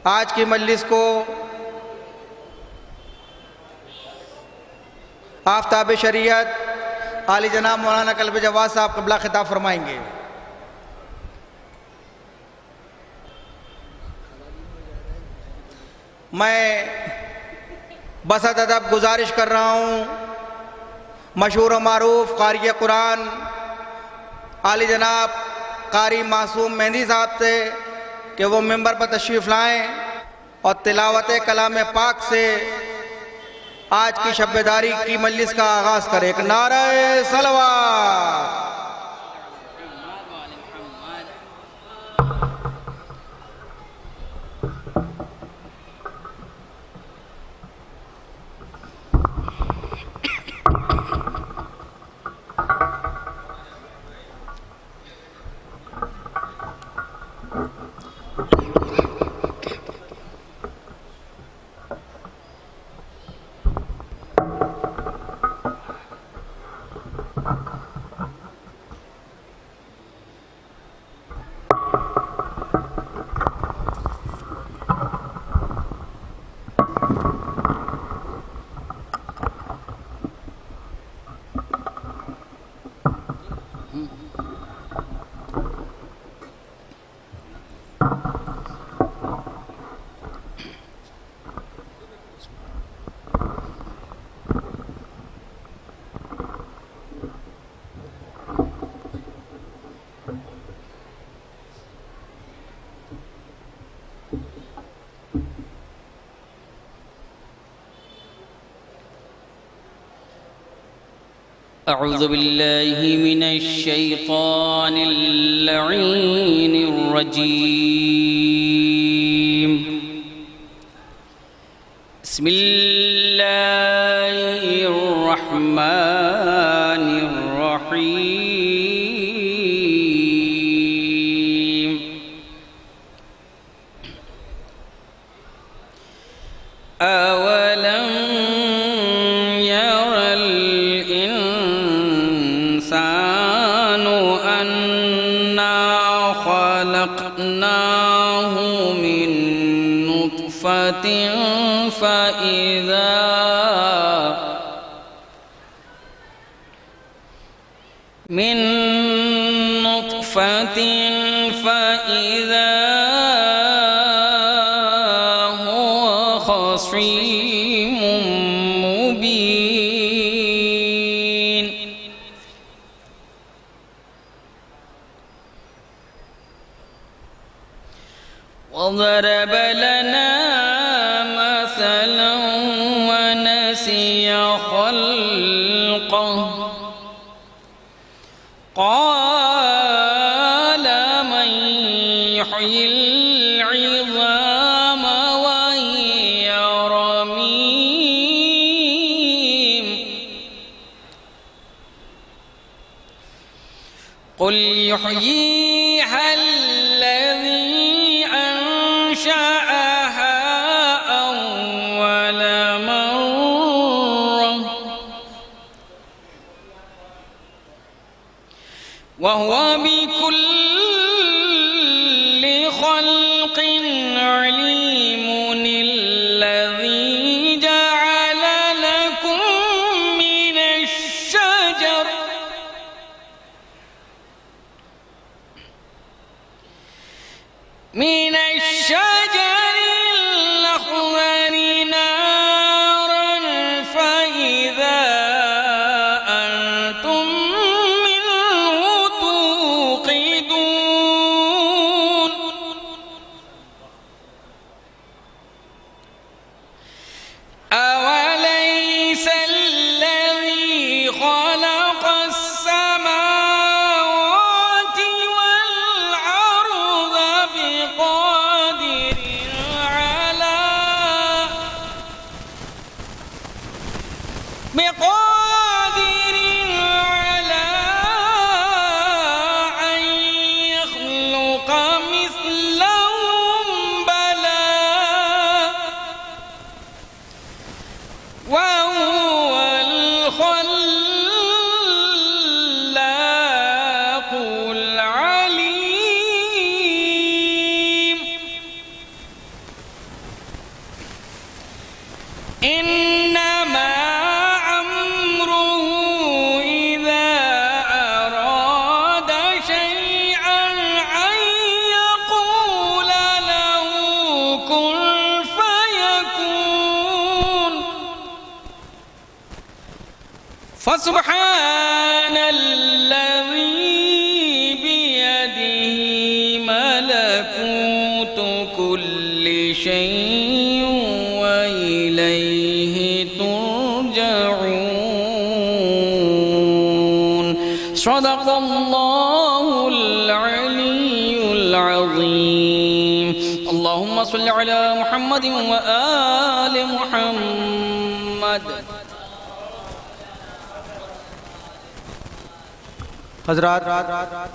आज की मजलिस को आफ्ताब शरीयत आली जनाब मौलाना कल्ब जवाद साहब क़िबला खिताब फरमाएंगे। मैं बसत अदब गुजारिश कर रहा हूँ मशहूर व मारूफ क़ारी कुरान आली जनाब क़ारी मासूम मेहंदी साहब से कि वो मिंबर पर तशरीफ़ लाएँ और तिलावत कलाम पाक से आज की शब्बेदारी की मजलिस का आगाज़ करें। एक नारे सलवात। अऊज़ु बिल्लाहि मिनश्शैतानिर्रजीम। बिस्मिल्लाहिर्रहमानिर्रहीम। अवलम यरल इंसानु अन्ना खलक़नाहु मिन नुत्फ़तिन फ़इज़ा हुवा ख़सीमुम मुबीन। वज़रब लना मसलन वनसिय ख़ल्क़हु क़ाल मन युह्यिल इज़ाम वहिय रमीम। क़ुल युह्यीहा अल्लज़ी अंशअहा अव्वल मर्रह वहुवा बिकुल्लि ख़ल्क़िन अलीमुन। अल्लज़ी जअल लकुम मिनश्शजरिल अख़ज़रि नारन फ़इज़ा अंतुम मिन्हु तूक़िदून। अवलैसा अल्लज़ी ख़लक़स समावाति वल अर्ज़ बिक़ादिरिन फसुब्हानल्लज़ी बियदिही मलकूतु कुल्लि शैइन व इलैहि तुरजऊन। सदक़ल्लाहुल अलीयुल अज़ीम। अल्लाहुम्मा सल्लि अला मुहम्मदिन व आलि मुहम्मद। हज़रात,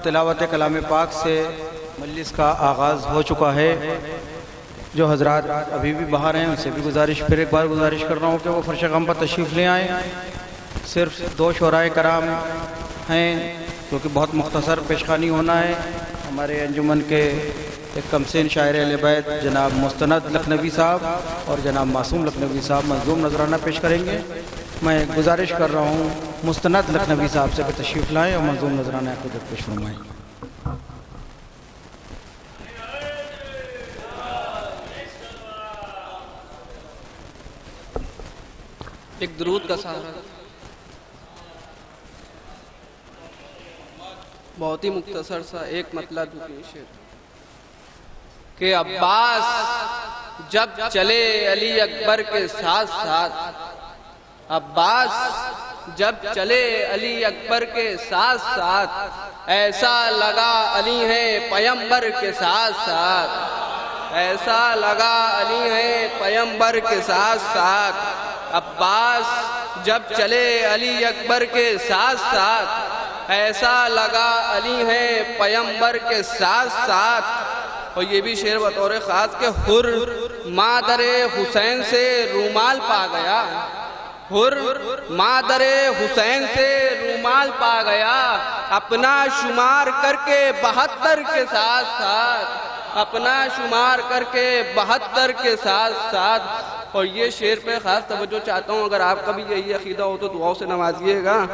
तिलावत कलाम पाक से मजलिस का आगाज़ हो चुका है। जो हज़रात अभी भी बाहर हैं उनसे भी गुजारिश, फिर एक बार गुजारिश कर रहा हूँ कि वो फर्श गम पर तशरीफ़ ले आएँ। सिर्फ 2 शोराए कराम हैं क्योंकि बहुत मुख्तसर पेशखानी होना है। हमारे अंजुमन के एक कमसिन शायर अहले बैत जनाब मुस्तनद लखनवी साहब और जनाब मासूम लखनवी साहब मंजूम नजराना पेश करेंगे। मैं गुजारिश कर रहा हूँ मुस्तनद लखनवी साहब से भी तशरीफ़ लाएँ और मंजूम नजराना खुद पेश फरमाएँ। एक दुरूद का सहारा, बहुत ही मुख्तसर सा एक मतलब शेर कि अब्बास जब चले अली अकबर के साथ साथ, अब्बास जब चले अली अकबर के साथ साथ, ऐसा लगा अली है पैगंबर के साथ साथ, ऐसा लगा अली है पैगंबर के साथ साथ। अब्बास जब चले अली अकबर के साथ साथ, ऐसा लगा अली है पैगंबर के साथ साथ। और ये भी शेर बतौर ख़ास के हुर मादरे हुसैन से रूमाल पा गया, हुर मादरे हुसैन से रूमाल पा गया, अपना शुमार करके 72 के साथ साथ, अपना शुमार करके 72 के साथ साथ। और ये शेर पे ख़ास तवज्जो चाहता हूँ, अगर आपका भी यही अकीदा हो तो दुआओं से नवाजिएगा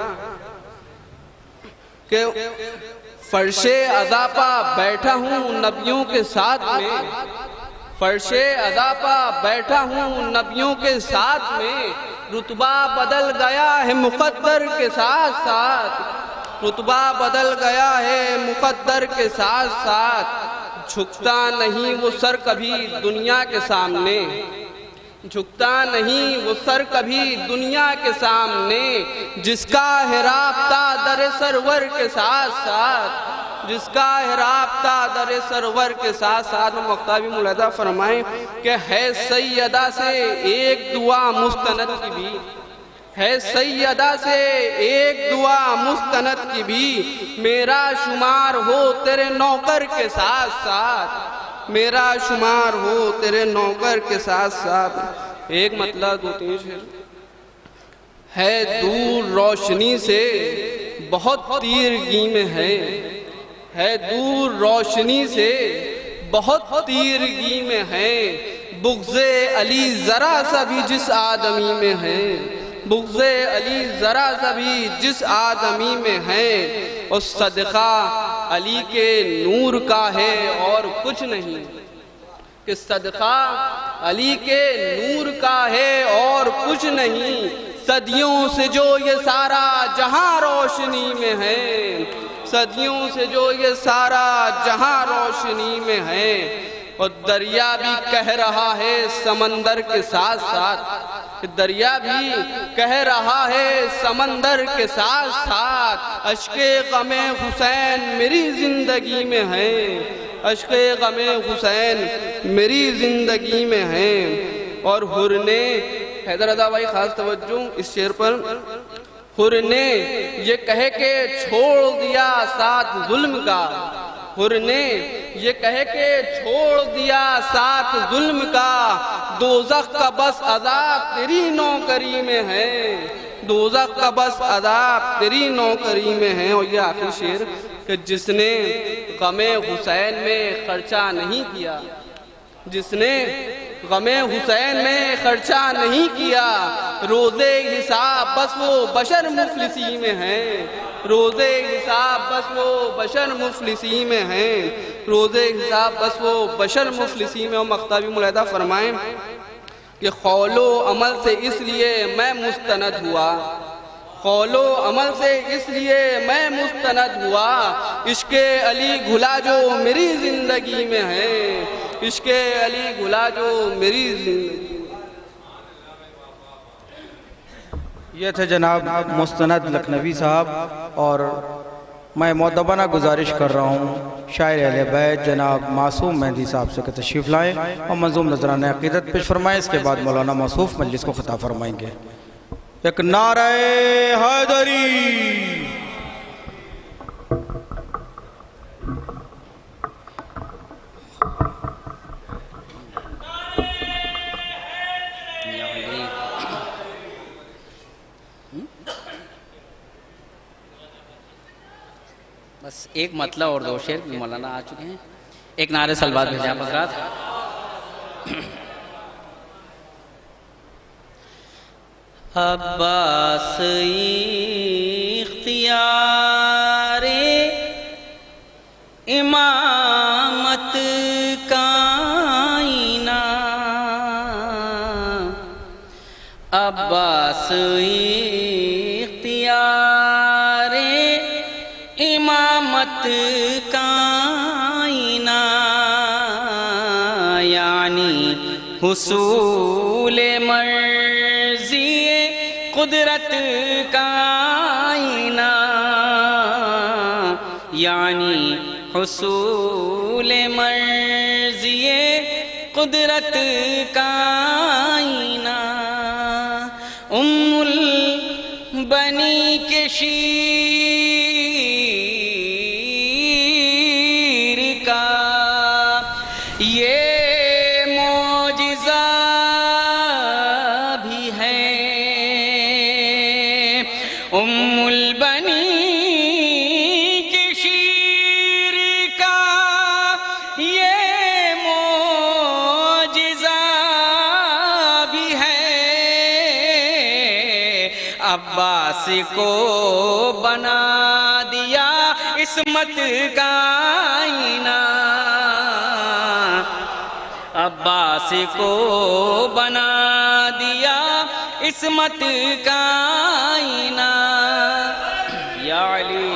कि फर्शे अज़ापा बैठा हूँ नबियों के साथ में, फर्शे अज़ापा बैठा हूँ नबियों के साथ में, रुतबा बदल गया है मुक़द्दर के साथ साथ, रुतबा बदल गया है मुक़द्दर के साथ साथ। झुकता नहीं वो सर कभी दुनिया के सामने, झुकता नहीं वो सर कभी दुनिया के सामने, जिसका है राब्ता दर सरवर के साथ साथ, जिसका है राब्ता दर सरवर के साथ साथ। मौका भी मुलादा फरमाएं कि है सैयदा से एक दुआ मुस्तनद की भी, है सैयदा से एक दुआ मुस्तनद की भी, मेरा शुमार हो तेरे नौकर के साथ साथ, मेरा शुमार हो तेरे नौकर के साथ साथ। एक मतलब 2-3 शेर है दूर रोशनी से बहुत तीरगी में है दूर रोशनी से बहुत तीरगी में है, बुग़्ज़े अली ज़रा सा भी जिस आदमी में है, बुग़्ज़े अली ज़रा सा भी जिस आदमी में है, और सदक़ा अली के नूर का है और कुछ नहीं, कि सदक़ा अली के नूर का है और कुछ नहीं। सदियों से जो ये सारा जहां रोशनी में है, सदियों से जो ये सारा जहां रोशनी में है। और दरिया भी कह रहा है समंदर के साथ साथ, दरिया भी कह रहा है समंदर के साथ साथ, अश्के ग़मे हुसैन मेरी जिंदगी में है, अश्के ग़मे हुसैन मेरी जिंदगी में है। और हुर ने, हैदर रज़ा भाई खास तवज्जो इस शेर पर, हुर ने ये कह के छोड़ दिया साथ जुल्म का, हुर ने ये कह के छोड़ दिया साथ जुल्म का, दोज़ख का बस अज़ाब तेरी नौकरी में है, दोज़ख का बस अज़ाब तेरी नौकरी में है। और ये आखिरी शेर कि जिसने ग़मे हुसैन में खर्चा नहीं किया, जिसने ग़मे हुसैन में खर्चा नहीं किया, रोज़े हिसाब बस वो बशर मुफलिसी में है, रोज़े हिसाब बस वो बशर मुफलिसी में है, रोज़े हिसाब बस वो बशर मुफलिसी में। और मख्ता भी मुलाहिदा फरमाएं कि खौलो अमल से इसलिए मैं मुस्तनद हुआ, कौलो अमल से इसलिए मैं मुस्तनद हुआ। इश्के अली घुला जो मेरी जिंदगी में है, इश्के अली घुला जो मेरी जिंदगी। ये थे जनाब मुस्तनद लखनवी साहब, और मैं मौदबाना गुजारिश कर रहा हूँ शायर अहले बैत जनाब मासूम मेहंदी साहब से कि तशरीफ़ लाएँ और मंजूम नजराने अक़ीदत पेश फरमाएँ। इसके बाद मौलाना मसूफ़ मजलिस को ख़िताब फरमाएंगे। एक नारे हैदरी। बस एक मतलब और दो शेर मौलाना आ चुके हैं। एक नारे सलवात भेजा हज़रात। अब्बास इख्तियारे इमामत काइना, अब्बास इख्तियारे इमामत काइना, यानी हुसूल मर्ज़ी कुदरत काइना, यानी हुसूल मर्ज़ी कुदरत काइना। उम्मुल बनी के शीर का ये मौजिज़ा भी है, उम्मुल बनी के शीर का ये मौजिज़ा भी है। अब्बास को बना दिया इस्मत का आईना, अब्बास को बना दिया इस्मत का आईना। या अली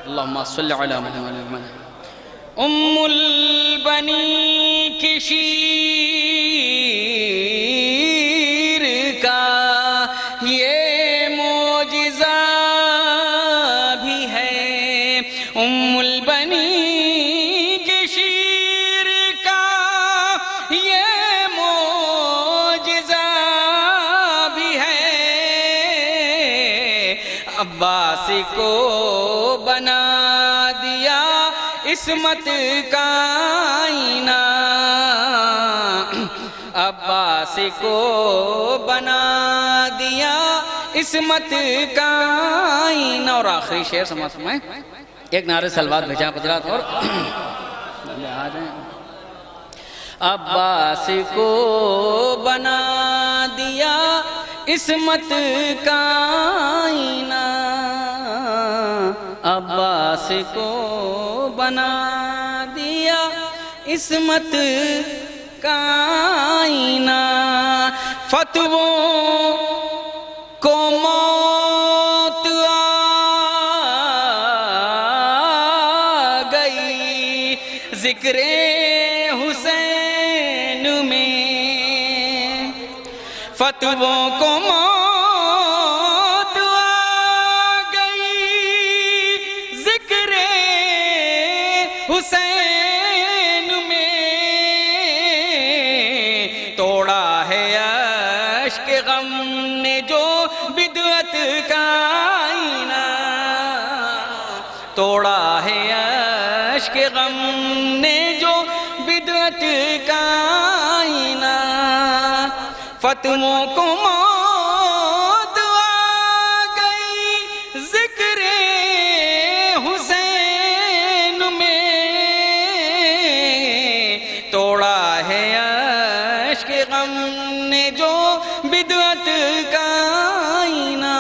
अल्लाहुम्मा सल्लि अला मुहम्मद। उम्मुल बनी की शीर का ये मौजिज़ा भी है, उम्मुल बनी के शीर का ये मौजिज़ा भी है। अब्बास को बना दिया इस्मत का आईना, अब्बास को बना दिया इस्मत का आईना। और आखिरी शेर समझ में एक नारे सलवात भेजा हज़रात और आ जाए। अब्बास को बना दिया इस्मत का आईना, अब्बास को बना दिया इस्मत का आईना। फतवों को मौत आ गई जिक्रे हुसैन में, फतवों को मौत आ गई जिक्रे हुसैन में। तोड़ा है अश्क गम ने जो बिदअत का आईना, तोड़ा है अश्क गम ने जो बिदअत का आईना। फतवों को मौत आ गई जिक्रे हुसैन में, तोड़ा है अश्क गम ने जो बिदअत का आईना।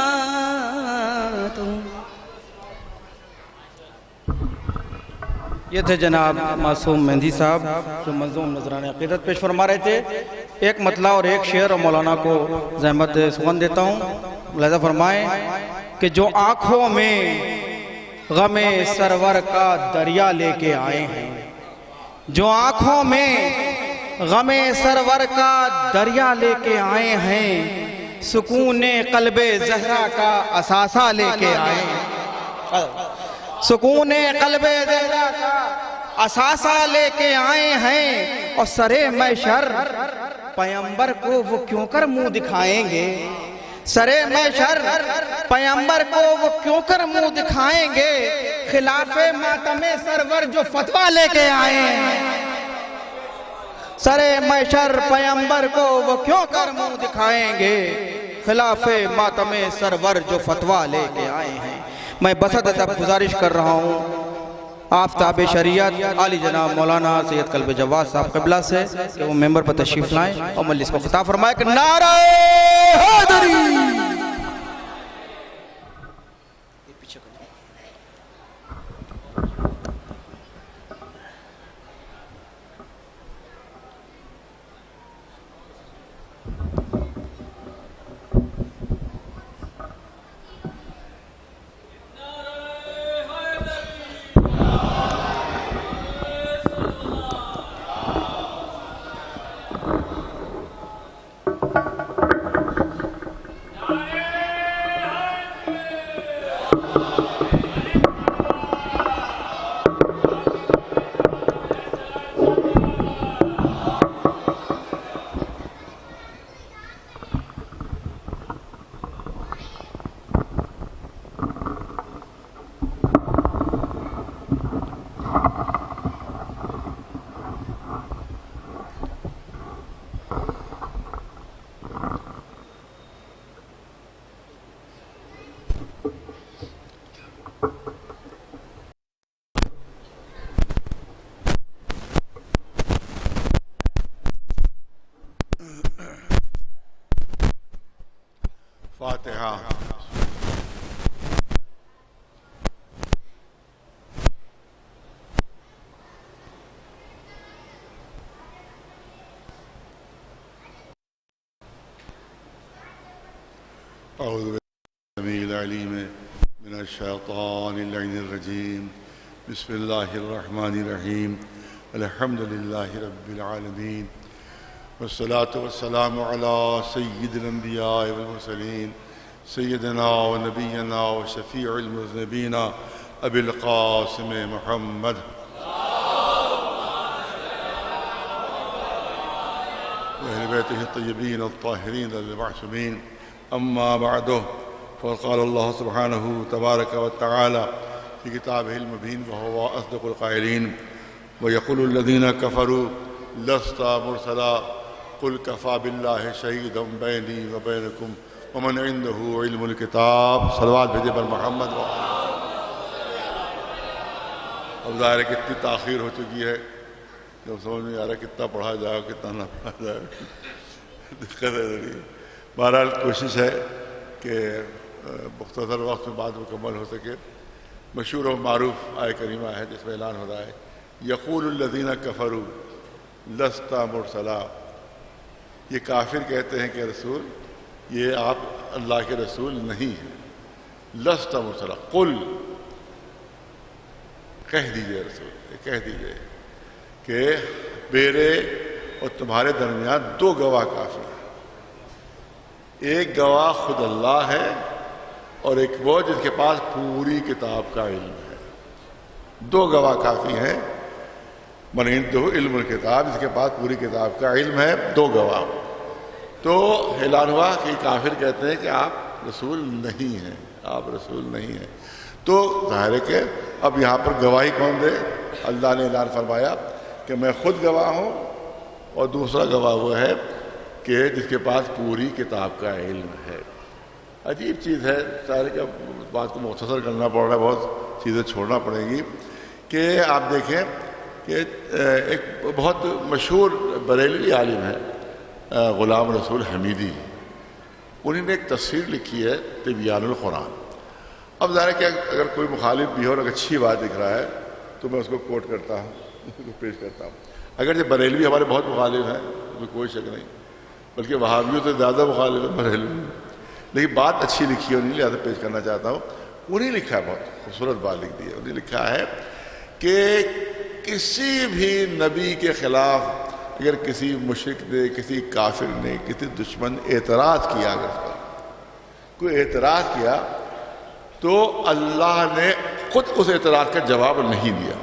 ये थे जनाब मासूम मेहंदी साहब जो मंजूम नजराने अक़ीदत पेश फरमा रहे थे। एक मतला और एक शेर और मौलाना को ज़हमत सुगन देता हूँ। मुलाज़ा फरमाए कि जो आंखों में गमे सरवर का दरिया लेके आए हैं, जो आंखों में गमे सरवर का दरिया लेके आए हैं, सुकूने कल्बे ज़हरा का असासा लेके आए हैं, सुकूने कल्बे ज़हरा का असासा लेके आए हैं। और सरे मैशर पैगंबर को वो क्यों कर मुंह दिखाएंगे, सरे मैशर पैगंबर को वो क्यों कर मुंह दिखाएंगे, खिलाफे मातमे सरवर जो फतवा लेके आए हैं। सरे मैशर पैगंबर को वो क्यों कर मुंह दिखाएंगे, खिलाफे मातमे सरवर जो फतवा लेके आए हैं। मैं बसत अदब गुजारिश कर रहा हूँ आफ्ताब शरीयत आली जनाब मौलाना सैयद कल्ब जवाद साहब क़िबला से कि वो मेंबर पर तशरीफ लाएं और मजलिस को खिताब फरमाए कि नारा हैदरी। फातिहा। मिनश्शैतानिर्रजीम बिस्मिल्लाहिर्रहमानिर्रहीम अल्हम्दुलिल्लाहि रब्बिल आलमीन वस्सलातु वस्सलामु अला सय्यिदिल अंबिया वल मुरसलीन सय्यिदना व नबियना व शफीउल मुज़निबीना अबिल क़ासिम मुहम्मद व अहले बैतिहि अत-तय्यबीन अत-ताहिरीन अल-मअसूमीन अम्मा बअदु फ़क़ाल अल्लाह सुब्हानहु तबारक व तआला फ़ी किताबिहिल मुबीन व हुवा अस्दक़ुल क़ाइलीन व यक़ूलुल लज़ीना कफ़रू लस्ता मुरसला कुल कफ़ा बिल्लाहि शहीदन बैनी व बैनकुम व मन इंदहु इल्मुल किताब। सलवात भेजे पर मोहम्मद। अब ज़ाहिर है कितनी ताख़ीर हो चुकी है, जब समझ में आ रहा है कितना पढ़ा जाए कितना ना पढ़ा जाए, दिक्कत है थोड़ी। बहरहाल कोशिश है कि मुख्तसर वक्त में बात मुकम्मल हो सके। मशहूर और मारूफ आय करीमा है जिसमें ऐलान हो रहा है यक़ूलुल लज़ीना कफ़रू लस्ता मुरसला। ये काफिर कहते हैं कि रसूल ये आप अल्लाह के रसूल नहीं हैं। लस्ता मुरसला कुल कह दीजिए रसूल, कह दीजिए कि मेरे और तुम्हारे दरमियान दो गवाह काफी हैं। एक गवाह खुद अल्लाह है और एक वो जिसके पास पूरी किताब का इल्म है। दो गवाह काफी हैं। मन इंदहु इल्मुल किताब, जिसके पास पूरी किताब का इल्म है, दो गवाह। तो ऐलान हुआ कि काफिर कहते हैं कि आप रसूल नहीं हैं, आप रसूल नहीं हैं। तो जाहिर है कि अब यहाँ पर गवाही कौन दे? अल्लाह ने ऐलान फरमाया कि मैं खुद गवाह हूँ और दूसरा गवाह वो है कि जिसके पास पूरी किताब का इल्म है। अजीब चीज़ है, सारे का बात को मुख्तसर करना पड़ रहा है, बहुत चीज़ें छोड़ना पड़ेंगी। कि आप देखें कि एक बहुत मशहूर बरेलवी आलिम है ग़ुलाम रसूल हमीदी, उन्होंने एक तफसीर लिखी है तिब्यानुल कुरान। अब ज़ाहिर है कि अगर कोई मुखालिफ भी हो और अच्छी बात दिख रहा है तो मैं उसको कोट करता हूँ, उसको पेश करता हूँ। अगर जो बरेलवी हमारे बहुत मुखालिफ हैं तो कोई शक नहीं, बल्कि वहाबियों से ज़्यादा मुखालिफ है बरेलवी, लेकिन बात अच्छी लिखी है, उन्हें लिहाजा पेश करना चाहता हूँ। उन्हें लिखा है, बहुत खूबसूरत बात लिख दी है। उन्हें लिखा है कि किसी भी नबी के खिलाफ अगर किसी मुशरिक ने, किसी काफिर ने, किसी दुश्मन एतराज़ किया, अगर उस पर कोई एतराज़ किया तो अल्लाह ने खुद उस एतराज़ का जवाब नहीं दिया,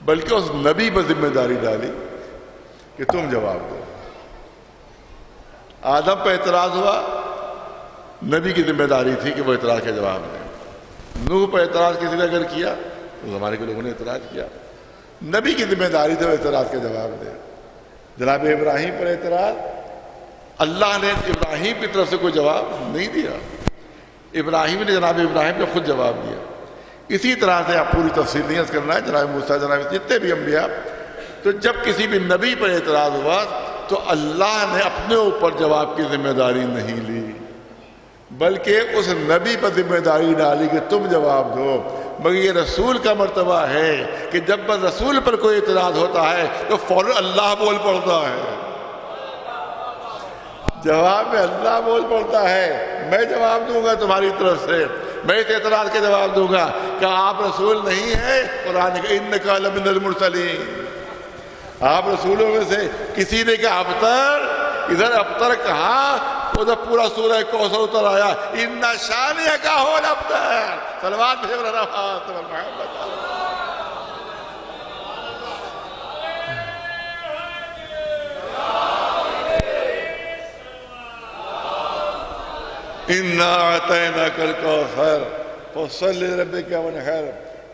बल्कि उस नबी पर जिम्मेदारी डाली कि तुम जवाब दो। आदम पर एतराज़ हुआ, नबी की जिम्मेदारी थी कि वो एतराज़ का जवाब दें। नूह पर एतराज़ किसी ने अगर किया तो ज़माने के लोगों ने एतराज़ किया, नबी की जिम्मेदारी थी वो एतराज़ का जवाब दें। जनाब इब्राहीम पर एतराज़, अल्लाह ने इब्राहीम की तरफ से कोई जवाब नहीं दिया, इब्राहीम ने जनाब इब्राहीम को खुद जवाब दिया। इसी तरह से आप पूरी तफसील नहीं अर्ज़ करना है, जनाब मूसा, जनाब जितने भी अंबिया, तो जब किसी भी नबी पर एतराज़ हुआ तो अल्लाह ने अपने ऊपर जवाब की जिम्मेदारी नहीं ली, बल्कि उस नबी पर जिम्मेदारी डाली कि तुम जवाब दो। मगर ये रसूल का मर्तबा है कि जब रसूल पर कोई एतराज़ होता है तो फौरन अल्लाह बोल पड़ता है, जवाब में अल्लाह बोल पड़ता है, मैं जवाब दूंगा तुम्हारी तरफ से, मैं इस एतराज़ के जवाब दूंगा कि आप रसूल नहीं है। कुरान का इन्नका लमिनल मुरसलीन, आप रसूलों में से किसी ने कहा अबतर, इधर अबतर कहा, उधर पूरा सूरह कौसर उतर आया, इन्ना शानिया का हो अबतर। सलवात भेज रहा इन्ना आतैना कल कौसर फसल्लि लिरब्बिका वनहर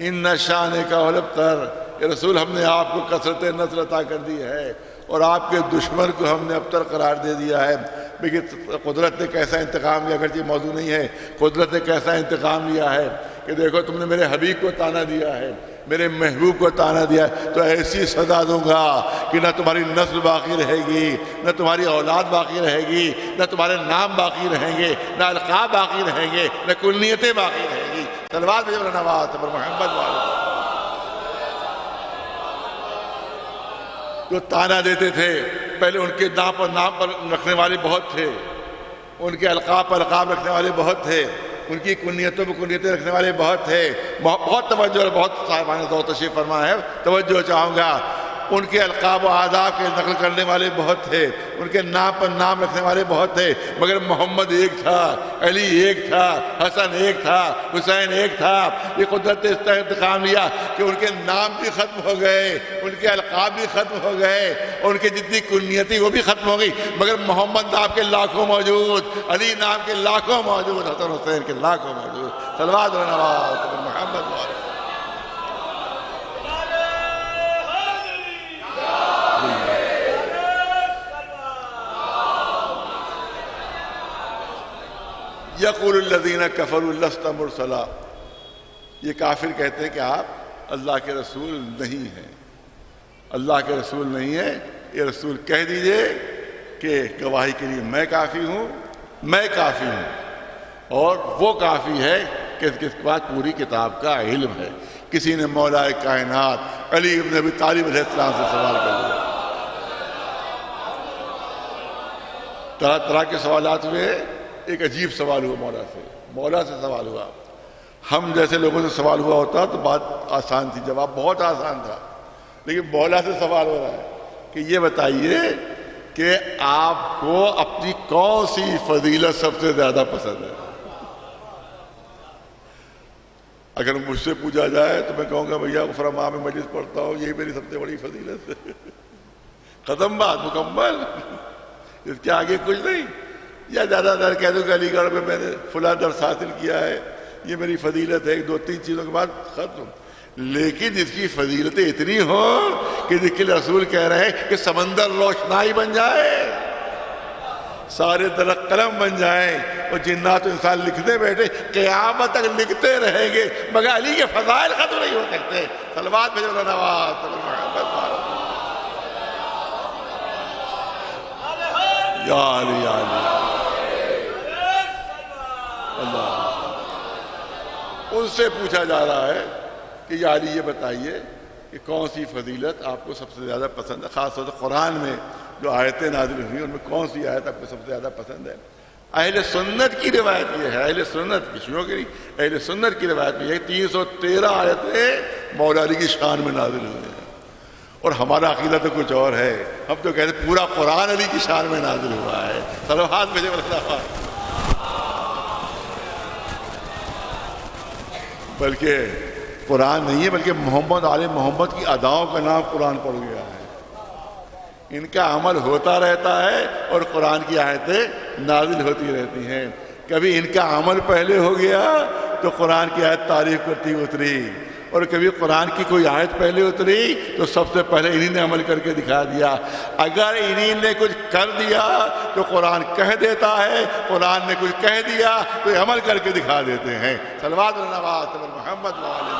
इन्ना शानिका हुवल अबतर। रसूल, हमने आपको कसरत नस्ल अता कर दी है और आपके दुश्मन को हमने अबतर करार दे दिया है। देखिए कुदरत ने कैसा इंतकाम लिया, अगर ये मौजूद नहीं है, कुदरत ने कैसा इंतकाम लिया है कि देखो तुमने मेरे हबीब को ताना दिया है, मेरे महबूब को ताना दिया है, तो ऐसी सजा दूंगा कि न तुम्हारी नस्ल बाकी रहेगी, न तुम्हारी औलाद बाकी रहेगी, न तुम्हारे नाम बाकी रहेंगे, न अलकाब बाकी रहेंगे, न कुल्लियतें बाकी रहेगी। सलवात भेज नवाज पर मोहम्मद वाले जो ताना देते थे, पहले उनके नाम पर रखने वाले बहुत थे, उनके अलकाब पर अलकाब रखने वाले बहुत थे, उनकी कुन्नियतों पर कुन्नियतें रखने वाले बहुत थे। बहुत तवज्जो और बहुत साहिबान दो तशरीफ फरमा है, तवज्जो चाहूँगा। उनके अलकाब व आदाब के नकल करने वाले बहुत थे, उनके नाम पर नाम रखने वाले बहुत थे, मगर मोहम्मद एक था, अली एक था, हसन एक था, हुसैन एक था। ये कुदरत ने इस तरह इंतकाम लिया कि उनके नाम भी ख़त्म हो गए, उनके अलकाब भी ख़त्म हो गए, उनकी जितनी कुन्नियती वो भी ख़त्म हो गई, मगर मोहम्मद नाम के लाखों मौजूद, अली नाम के लाखों मौजूद, हसन हुसैन के लाखों मौजूद। सलवात व नवाज़ मोहम्मद वाले यक़ूलुल्लज़ीना कफ़रू लस्ता मुरसला, ये काफिर कहते हैं कि आप अल्लाह के रसूल नहीं हैं, अल्लाह के रसूल नहीं है। ये रसूल कह दीजिए कि गवाही के लिए मैं काफ़ी हूँ, मैं काफ़ी हूँ, और वो काफ़ी है कि इसके बाद पूरी किताब का इल्म है। किसी ने मौला कायनात अली इब्न अबी तालिब अलैहिस्सलाम से सवाल कर लिया, तरह तरह के सवालात हुए। एक अजीब सवाल हुआ मौला से सवाल हुआ। हम जैसे लोगों से सवाल हुआ होता तो बात आसान थी, जवाब बहुत आसान था, लेकिन मौला से सवाल हो रहा है कि ये बताइए कि आपको अपनी कौन सी फजीलत सबसे ज्यादा पसंद है। अगर मुझसे पूछा जाए तो मैं कहूँगा भैया गुफरमा में मजलिस पढ़ता हूँ, यही मेरी सबसे बड़ी फजीलत है। खत्म बात, मुकम्मल, इसके आगे कुछ नहीं। या ज़्यादातर कह दूँ कि अलीगढ़ में मैंने फुला दर्स हासिल किया है, ये मेरी फजीलत है, एक दो तीन चीज़ों के बाद खत्म। लेकिन जिसकी फजीलतें इतनी हो कि जिसके रसूल कह रहे हैं कि समंदर रोशनाई बन जाए, सारे दरख्त कलम बन जाए, और जिन्नात इंसान लिखते बैठे क़यामत तक लिखते रहेंगे, मगर अली के फज़ाइल खत्म नहीं हो सकते। सलवात भेजो नवाज़ या अली या अली अल्लाह। उनसे पूछा जा रहा है कि या अली ये बताइए कि कौन सी फजीलत आपको सबसे ज़्यादा पसंद है, ख़ासतौर से कुरान में जो आयतें नाज़िल हुई उनमें कौन सी आयत आपको सबसे ज़्यादा पसंद है। अहले सुन्नत की रिवायत ये है, अहले सुन्नत की, शियों की नहीं, अहले सुन्नत की रिवायत में ये 313 आयतें मौला अली की शान में नाज़िल हुई हैं। और हमारा अकीदा तो कुछ और है, हम तो कहते हैं पूरा कुरान अली की शान में नाज़िल हुआ है। सलवात भेजे बल्कि कुरान नहीं है, बल्कि मोहम्मद आले मोहम्मद की अदाओं का नाम कुरान पड़ गया है। इनका अमल होता रहता है और कुरान की आयतें नाजिल होती रहती हैं। कभी इनका अमल पहले हो गया तो कुरान की आयत तारीफ करती उतरी, और कभी कुरान की कोई आयत पहले उतरी तो सबसे पहले इन्हीं ने अमल करके दिखा दिया। अगर इन्हीं ने कुछ कर दिया तो कुरान कह देता है, कुरान ने कुछ कह दिया तो अमल करके दिखा देते हैं। सल्लल्लाहु अलैहि मोहम्मद वाले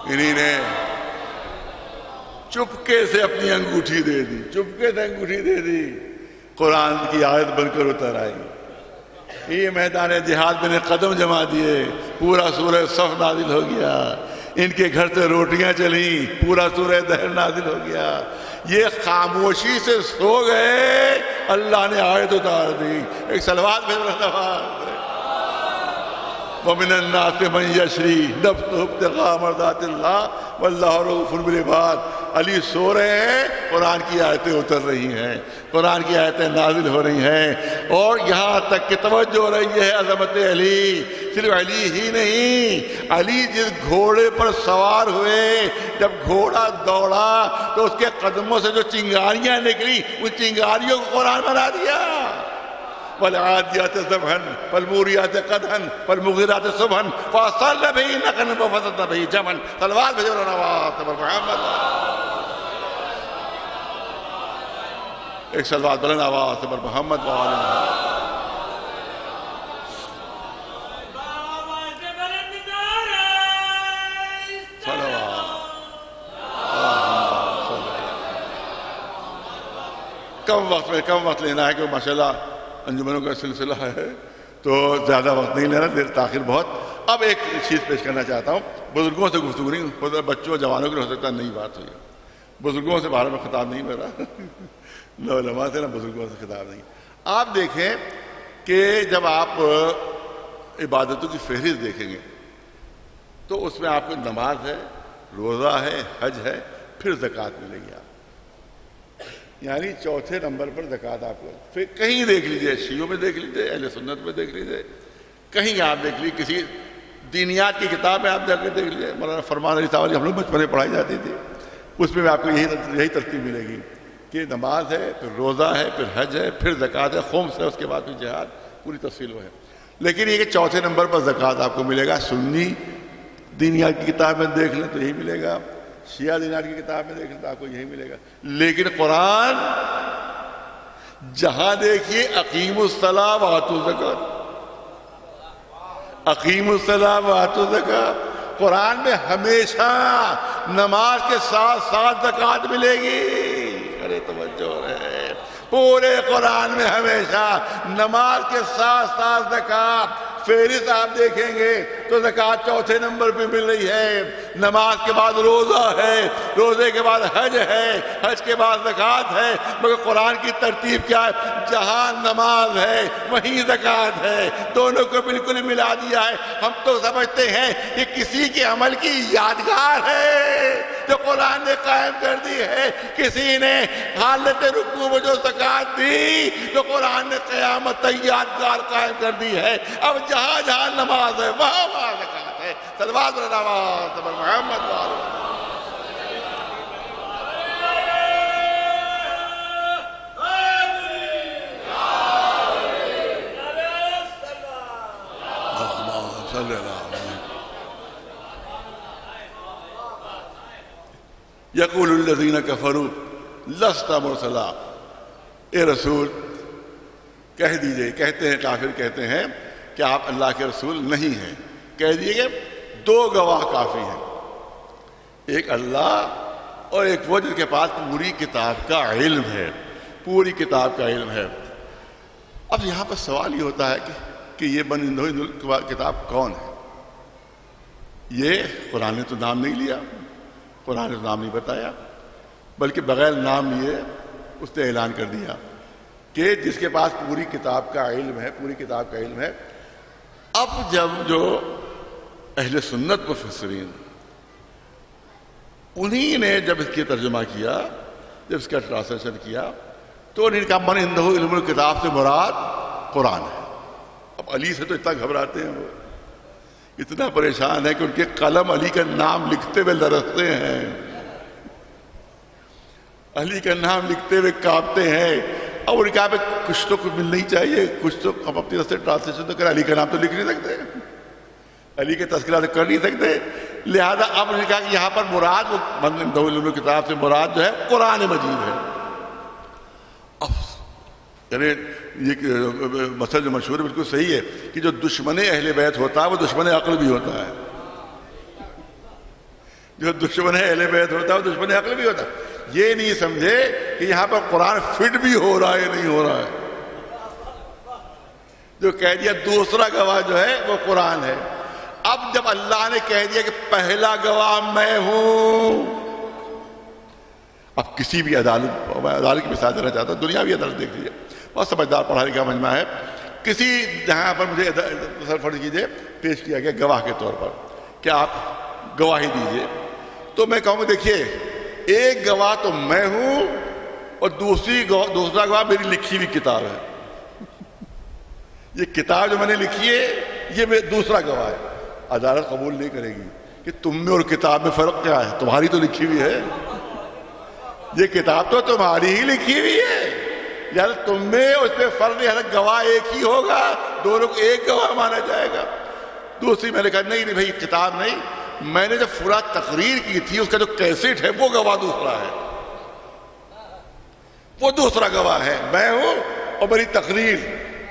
इन्हीं ने चुपके से अपनी अंगूठी दे दी, चुपके से अंगूठी दे दी, कुरान की आयत बनकर उतर आई। ये मैदान जिहाद में कदम जमा दिए, पूरा सूरह सफ नाजिल हो गया। इनके घर से रोटियां चली, पूरा सूरह दहर नाजिल हो गया। ये खामोशी से सो गए, अल्लाह ने आयत उतार दी। एक सलवात भेज रहा वमिनन्नास मन यशरी नफ्सुहु इब्तिगा मर्दातिल्लाह वल्लाहु रऊफुन बिल इबाद। अली सो रहे हैं, कुरान की आयतें उतर रही हैं, कुरान की आयतें नाजिल हो रही हैं। और यहाँ तक कि तवज्जो हो रही है अज़मत अली। सिर्फ अली ही नहीं, अली जिस घोड़े पर सवार हुए, जब घोड़ा दौड़ा तो उसके कदमों से जो चिंगारियां निकली, उन चिंगारियों को कुरान बना दिया। वलआदियात ज़बहन वलमूरियात क़दहन वलमुग़ीरात सुबहन फ़असरन बिही नक़अन वफ़सदन बिही जमअन। सल्लल्लाहु अलैहि मोहम्मद। एक सलवात बुलंद आवाज़ से मोहम्मद वाले कम वक्त लेना है, क्योंकि माशाल्लाह अंजुमनों का सिलसिला है तो ज़्यादा वक्त नहीं लेना, देर ताखिर बहुत। अब एक चीज़ पेश करना चाहता हूँ, बुजुर्गों से गुफ्तगू नहीं, बच्चों जवानों की हो सकता नई बात हुई है, बुजुर्गों से बारे में खिताब नहीं मेरा, न उलमा से न बुजुर्गों से खिताब नहीं। आप देखें कि जब आप इबादतों की फहरिस्त देखेंगे तो उसमें आपको नमाज है, रोज़ा है, हज है, फिर ज़कात मिलेगी आप, यानी चौथे नंबर पर ज़कात आपको। फिर कहीं देख लीजिए, शियों में देख लीजिए, अहले सुन्नत में देख लीजिए, कहीं आप देख लीजिए, किसी दीनियात की किताब में आप जाकर देख लीजिए, मौलाना फरमान अली साहब हम लोग बचपन में पढ़ाई जाती थी, उसमें भी आपको यही तरतीब मिलेगी कि नमाज है, फिर रोज़ा है, फिर हज है, फिर ज़कात है, खुम्स है, उसके बाद फिर जिहाद, पूरी तफसील वो है। लेकिन ये कि चौथे नंबर पर ज़कात आपको मिलेगा। सुन्नी दीनियात की किताब में देख लें तो यही मिलेगा, शिया दीनार की किताब में देखें तो आपको यही मिलेगा। लेकिन कुरान जहां देखिए अकीमुस्सलाह व आतू ज़कात, अकीमुस्सलाह व आतू ज़कात, कुरान में हमेशा नमाज के साथ साथ ज़कात मिलेगी। अरे तवज्जो है, पूरे कुरान में हमेशा नमाज के साथ साथ ज़कात। फेरिस्त आप देखेंगे तो ज़कात चौथे नंबर पे मिल रही है, नमाज के बाद रोज़ा है, रोज़े के बाद हज है, हज के बाद ज़कात है। मगर कुरान की तरतीब क्या है? जहाँ नमाज है वहीं ज़कात है, दोनों को बिल्कुल मिला दिया है। हम तो समझते हैं कि किसी के अमल की यादगार है जो कुरान ने कायम कर दी है, किसी ने हालत रुकू में जो ज़कात दी तो कुरान ने क़यामत तक यादगार कायम कर दी है। अब जहाँ जहाँ नमाज है वहाँ वहाँ ज़कात है। सल्लल्लाहु अलैहि मोहम्मद वाले यक़ूलुल्लज़ीना कफ़रू लस्ता मुरसला। ए रसूल कह दीजिए, कहते हैं काफिर कहते हैं कि आप अल्लाह के रसूल नहीं हैं। कह दीजिए दो गवाह काफ़ी हैं, एक अल्लाह और एक वो जिसके पास पूरी किताब का इल्म है, पूरी किताब का इल्म है। अब यहाँ पर सवाल ये होता है कि ये बनी किताब कौन है? ये कुरान ने तो नाम नहीं लिया, कुरान ने तो नाम नहीं बताया, बल्कि बगैर नाम लिए उसने ऐलान कर दिया कि जिसके पास पूरी किताब का इल्म है, पूरी किताब का इल्म है। अब जब जो अहले सुन्नत मुफस्सिरीन उन्हीं ने जब इसकी तर्जुमा किया, जब इसका ट्रांसलेशन किया, तो उन्होंने कहा मन इंदहु इल्मुल किताब से मुराद कुरान है। अब अली से तो इतना घबराते हैं, वो इतना परेशान है कि उनके कलम अली का नाम लिखते हुए लरसते हैं, अली का नाम लिखते हुए कांपते हैं। अब उन्हें कहा कुछ तो कुछ मिलना ही चाहिए, कुछ तो हम अपनी तरफ से ट्रांसलेशन तो करें, अली का नाम तो लिख नहीं सकते, अली के तस्करा तो कर नहीं सकते। लिहाजा अब उन्होंने कहा कि यहाँ पर मुराद वो मन इंदहु इल्मुल किताब से मुराद जो है कुरान मजीद है। यानी ये मसला जो मशहूर है बिल्कुल सही है कि जो दुश्मन अहले बैत होता है वो दुश्मन अक्ल भी होता है, जो दुश्मन अहले बैत होता है वो दुश्मन अक्ल भी होता है। ये नहीं समझे कि यहां पर कुरान फिट भी हो रहा है, नहीं हो रहा है। जो कह दिया दूसरा गवाह जो है वो कुरान है। अब जब अल्लाह ने कह दिया कि पहला गवाह मैं हूं, अब किसी भी अदालत की मिसाल देना चाहता हूं, दुनियावी अदालत देख लीजिए, बहुत समझदार पढ़ा लिखा मजमा है, किसी जहां पर मुझे फर्ज कीजिए पेश किया गया गवाह के तौर पर कि आप गवाही दीजिए, तो मैं कहूंगा देखिए एक गवाह तो मैं हूं और दूसरा गवाह मेरी लिखी हुई किताब है। ये किताब जो मैंने लिखी है ये मेरा दूसरा गवाह है। अदालत कबूल नहीं करेगी कि तुम में और किताब में फर्क क्या है, तुम्हारी तो लिखी हुई है, ये किताब तो तुम्हारी ही लिखी हुई है, यार तुम में उसमें फर्क नहीं है, गवाह एक ही होगा, दोनों को एक गवाह माना जाएगा। दूसरी मैंने कहा नहीं भाई किताब नहीं, मैंने जो पूरा तकरीर की थी उसका जो कैसेट है वो गवाह दूसरा है, वो दूसरा गवाह है। मैं हूं और मेरी तकरीर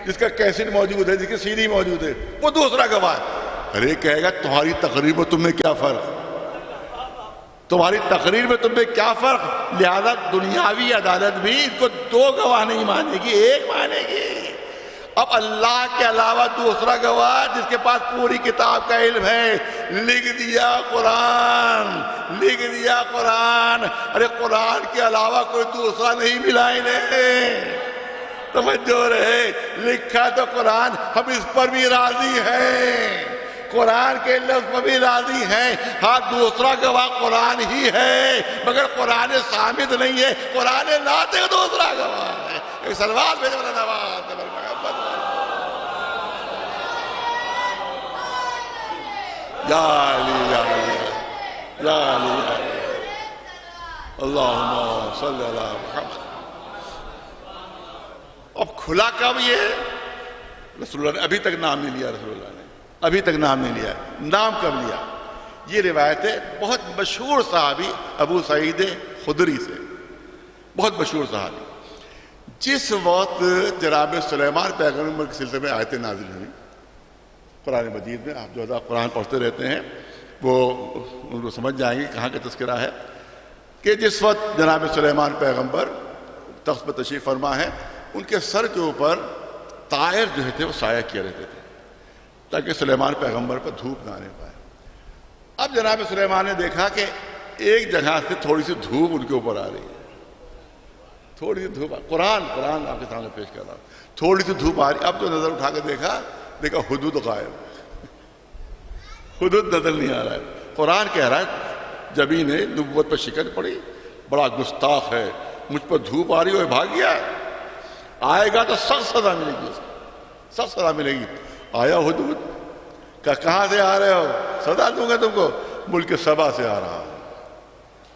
जिसका कैसेट मौजूद है, जिसकी सीडी मौजूद है, वो दूसरा गवाह है। अरे कहेगा तुम्हारी तकरीर में तुम्हें क्या फर्क, तुम्हारी तकरीर में तुम्हें क्या फर्क। लिहाजा दुनियावी अदालत भी इनको दो गवाह नहीं मानेगी, एक मानेगी। अब अल्लाह के अलावा दूसरा गवाह जिसके पास पूरी किताब का इल्म है, लिख दिया कुरान, लिख दिया कुरान। अरे कुरान के अलावा कोई दूसरा नहीं मिला इन्हें, तवज्जो रहे, लिखा तो कुरान, हम इस पर भी राजी हैं, कुरान के लफ्ज़ पर भी राजी हैं। हाँ दूसरा गवाह कुरान ही है, मगर कुरान साबित नहीं है, कुरान नातिक दूसरा गवाह है। एक सलवात भेजो अल्लाहुम्मा सल्ली अला मुहम्मद। अब खुला कब ये रसूलुल्लाह ने अभी तक नाम नहीं लिया, रसूलुल्लाह ने अभी तक नाम नहीं लिया, नाम कब लिया। ये रिवायत है बहुत मशहूर सहाबी अबू सईद खुदरी से, बहुत मशहूर सहाबी। जिस वक्त जनाब सुलेमान पैगंबर के सिलसिले में आयतें नाजिल हुई कुरान मजीद में, आप जो कुरान पढ़ते रहते हैं वो उनको समझ जाएंगे कहाँ का तस्करा है, कि जिस वक्त जनाब सुलेमान पैगंबर तख्त पर तशरीफ फरमा है, उनके सर के ऊपर तायर जो थे वो साया किए रहते थे ताकि सुलेमान पैगंबर पर धूप ना आने पाए। अब जनाब सुलेमान ने देखा कि एक जगह से थोड़ी सी धूप उनके ऊपर आ रही है, थोड़ी सी धूप, कुरान आपके सामने पेश कर रहा हूं, थोड़ी सी धूप आ रही। अब तो नजर उठा कर देखा हुदूद गायब, हुदूद नजर नहीं आ रहा है। कुरान कह रहा है जबी ने नबुव्वत पर शिकन पड़ी, बड़ा गुस्ताख है, मुझ पर धूप आ रही है, भाग गया, आएगा तो सख्त सजा मिलेगी, सख्त सजा मिलेगी। आया हुदूद का कहां से आ रहे हो, सजा दूंगा तुमको, मुल्क सबा से आ रहा।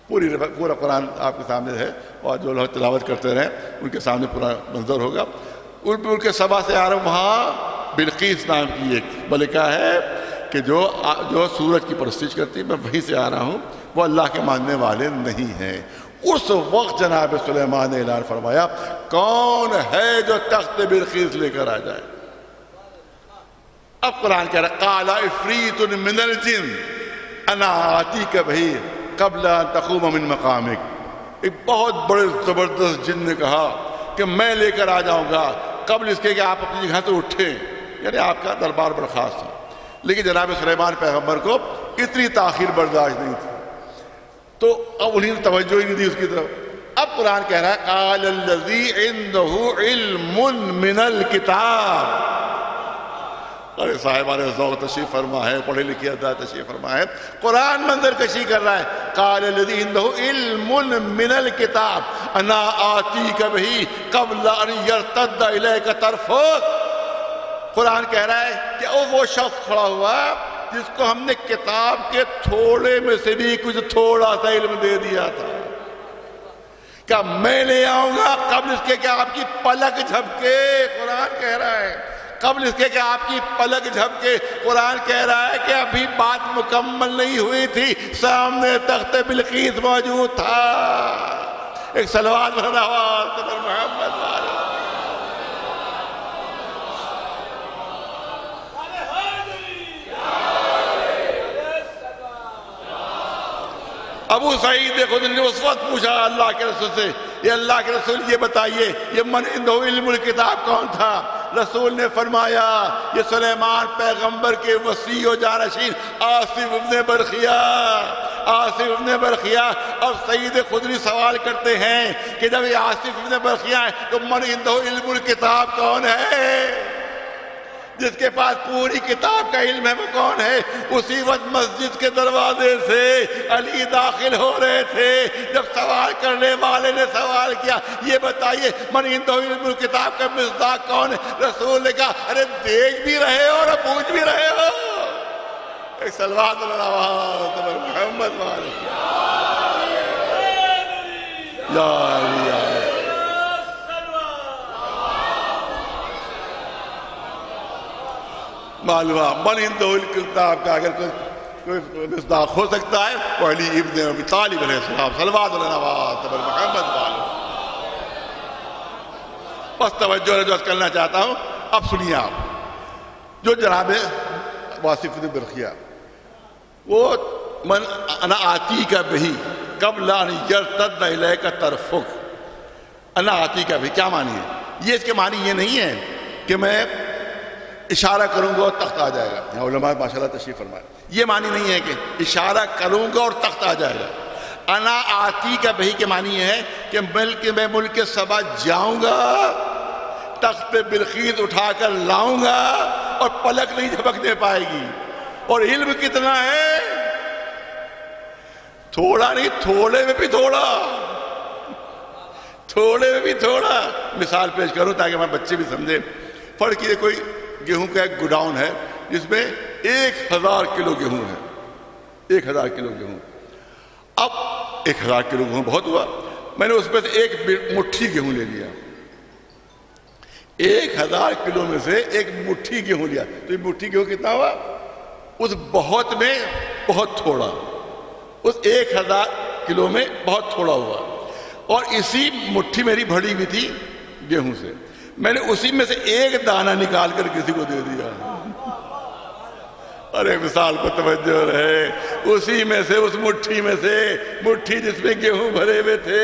पूरा कुरान आपके सामने है और जो लोग तिलावत करते रहे उनके सामने पूरा मंजर होगा। मुल्क सबा से आ रहा हूं, वहां बिल्कीस नाम की एक मलिका है कि जो सूरज की परस्तिश करती है, मैं वहीं से आ रहा हूं, वो अल्लाह के मानने वाले नहीं हैं। उस वक्त जनाब सुलेमान ने ऐलान फरमाया, कौन है जो तख्त बिल्कीस लेकर आ जाए। अब कुरान कह रहा है काला इफ्रीतुन मिनल जिन अना आतीका बिही क़ब्ल अन तक़ूम मिन मक़ामिक। एक बहुत बड़े जबरदस्त जिन ने कहा कि मैं लेकर आ जाऊंगा कब्ल इसके कि आप अपनी जगह से उठें, यानी आपका दरबार बर्खास्त था। लेकिन जनाब सुलेमान पैगंबर को इतनी ताखीर बर्दाश्त नहीं थी। तो अब उन्हीं ने तवज्जो ही नहीं दी उसकी तरफ। अब कुरान कह रहा है क़ालल्लज़ी इंदहु इल्मुन मिनल किताब। अरे साहिबान ज़ौक़ तशरीफ़ फरमा है, पढ़े लिखे अदा तशरीफ़ फरमा है, कुरान मंजर कशी कर रहा है। क़ालल्लज़ी इंदहु इल्मुन मिनल किताब अना आतीका बिही क़ब्ल अन यर्तद्द इलैका तर्फ़ुक। कुरान कह रहा है कि वो शख्स खड़ा हुआ जिसको हमने किताब के थोड़े में से भी कुछ थोड़ा सा इल्म दे दिया था। क्या मैं ले आऊंगा कब्ल इसके क्या आपकी पलक झपके। कुरान कह रहा है कब्ल इसके क्या आपकी पलक झपके। कुरान कह रहा है कि अभी बात मुकम्मल नहीं हुई थी, सामने तख्ते बिलकीस मौजूद था। एक सलवात भरा मोहम्मद वाले। अबू सईद खुदरी ने उस वक्त पूछा अल्लाह के रसूल से, ये अल्लाह के रसूल ये बताइए ये मन इंदहु इल्मुल किताब कौन था। रसूल ने फरमाया ये सुलेमान पैगंबर के वसी और जानशीन आसिफ इब्ने बरखिया। आसिफ इब्ने बरखिया। अब सईद खुदरी सवाल करते हैं कि जब ये आसिफ इब्ने बरखिया है तो मन इंदहु इल्मुल किताब कौन है। जिसके पास पूरी किताब का इल्म है वो कौन है। उसी वक्त मस्जिद के दरवाजे से अली दाखिल हो रहे थे जब सवाल करने वाले ने सवाल किया ये बताइए मन इंदहु इल्मुल किताब का मिस्दाक कौन है। रसूल ने कहा अरे देख भी रहे हो और पूछ भी रहे हो। एक सलवात मोहम्मद वाले मालूम मन इंदहुल किताब का अगर कोई मिस्दाक हो सकता है वो अली इब्ने अबी तालिब अलैहिस्सलाम सल्लल्लाहु अलैहि मोहम्मद वाले। बस तवज्जो रजूअत करना चाहता हूँ। अब सुनिए आप जो जनाब वासिफ इब्ने बरखिया वो मन अना आती का बही क़ब्ल अन यर्तद्द इलैका तर्फ़ुक। अना आती का भी क्या मानी है। ये इसके मानी ये नहीं है कि मैं इशारा करूंगा और तख्त आ जाएगा। यहाँ उलमा माशाल्लाह तशरीफ फरमाए। ये मानी नहीं है कि इशारा करूंगा और तख्त आ जाएगा। अना आती का बही के मानी है कि मैं मुल्क सबा जाऊंगा, तख्त बिलकीस उठाकर लाऊंगा और पलक नहीं झपकने पाएगी। और इल्म कितना है, थोड़ा नहीं, थोड़े में भी थोड़ा, थोड़े में भी थोड़ा। मिसाल पेश करूं ताकि हमारे बच्चे भी समझे। फर्क ये कोई गेहूं का एक गोडाउन है जिसमें 1000 किलो गेहूं है। 1000 किलो गेहूं। अब 1000 किलो गेहूं बहुत हुआ, मैंने उसमें से एक मुट्ठी गेहूं ले लिया। 1000 किलो में से एक मुट्ठी गेहूं लिया तो ये मुट्ठी गेहूं कितना हुआ। उस बहुत में बहुत थोड़ा, उस 1000 किलो में बहुत थोड़ा हुआ। और इसी मुट्ठी मेरी भरी हुई थी गेहूं से, मैंने उसी में से एक दाना निकाल कर किसी को दे दिया। अरे मिसाल को तवज्जो रहे। उसी में से, उस मुट्ठी में से, मुट्ठी जिसमें गेहूं भरे हुए थे,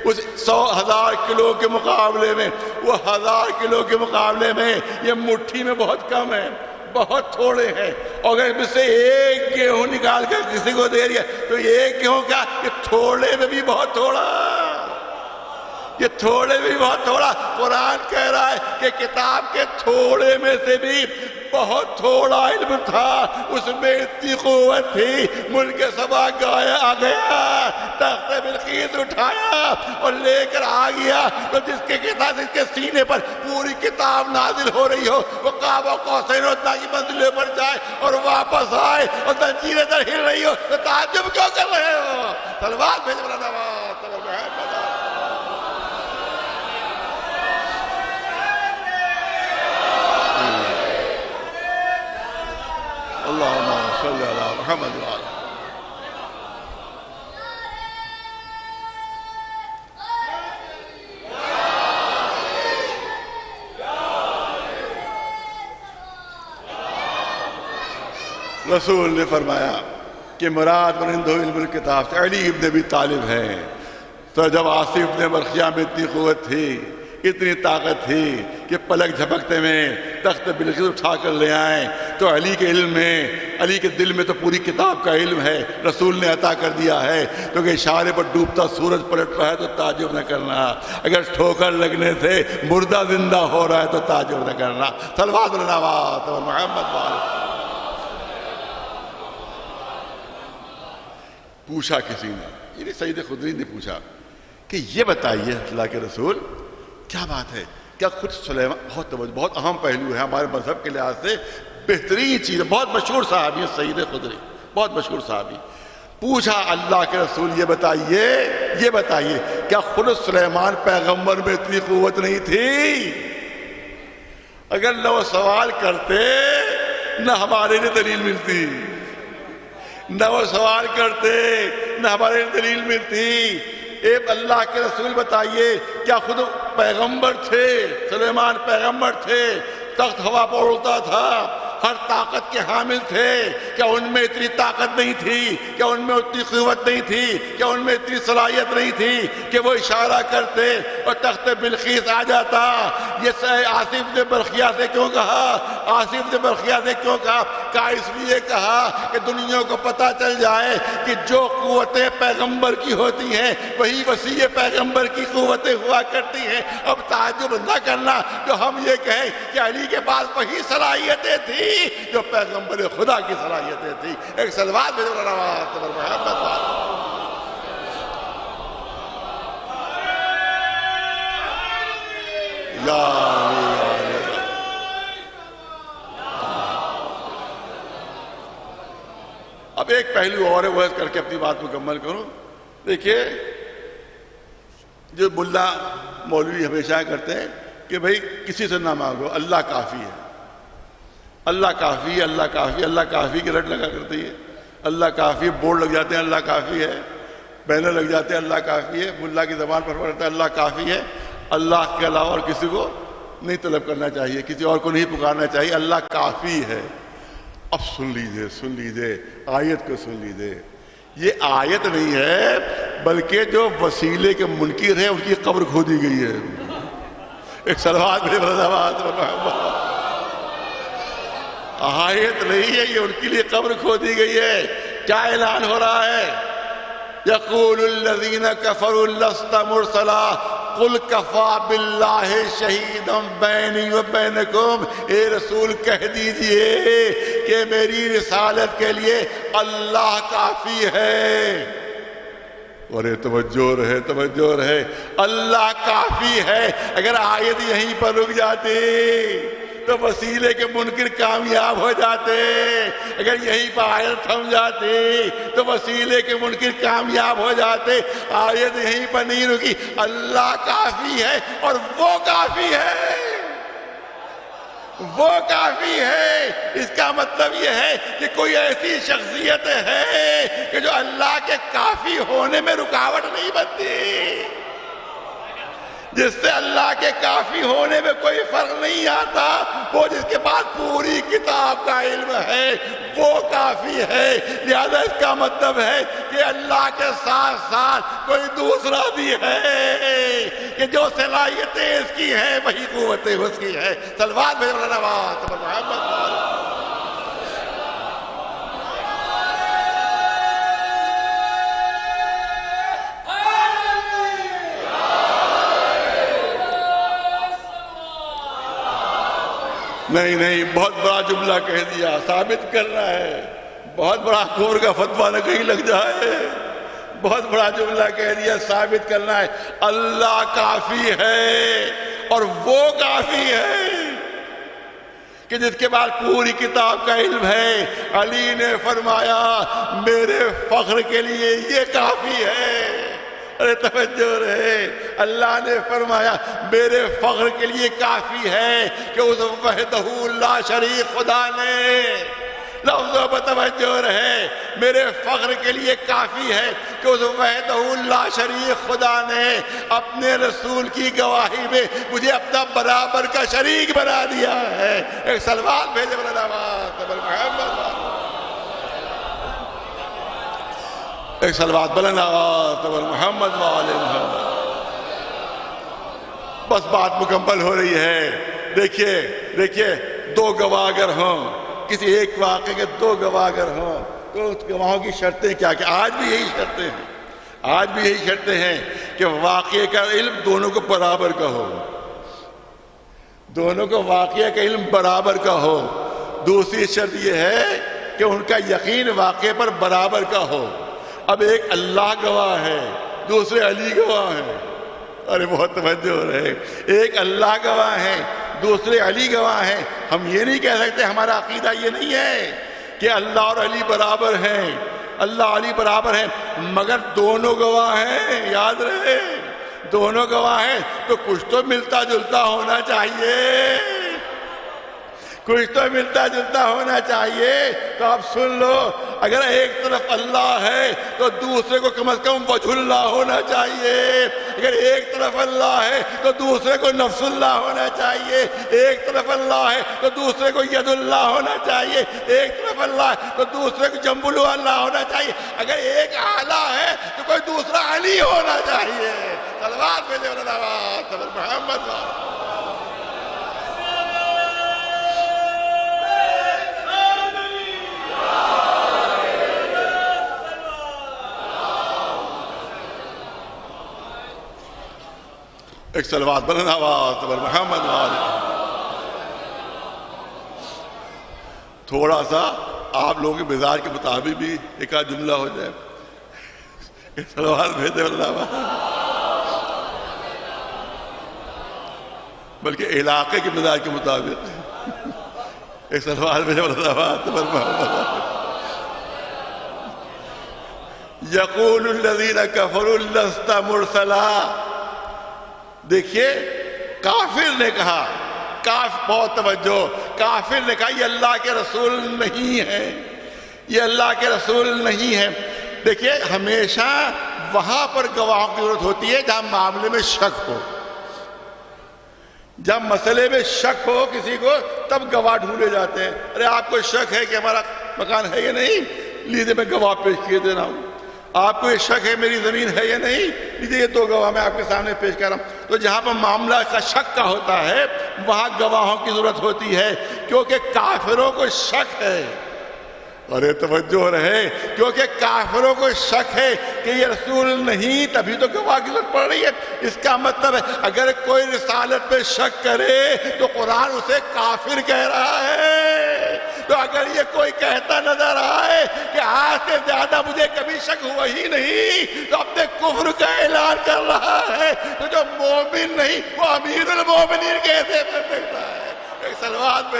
उस 100,000 किलो के मुकाबले में, वो 1000 किलो के मुकाबले में ये मुट्ठी में बहुत कम है, बहुत थोड़े हैं। और अगर इससे एक गेहूं निकाल कर किसी को दे दिया तो ये एक गेहूं क्या, ये थोड़े में भी बहुत थोड़ा, ये थोड़े में भी बहुत थोड़ा। कुरान कह रहा है कि किताब के थोड़े में से भी बहुत थोड़ा इल्म था, उसमें इतनी कुव्वत थी। मुल्क सबा गाया आ गया, तख्ते बिलकीस उठाया और लेकर आ गया। तो जिसके किताब, जिसके सीने पर पूरी किताब नाजिल हो रही हो, वो काबा कौसैन की मंजिलों पर जाए और वापस आए और जंजीरें दर हिल रही हो तो ताज्जुब क्यों कर रहे हो। तलवार भेज रसूल ने फरमाया कि मुराद मनिंदो इल्मुल किताब से अली इब्ने अबी तालिब है। तो जब आसिफ इब्ने बरखिया में इतनी क़ुव्वत थी, इतनी ताकत थी कि पलक झपकते में तख्त बिलकीस उठा कर ले आए, तो अली के इल्म में, अली के दिल में तो पूरी किताब का इल्म है, रसूल ने अता कर दिया है। तो कि इशारे पर डूबता सूरज पलट रहा है तो ताजुब न करना, अगर ठोकर लगने से मुर्दा जिंदा हो रहा है तो ताजुब न करना। सलवात मोहम्मद। पूछा किसी ने, यानी सईद खुदरी ने पूछा कि ये बताइए अल्लाह के रसूल, क्या बात है, क्या खुद सुलेमान, बहुत अहम पहलू है हमारे मजहब के लिहाज से, बेहतरीन चीज़, बहुत मशहूर साहबी है सईद खुदरी, बहुत मशहूर साहबी। पूछा अल्लाह के रसूल ये बताइए क्या खुद सुलेमान पैगंबर में इतनी कुव्वत नहीं थी? अगर न वो सवाल करते न हमारे लिए दलील मिलती, न वो सवाल करते न हमारे लिए दलील मिलती। एक अल्लाह के रसूल बताइए क्या खुद पैगंबर थे, सुलेमान पैगंबर थे, तख्त हवा पर उड़ता था, हर ताकत के हामिल थे, क्या उनमें इतनी ताकत नहीं थी, क्या उनमें उतनी क़ुव्वत नहीं थी, क्या उनमें इतनी सलाहियत नहीं थी कि वो इशारा करते और तख्त बिल्कीस आ जाता? ये आसिफ ने बरखिया से क्यों कहा? आसिफ ने बरखिया से क्यों कहा? इसलिए कहा कि दुनिया को पता चल जाए कि जो क़ुव्वतें पैगंबर की होती हैं वही वसीय पैगंबर की क़ुव्वतें हुआ करती हैं। अब ताज्जुब न करना जो हम ये कहें कि अली के पास वही सलाहियतें थी जो पैगंबर खुदा की सलाहियतें थी। एक सलवात भेजो अब एक पहलू और है, वह करके अपनी बात मुकम्मल करूं। देखिए, जो मुल्ला मौलवी हमेशा करते हैं कि भाई किसी से ना मांगो, अल्लाह काफ़ी है, अल्लाह काफ़ी, अल्लाह काफ़ी, अल्लाह काफ़ी की रट लगा करती है, अल्लाह काफ़ी, बोर्ड लग जाते हैं अल्लाह काफ़ी है, बैनर लग जाते हैं अल्लाह काफ़ी है, मुल्ला की ज़बान पर पड़ता है अल्लाह काफ़ी है। अल्लाह के अलावा और किसी को नहीं तलब करना चाहिए, किसी और को नहीं पुकारना चाहिए, अल्लाह काफ़ी है। अब सुन लीजिए आयत को सुन लीजिए। ये आयत नहीं है बल्कि जो वसीले के मुनकिर है उनकी कब्र खोदी गई है। एक सलवात में आयत नहीं है, ये उनके लिए कब्र खोदी गई है। क्या ऐलान हो रहा है? यक़ूलुल्लज़ीना कफ़रू लस्ता मुरसला कुल कफ़ा बिल्लाहि शहीदम बैनी व बैनकुम। ए रसूल कह दीजिए कि मेरी रिसालत के लिए अल्लाह काफ़ी है। अरे तवज्जो रहे, अल्लाह काफ़ी है। अगर आयत यहीं पर रुक जाती तो वसीले के मुनकिर कामयाब हो जाते, अगर यहीं पर आयत थम जाती तो वसीले के मुनकिर कामयाब हो जाते। आयत यहीं पर नहीं रुकी, अल्लाह काफ़ी है और वो काफ़ी है, वो काफ़ी है। इसका मतलब ये है कि कोई ऐसी शख्सियत है कि जो अल्लाह के काफ़ी होने में रुकावट नहीं बनती, जिससे अल्लाह के काफ़ी होने में कोई फर्क नहीं आता। वो जिसके पास पूरी किताब का इल्म है वो काफ़ी है। लिहाजा इसका मतलब है कि अल्लाह के साथ साथ कोई दूसरा भी है कि जो सलाहियतें इसकी हैं वही क़ुव्वतें उसकी है। सलवात नहीं, बहुत बड़ा जुमला कह दिया, साबित करना है। बहुत बड़ा कोर का फतवा न कहीं लग जाए, बहुत बड़ा जुमला कह दिया, साबित करना है। अल्लाह काफ़ी है और वो काफ़ी है कि जिसके पास पूरी किताब का इल्म है। अली ने फरमाया मेरे फख्र के लिए ये काफ़ी है। अरे तवज्जो रहे, अल्लाह ने फरमाया मेरे फख्र के लिए काफ़ी है कि उस वहदहू ला शरीक खुदा ने, लफ्ज़ों पर तवज्जो रहे, मेरे फख्र के लिए काफ़ी है कि उस वहदहू ला शरीक खुदा ने अपने रसूल की गवाही में मुझे अपना बराबर का शरीक बना दिया है। एक सलवात भेजे एक सलवात मोहम्मद वाले मोहम्मद। बस बात मुकम्मल हो रही है। देखिए दो गवाह अगर हों किसी एक वाक़े के दो गवाह अगर हों तो उस गवाहों की शर्तें क्या क्या? आज भी यही शर्तें हैं, आज भी यही शर्तें हैं कि वाक़े का इल्म दोनों को बराबर का हो, दोनों को वाक़े का इल्म बराबर का हो। दूसरी शर्त यह है कि उनका यकीन वाक़े पर बराबर का हो। अब एक अल्लाह गवाह है, दूसरे अली गवाह हैं। अरे बहुत तवज्जो हो रहे, एक अल्लाह गवाह है, दूसरे अली गवाह हैं। हम ये नहीं कह सकते, हमारा अकीदा ये नहीं है कि अल्लाह और अली बराबर हैं, अल्लाह अली बराबर हैं, मगर दोनों गवाह हैं। याद रहे, दोनों गवाह हैं तो कुछ तो मिलता जुलता होना चाहिए, कुछ तो मिलता जुलता होना चाहिए। तो आप सुन लो, अगर एक तरफ अल्लाह है तो दूसरे को कम से कम वजहुल्लाह होना चाहिए। अगर एक तरफ अल्लाह है तो दूसरे को नफ्सुल्लाह होना चाहिए। एक तरफ अल्लाह है तो दूसरे को यदुल्लाह होना चाहिए। एक तरफ अल्लाह है तो दूसरे को जम्बुल अल्लाह होना चाहिए। अगर एक आला है तो कोई दूसरा अली होना चाहिए। सलवात भेजे मोहम्मद। एक सलवात बनना मोहम्मद वाले। थोड़ा सा आप लोगों के मिजाज के मुताबिक भी एक आध जुमला हो जाए। एक सलवात भेजे बल्कि इलाके के मिजाज के मुताबिक एक सलवात भेजे यक़ूलुल्लज़ीना कफ़रू लस्ता मुरसला। देखिए, काफिर ने कहा, बहुत तवज्जो, काफिर ने कहा ये अल्लाह के रसूल नहीं है, ये अल्लाह के रसूल नहीं है। देखिए, हमेशा वहां पर गवाहों की जरूरत होती है जहां मामले में शक हो, जब मसले में शक हो किसी को, तब गवाह ढूंढे जाते हैं। अरे आपको शक है कि हमारा मकान है या नहीं, लीजिए मैं गवाह पेश किए दे रहा हूं। आपको ये शक है मेरी जमीन है या नहीं, लीजिए ये दो गवाह मैं आपके सामने पेश कर रहा हूं। तो जहां पर मामला का शक का होता है वहां गवाहों की जरूरत होती है, क्योंकि काफिरों को शक है। अरे तवज्जो रहे, क्योंकि काफिरों को शक है कि ये रसूल नहीं, तभी तो गवाह की जरूरत पड़ रही है। इसका मतलब है अगर कोई रिसालत पे शक करे तो कुरान उसे काफिर कह रहा है। तो अगर ये कोई कहता नजर आए कि आज से ज्यादा मुझे कभी शक हुआ ही नहीं, तो अपने कुफ्र का ऐलान कर रहा है। तो जो मोमिन नहीं वो अमीरुल मोमिनीन कैसे बन सकता है? एक सलवात पे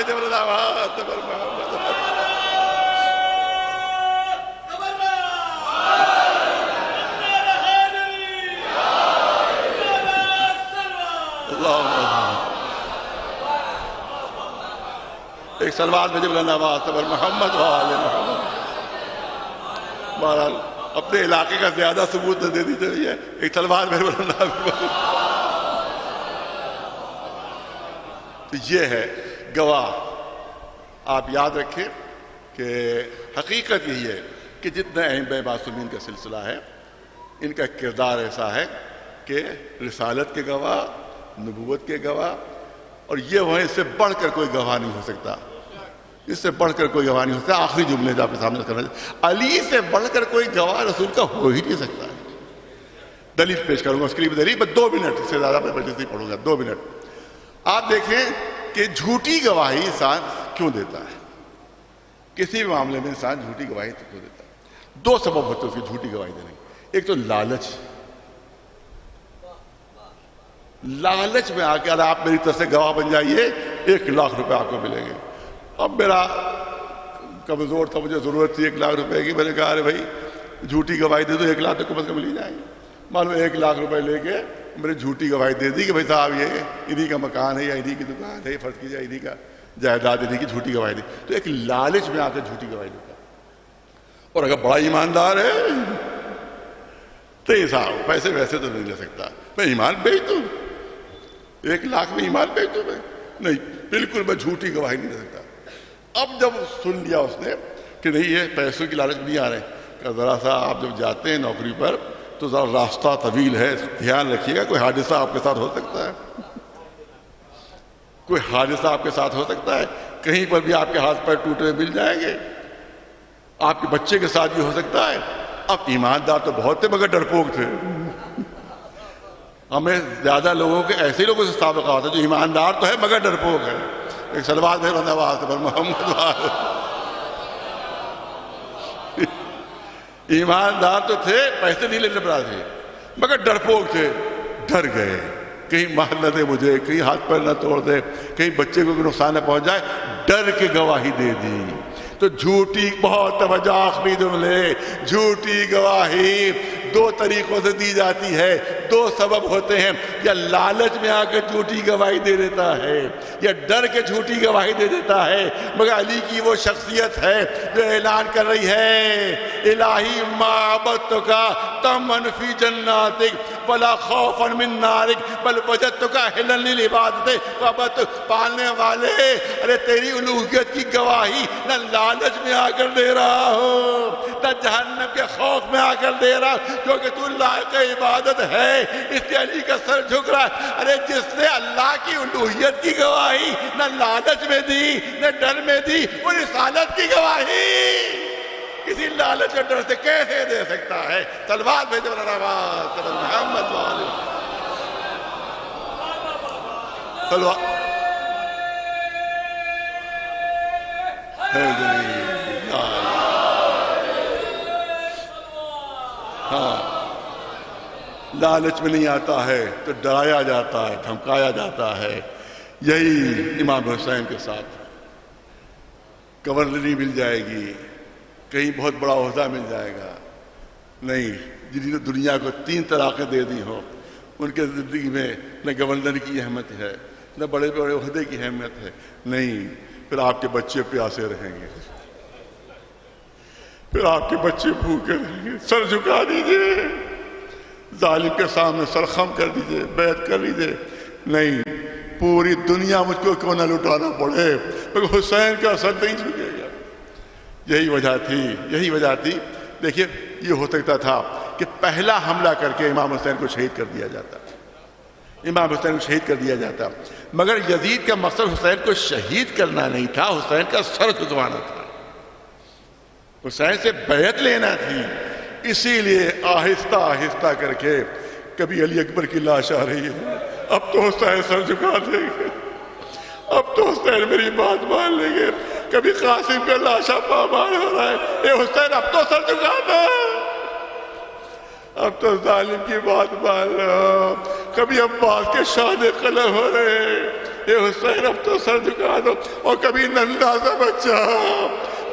एक सलवात में जब मोहम्मद वाले बहरहाल अपने इलाके का ज्यादा सबूत दे दी चाहिए। एक सलवात में तो ये है गवाह। आप याद रखें कि हकीकत यही है कि जितना अइम्मा मासूमीन का सिलसिला है, इनका किरदार ऐसा है कि रिसालत के गवाह, नबूवत के गवाह, और ये वहीं इससे बढ़कर कोई गवाह नहीं हो सकता, इससे बढ़कर कोई गवाह नहीं हो सकता। आखिरी जुमले जो आपके सामने करना, अली से बढ़कर कोई गवाह रसूल का हो ही नहीं सकता है। दलील पेश करूंगा, उसके लिए दलील, बस 2 मिनट से ज्यादा मैं बजट नहीं पढ़ूंगा, 2 मिनट। आप देखें कि झूठी गवाही इंसान क्यों देता है, किसी भी मामले में इंसान झूठी गवाही क्यों देता है? 2 सबब होते हैं उसकी झूठी गवाही देने के। एक तो लालच, लालच में आकर आप मेरी तरफ से गवाह बन जाइए, 1 लाख रुपए आपको मिलेंगे। अब मेरा कमजोर था, मुझे जरूरत थी 1 लाख रुपए की, मैंने कहा अरे भाई झूठी गवाही दे दो, 1 लाख तो कम से कम मिल जाएंगे। मालूम 1 लाख रुपए लेके मैंने झूठी गवाही दे दी कि भाई साहब ये इन्हीं का मकान है या इन्हीं की दुकान है, फर्ज कीजिए इन्हीं का जायदाद, इन्हीं की झूठी गवाही दी। तो एक लालच में आकर झूठी गवाही देता, और अगर बड़ा ईमानदार है तो ये साहब पैसे वैसे तो नहीं ले सकता, मैं ईमान बेच दूं, 1 लाख में ईमान बेच दूं मैं? नहीं, बिल्कुल मैं झूठी गवाही नहीं दे सकता। अब जब सुन लिया उसने कि नहीं ये पैसों की लालच नहीं आ रहे, कि जरा सा आप जब जाते हैं नौकरी पर तो जरा रास्ता तवील है, ध्यान रखिएगा, कोई हादसा आपके साथ हो सकता है, कोई हादसा आपके साथ हो सकता है, कहीं पर भी आपके हाथ पैर टूटे हुए मिल जाएंगे। आपके बच्चे के साथ भी हो सकता है। अब ईमानदार तो बहुत थे मगर डरपोक थे। हमें ज्यादा लोगों के ऐसे लोगों से साबिका होता है जो ईमानदार तो है मगर डरपोक है। एक सलवार में बंदाबाद पर मोहम्मद ईमानदार तो थे, पैसे नहीं लेने पर थे मगर डरपोक थे। डर गए कहीं मार न दे मुझे, कहीं हाथ पैर न तोड़ दे, कहीं बच्चे को नुकसान न पहुंच जाए। डर के गवाही दे दी। तो झूठी, बहुत तवज्जो आखिरी जुमले, झूठी गवाही दो तरीकों से दी जाती है। दो सबब होते हैं, या लालच में आकर झूठी गवाही दे देता है या डर के झूठी गवाही दे देता है। मगर अली की वो शख्सियत है जो ऐलान कर रही है, इलाही माबत का तमन फी जन्नातिक वला खौफन मिन नारिक बल वजदतुका हिलन लिल इबादत वबत। पालने वाले, अरे तेरी उलूहियत की गवाही न लालच में आकर दे रहा हो न जहन्नम के खौफ में आकर दे रहा, क्योंकि तू लायक इबादत है। इसलिए अली का सर झुक रहा है। अरे जिसने अल्लाह की उलूहियत की गवाही न लालच में दी न डर में दी, वो रिसालत की गवाही किसी लालच और डर से कैसे दे सकता है? तलवार भेजे मोहम्मद तलवार हाँ, लालच में नहीं आता है तो डराया जाता है, धमकाया जाता है। यही इमाम हुसैन के साथ। गवर्नरी मिल जाएगी, कहीं बहुत बड़ा ओहदा मिल जाएगा, नहीं। जिन्होंने दुनिया को 3 तलाक़ें दे दी हो, उनके ज़िंदगी में न गवर्नर की अहमियत है न बड़े बड़े ओहदे की अहमियत है, नहीं। फिर आपके बच्चे प्यासे रहेंगे, फिर आपके बच्चे भूखे रहेंगे। सर झुका दीजिए, जालिम के सामने सर खम कर दीजिए, बैत कर लीजिए। नहीं, पूरी दुनिया मुझको क्यों ना लुटाना पड़े मगर हुसैन का सर नहीं झुकेगा। यही वजह थी। देखिए, ये हो सकता था कि पहला हमला करके इमाम हुसैन को शहीद कर दिया जाता, मगर यजीद का मकसद हुसैन को शहीद करना नहीं था, हुसैन का सर झुकवाना था, हुसैन से बैत लेना थी। इसीलिए आहिस्ता आहिस्ता करके कभी अली अकबर की लाश आ रही है, अब तो हुसैन सर झुका देंगे, अब तो हुसैन मेरी बात मान लेंगे। कभी कासिम का लाशा पामाल हो रहा है, ये हुसैन अब तो सर झुका दो, अब तो जालिम की बात मान लो। कभी अब्बास के शादे कलम हो रहे हैं, ये हुसैन अब तो सर झुका दो। और कभी नन्हा सा बच्चा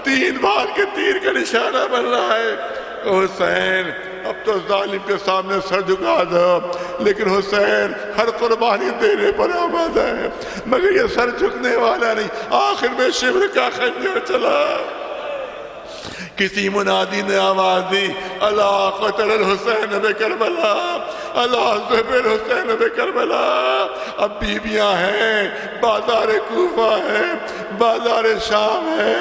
3 बार के तीर का निशाना बन रहा है, हुसैन अब तो जालिम के सामने सर झुका दो। लेकिन हुसैन हर कुर्बानी देने पर आमादा है, मगर ये सर झुकने वाला नहीं। आखिर में शिब्र का खंजर चला, किसी मुनादी ने आवाज दी, अला क़तल हुसैन बे करबला, अला ज़ुबिल हुसैन बे करबला। अब बीबियां हैं, बाजार कूफा है, बाजार शाम है।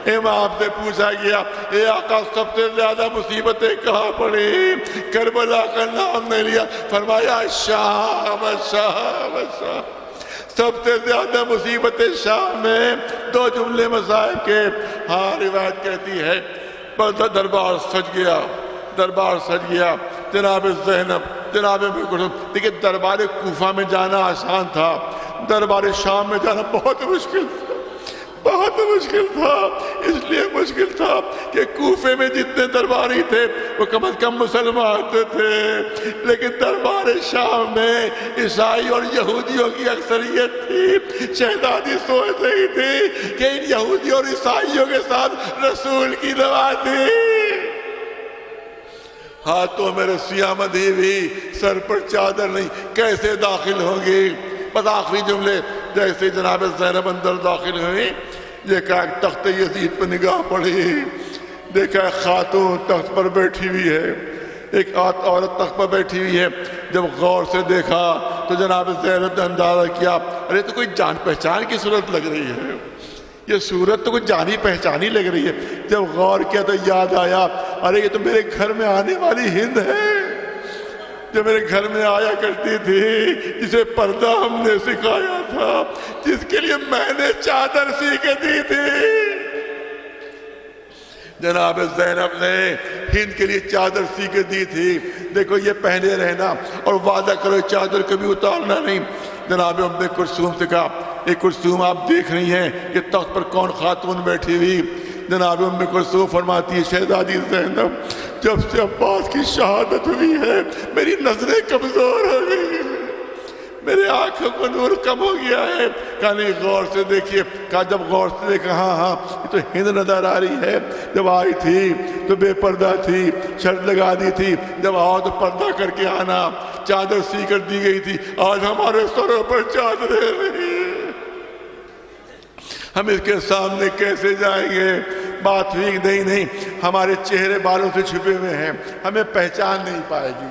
इमाम से पूछा गया, ए आका सबसे ज्यादा मुसीबतें कहाँ पड़ी? करबला का नाम नहीं लिया, फरमाया शाम शाम शाम। सबसे ज्यादा मुसीबतें शाम में। 2 जुमले मसाइब के। हाँ, रिवायत कहती है दरबार सज गया, जनाब ज़ैनब, जनाब कुलसुम। देखिए, दरबार कूफा में जाना आसान था, दरबार शाम में जाना बहुत मुश्किल था। इसलिए मुश्किल था कि कूफे में जितने दरबारी थे वो कम से कम मुसलमान थे, लेकिन दरबार शाम में ईसाई और यहूदियों की अक्सरियत थी। शहजादी सोच रही थी कि इन यहूदी और ईसाइयों के साथ रसूल की दवा थी। हाथों में रस्सियां बंधी हुई, सर पर चादर नहीं, कैसे दाखिल होंगी? बस आखिरी जुमले, जैसे जनाब ज़ैनब अंदर दाखिल हुई, देखा तख्त यजीद पर निगाह पड़ी, देखा खातून तख्त पर बैठी हुई है, एक औरत तख्त पर बैठी हुई है। जब गौर से देखा तो जनाब ज़ैनब ने अंदाजा किया, अरे तो कोई जान पहचान की सूरत लग रही है, ये सूरत तो कुछ जानी पहचानी लग रही है। जब गौर किया तो याद आया, अरे ये तो मेरे घर में आने वाली हिंद है। जो मेरे घर में आया करती थी, जिसे पर्दा हमने सिखाया था, जिसके लिए मैंने चादर सी के दी थी। जनाब ज़ैनब ने हिंद के लिए चादर सी के दी थी। देखो ये पहने रहना और वादा करो चादर कभी उतारना नहीं। जनाब उम्मे कुलसूम से कहा, एक कुलसूम आप देख रही हैं कि तख्त पर कौन खातून बैठी हुई। जनाब उम्मे कुलसूम फरमाती है, शहजादी ज़ैनब, जब से अब्बास की शहादत हुई है मेरी नजरें कमजोर हो गई, मेरे आंखों को नूर कम हो गया है। कहा नहीं, गौर से देखिए। कहा जब गौर से देखा, हाँ हाँ ये तो हिंद नजर आ रही है। जब आई थी तो बेपर्दा थी, शर्त लगा दी थी जब आओ तो पर्दा करके आना, चादर सी कर दी गई थी। आज हमारे सरों पर चादरें नहीं, हम इसके सामने कैसे जाएंगे। बात हुई नहीं, हमारे चेहरे बालों से छुपे हुए हैं, हमें पहचान नहीं पाएगी,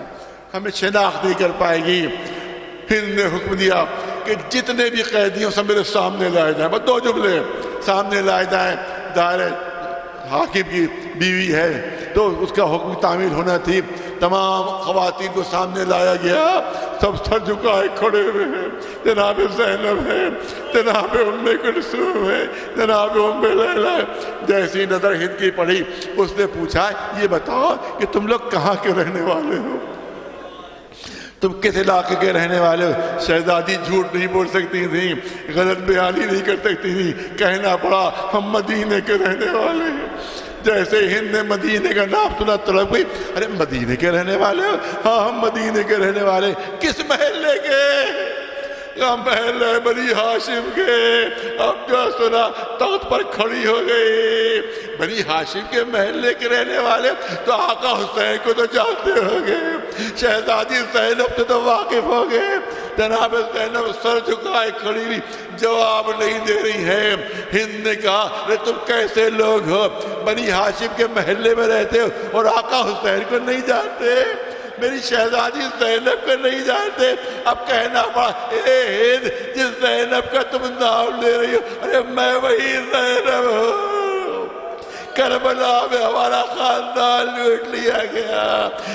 हमें शिनाख्त नहीं कर पाएगी। हिंद ने हुक्म दिया कि जितने भी कैदियों से मेरे सामने लाए जाए, बस 2 जुमले सामने लाए जाए। दायरे हाकिम की बीवी है तो उसका हुक्म तामील होना थी। तमाम खवातीन को सामने लाया गया, सब सर झुकाए खड़े हुए हैं। जनाब ज़ैनब है, जनाब उम्मे कुलसूम है, जनाब उम्मे लैला। जैसी नजर हिंद की पड़ी, उसने पूछा, ये बताओ कि तुम लोग कहाँ के रहने वाले हो, तुम किस इलाके के रहने वाले हो। शहजादी झूठ नहीं बोल सकती थी, गलत बयानी नहीं कर सकती थी, कहना पड़ा हम मदीने के रहने वाले हैं। जैसे हिंद ने मदीने का नाम सुना तड़प गई, अरे मदीने के रहने वाले हो? हाँ हम मदीने के रहने वाले। किस महल्ले के? महल है बनी हाशिम के। अब जो सुना तख्त पर खड़ी हो गई, बनी हाशिम के महल्ले के रहने वाले तो आका हुसैन को तो जानते हो गए, शहजादी ज़ैनब से तो वाकिफ हो गए। जनाब ज़ैनब सर झुकाए खड़ी हुई, जवाब नहीं दे रही है। हिंद ने कहा, अरे तुम कैसे लोग हो, बनी हाशिम के महल्ले में रहते हो और आका हुसैन को नहीं जानते, मेरी शहजादी ज़ैनब को नहीं जानते। अब कहना पड़ा, ए हिंद, जिस ज़ैनब का तुम नाम ले रही हो, अरे मैं वही ज़ैनब हूँ, करबला में हमारा खानदान लूट लिया गया।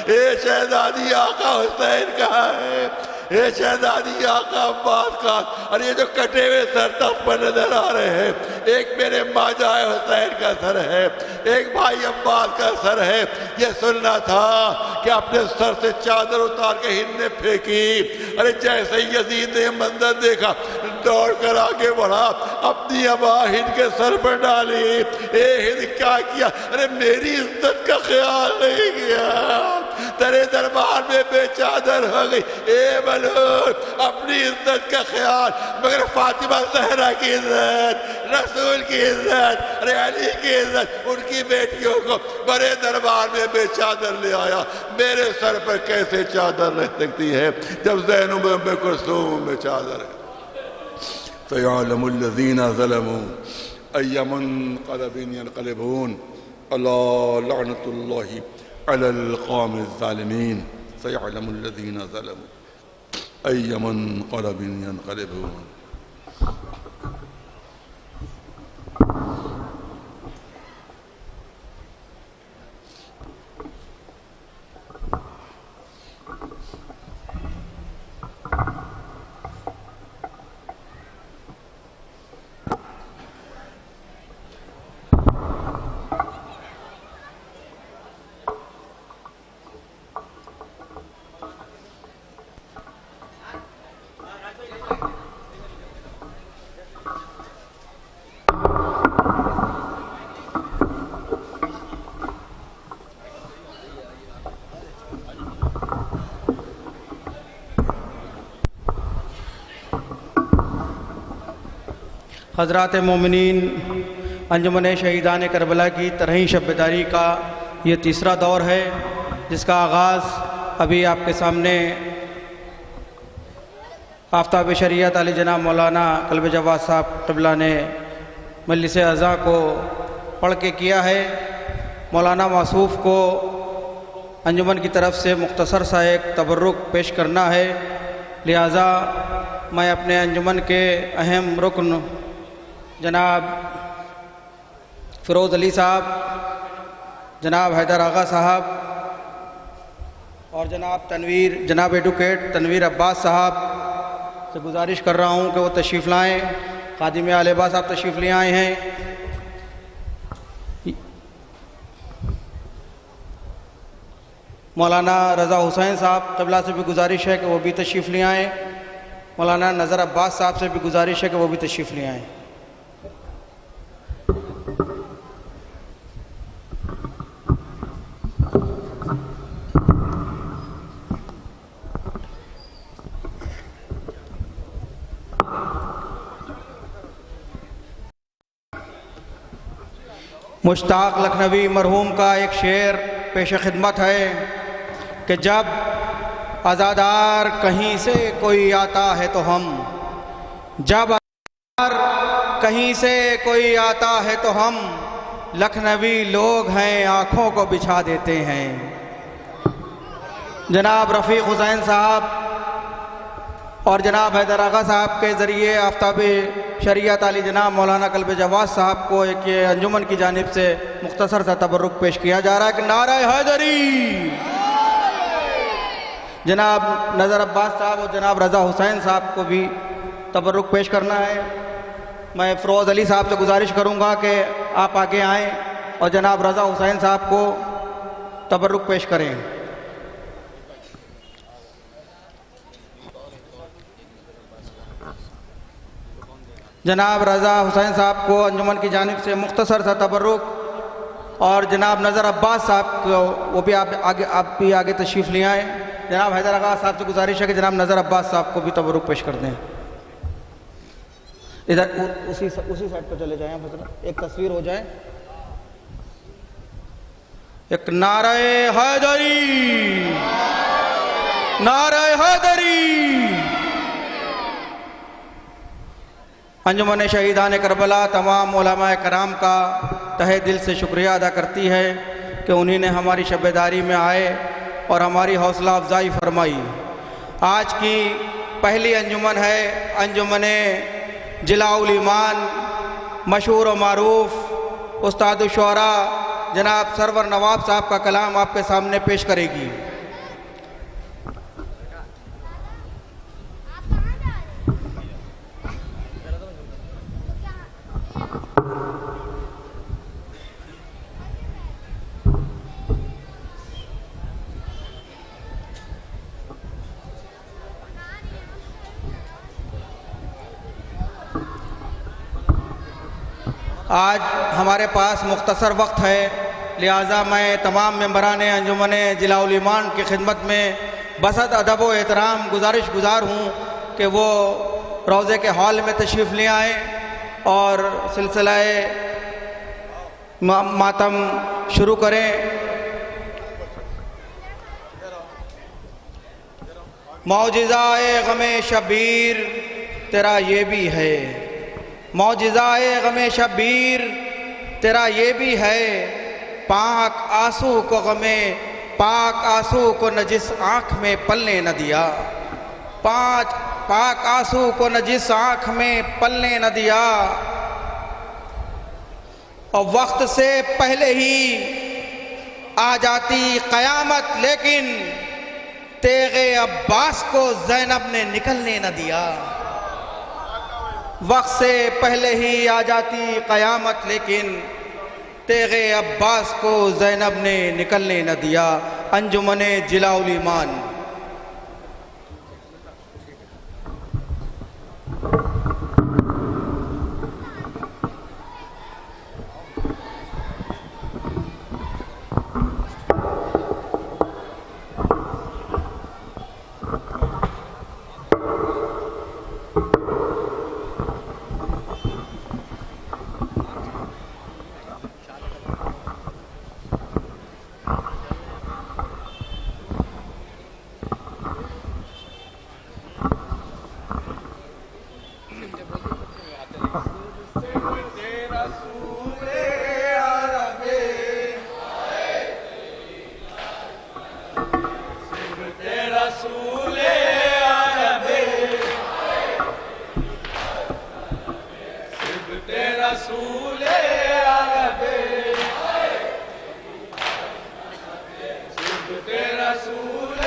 ए शहजादी आका हुसैन कहाँ है? ये शहजादी आका अब्बास खान। और ये जो कटे हुए सर तख्त पर नजर आ रहे हैं, एक मेरे माजा हुसैन का सर है, एक भाई अब्बास का सर है। ये सुनना था कि अपने सर से चादर उतार के हिंद ने फेंकी। अरे जैसे यजीद ने मंजर देखा, दौड़ कर आगे बढ़ा, अपनी अबा हिंद के सर पर डाली। ए हिंद क्या किया? अरे मेरी इज्जत का ख्याल नहीं किया, तेरे दरबार में बेचादर हो गई। ए अपनी इज्जत का ख्याल, मगर फातिमा ज़हरा की इज्जत, रसूल की इज्जत, अरे अली की इज्जत, उनकी बेटियों को बड़े दरबार में बेचादर ले आया। मेरे सर पर कैसे चादर रह सकती है जब ज़ैनब उम्मे कुलसूम में चादर है। सयअलमुल लज़ीना ज़लमू अय्य मुनक़लबिन यनक़लिबून अला लअनतुल्लाहि अलल क़ौमिज़ ज़ालिमीन। सयअलमुल लज़ीना ज़लमू अय्य मुनक़लबिन यनक़लिबून। हज़रात मोमिनीन, अंजुमन शहीदान करबला की तरही शब्बदारी का ये तीसरा दौर है, जिसका आगाज़ अभी आपके सामने आफ्ताब शरीयत अली जनाब मौलाना कल्ब जवाद साहब क़िबला ने मजलिस अज़ा को पढ़ के किया है। मौलाना मासूफ़ को अंजुमन की तरफ से मुख्तसर सा एक तबर्रुक पेश करना है, लिहाजा मैं अपने अंजुमन के अहम रुकन जनाब फ़िरोज़ अली साहब, जनाब हैदर आगा साहब और जनाब एडवोकेट तनवीर अब्बास साहब से गुजारिश कर रहा हूँ कि वो तशरीफ़ लाएँ। खादिम आले अब्बास साहब तशरीफ़ ले आए हैं। मौलाना रज़ा हुसैन साहब क़िबला से भी गुजारिश है कि वो भी तशरीफ़ ले आएँ। मौलाना नज़र अब्बास साहब से भी गुजारिश है कि वो भी तशरीफ़ ले आएँ। मुश्ताक लखनवी मरहूम का एक शेर पेश खिदमत है कि जब आज़ादार कहीं से कोई आता है तो हम, जब आज़ादार कहीं से कोई आता है तो हम लखनवी लोग हैं आँखों को बिछा देते हैं। जनाब रफ़ीक हुसैन साहब और जनाब हैदर आगा साहब के ज़रिए आफ्ताब शरीयत आली जनाब मौलाना कल्ब जवाद साहब को एक ये अंजुमन की जानिब से मुख्तसर सा तबर्रुक पेश किया जा रहा है कि नारे हैदरी। जनाब नज़र अब्बास साहब और जनाब रज़ा हुसैन साहब को भी तबर्रुक पेश करना है। मैं फ़रोज़ अली साहब से गुजारिश करूँगा कि आप आगे आएँ और जनाब रज़ा हुसैन साहब को तबर्रुक पेश करें। जनाब रज़ा हुसैन साहब को अंजुमन की जानिब से मुख्तसर सा तबर्रुक और जनाब नज़र अब्बास साहब को वो भी आप भी आगे तशरीफ़ ले आएँ। जनाब हैदर आगा साहब से गुजारिश है कि जनाब नज़र अब्बास साहब को भी तबर्रुक पेश कर दें। इधर उसी साइड पर चले जाएँ, एक तस्वीर हो जाए। एक नारे हैदरी, नारे हैदरी। अंजुमन शहीदान करबला तमाम उलमाए कराम का तहे दिल से शुक्रिया अदा करती है कि उन्हीं ने हमारी शबेदारी में आए और हमारी हौसला अफजाई फरमाई। आज की पहली अंजुमन है अंजुमन जिलाउल ईमान। मशहूर व मारूफ उस्ताद शुअरा जनाब सरवर नवाब साहब का कलाम आपके सामने पेश करेगी। आज हमारे पास मुख्तसर वक्त है, लिहाजा मैं तमाम मेंबरान अंजुमन जिलाउल ईमान की खिदमत में बसत अदब व एहतराम गुजारिश गुजार हूँ कि वो रोज़े के हॉल में तशरीफ़ ले आएँ और सिलसिलाए मातम शुरू करें। मौजिज़ाए ग़मे शबीर तेरा ये भी है, मौजिज़ाए ग़मे शबीर तेरा ये भी है, पाक आंसू को ग़मे पाक आंसू को नजिस आँख में पलने न दिया, पाक आंसू को नजिस आँख में पलने न दिया। और वक्त से पहले ही आ जाती क़यामत, लेकिन तेगे अब्बास को ज़ैनब ने निकलने न दिया। वक्त से पहले ही आ जाती क़यामत, लेकिन तेगे अब्बास को ज़ैनब ने निकलने न दिया। अंजुमन जिलाउल ईमान। रसूल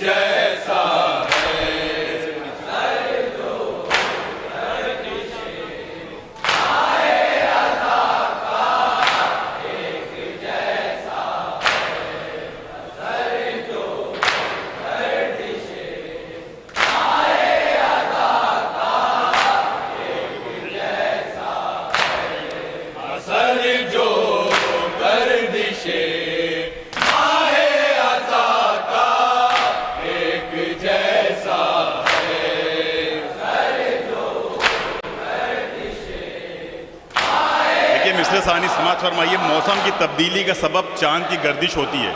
जैसा मिस्र सानी समाज फरमाइए, मौसम की तब्दीली का सबब चांद की गर्दिश होती है।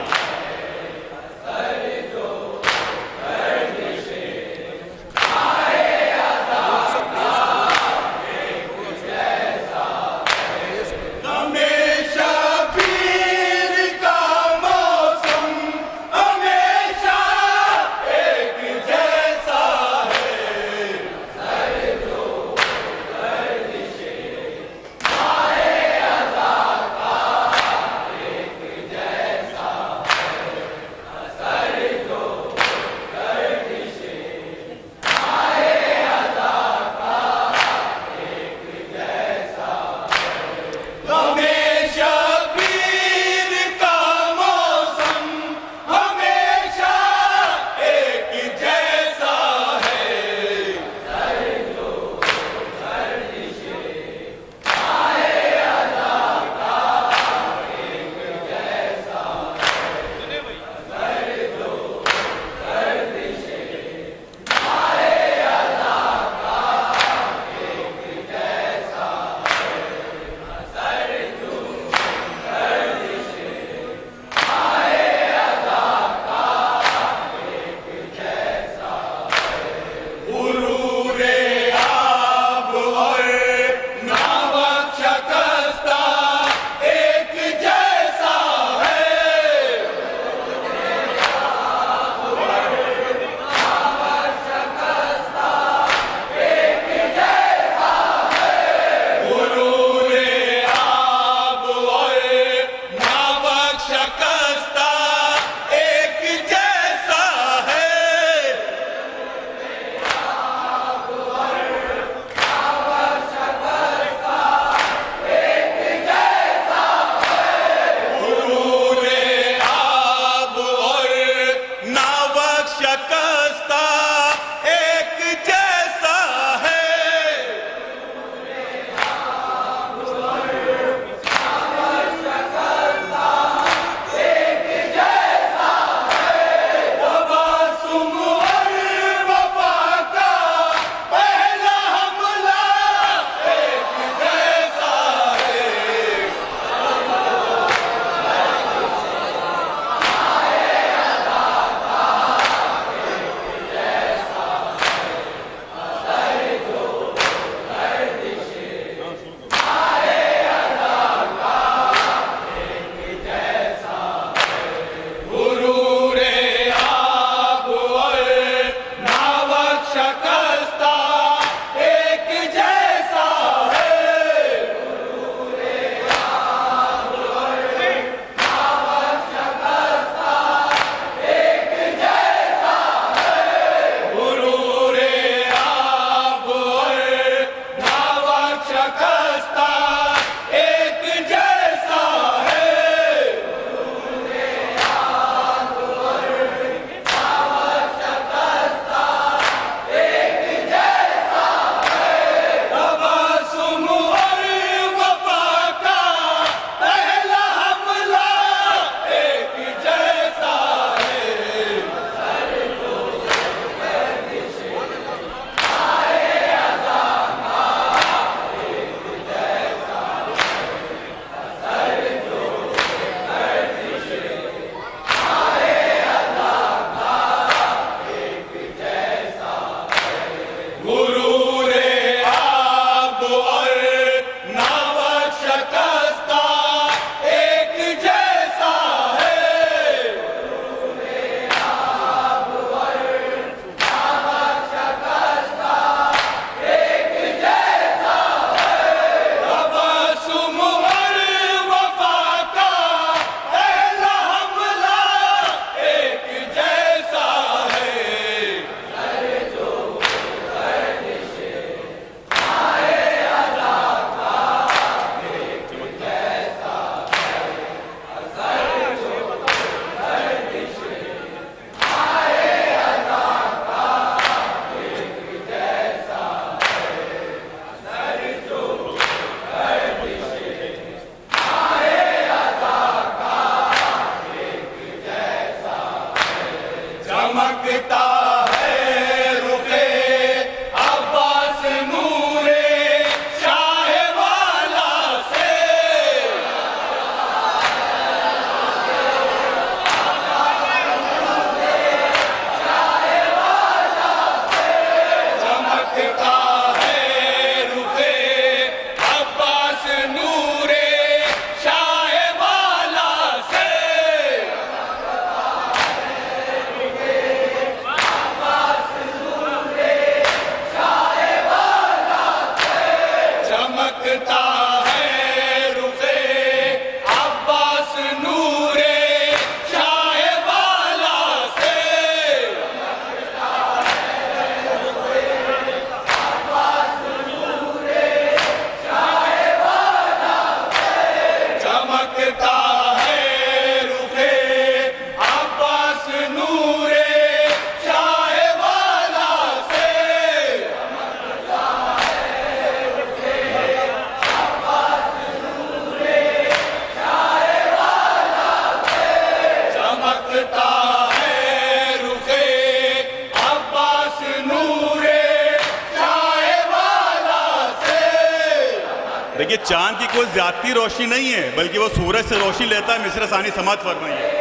देखिए चांद की कोई ज्यादती रोशनी नहीं है, बल्कि वो सूरज से रोशनी लेता है। मिस्र सानी समात फरमाइए।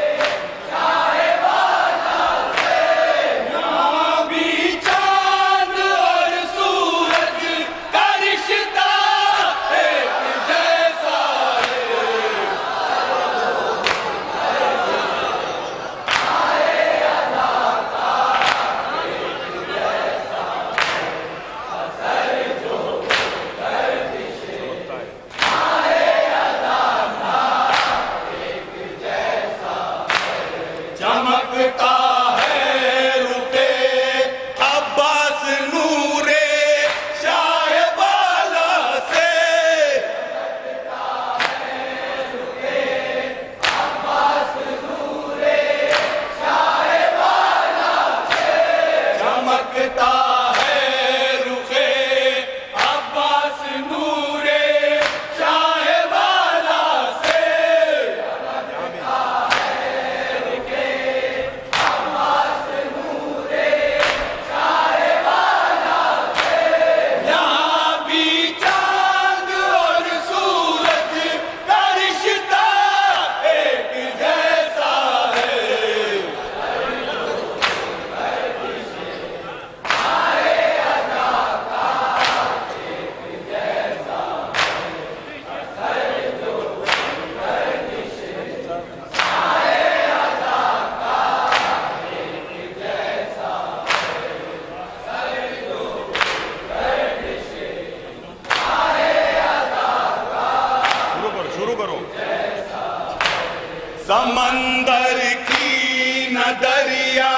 समंदर की न दरिया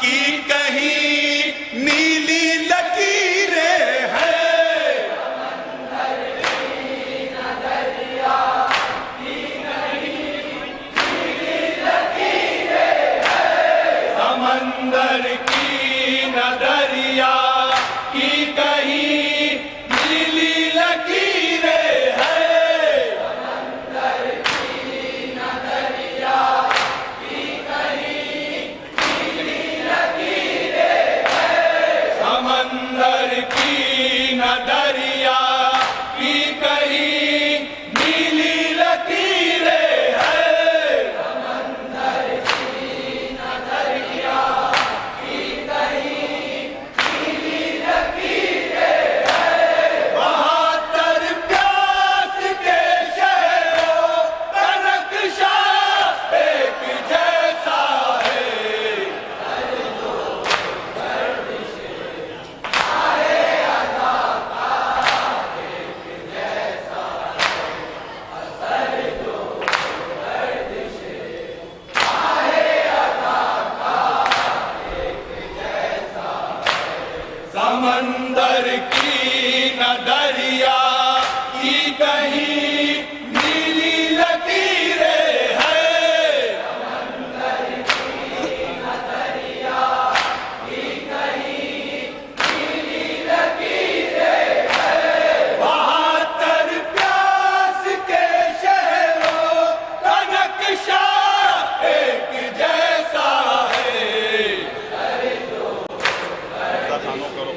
की कहीं नीली लकीरें हैं, समंदर की न दरिया की कहीं नीली लकीरें हैं, समंदर की न दरिया की कहीं नीली लकीरें हैं। समंदर की न दरिया की कहीं नीली लकीरें हैं, समंदर की न दरिया की कहीं नीली लकीरें हैं। बहादुर प्यास के शहरों का नक्शा एक जैसा है, समंदर की न दरिया की कहीं नीली लकीरें हैं, समंदर की न दरिया की कहीं नीली लकीरें हैं। बहादुर प्यास के शहरों का नक्शा एक जैसा है। खानों करो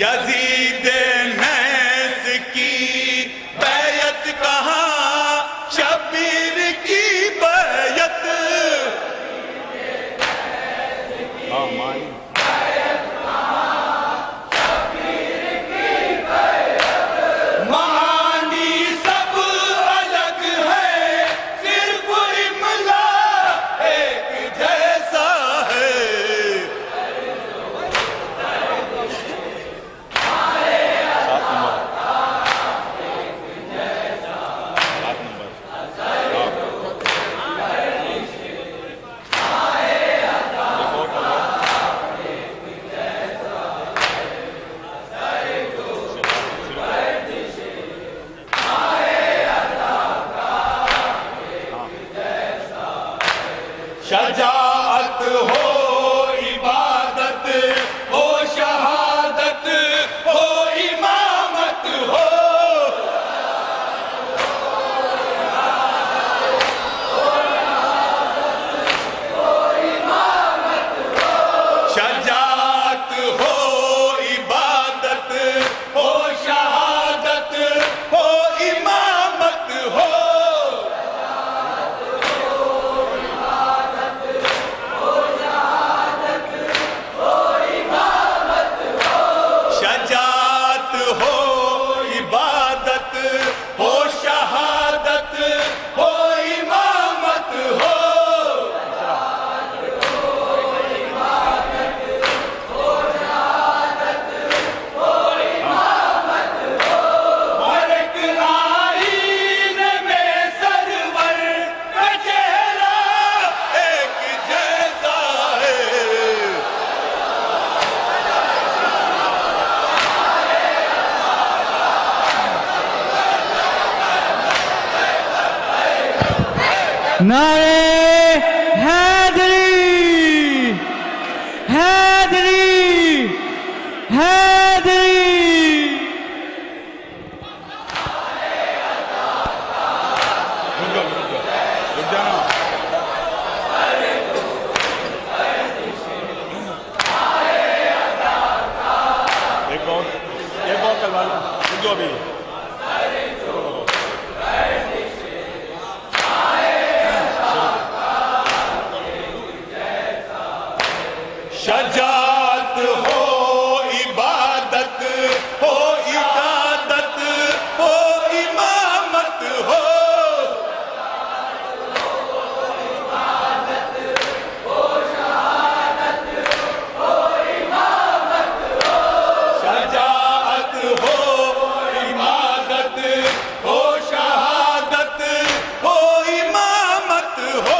यजीद नैस की बैयत कहाँ, शबीर की बैयत। महानी सब अलग है, सिर्फ इमला एक जैसा है। शजाअत हो इबादत हो, शहादत हो, इमामत हो। शजाअत हो इबादत हो, शहादत हो, इमामत हो। शजाअत हो इबादत हो, शहादत हो, इमामत हो। हर एक आईन में सरवर का चेहरा एक जैसा है। नारे हैदरी, हैदरी, हैदरी। रुक जाना। एक और करवा लो, रुक जाओ अभी। शजाअत हो इबादत हो, इबादत हो, इमामत हो। शजाअत हो इबादत हो, शहादत हो, इमामत हो।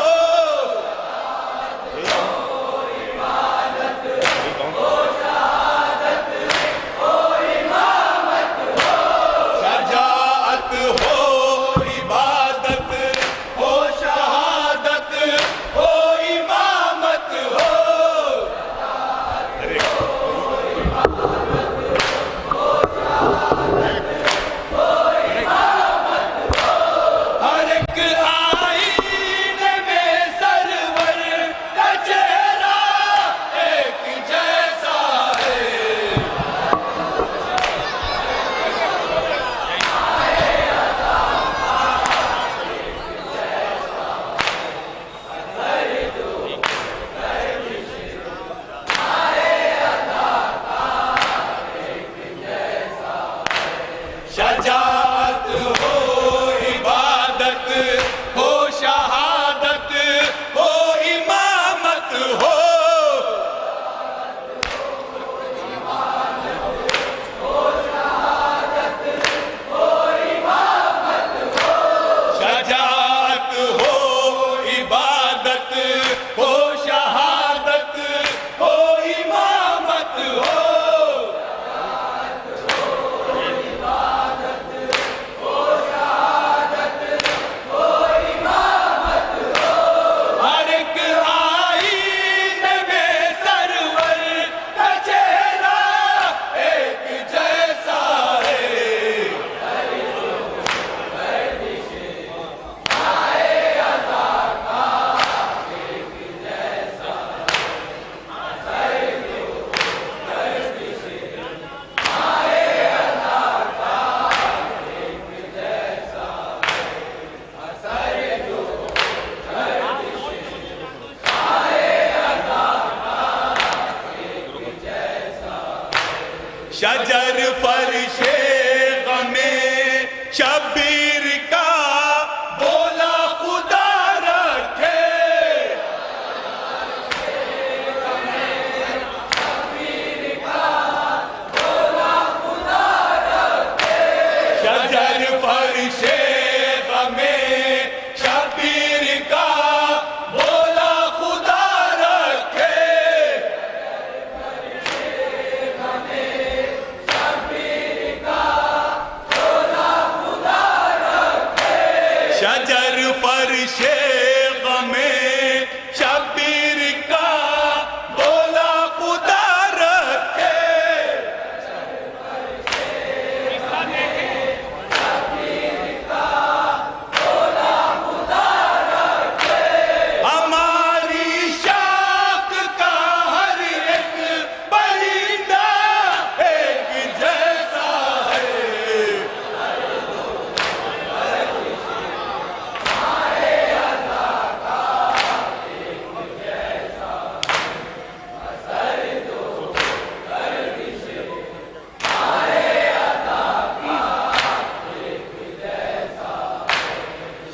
शजर फर्शे गमे शबीर का बोला खुदा रखे। शजर फर्शे गमे शबीर का बोला खुदा रखे। शजर फर्शे गमे शबीर का बोला खुदा रखे। हमारी शाख का हर एक परिंदा एक जैसा है।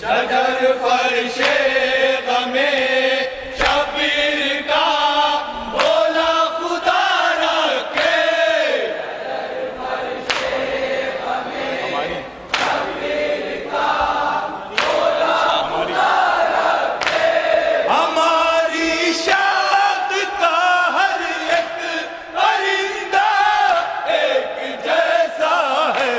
शजर फर्शे गमे शबीर का बोला खुदा रखे। हमारी शाख का हर एक परिंदा एक जैसा है।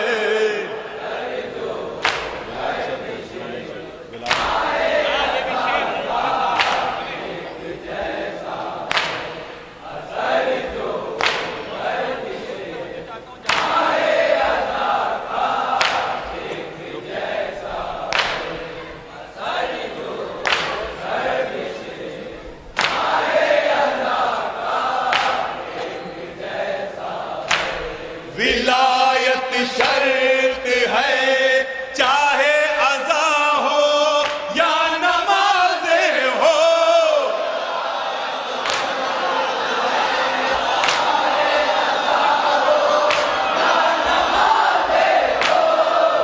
विलायत शर्त है चाहे अज़ा हो या नमाज़े हो।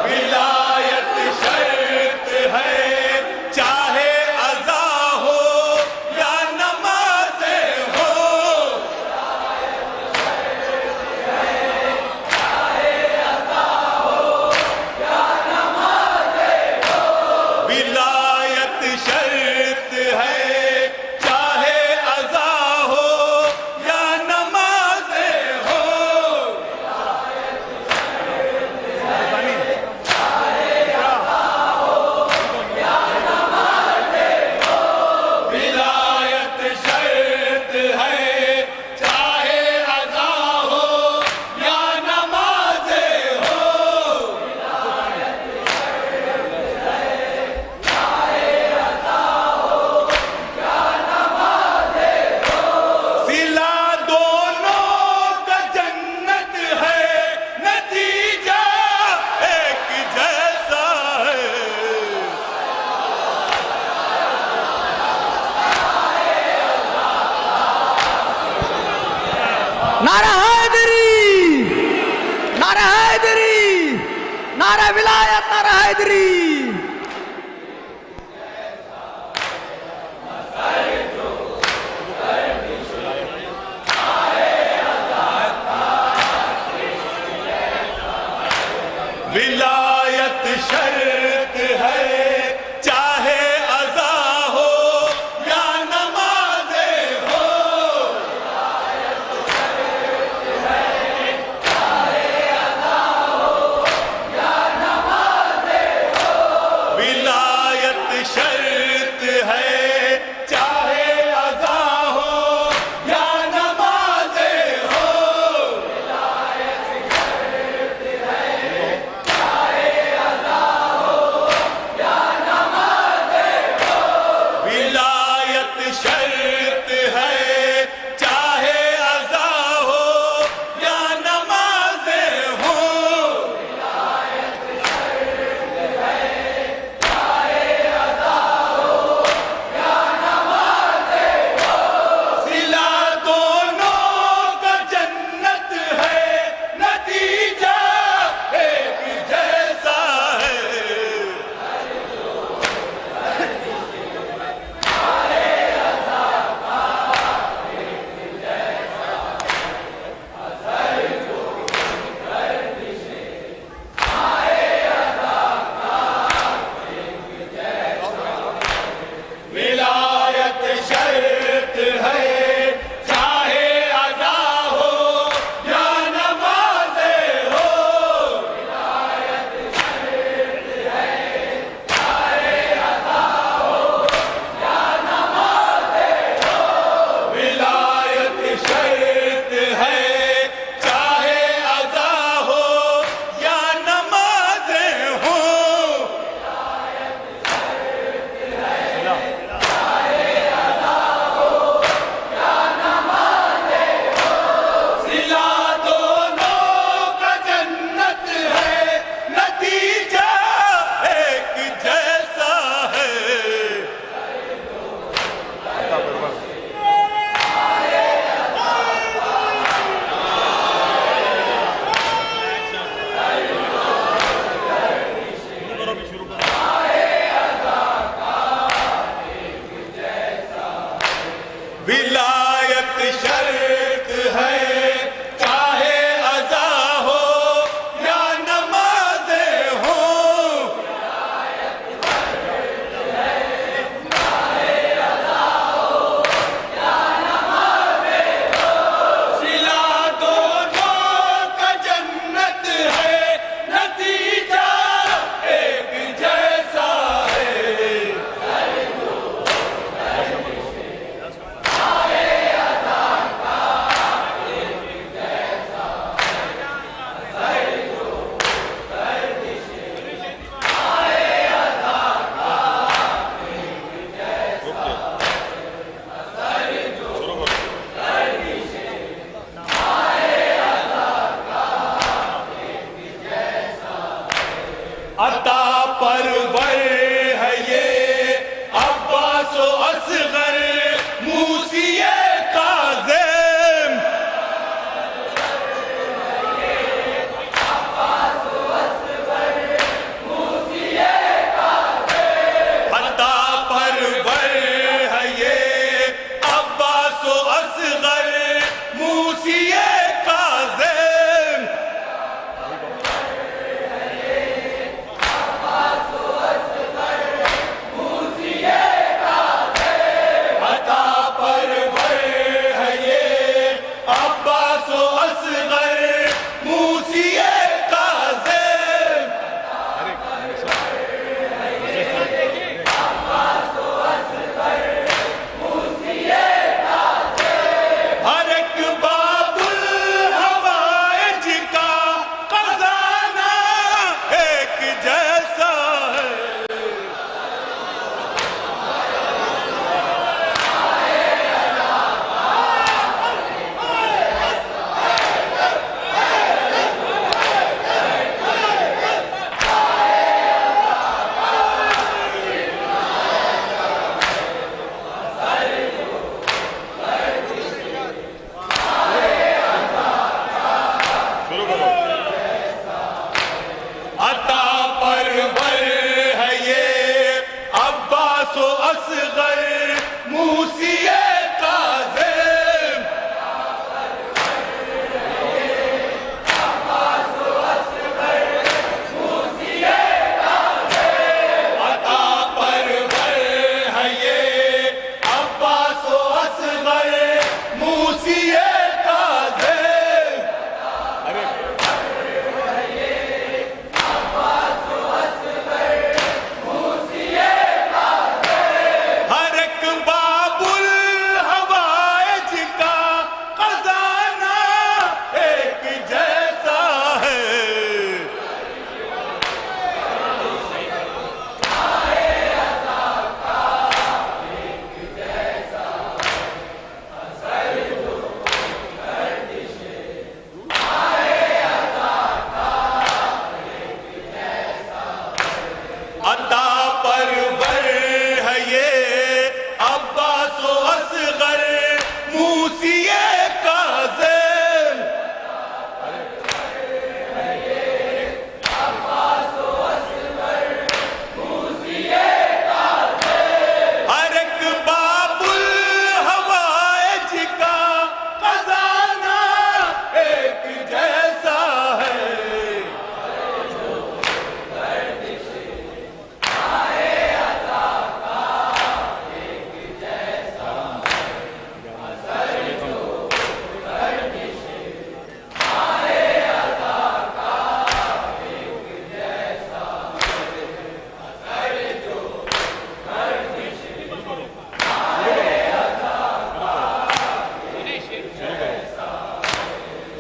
विलायत शर्त है चाहे अज़ा हो या नमाज़े हो। विलायत शर्त है चाहे अज़ा हो या नमाज़े हो। विलायत शर्त है चाहे अज़ा हो या नमाज़े हो। सिला दोनों का जन्नत है नतीजा एक जैसा है। नारा हैदरी, नारा हैदरी, नारा विलायत, नारा हैदरी। विलायत शर्त है चाहे अज़ा हो या नमाज़े हो।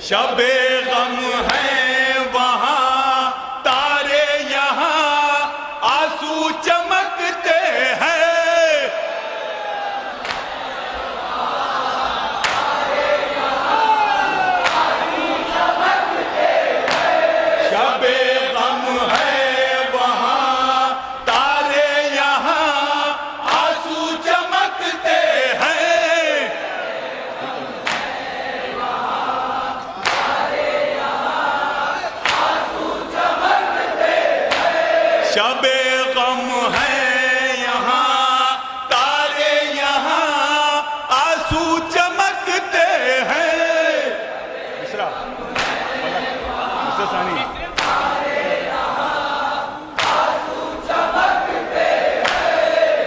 शबे गम है वहाँ तारे यहाँ आंसू चमकते हैं। शबे गम है वहाँ तारे यहाँ आंसू चमकते हैं। शबे गम है यहाँ तारे यहाँ आंसू चमकते हैं। दूसरा सानी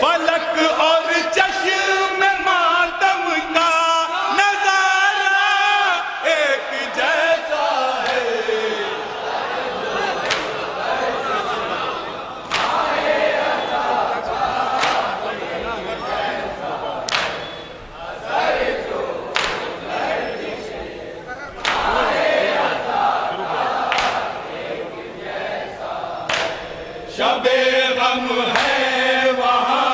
फलक और चश्म मातम का नजारा एक जैसा है। शबे गम है वहाँ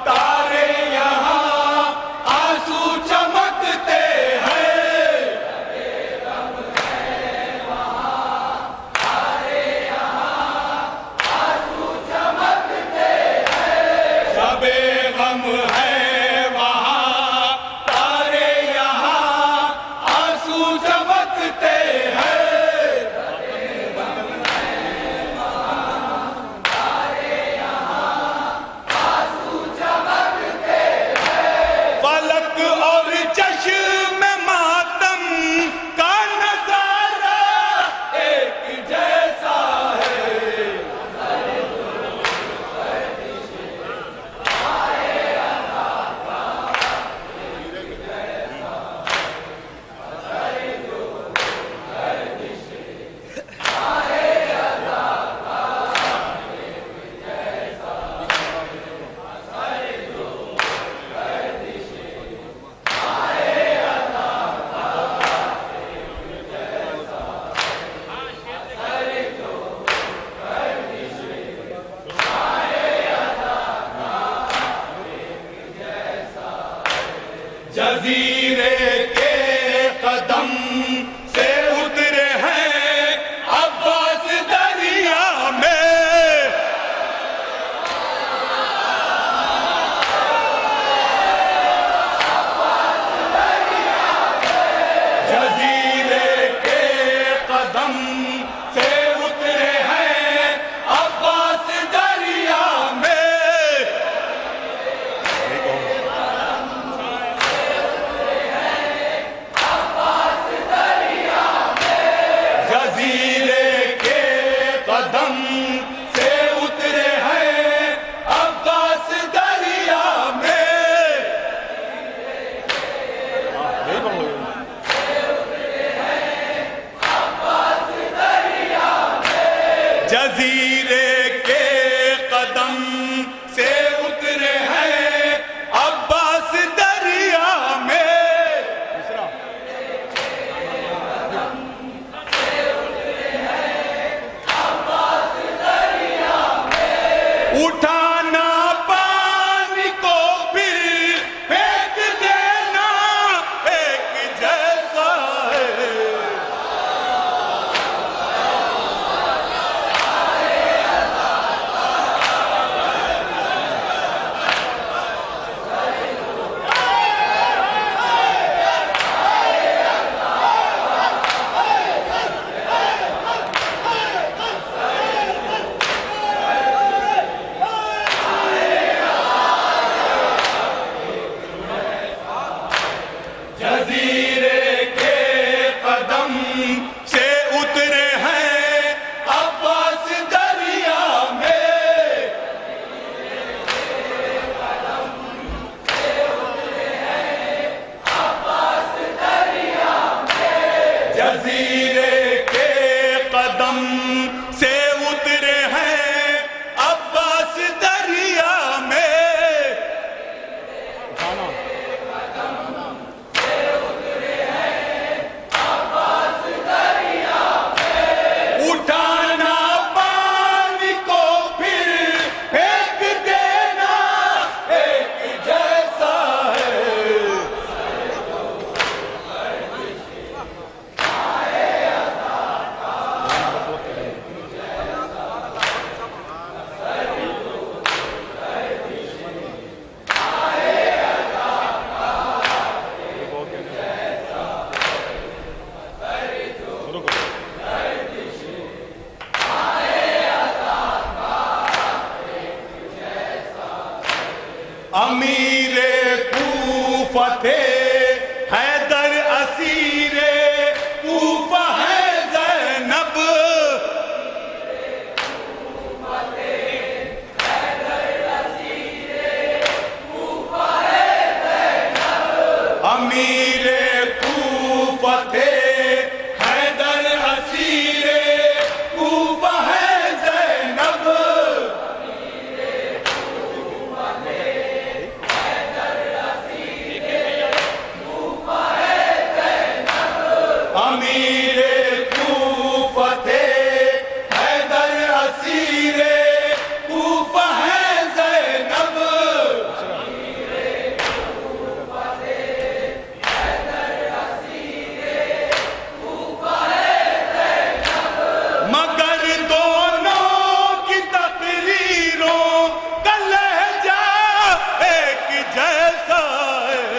तारे यहाँ आंसू चमकते हैं। शबे गम है वहाँ तारे यहाँ आंसू चमकते हैं। फलक और चश्म मातम का नजारा एक जैसा है। जजीरे के कदम से उतरे हैं अब्बास दरिया में। जजीरे के कदम से उतरे हैं अब्बास दरिया में। जजीरे के कदम से उतरे हैं अब्बास दरिया में। जजीरे के कदम से उतरे हैं अब्बास दरिया में। उठाना पानी को फिर फेंक देना एक जैसा है। जजीरे के कदम से उतरे हैं अब्बास दरिया में। जजीरे के कदम से उतरे हैं अब्बास दरिया में। अमीरे कूफा थे हैदर असीरे कूफा है ज़ैनब। मगर दोनों की तकरीरों का लहजा एक जैसा है।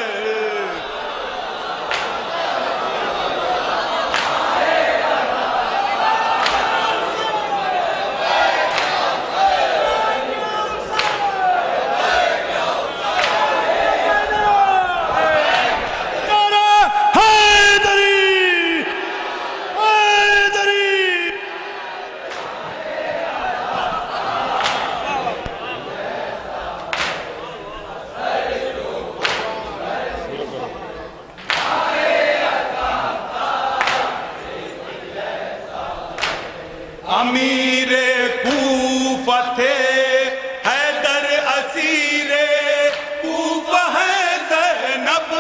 अमीरे कूफा थे हैदर असीरे कूफा है ज़ैनब।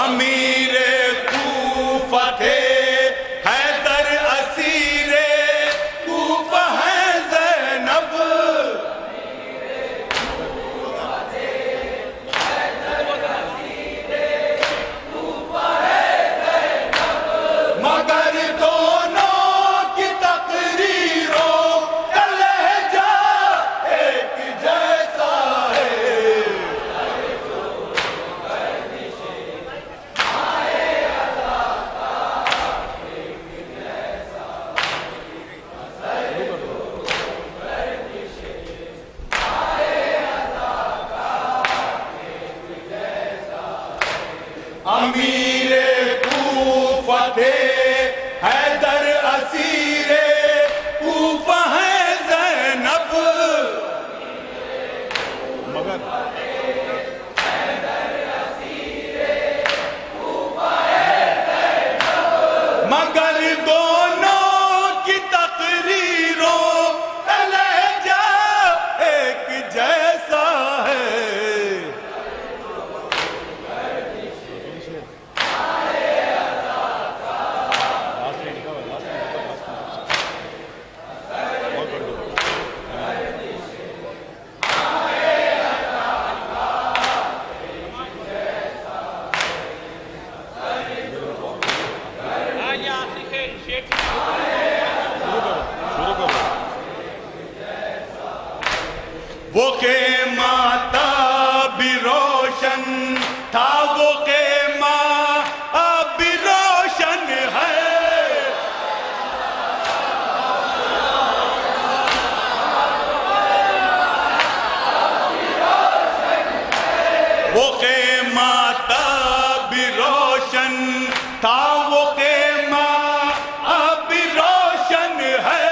अमीरे कूफा थे हैदर असीरे कूफा है ज़ैनब। मगर दोनों की तकरीरों का लहजा एक जैसा है। अमीरे कूफा थे हैदर असीरे कूफा है ज़ैनब। मगर दोनों की तकरीरों का लहजा एक जैसा है। वो के माता भी रोशन था, वो के माँ भी रोशन है। वो के माता भी रोशन था, वो के माँ भी रोशन है।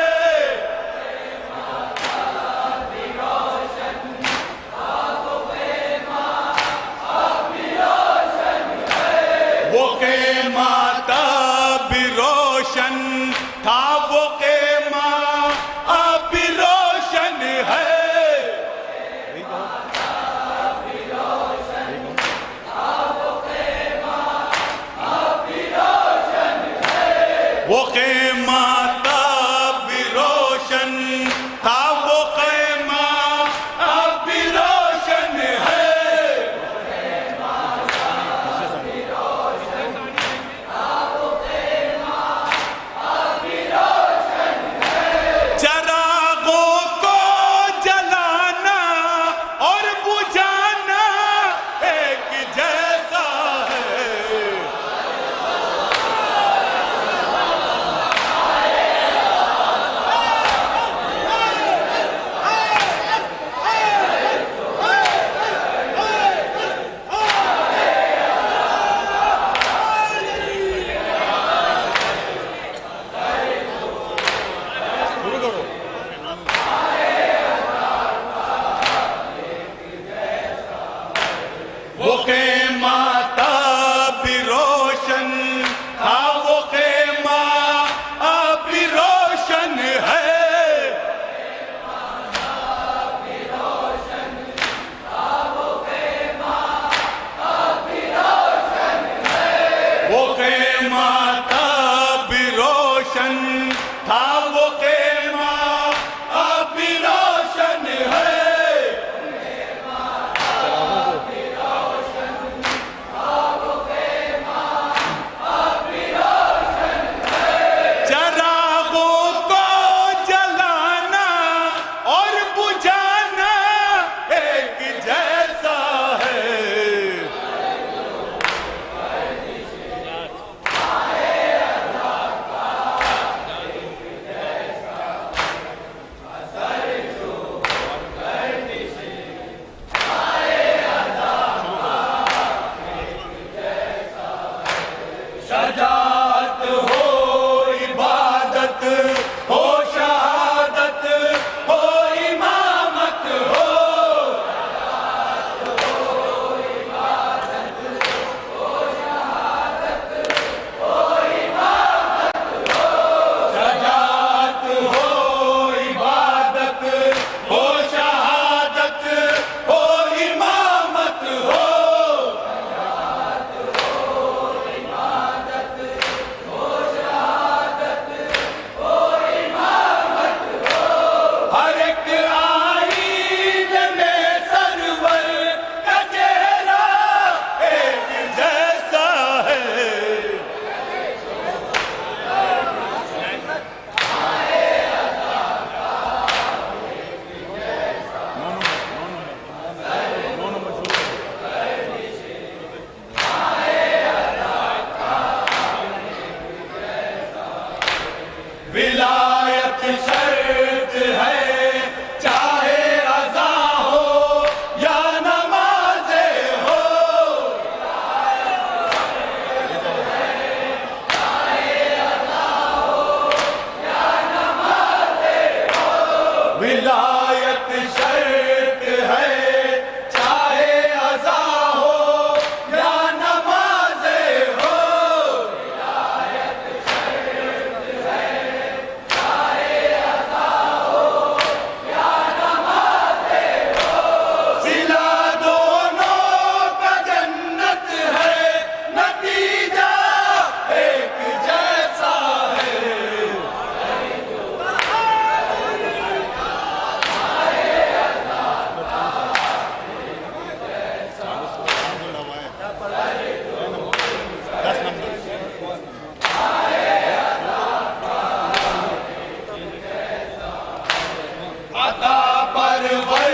अता परवर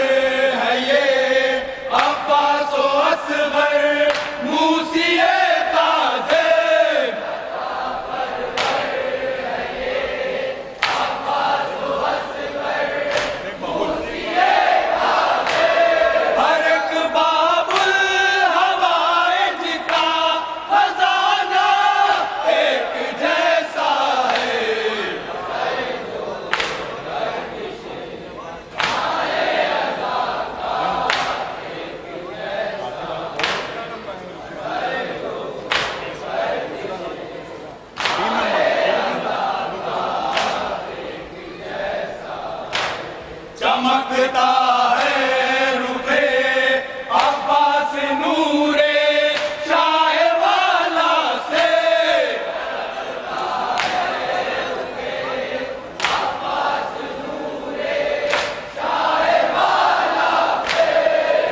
है ये अब्बास व असगर मूसिए ताज़े। हर एक बाबुल हवाइज का खजाना एक जैसा है। चमकता है रुखे अब्बास नूरे शाह वाला से।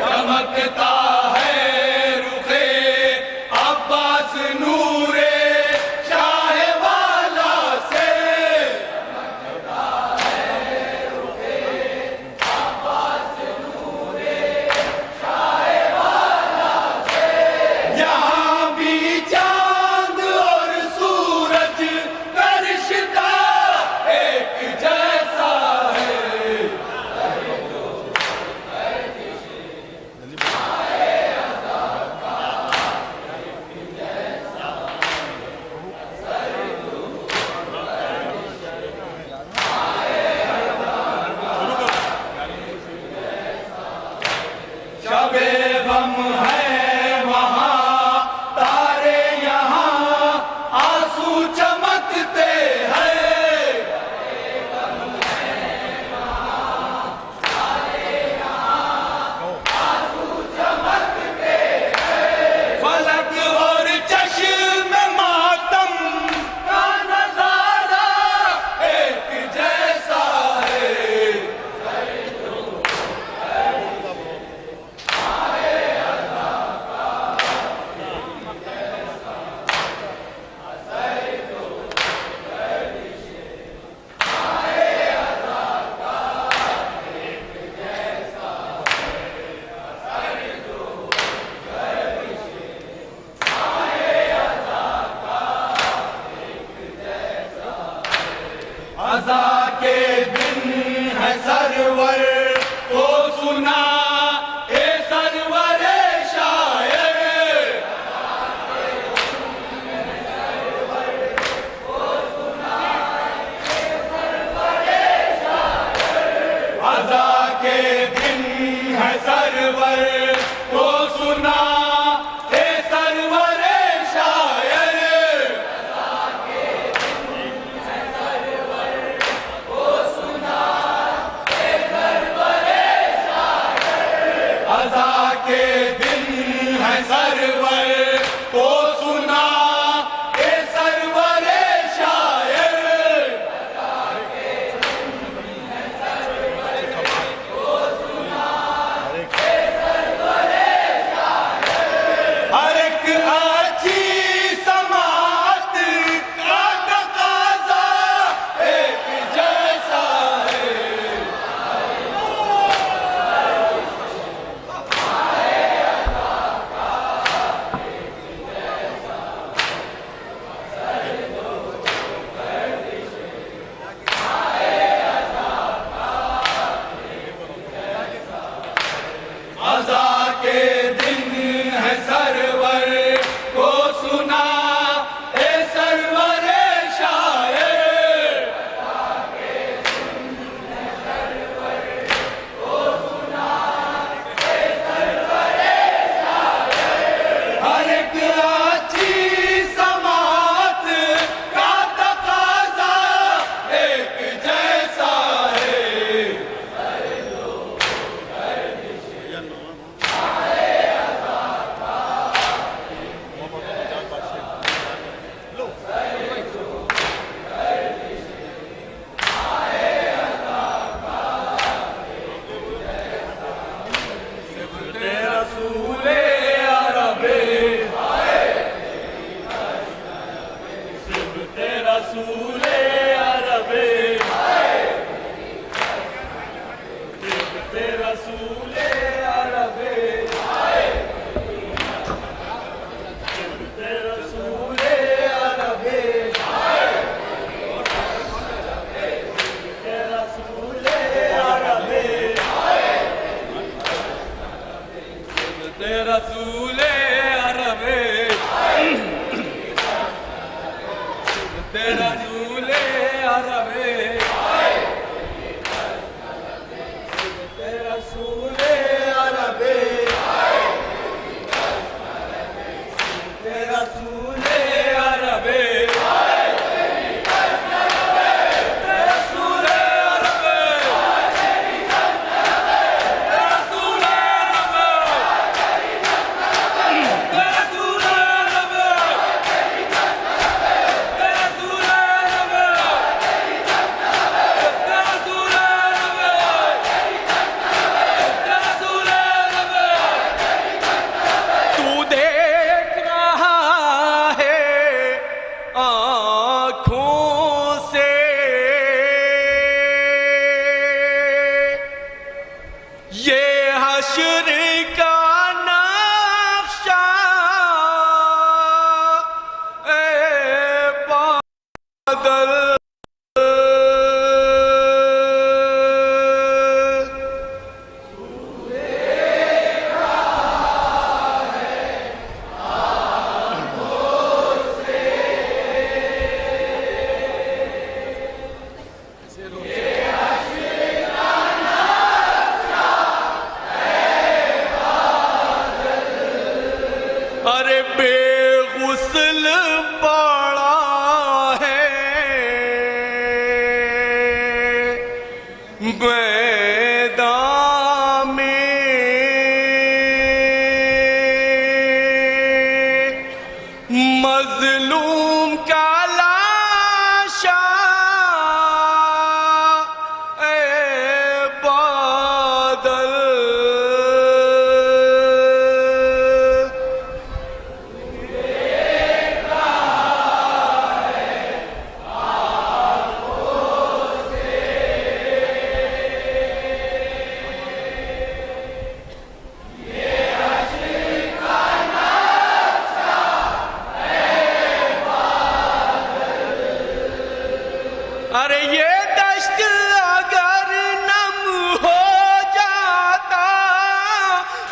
चमकता है रुखे अब्बास नूरे शाह वाला से। यहाँ भी चांद और सूरज का रिश्ता एक जैसा है। शबे गम है वहाँ तारे यहाँ आंसू चमकते हैं। फलक और चश्म मातम का नजारा एक जैसा है। अज़ा के दिन है सरवर तो सुना ए सरवर शायर। अज़ा के दिन है सरवर तो सुना ए सरवर शायर। अज़ा के दिन है सरवर तो सुना ए सरवर शायर। हर एक अच्छी समात का तकाज़ा एक जैसा है। अरे बेगुस्ल पड़ा है मैदान में, मजलूम का लाशा ए बादल। अरे ये दश्त अगर नम हो जाता,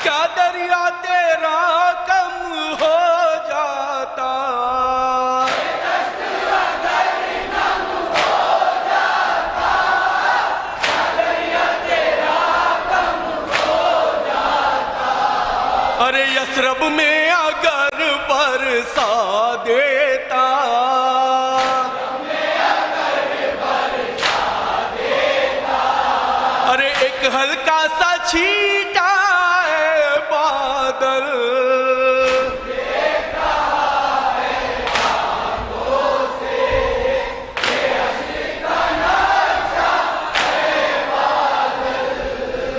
क्या दरिया तेरा कम हो जाता। अरे यसरब में अगर बरसा देता, अरे एक हल्का सा छींटा है बादल।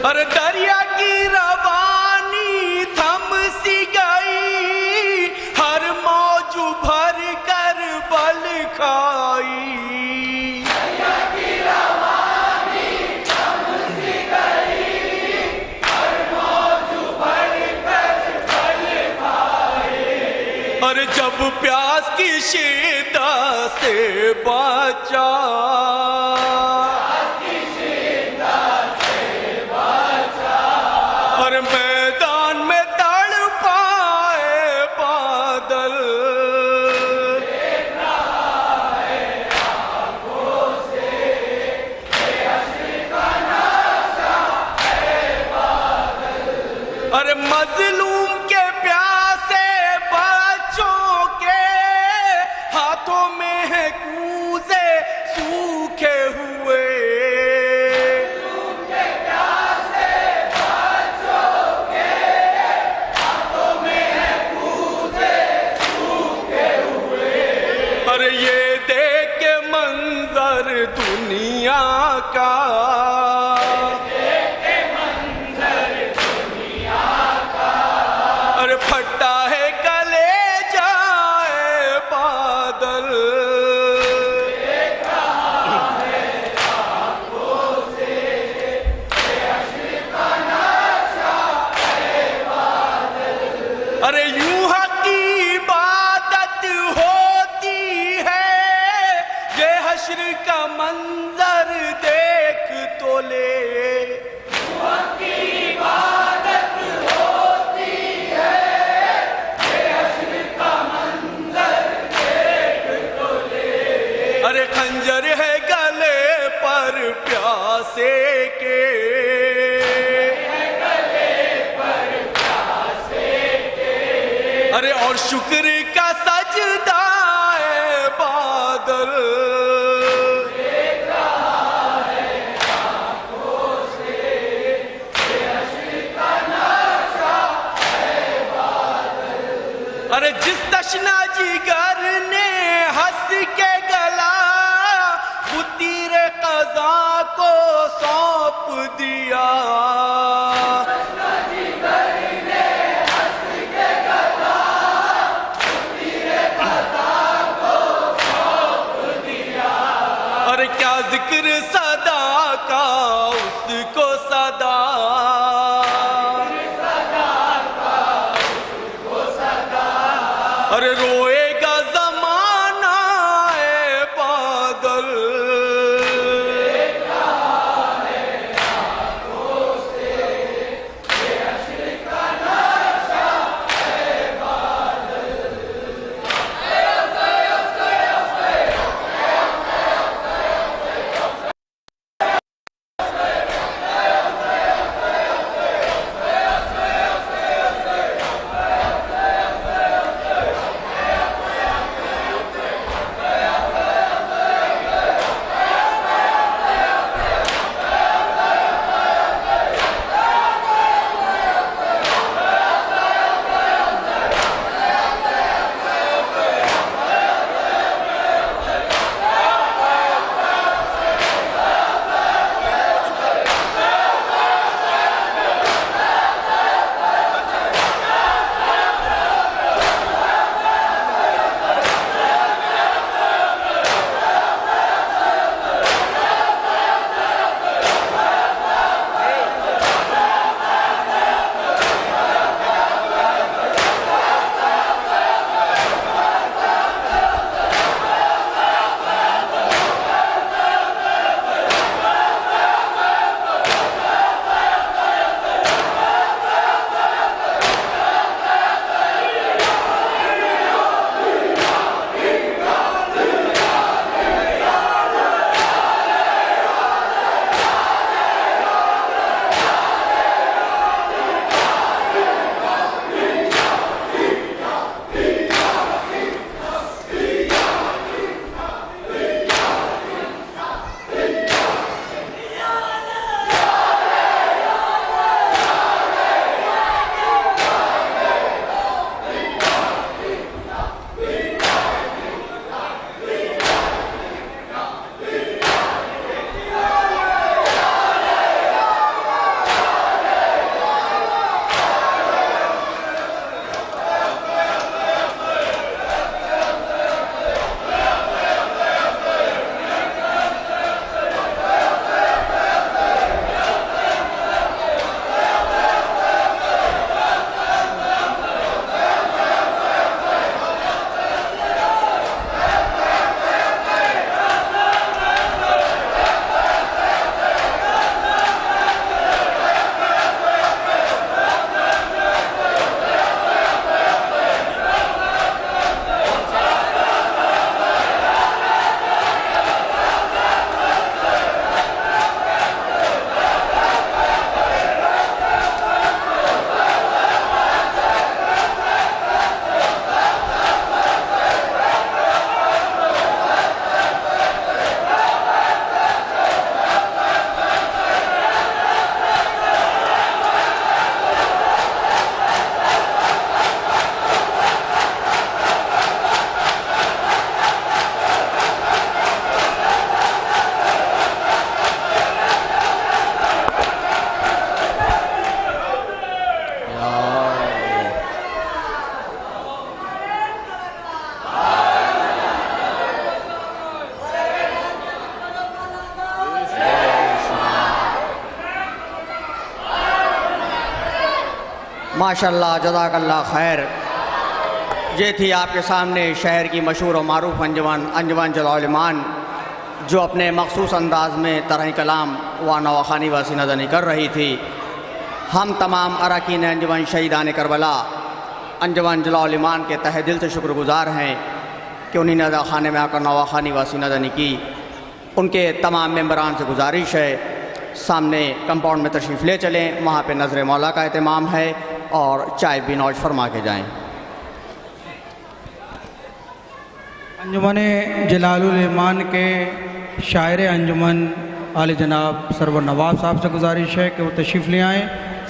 अरे दरिया की रवानी थम सी गई, हर मौज भर कर बल खाई। और जब प्यास की शिद्दत से बचा, और मैदान में तड़पाए बादल। अरे मजलूम के प्यासे बच्चों के हाथों में है कूजे सूखे हुए। अरे ये देख के मंजर दुनिया का, अरे और शुक्र का सजदा है बादल, अरे जिस तशना जिगर ने हंस के गला वो तीरे कज़ा को सौंप दिया। अरे क्या जिक्र सदा का उसको सदा, अरे रोएगा जमाना है बादल। माशाल्लाह जज़ाकल्लाह खैर। ये थी आपके सामने शहर की मशहूर और मारूफ अंजमन जलालमान, जो अपने मखसूस अंदाज में तरह कलाम व नवाखानी व सीनादनी कर रही थी। हम तमाम अरकान अंजमन शहीदान करबला अंजमन जलालमान के तहे दिल से शुक्रगुजार हैं कि उन्हीं नज़ा खाने में आकर नवाखानी व सीनादनी की। उनके तमाम मेम्बरान से गुजारिश है सामने कंपाउंड में तशरीफ़ ले चलें, वहाँ पे नज़र मौला का एहतमाम है और चाय भी नौश फरमा के जाएँ। अंजुमन जलालुल ईमान के शायर अंजुमन आले जनाब सरवर नवाब साहब से गुजारिश है कि वो तशरीफ़ ले आएँ।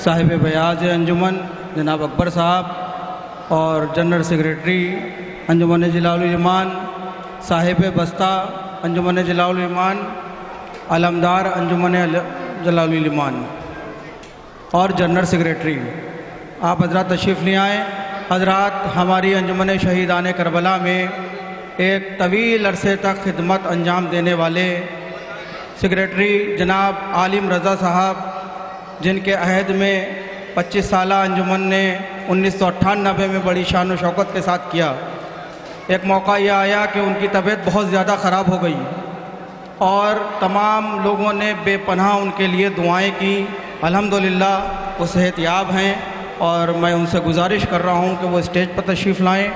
साहिब बयाज अंजुमन जनाब अकबर साहब और जनरल सेक्रेटरी अंजुमन जलालुल ईमान, साहिब बस्ता अंजुमन जलालुल ईमान, अलमदार अंजुमन जलालुल ईमान और जनरल सेक्रेटरी आप हजरात तशरीफ़ ले आएँ। हजरात हमारी अंजुमन शहीदान करबला में एक तवील अरसे तक खिदमत अंजाम देने वाले सेक्रेटरी जनाब आलिम रज़ा साहब, जिनके अहद में 25 साला अंजुमन ने 1998 में बड़ी शान व शौकत के साथ किया। एक मौका यह आया कि उनकी तबीयत बहुत ज़्यादा ख़राब हो गई और तमाम लोगों ने बेपनाह उनके लिए दुआएं की। अल्हम्दुलिल्लाह वो सेहतयाब हैं और मैं उनसे गुजारिश कर रहा हूं कि वो स्टेज पर तशरीफ़ लाएं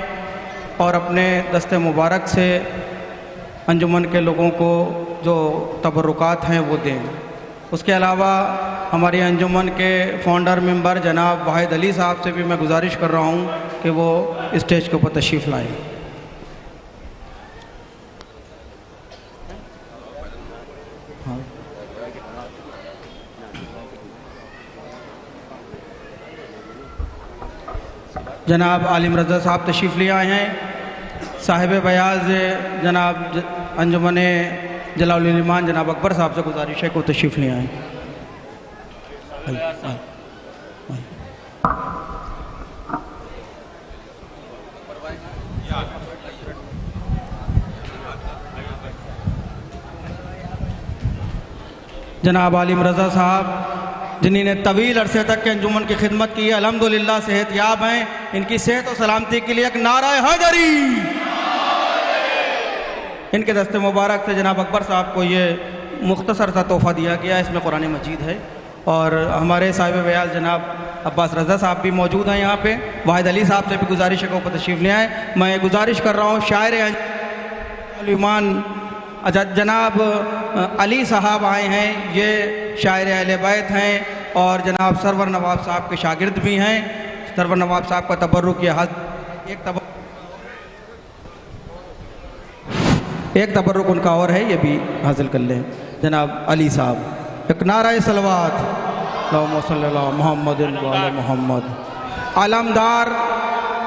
और अपने दस्ते मुबारक से अंजुमन के लोगों को जो तबरुकात हैं वो दें। उसके अलावा हमारी अंजुमन के फाउंडर मेंबर जनाब वाहिद अली साहब से भी मैं गुजारिश कर रहा हूं कि वो स्टेज के ऊपर तशरीफ़ लाएं। जनाब आलिम रज़ा साहब तशरीफ़ ले आए हैं। साहिब बयाज जनाब अंजुमन जलालुल ईमान जनाब अकबर साहब से गुजारिश है कि वो तशरीफ़ ले आएँ। जनाब आलिम रज़ा साहब जिन्होंने तवील अरसे तक के अंजुमन की खिदमत की है, अल्हम्दुलिल्लाह सेहतयाब हैं। इनकी सेहत और सलामती के लिए एक नारा हैदरी। इनके दस्ते मुबारक से जनाब अकबर साहब को ये मुख्तसर सा तोहफ़ा दिया गया, इसमें कुरान मजीद है। और हमारे साहिब बयाज जनाब अब्बास रज़ा साहब भी मौजूद हैं यहाँ पे। वाहिद अली साहब से भी गुजारिश है कि ऊपर तशरीफ़ ले आएँ। मैं गुजारिश कर रहा हूँ शायर ईमान जनाब अली साहब आए हैं, ये शायर अहले बैत हैं और जनाब सरवर नवाब साहब के शागिर्द भी हैं। सरवर नवाब साहब का तबर्रुक ये एक तबर्रुक उनका और है, ये भी हासिल कर लें। जनाब अली साहब एक नारा सलवात मोहम्मद मोहम्मद। अलमदार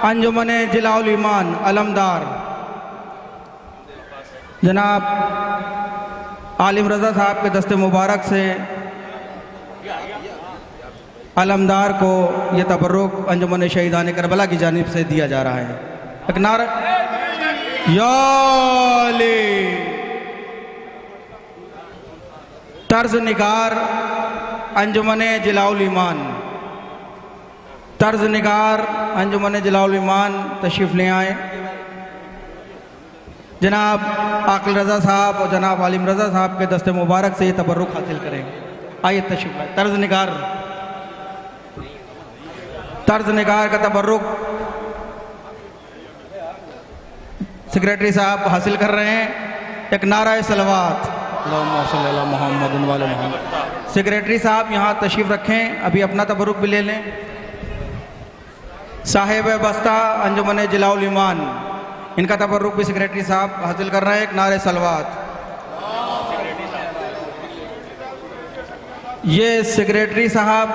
अंजुमन जलालुल ईमान अलमदार जनाब आलिम रज़ा साहब के दस्ते मुबारक से अलमदार को ये तबर्रुक अंजुमन शहीदान करबला की जानिब से दिया जा रहा है। एक नारा याले तर्ज निगार अंजुमन जलालुल ईमान, तर्ज निगार अंजुमन जलालुल ईमान तशरीफ़ ले आए। जनाब आकिल रज़ा साहब और जनाब आलिम रज़ा साहब के दस्ते मुबारक से ये तबर्रुक हासिल करें। आइए तशरीफ़ लाए। तर्ज निगार का तबर्रुक सेक्रेटरी साहब हासिल कर रहे हैं। एक नारा सलवात मोहम्मद वाले मोहम्मद। सेक्रेटरी साहब यहाँ तशरीफ़ रखें, अभी अपना तबर्रुक भी ले लें। साहिब बस्ता अंजुमन जलालुल ईमान, इनका तबर्रुक भी सेक्रेटरी साहब हासिल कर रहे हैं। एक नारे सलवात। ये सेक्रेटरी साहब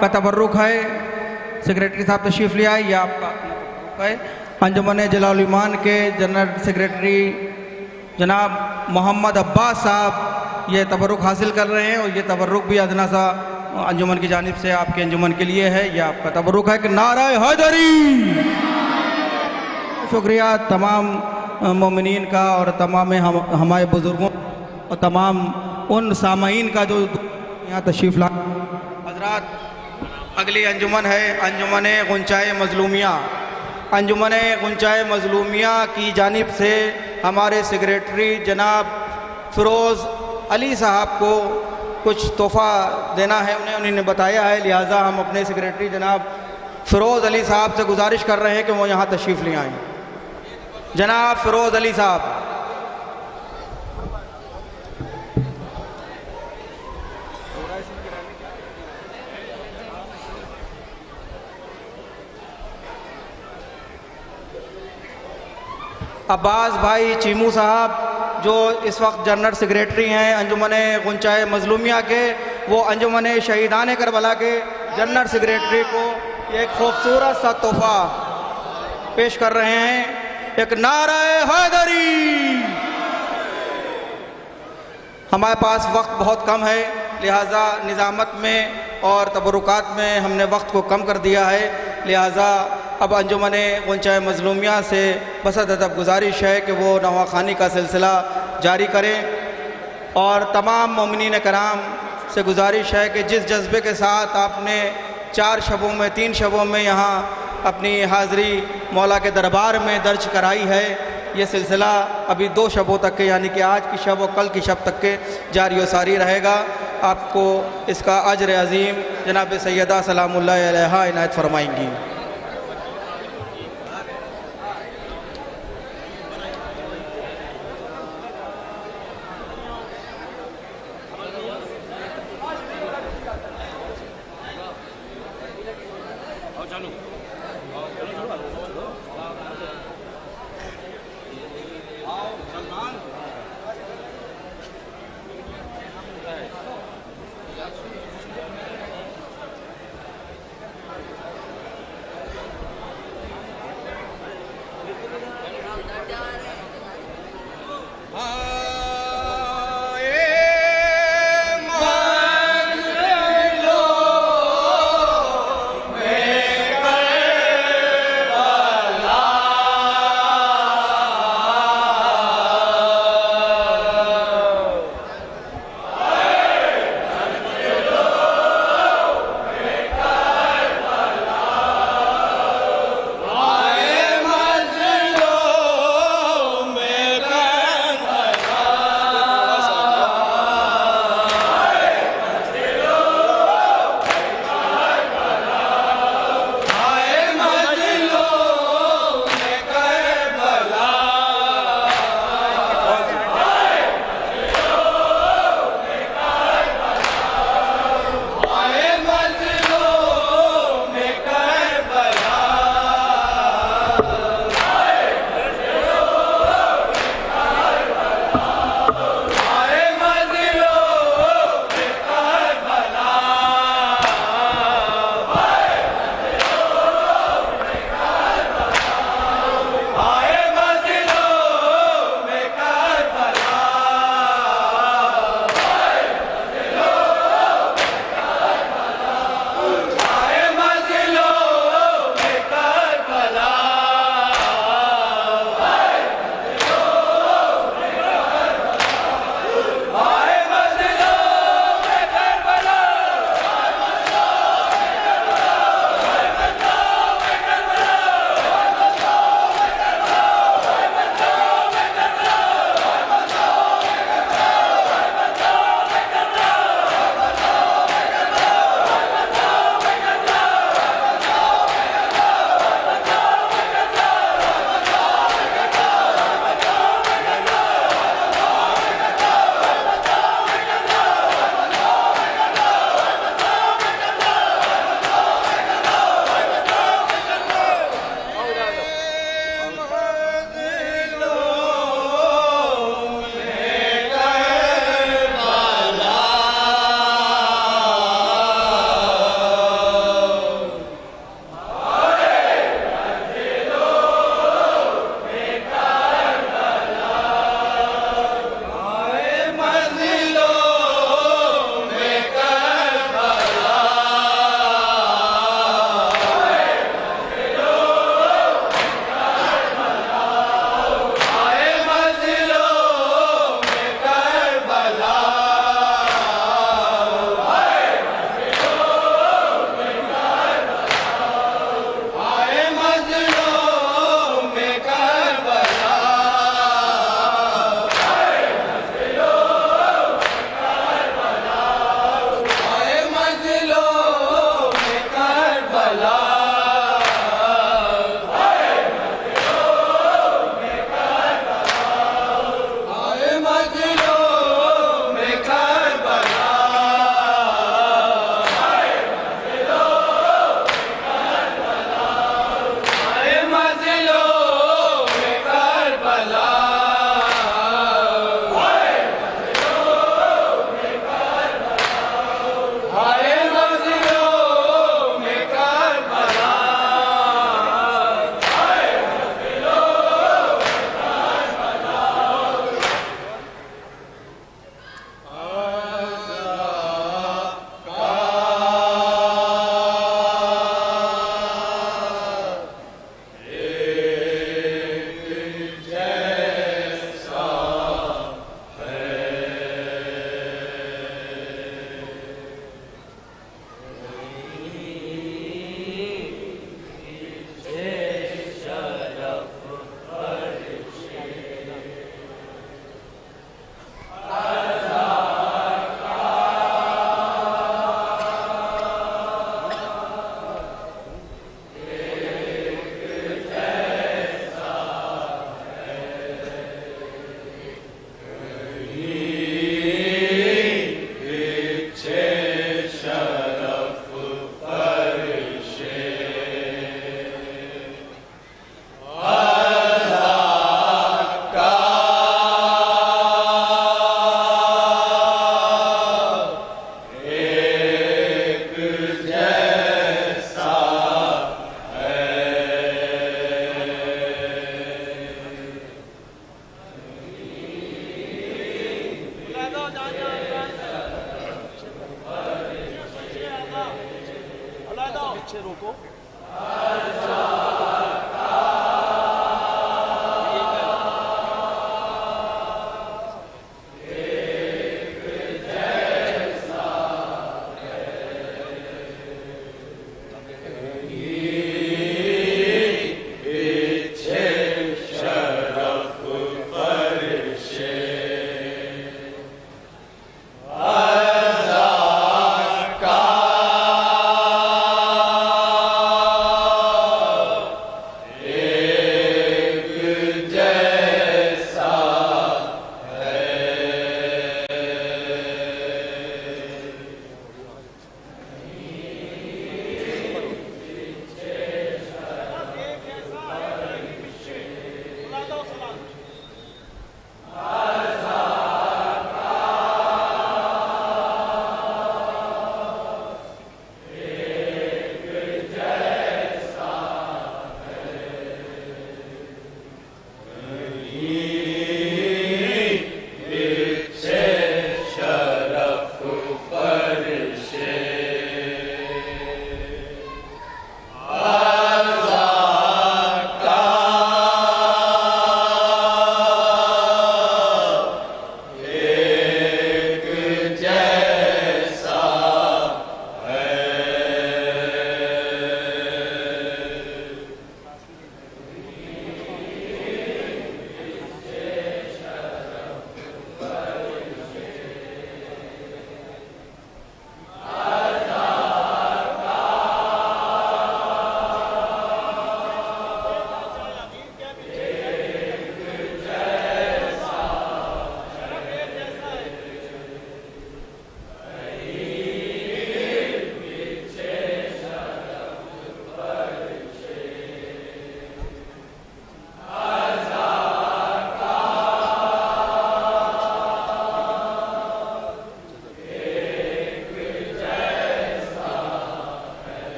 का तबर्रुक है। सेक्रेटरी साहब तशरीफ़ ले आए, ये आपका तबर्रुक है। अंजुमन जलालुल ईमान के जनरल सेक्रेटरी जनाब मोहम्मद अब्बास साहब ये तबर्रुक हासिल कर रहे हैं और ये तबर्रुक भी अदना सा अंजुमन की जानिब से आपके अंजुमन के लिए है। ये आपका तबर्रुक है कि नारा हैदरी। शुक्रिया तमाम मोमिनीन का और तमाम हमारे बुज़ुर्गों और तमाम उन सामाईन का जो यहाँ तशरीफ़ ला। हज़रात अगली अंजुमन है अंजुमन गुंचाए मज़लूमिया। अंजुमन गुंचाए मज़लूमिया की जानिब से हमारे सेक्रेटरी जनाब फ़िरोज़ अली साहब को कुछ तोहफ़ा देना है, उन्होंने बताया है, लिहाजा हम अपने सेक्रेटरी जनाब फ़िरोज़ अली साहब से गुजारिश कर रहे हैं कि वो यहाँ तशरीफ़ ले आएँ। जनाब फ़िरोज़ अली साहब। अब्बास भाई चीमू साहब जो इस वक्त जनरल सेक्रेटरी हैं अंजुमन गुंचाए मजलूमिया के, वो अंजुमन शहीदान करबला के जनरल सेक्रेटरी को एक खूबसूरत सा तोहफा पेश कर रहे हैं। एक नारे हैदरी। हमारे पास वक्त बहुत कम है, लिहाजा निज़ामत में और तबरुकात में हमने वक्त को कम कर दिया है। लिहाजा अब अंजुमन गुंचाए मजलूमिया से बसत अदब गुजारिश है कि वो नवाखानी का सिलसिला जारी करें और तमाम मोमिनीन कराम से गुजारिश है कि जिस जज्बे के साथ आपने 4 शबों में 3 शबों में यहाँ अपनी हाज़री मौला के दरबार में दर्ज कराई है, ये सिलसिला अभी 2 शबों तक के यानी कि आज की शब और कल की शब तक के जारी व सारी रहेगा। आपको इसका अजर अज़ीम जनाब सैयदा सलामुल्लाह अलैहा इनायत फरमाएंगी।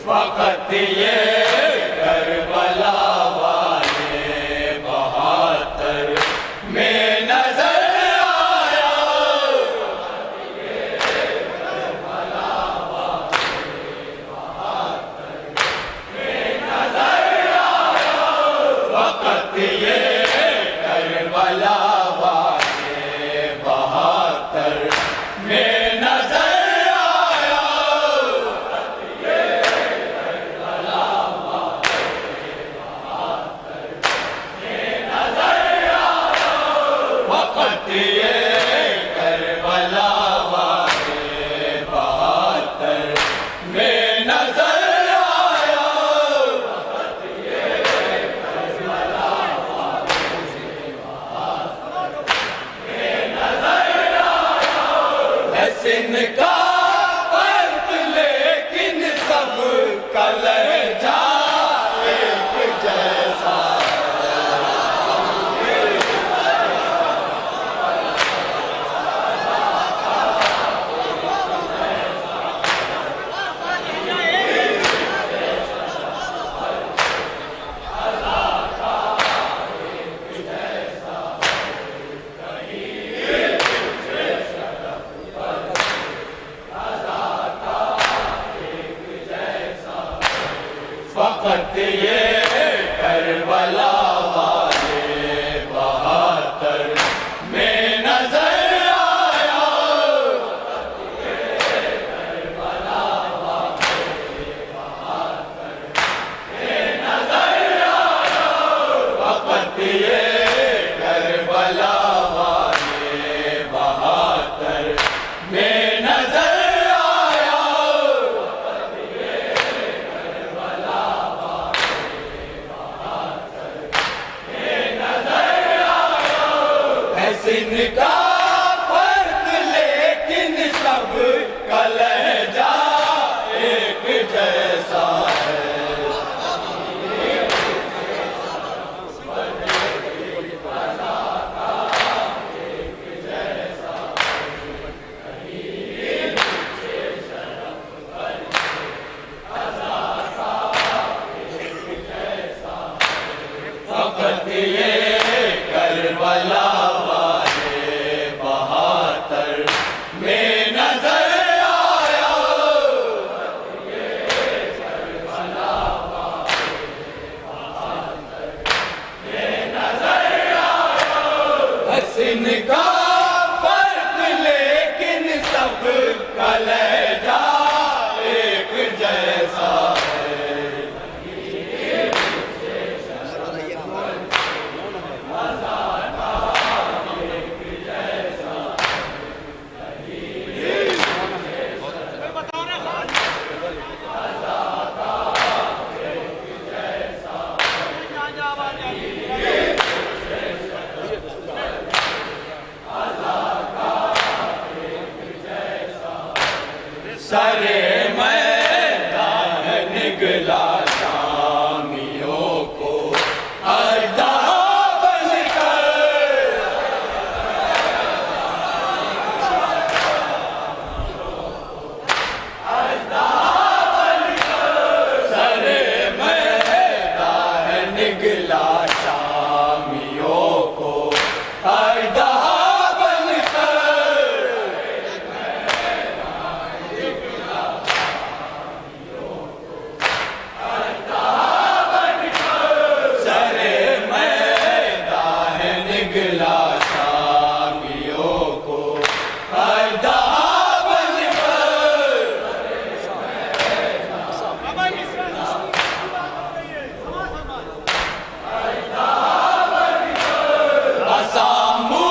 वक्त ये करबला वाले 72 में नजर आया। करबला वाले 72 में नजर आया। वक्त ये करबला वाले 72 में नजर आया। वक्त ये करबला वाले बहातर में नजर आया, करबला वाले बहातर में नजर आया, वक्त ये करबला वाले बहातर में नजर आया, करबला वाले बहातर में नजर आया। हसीन का फर्क लेकिन सब का लहजा एक जैसा है, वक्त ये करबला वाले बहातर में नजर आया, करबला वाले बहातर में नजर आया। हसीन का फर्क लेकिन सब का लहजा एक जैसा है, सरे मैदान निगला शामियों को अदा बनकर, सरे मैदान निगला शामियों को अदा बनकर, सरे मैदान निगला शामियों को अदा बनकर, असामू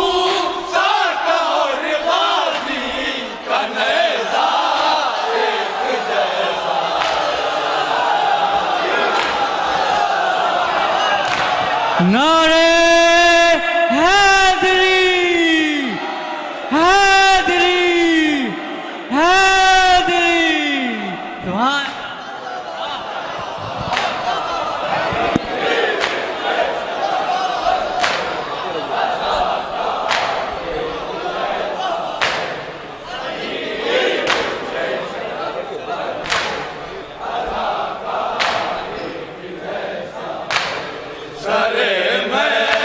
साका और गाजी का नेज़ा एक जैसा, नारे हैदरी हैदरी हैदरी। सुभान सरे मैं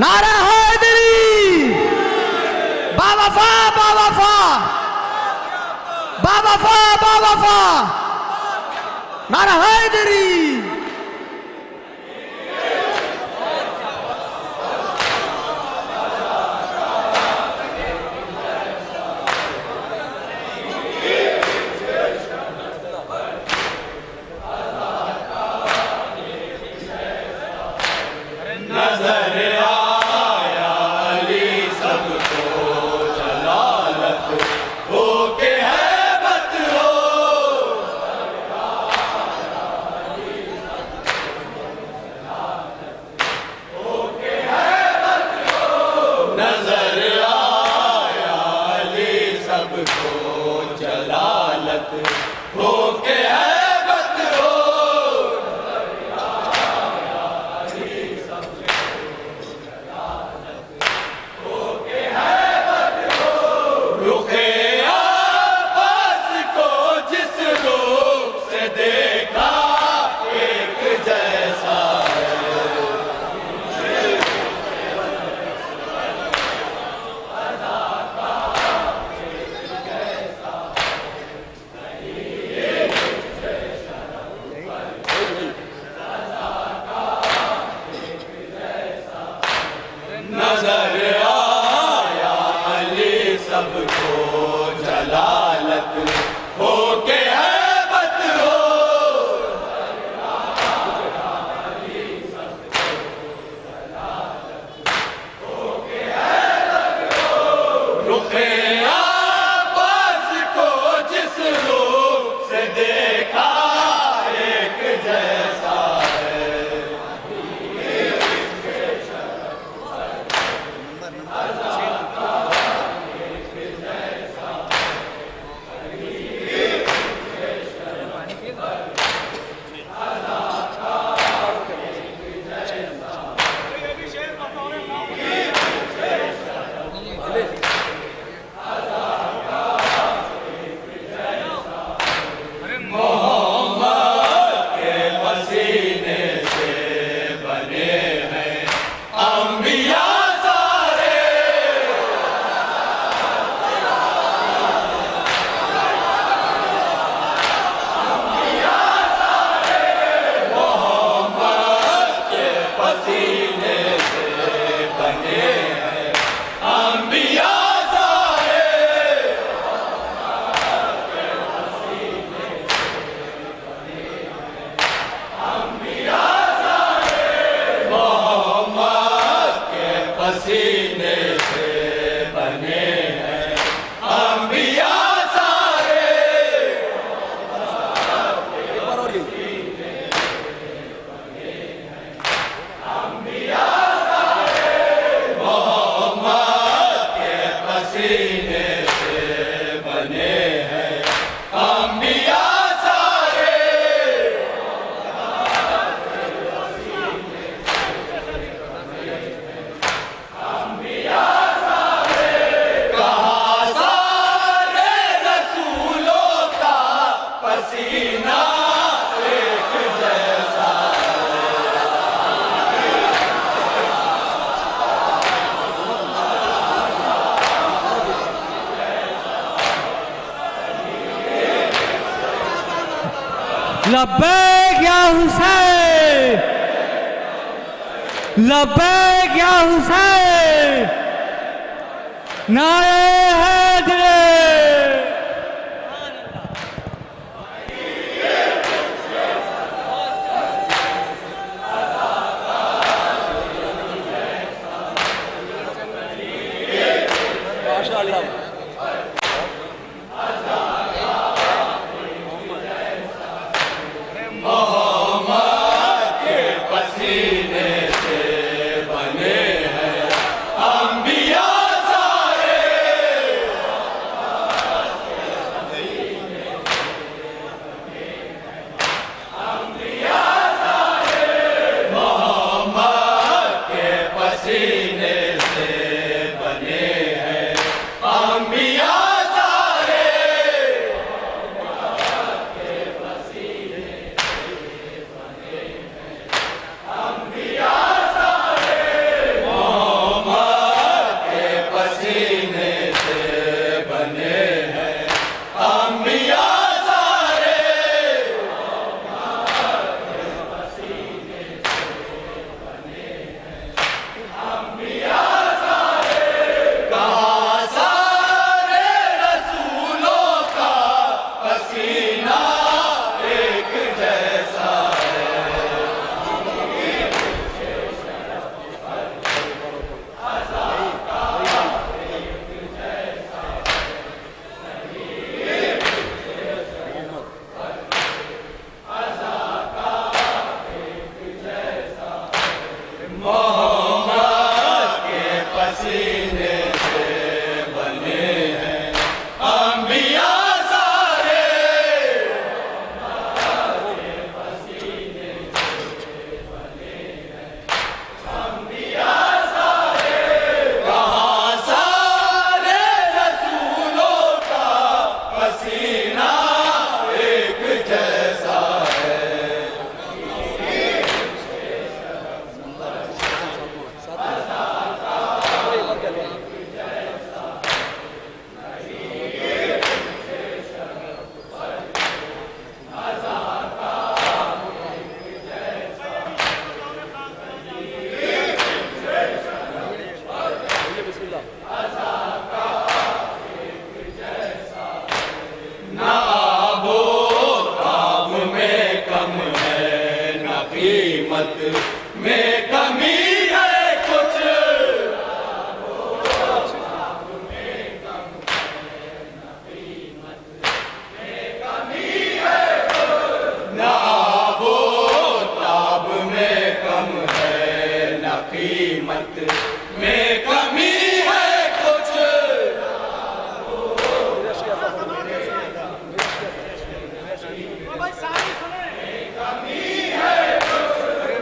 नारा हैदरी, बावफा बावफा, बावफा बावफा, नारा हैदरी। लब्बैक या हुसैन, लब्बैक या हुसैन, नारे हैदरी। कीमत में कमी है कुछ। ना वो ताब में कम है, ना कीमत में कमी है कुछ।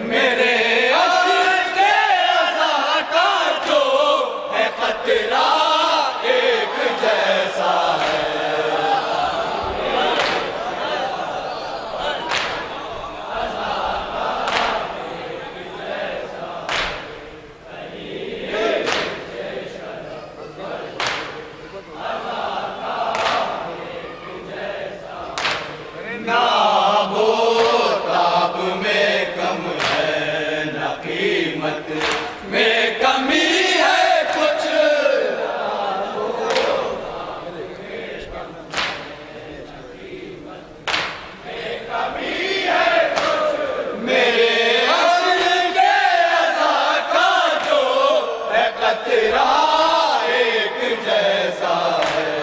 मेरे अश्क के अज़ा का जो है खतरा एक जैसा है। ना वो ताब में कम है, ना कीमत में कमी है कुछ। मेरे अश्क के अज़ा का जो है खतरा एक जैसा है।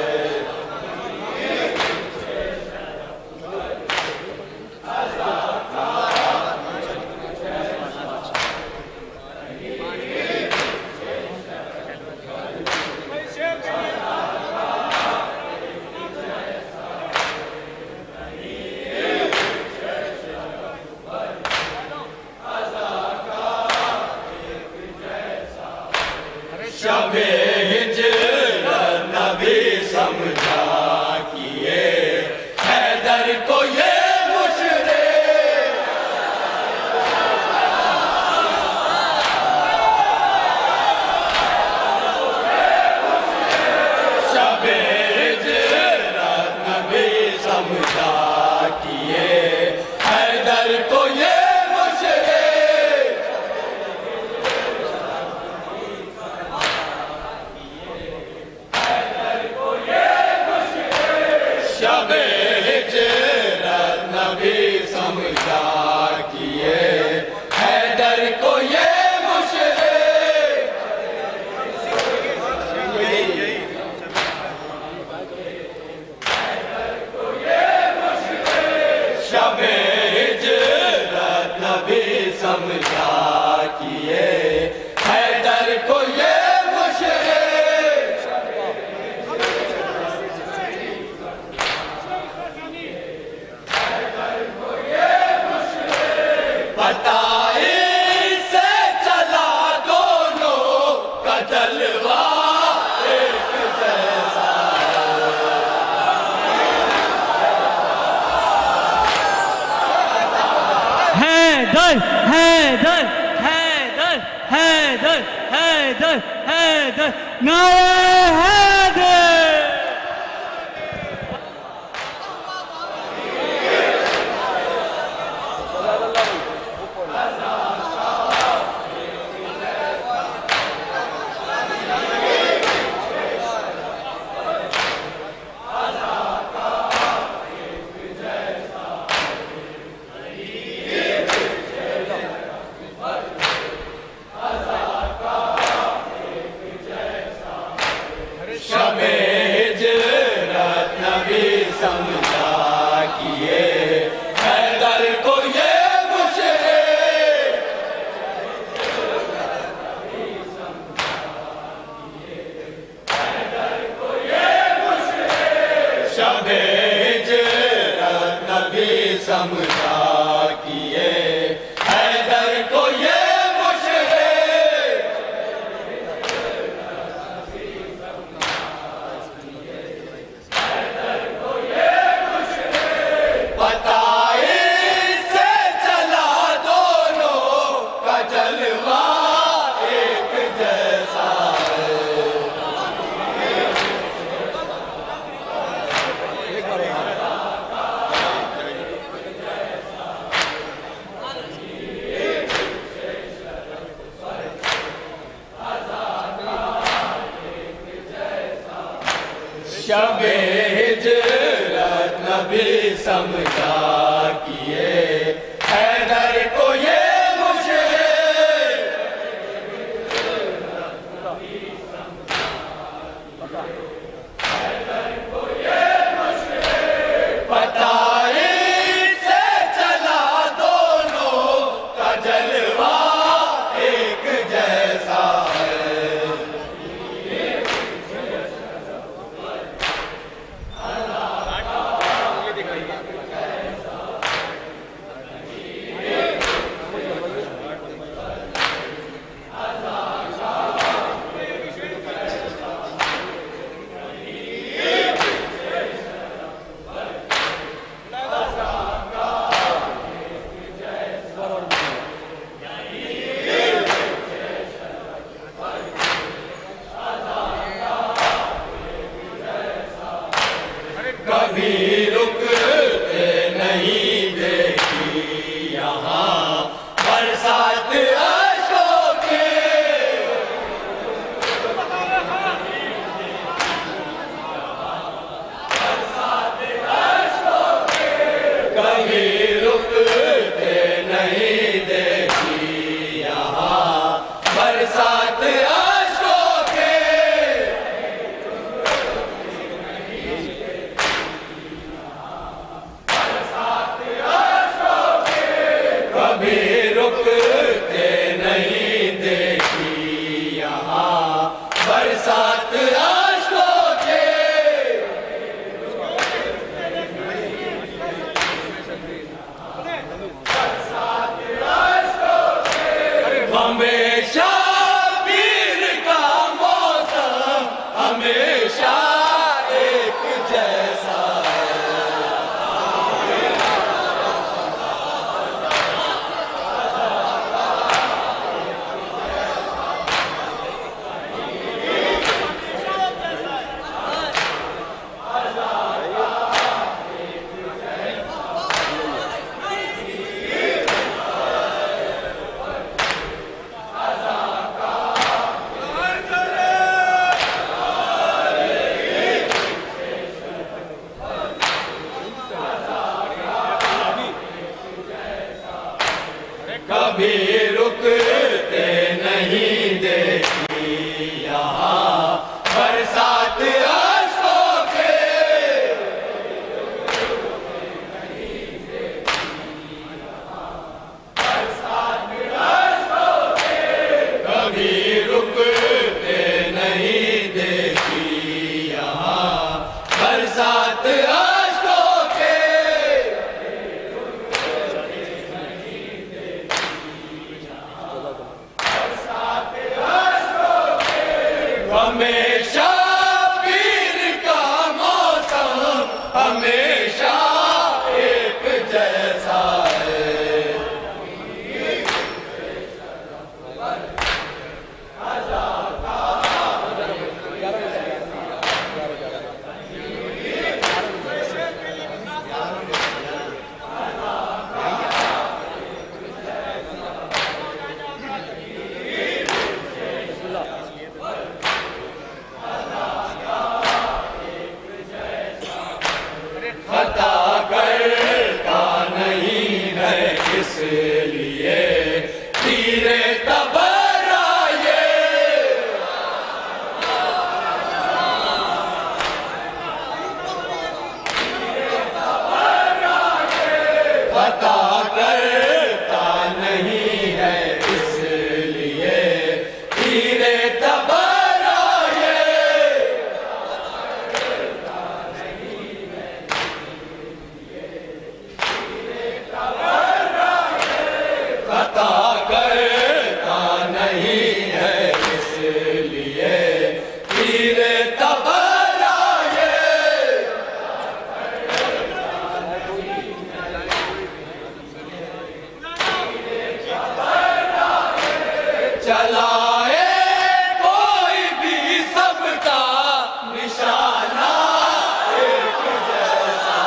शबे हिजरत नबी समझा कि ये हैदर को ये मुशरे। शबे हिजरत नबी समझा कि ये हैदर को ये मुशरे। शबे हिजरत नबी समझा कि ये हैदर को ये मुशरे। शबे हिजरत नबी समझा कि ये हैदर को ये मुशरे। पता इससे चला दोनों का जलवा एक जैसा हैदर हैदर हैदर हैदर हैदर हैदर नारे हैदर। शबे हिजरत नबी समझा कि ये हैदर को ये मुशरे। शबे हिजरत नबी समझा कि ये हैदर को ये मुशरे। पता इससे चला दोनों का जलवा एक जैसा है। शबे हिजरत नबी समझा कि ये हैदर को ये नहीं देखी यहाँ बरसात अश्कों के। कभी रुकते नहीं देखी यहाँ बरसात अश्कों के। हमेशा पीर का मौसम हमेशा एक जैसा कभी रुकते नहीं देखी यहाँ बरसात अश्कों के। कभी रुकते नहीं देखी यहाँ बरसात अश्कों के। हमेशा पीर का मौसम हमेशा एक जैसा है। खता करता नहीं है इसलिए तीरे तबराए। खता करता नहीं है इसलिए तीरे तबराए। खता करता नहीं है इसलिए तीरे तबराए। चलाए कोई भी सबका निशाना एक जैसा।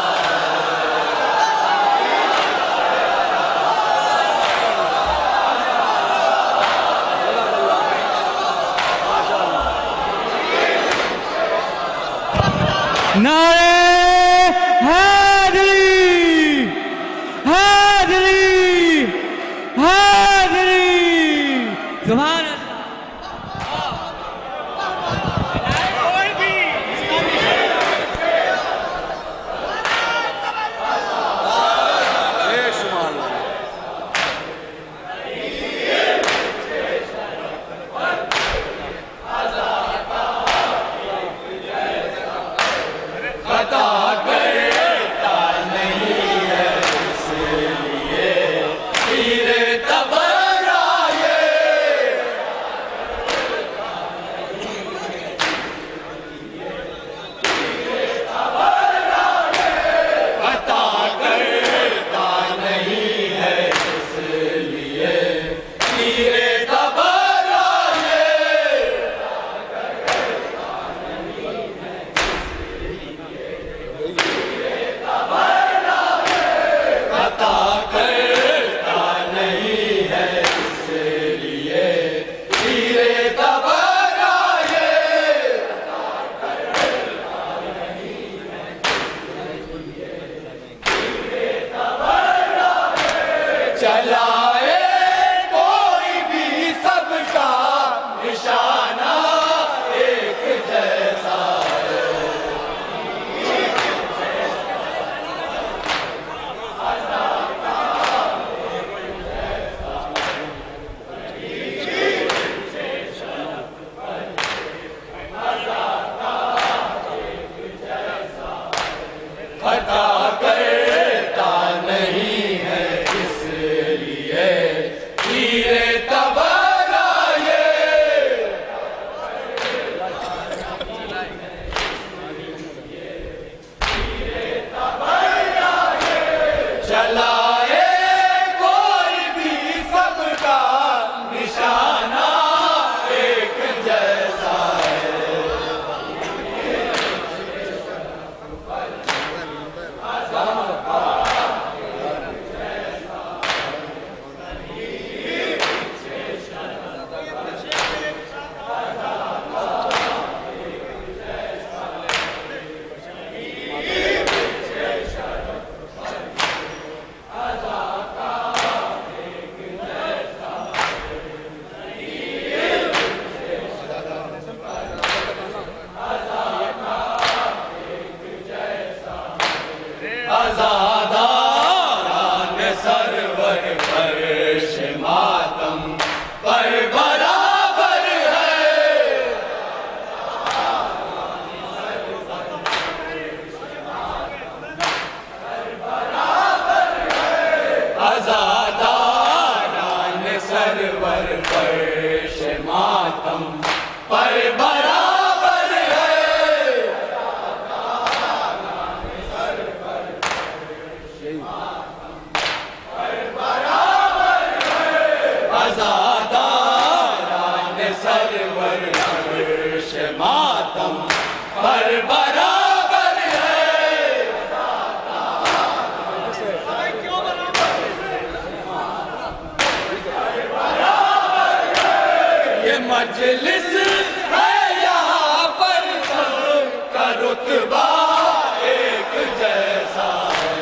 नारे हैदरी हैदरी हैदरी। सुभान चलाए कोई भी सबका निशाना एक जैसा है। खता करता नहीं है इसलिए हीरे तबारा ये चलाए कोई भी सबका निशाना एक जैसा है। आज़ादारान सरवर फर्श मातम पर बराबर है। आज़ादारान सरवर फर्श मातम पर बराबर है। आज़ादारान सरवर फर्श मातम पर बराबर है। ये मजलिस है यहाँ पर सबका रुतबा एक जैसा है।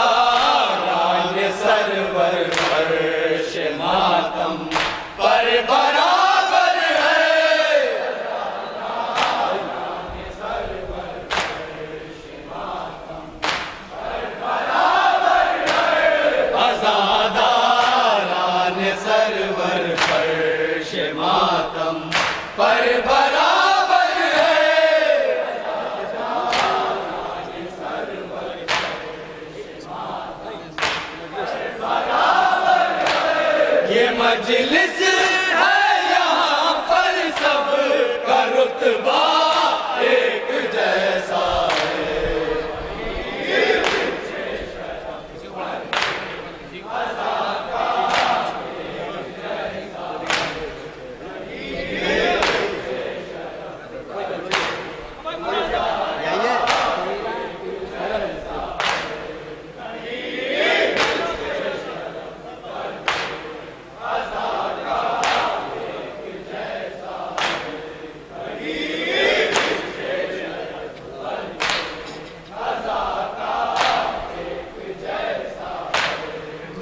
आज़ादारान सरवर फर्श मातम पर बराबर है। आज़ादारान सरवर फर्श मातम पर बराबर है। ये मजलिस है यहाँ पर सब का रुतबा एक जैसा है।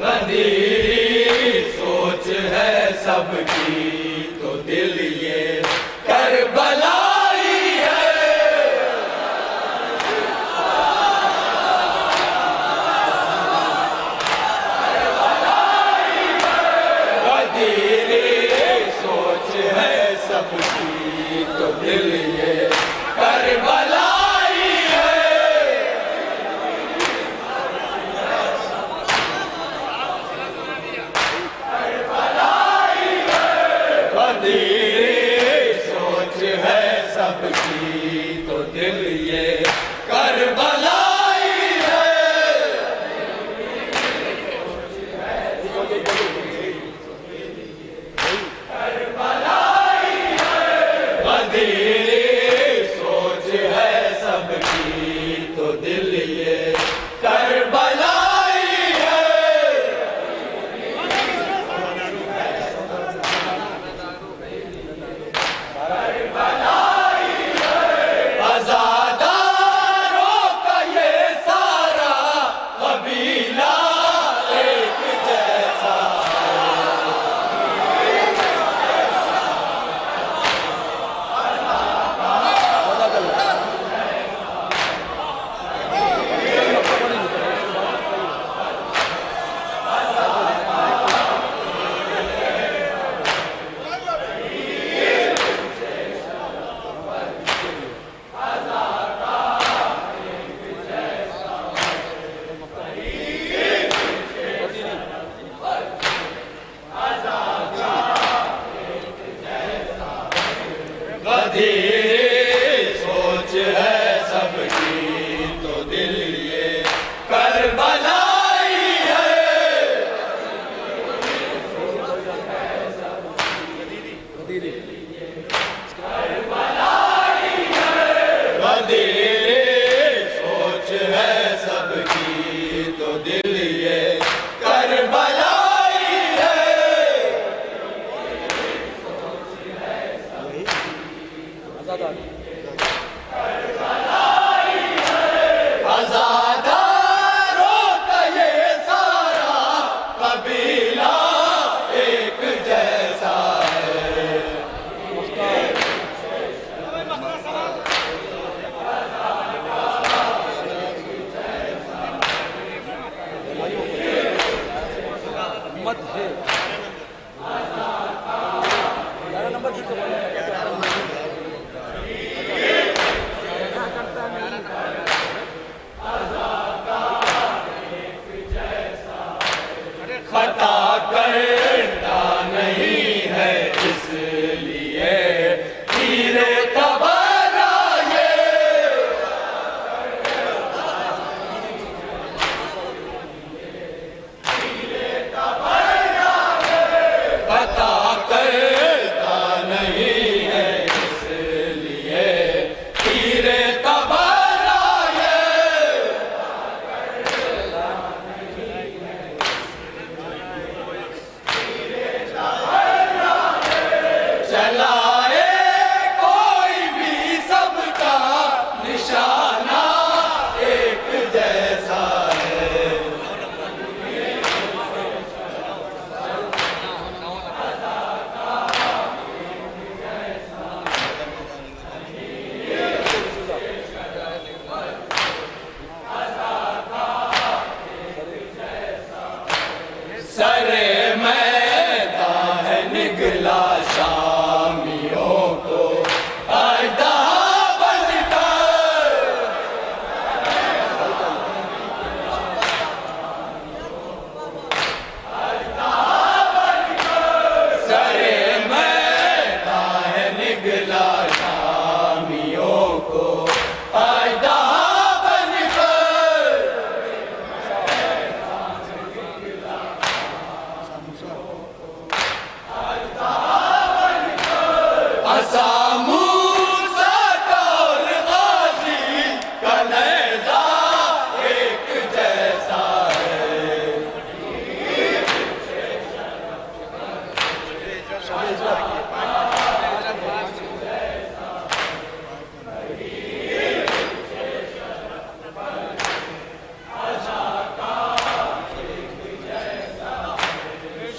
अंधेरी सोच है सबकी तो दिल ये करबलाई है। अंधेरी सोच है सबकी तो दिल ये करबलाई है।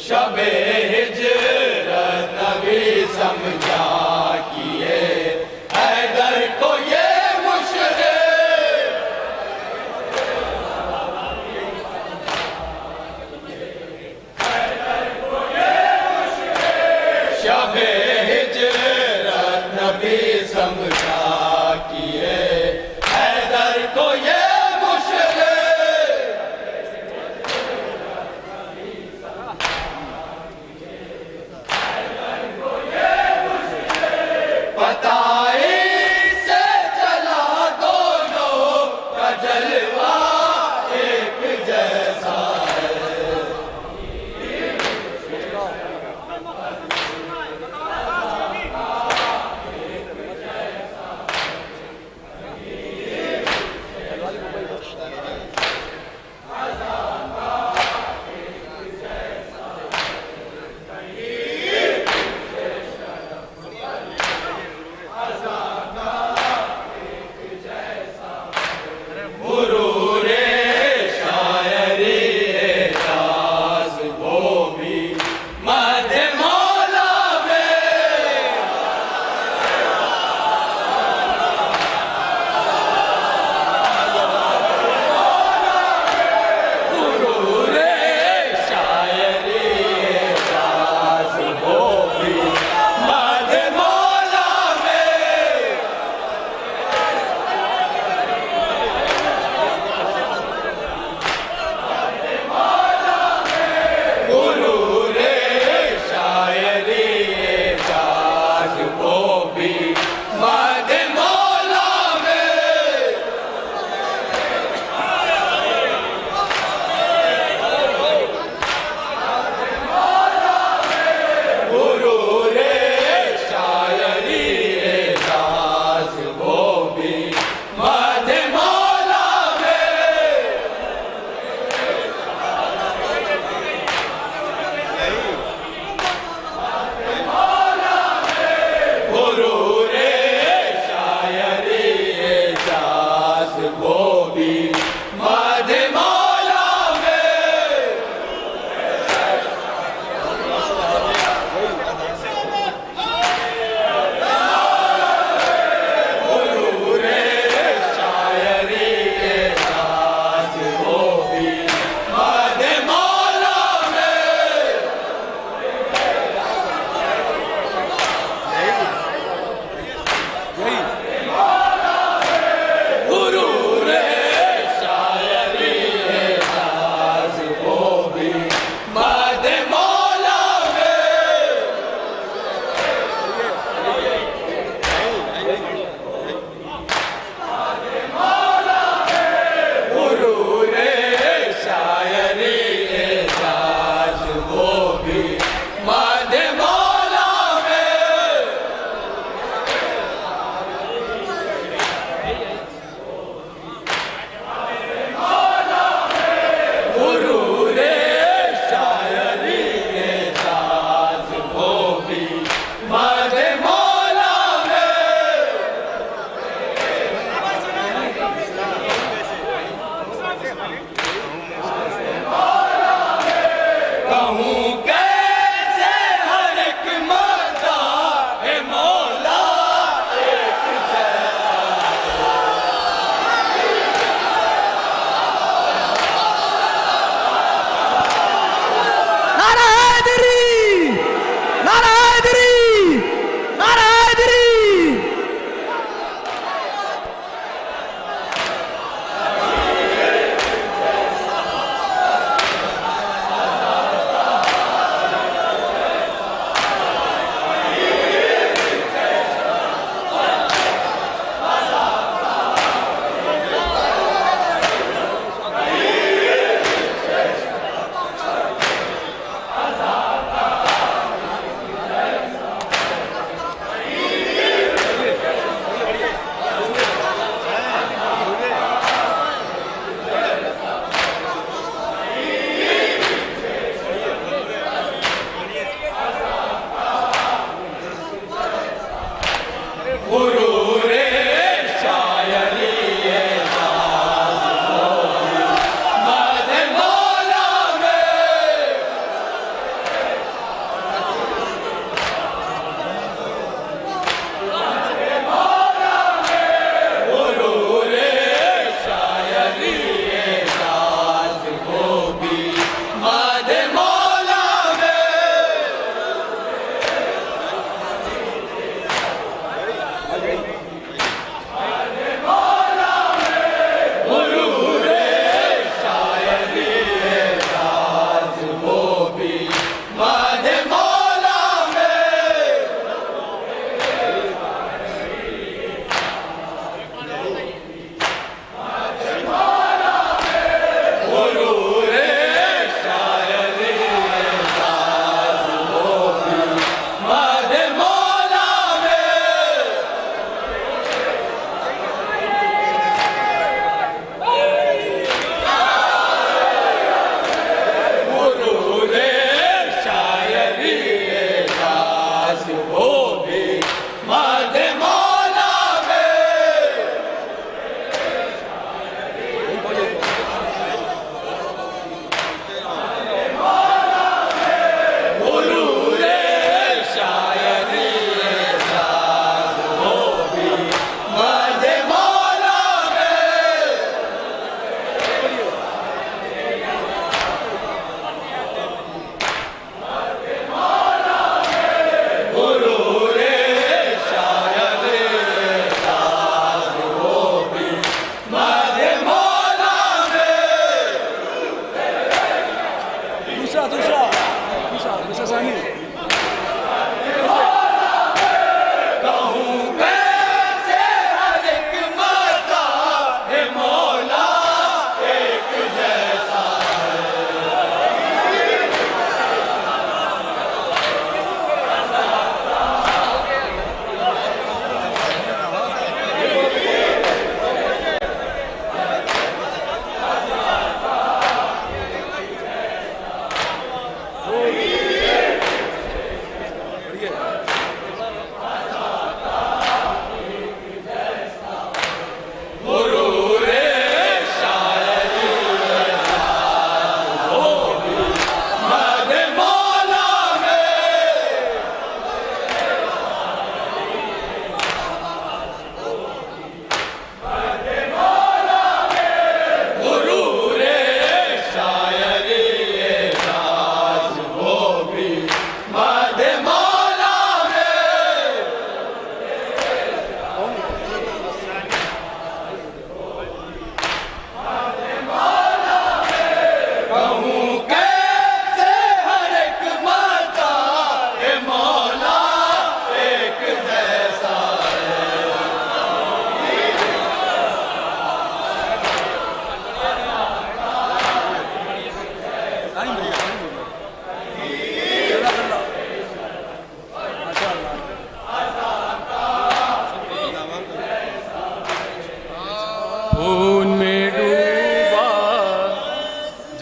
शबे हिजरत नबी समझा किए हैदर को ये मुशरे शबे हिजरत नबी समझा किए हैदर को ये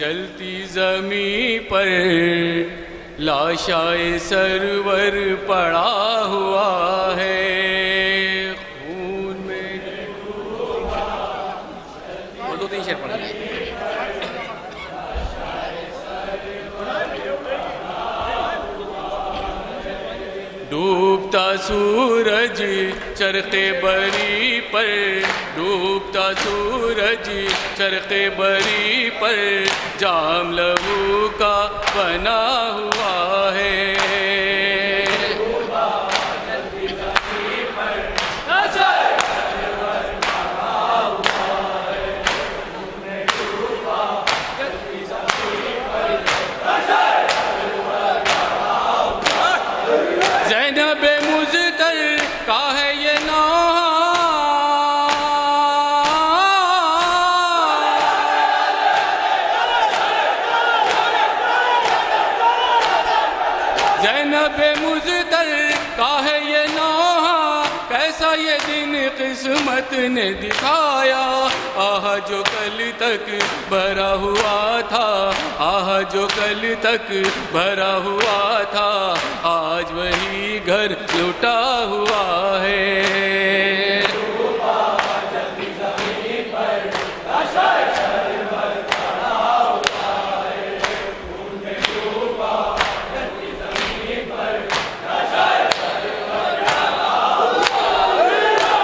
जलती जमी पर लाशाए सरवर पड़ा हुआ है, खून में और 2-3 शेर पढ़ लें। डूबता सूरज चरखे बरी पर, डूबता सूरज चरखे बरी पर जाम लहू का बना हुआ है। ज़ैनब मुज़्तर का है ये ज़ैनब मुज़्तर का है ये नौहा, कैसा ये दिन किस्मत ने दिखाया। आह जो कल तक भरा हुआ था, आह जो कल तक भरा हुआ था, आज वही घर लुटा हुआ है।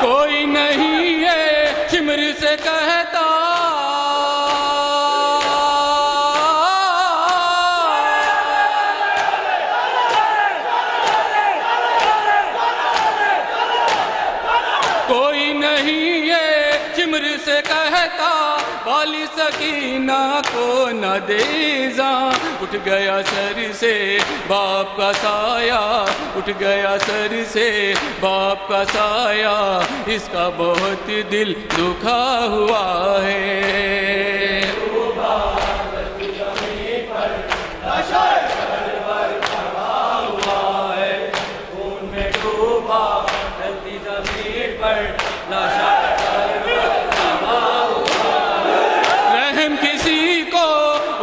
कोई नहीं है शिमर से कहता, कोई नहीं है शिमर से कहता, वाली सकीना को न देजा। उठ गया सर से बाप का साया, उठ गया सर से बाप का साया, इसका बहुत दिल दुखा हुआ है। रहम किसी को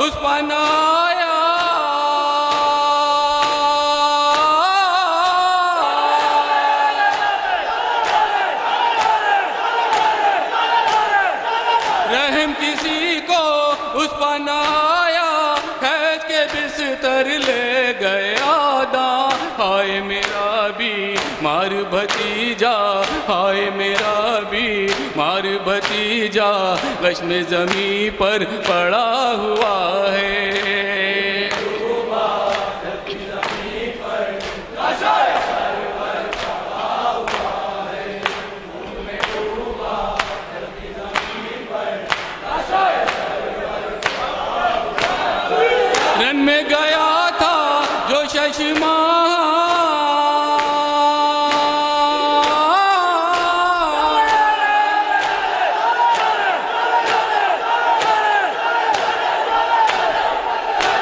उस पर आया, रहम किसी को उस पर आया, खैज के बिस्तर ले गया दा। हाय मेरा भी मार भतीजा, हाय मेरा भी मार भतीजा, गश में जमी पर पड़ा हुआ है। रन में गया था जो शशमा,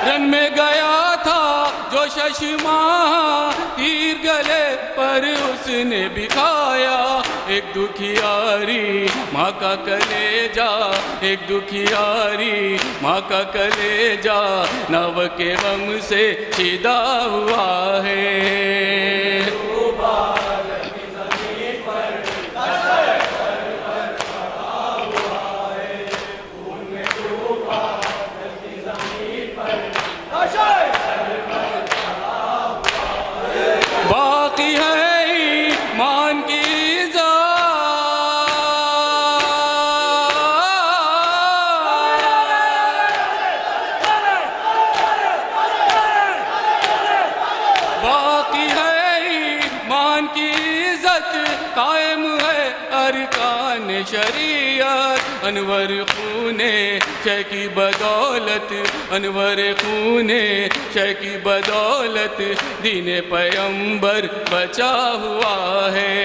रन में गया था जो शशमा, तीर गले पर उसने बिखाया। एक दुखियारी माँ का कलेजा, एक दुखियारी माँ का कलेजा, नव के गम से चिदा हुआ है। बाकी है ईमान की बाकी है ईमान की इज्जत, कायम है अरकान शरीयत। अनवर खूने शह की बदौलत, अनवर खूने शह की बदौलत, दीने पैगंबर बचा हुआ है।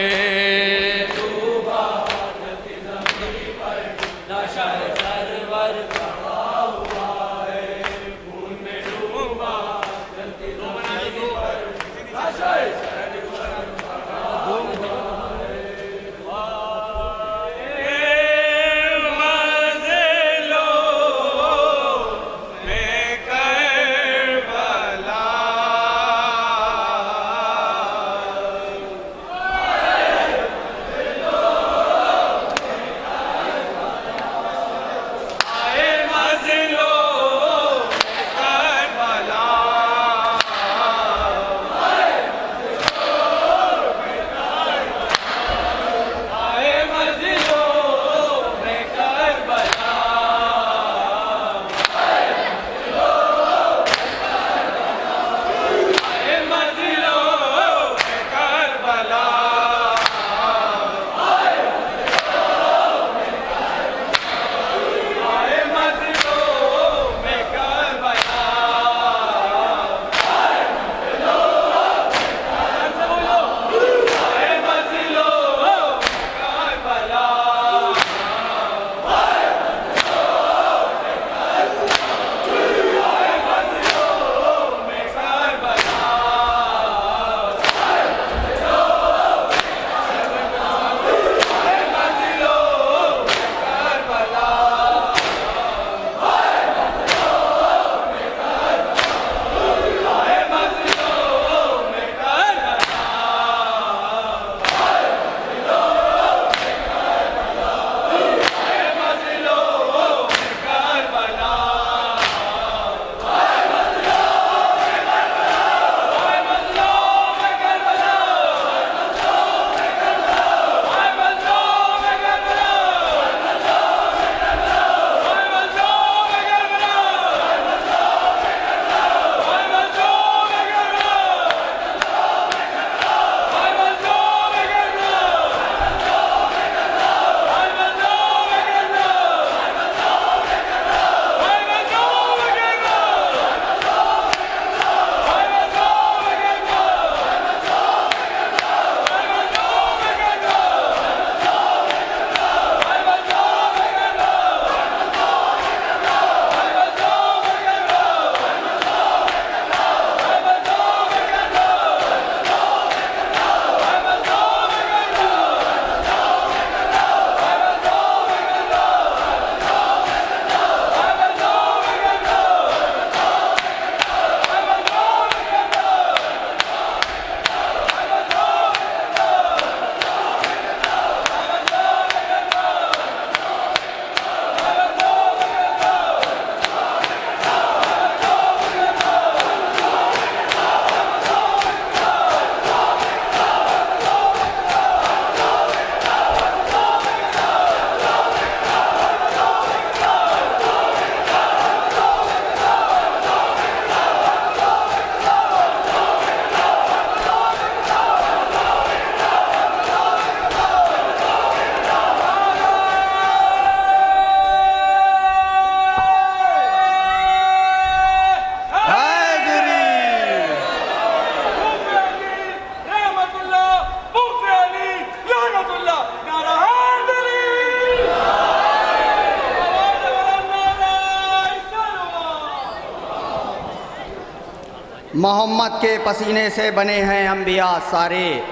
मोहम्मद के पसीने से बने हैं अम्बिया सारे,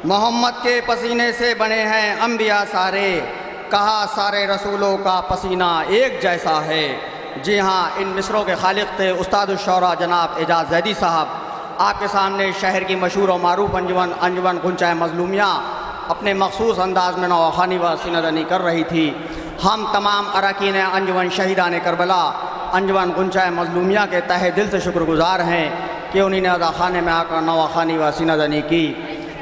मोहम्मद के पसीने से बने हैं अम्बिया सारे, कहा सारे रसूलों का पसीना एक जैसा है। जी हाँ, इन मिसरों के खालिक थे उस्ताद शौरा जनाब एजाज जैदी साहब। आपके सामने शहर की मशहूर और मारूफ अंजुमन गुंचाए मजलूमिया अपने मखसूस अंदाज में नवाखानी व सीनादनी कर रही थी। हम तमाम अरकान अंजुमन शहीदान करबला अंजुमन गुंचाए मजलूमिया के तहे दिल से शुक्रगुजार हैं कि उन्हीं ने अदाखाने में आकर नवाखानी व सीनादनी की।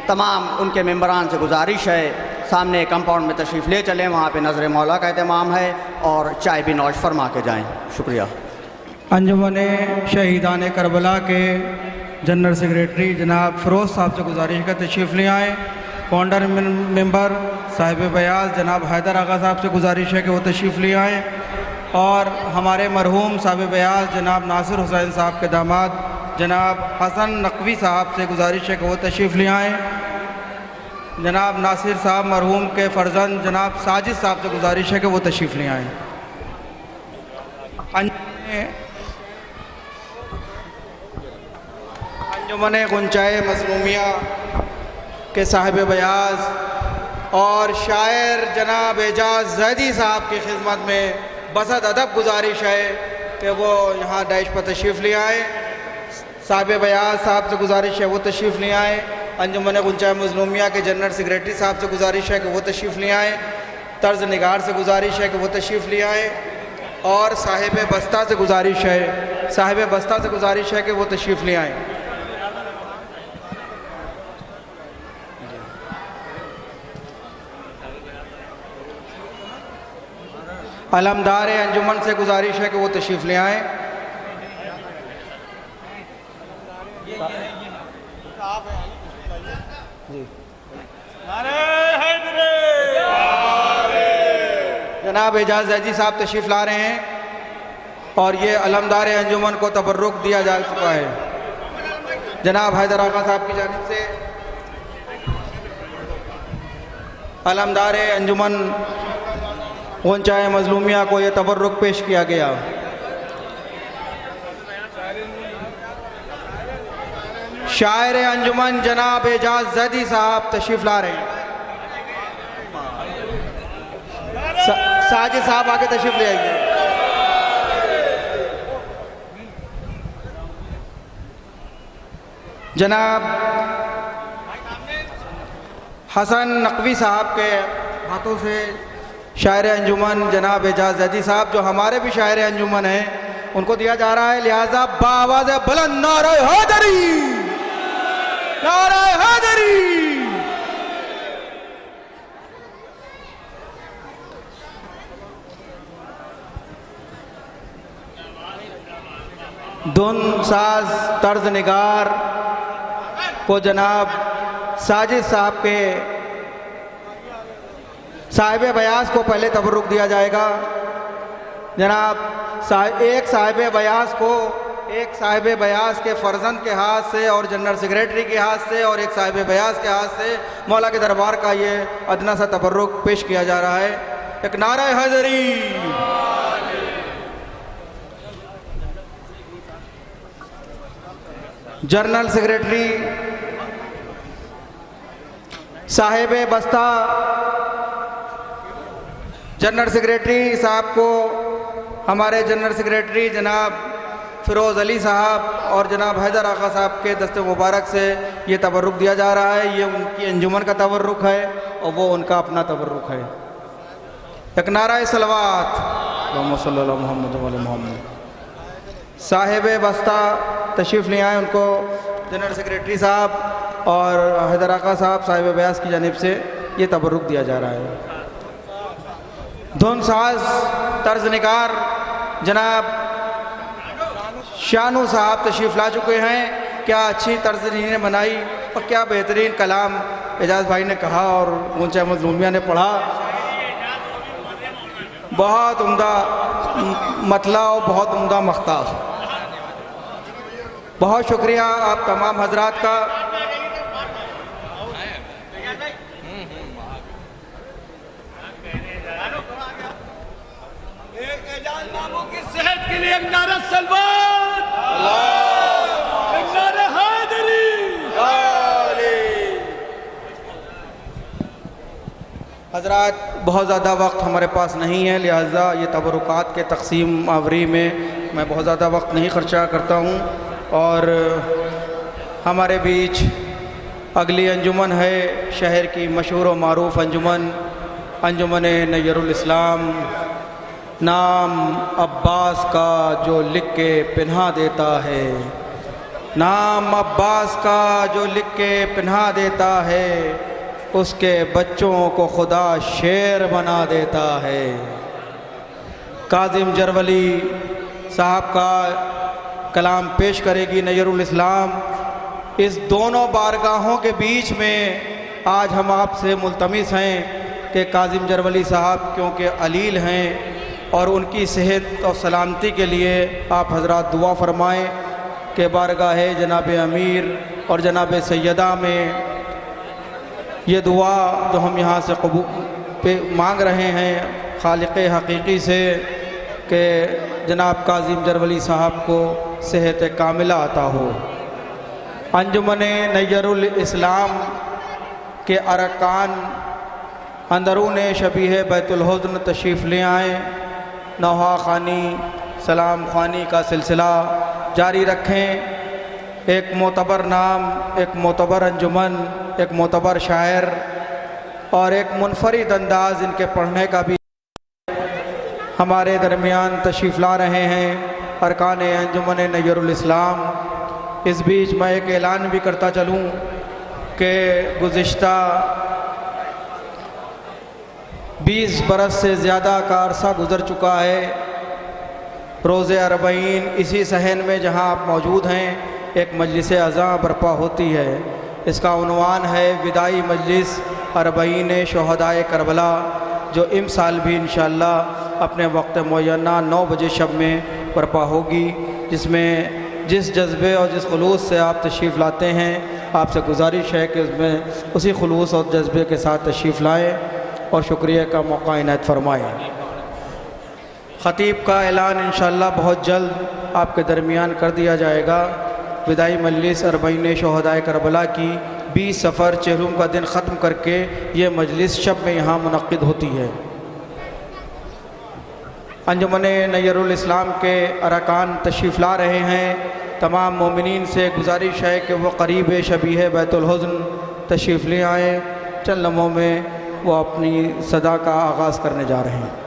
तमाम उनके मेम्बरान से गुजारिश है सामने कंपाउंड में तशरीफ़ ले चलें, वहाँ पे नज़र मौला का एहतमाम है और चाय भी नौश फरमा के जाएँ। शुक्रिया। अंजुमन शहीदान करबला के जनरल सेक्रेटरी जनाब फ़िरोज़ साहब से गुजारिश का तशरीफ़ ले आएँ। फाउंडर मेंबर साहिब बयास जनाब हैदर आगा साहब से गुजारिश है कि वो तशरीफ़ ले आएँ। और हमारे मरहूम साहिब बयास जनाब नासिर हुसैन साहब के दामाद जनाब हसन नकवी साहब से गुजारिश है कि वो तशरीफ़ ले आएँ। जनाब नासिर साहब मरहूम के फ़र्जंद जनाब साजिद साहब से गुजारिश है कि वो तशरीफ़ ले आएँ। अंजुमन गुंचाए मजलूमिया के साहिब बयास और शायर जनाब एजाज जैदी साहब की खिदमत में बसद अदब गुजारिश है कि वो यहाँ डैश पर तशरीफ़ ले आए। साहिब बयास साहब से गुजारिश है वो तशरीफ़ ले आए। अंजुमन गुंचाए मजलूमिया के जनरल सेक्रेटरी साहब से गुजारिश है कि वो तशरीफ़ ले आए। तर्ज निगार से गुजारिश है कि वो तशरीफ़ ले आए। और साहिब बस्ता से गुजारिश है कि वो तशरीफ़ ले आए। अलमदार अंजुमन से गुजारिश है कि वो तशरीफ़ ले आएँ। जनाब एजाज जैदी साहब तशरीफ़ ला रहे हैं और ये अलमदार अंजुमन को तबर्रुक दिया जा चुका है। जनाब हैदर आगा साहब की जानिब से अलमदार अंजुमन गुंचाए मजलूमिया को ये तबर्रुक पेश किया गया। शायर अंजुमन जनाब एजाज जैदी साहब तशरीफ़ ला रहे हैं। साजिद साहब आगे तशरीफ़ ले आइए। जनाब हसन नकवी साहब के हाथों से शायर अंजुमन जनाब एजाज जैदी साहब जो हमारे भी शायर अंजुमन हैं उनको दिया जा रहा है। लिहाजा बावाज़ बुलंद नारे हैदरी, नारे हैदरी। धुन साज तर्ज निगार को जनाब साजिद साहब के साहिब बयास को पहले तबर्रुक दिया जाएगा। जनाब एक साहिब बयास के फ़र्जंद के हाथ से और जनरल सेक्रेटरी के हाथ से और एक साहिब बयास के हाथ से मौला के दरबार का ये अदना सा तबर्रुक पेश किया जा रहा है। एक नारा हैदरी। जनरल सेक्रेटरी साहिब बस्ता जनरल सेक्रेटरी साहब को हमारे जनरल सेक्रेटरी जनाब फ़िरोज़ अली साहब और जनाब हैदर आगा साहब के दस्ते मुबारक से ये तबर्रुक दिया जा रहा है। ये उनकी अंजुमन का तबर्रुक है और वो उनका अपना तबर्रुक है। एक नारा सलवात मोहम्मद। साहिब बस्ता तशरीफ़ ले आए, उनको जनरल सेक्रेटरी साहब और हैदर आगा साहब साहिब बयास की जानिब से ये तबर्रुक दिया जा रहा है। धुन साज तर्ज निगार जनाब शानू साहब तशरीफ़ ला चुके हैं। क्या अच्छी तर्ज इन्होंने बनाई और क्या बेहतरीन कलाम एजाज भाई ने कहा और गुंचाए मजलूमिया ने पढ़ा। बहुत उम्दा मतला और बहुत उम्दा मख्ता। बहुत शुक्रिया आप तमाम हजरात का। सेहत के लिए एक नारा सलवात, हज़रात, बहुत ज़्यादा वक्त हमारे पास नहीं है, लिहाजा ये तबरुकात के तक़सीम आवरी में मैं बहुत ज़्यादा वक्त नहीं ख़र्चा करता हूँ। और हमारे बीच अगली अंजुमन है शहर की मशहूर व मारूफ़ अंजुमन नय्यरुल इस्लाम। नाम अब्बास का जो लिख के पिन्हा देता है, नाम अब्बास का जो लिख के पिन्हा देता है, उसके बच्चों को खुदा शेर बना देता है। काजिम जरवली साहब का कलाम पेश करेगी नय्यरुल इस्लाम। इस दोनों बारगाहों के बीच में आज हम आपसे मुल्तमिस हैं कि काजिम जरवली साहब क्योंकि अलील हैं और उनकी सेहत और सलामती के लिए आप हजरात दुआ फरमाएँ कि बारगाह जनाब अमीर और जनाब सैयदा में ये दुआ जो हम यहाँ से पे मांग रहे हैं खालिक हकीकी से कि जनाब काजिम जरवली साहब को सेहत कामिला अता हो। अंजुमन नय्यरुल इस्लाम के अरकान अंदरून शबीह बैतुल हुज़्न तशरीफ़ ले आएँ, नौहा ख़ानी सलाम ख़ानी का सिलसिला जारी रखें। एक मोतबर नाम, एक मोतबर अंजुमन, एक मोतबर शायर और एक मुनफरिद अंदाज़ इनके पढ़ने का भी हमारे दरमियान तशरीफ़ ला रहे हैं अरकान अंजुमन नय्यरुल इस्लाम। इस बीच मैं एक ऐलान भी करता चलूँ कि गुज़िश्ता 20 बरस से ज़्यादा का अरसा गुज़र चुका है। रोज़े अरबईन इसी सहन में जहाँ आप मौजूद हैं एक मजलिस अज़ां बर्पा होती है। इसका उन्वान है विदाई मजलिस अरबईन शोहदाए करबला, जो इम साल भी इंशाअल्लाह अपने वक्त मुय्यना 9 बजे शब में बर्पा होगी, जिसमें जिस जज्बे और जिस खुलूस से आप तशरीफ़ लाते हैं, आपसे गुजारिश है कि उसमें उसी खुलूस और जज्बे के साथ तशरीफ़ लाएँ और शुक्रिया का मौका इनायत फरमाएँ। ख़तीब का ऐलान इंशाअल्लाह बहुत जल्द आपके दरमियान कर दिया जाएगा। विदाई मजलिस अरबईन शोहदाए करबला की 20 सफ़र चेहरुम का दिन ख़त्म करके ये मजलिस शब में यहाँ मुनक़्क़िद होती है। अंजुमन नय्यरुल इस्लाम के अरकान तशरीफ़ ला रहे हैं। तमाम मोमिनीन से गुजारिश है कि वो करीब शबीह बैतुल हुज़्न तशरीफ़ ले आएँ। चंद लम्हों में वो अपनी सदा का आगाज़ करने जा रहे हैं।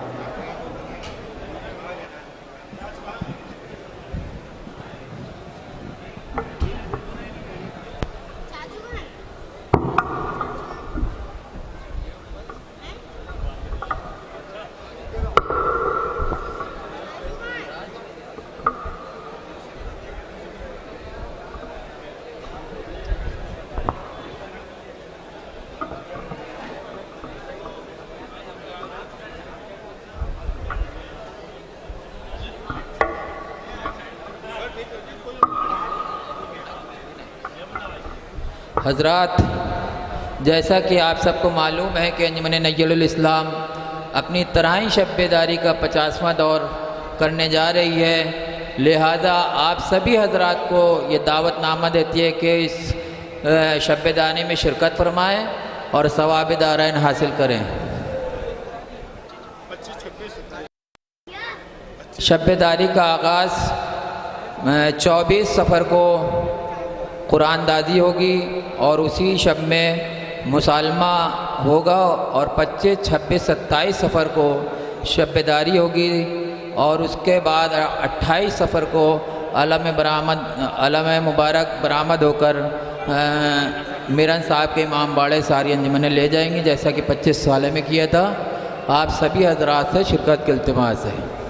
हज़रात, जैसा कि आप सबको मालूम है कि अंजुमन नय्यरुल इस्लाम अपनी तराई शब-ए-दारी का 50वां दौर करने जा रही है, लिहाजा आप सभी हज़रात को ये दावतनामा देती है कि इस शब-ए-दारी में शिरकत फरमाएँ और सवाब दारैन हासिल करें। शब-ए-दारी का आगाज़ 24 सफ़र को कुरानदाजी होगी और उसी शब में मुसालमा होगा और 25, 26, 27 सफ़र को शब-ए-दारी होगी और उसके बाद 28 सफ़र को अलम मुबारक बरामद होकर मीरन साहब के इमाम बाड़े सारी अंजुमनें ले जाएंगी, जैसा कि 25 साल में किया था। आप सभी हजरात से शिरकत के इल्तिमास है।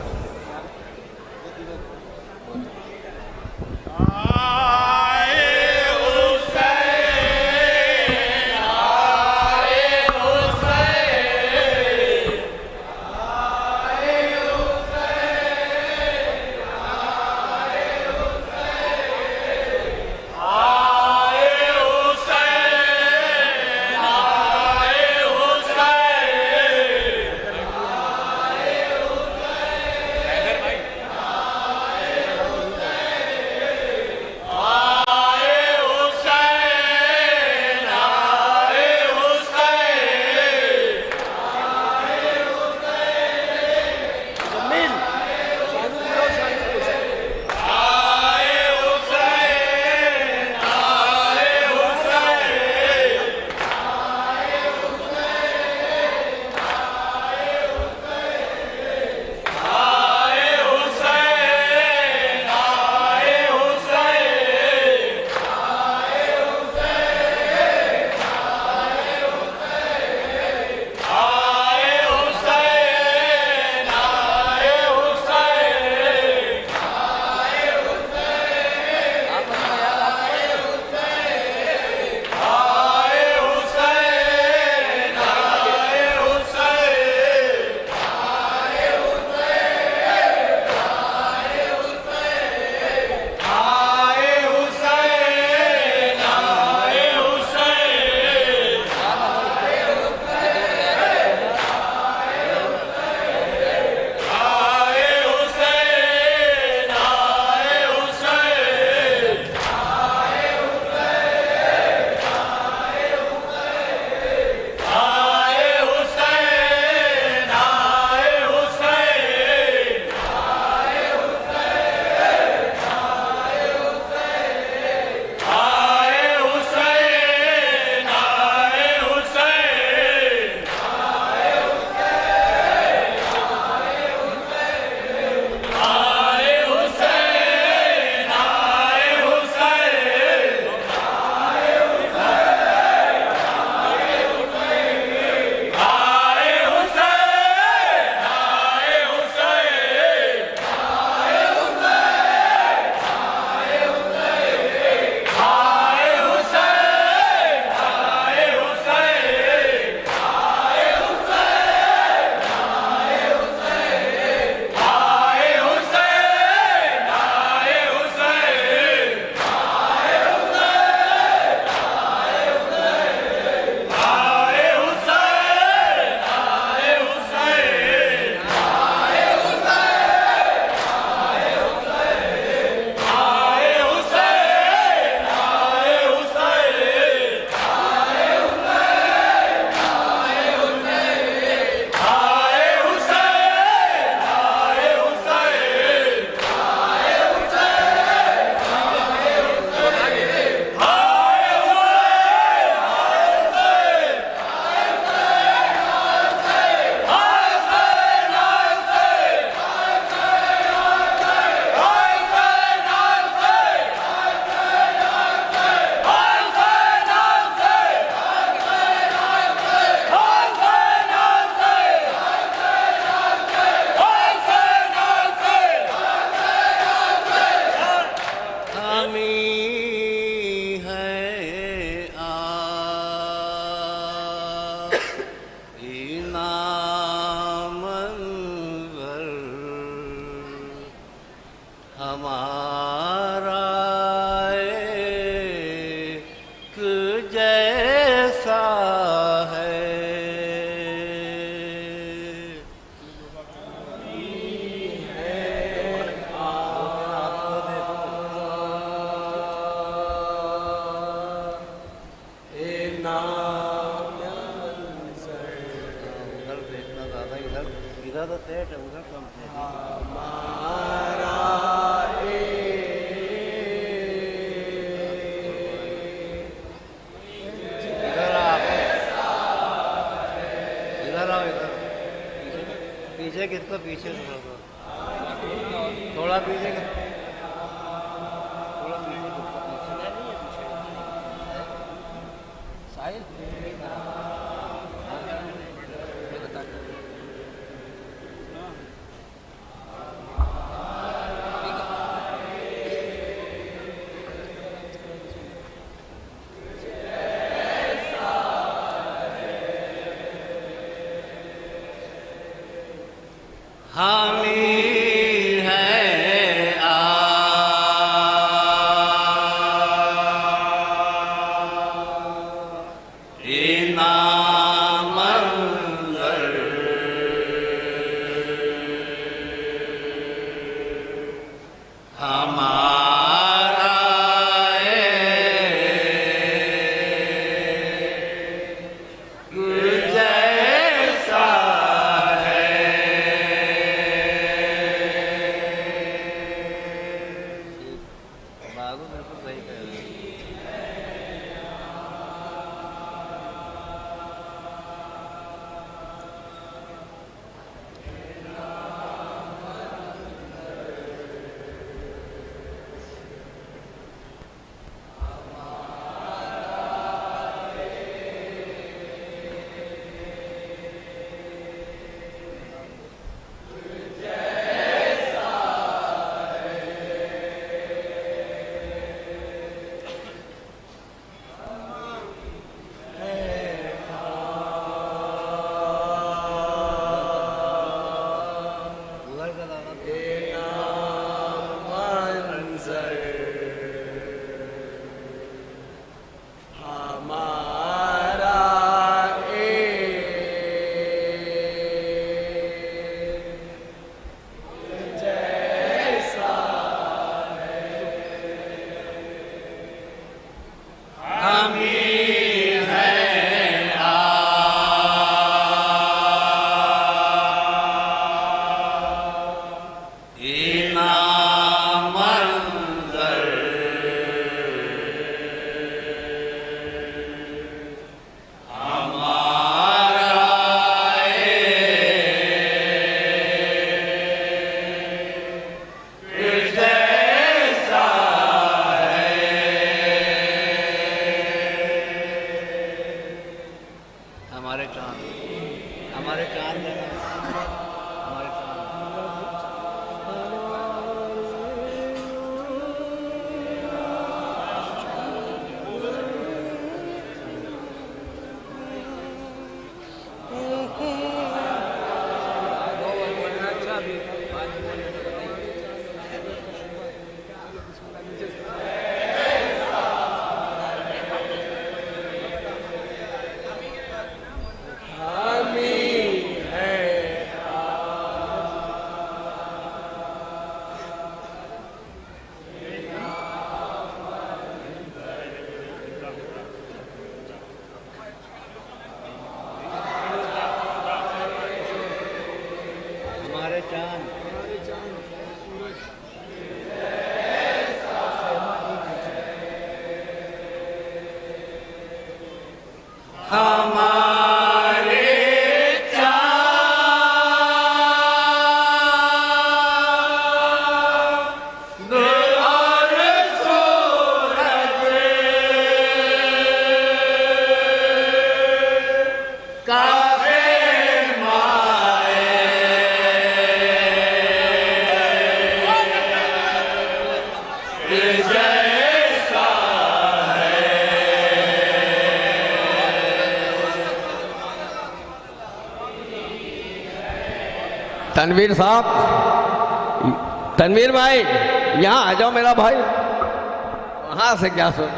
हमारा एक जैसा है। इधर तो सेठ है, उधर कम है। हमारा इधर आओ, इधर पीछे किसको पीछे थोड़ा पीछे हामी है नामंदर हमारा जैसा बाबू मेरे को सही कह रहे हैं। हमारे चांद हमारे तनवीर साहब, तनवीर भाई यहाँ आ जाओ मेरा भाई, वहां से क्या सुन।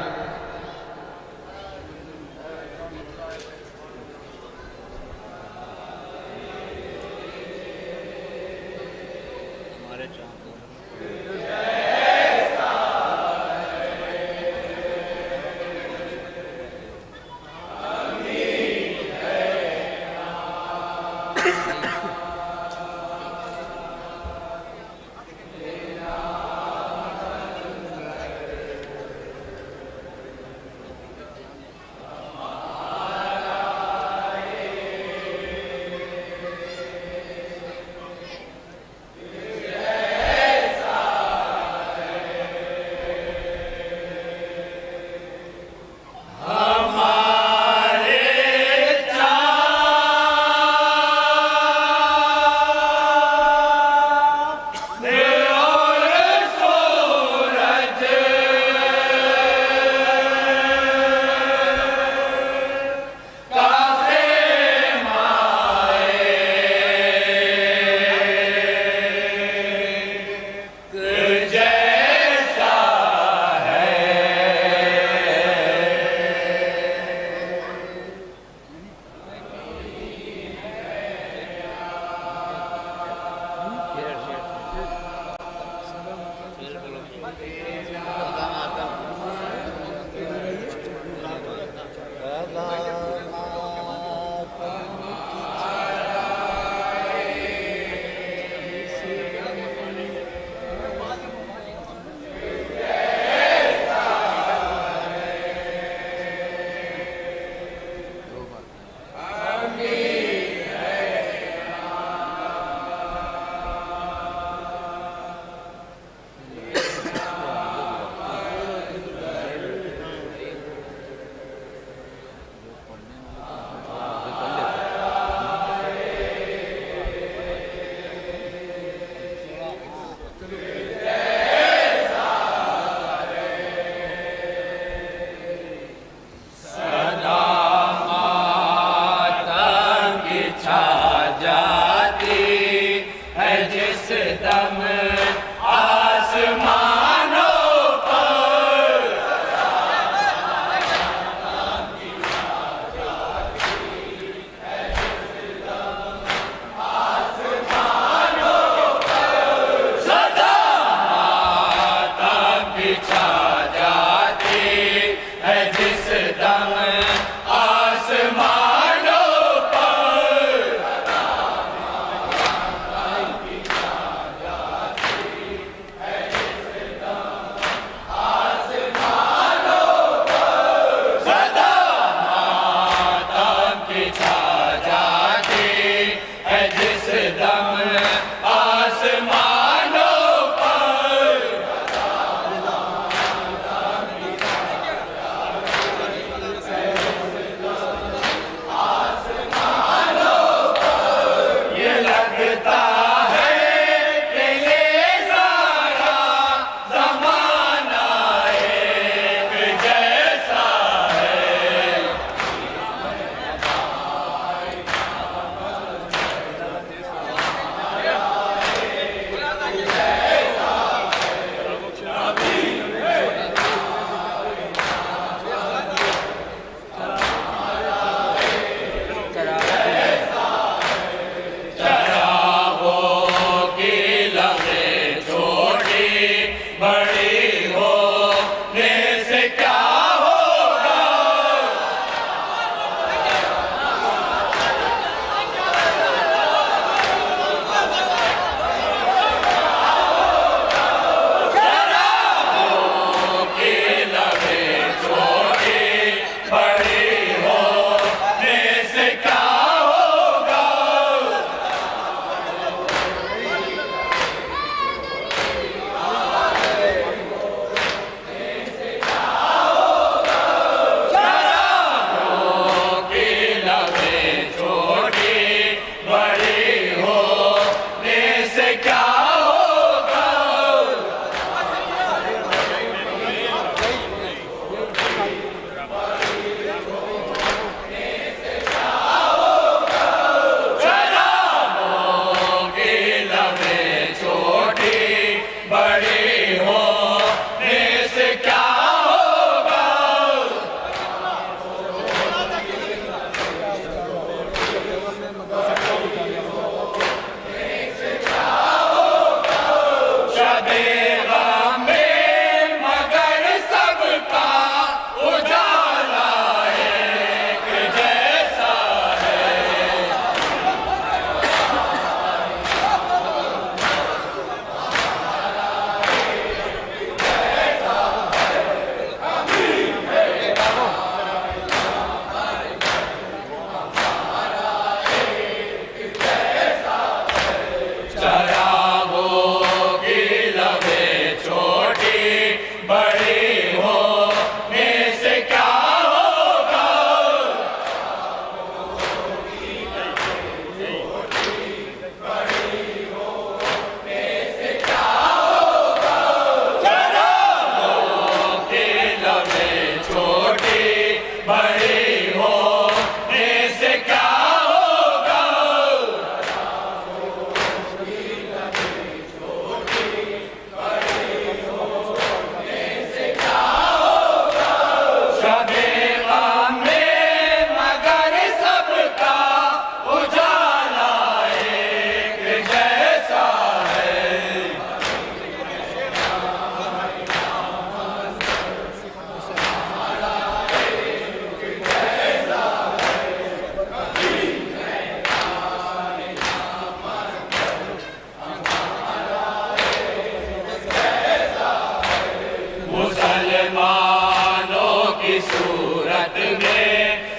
की सूरत में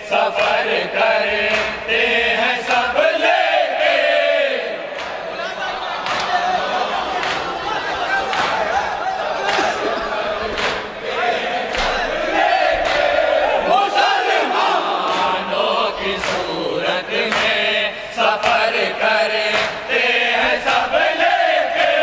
सफर करते हैं सब लेके। मुसलमानों की सूरत में सफर करते हैं सब लेके।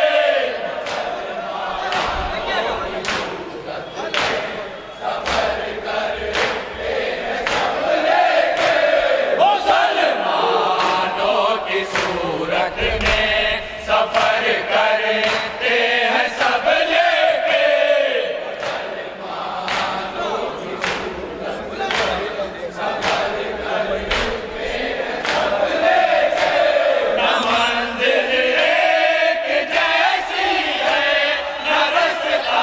मुसलमानों की सूरत में सफर करते हैं सब लेके। न मंजिल एक जैसी है, न रास्ता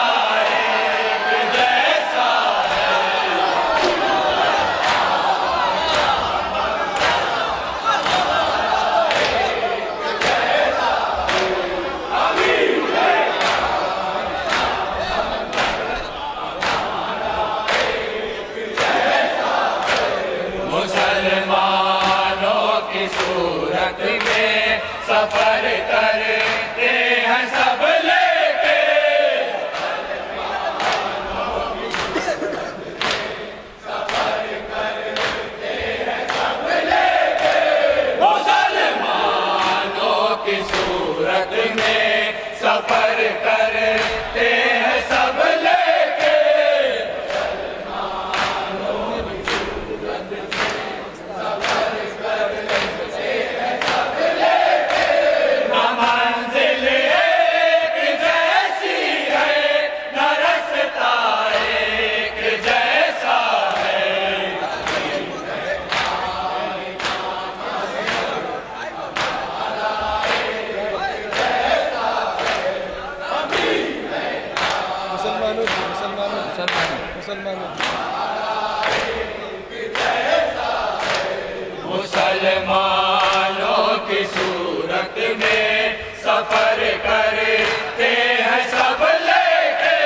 एक जैसा है। मुसलमानों की सूरत में सफर करते हैं सब लेके। मुसलमानों की सूरत में सफर करते हैं सब लेके। न मंजिल एक जैसी है, न रास्ता एक जैसा है। मुसलमानों की सूरत में सफर करते हैं सब लेके।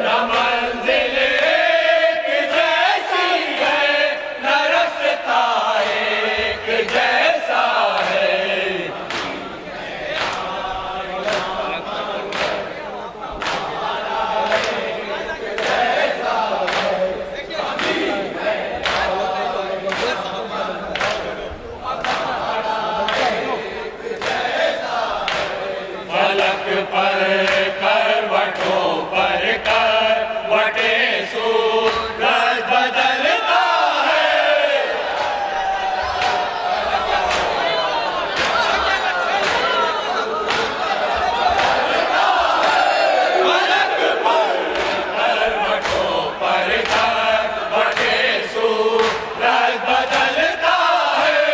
न मंजिल एक जैसी है, न रास्ता एक जैसा है। फलक पर करवटों पर करवटे सूरज बदलता है। फलक पर करवटों पर करवटे सूरज बदलता है।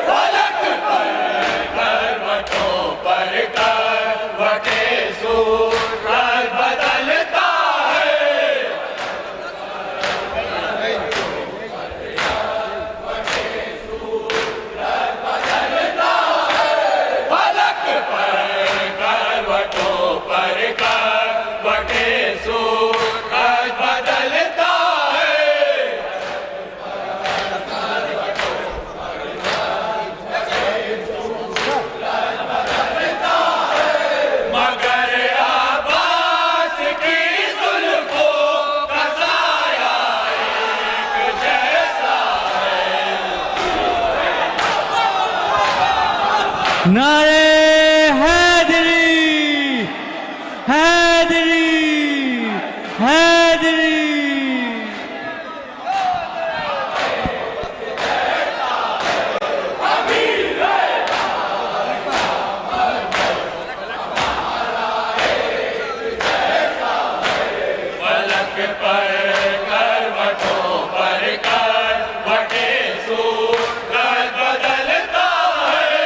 फलक पर करवटों पर करवटे सूरज बदलता है। फलक पर करवटों पर करवटे सूरज बदलता है। मगर आबास की जुल्फों का साया एक जैसा है। नारे हैदरी हैदरी हैदरी। फलक पर करवटों पर करवटे सूरज बदलता है।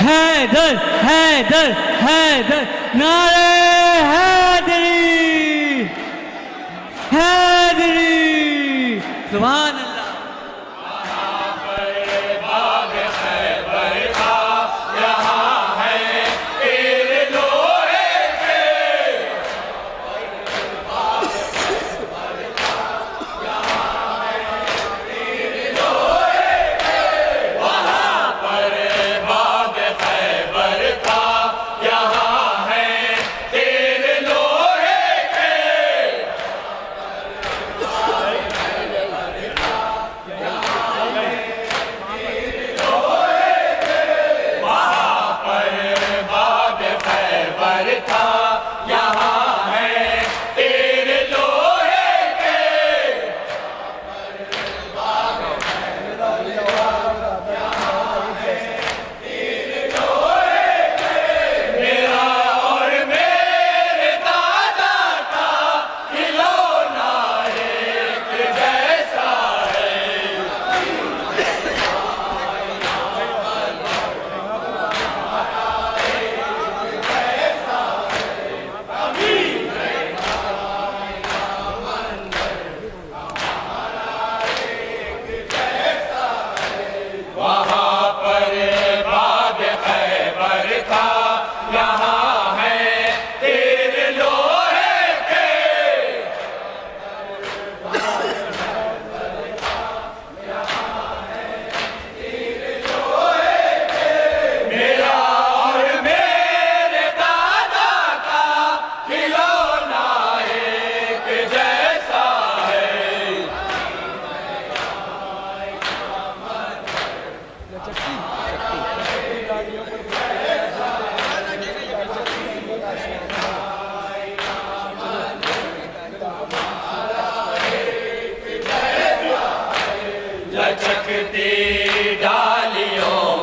हैदर हैदर हैदर नारे हैदरी हैदरी सुभान अल्लाह। लचकते डालियों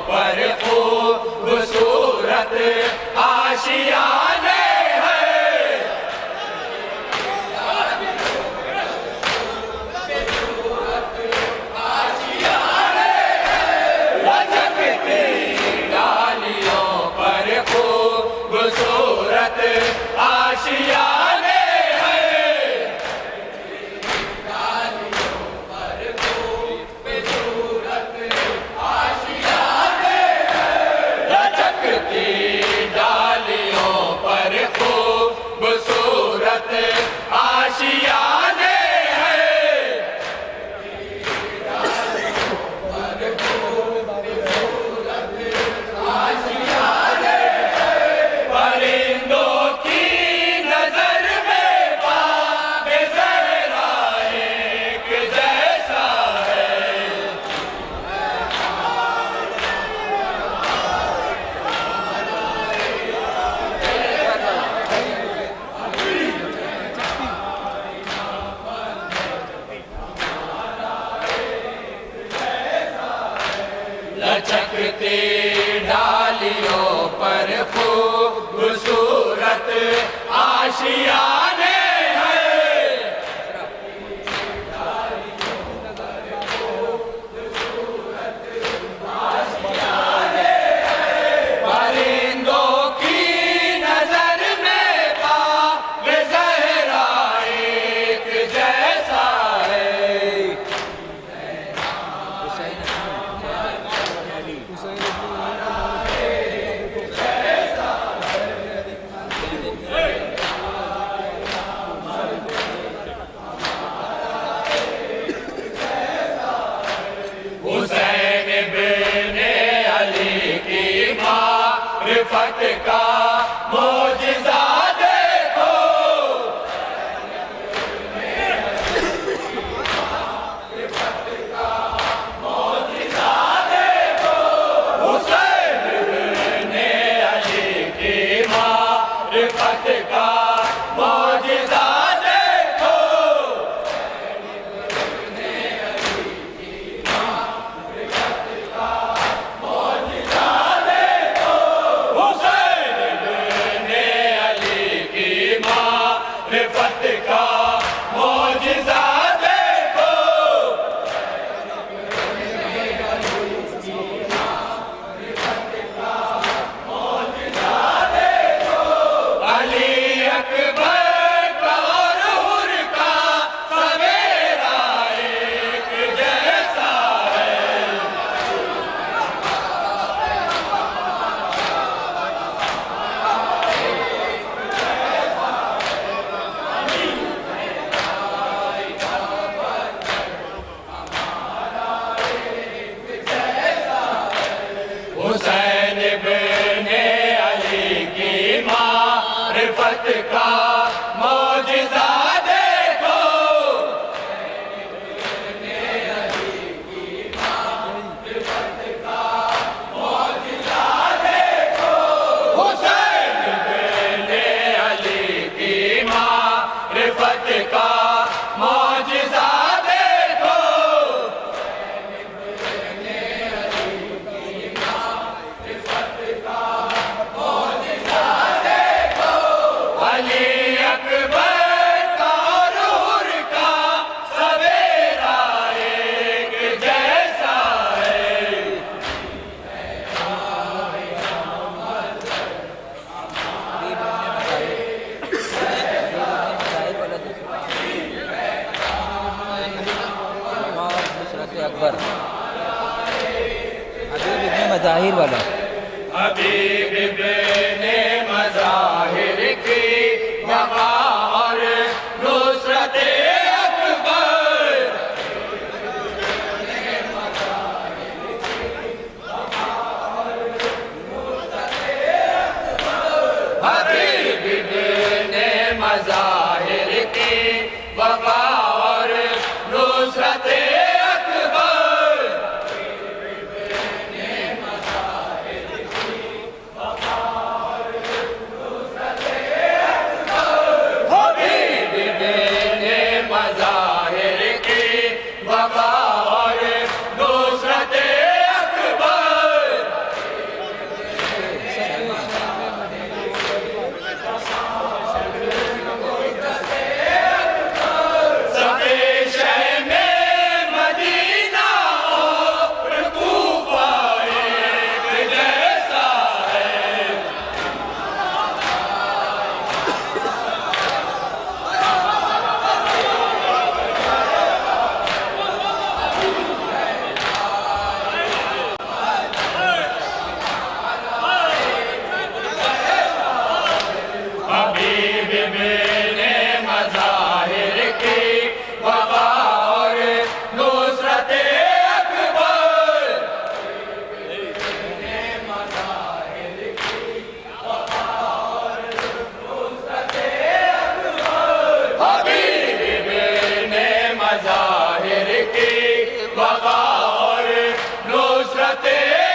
पर खूबसूरत आशियाने फत का मोजिज़ा देखो, फत का मोजिज़ा देखो, हुसैन इब्ने अली की मारिफत का मोजिज़ा देखो, इब्ने अली की मारिफत का मोजिज़ा देखो, हुसैन इब्ने रिफत का मौजिज़ा देखो, हुसैन इब्ने अली की माँ रिफत का मौजिज़ा देखो, अली अकबर का रूर का सवेरा एक जैसा है। अकबर मज़ाहिर वाला हबीब इब्ने मज़ाहिर की वफ़ा और नुसरत अकबर, हबीब इब्ने मज़ाहिर की वफ़ा और नुसरत अकबर, हबीब इब्ने मज़ाहिर की वफ़ा और नुसरत अकबर, सफ़े शह में मदीना और कूफा एक जैसा है। हबीब इब्ने मज़ाहिर की वफ़ा और नुसरत अकबर, हबीब इब्ने मज़ाहिर की वफ़ा और नुसरत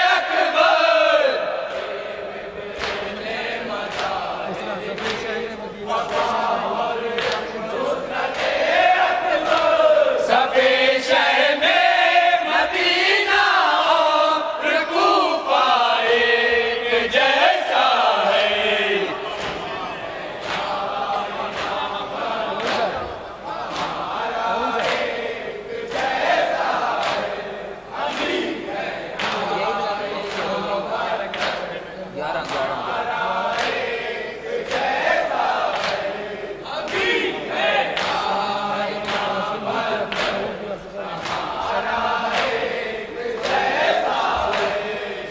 अकबर, सफ़े शह में मदीना और कूफा एक जैसा है।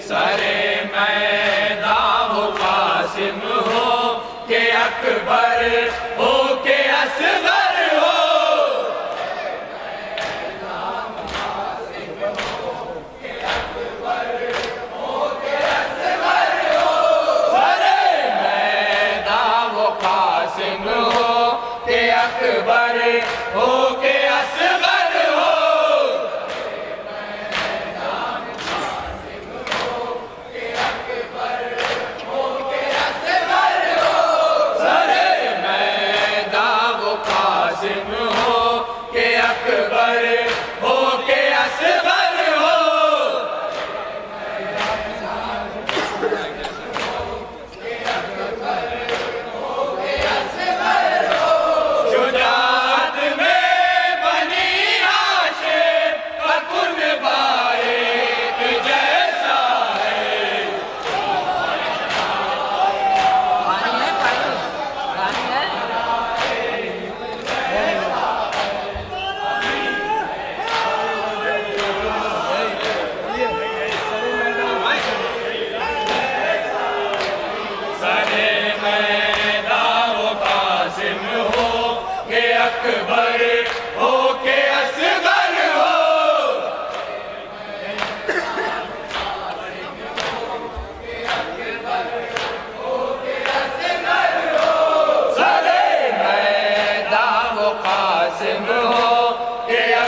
सरे मैदान हो कासिम हो के अकबर हो के असगर हो, सरे मैदान हो कासिम हो के अकबर हो के असगर हो, सरे मैदान वो कासिम हो के अकबर हो के असगर हो, शुजाअत में बनी आशिक़ का कुनबा एक जैसा है।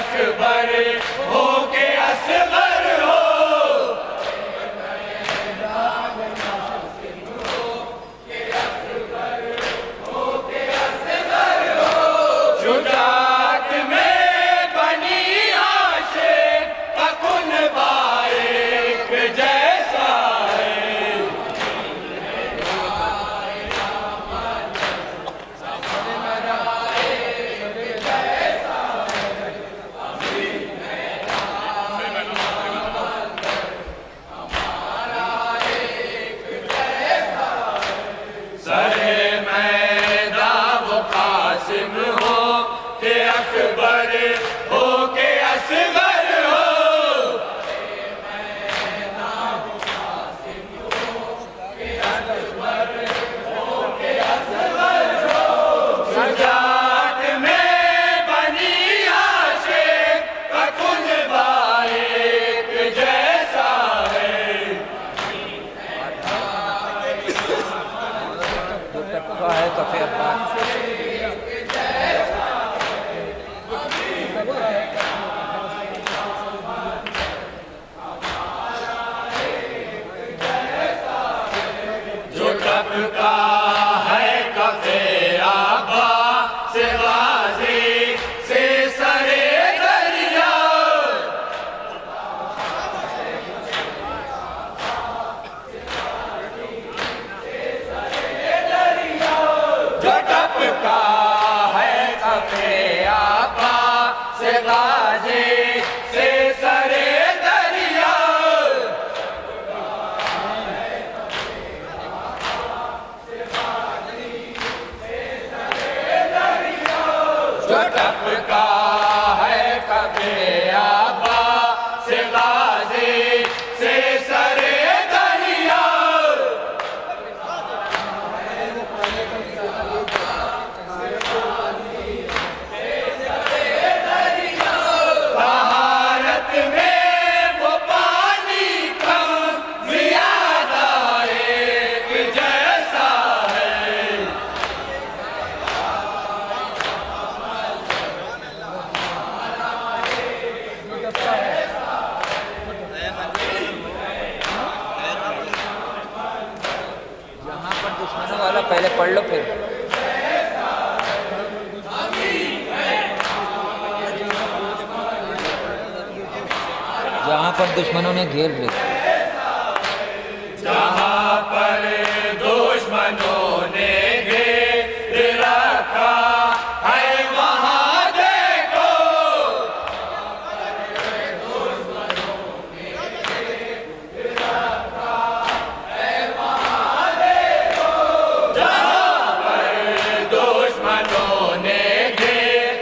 अकबर हो के असगर हो, शुजाअत में बनी हाशिम का कुनबा एक जैसा है। सरे मैदान वो कासिम हो के अकबर हो के असगर हो, शुजाअत में बनी हाशिम का कुनबा एक जैसा है। है तो फिर बात जो टपका है कफे आबा से गाजी से सरे दरिया, जो टपका है कफे आबा से गाजी से सरे दरिया, जो टपका है कफे आबा से गाजी से सरे दरिया, तहारत में वो पानी का ज़ियादा एक जैसा है। जहाँ पर दुश्मनों वाला पहले पढ़ लो फिर। जहाँ पर दुश्मनों ने घेर लिया, जहाँ पर दुश्मनों ने घेर रखा है वहाँ देखो, जहाँ पर दुश्मनों ने घेर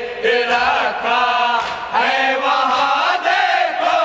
रखा है वहाँ देखो,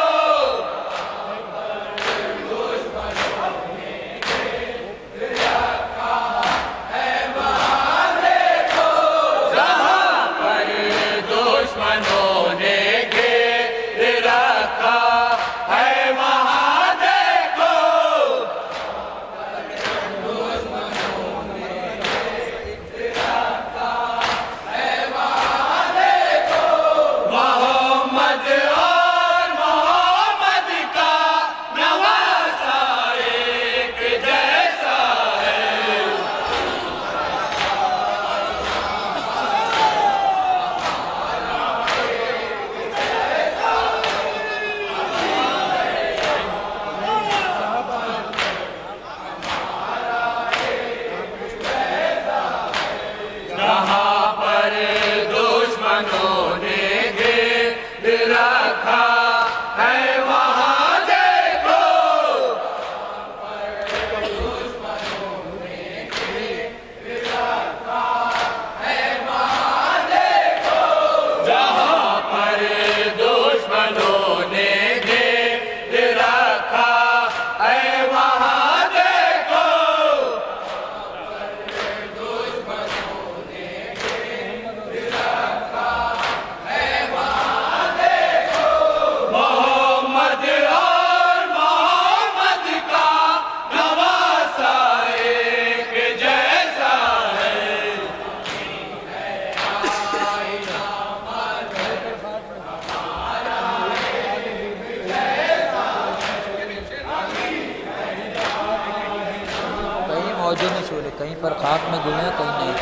तवज्जो नहीं छोड़े, कहीं पर खाक में गुल है कहीं नहीं।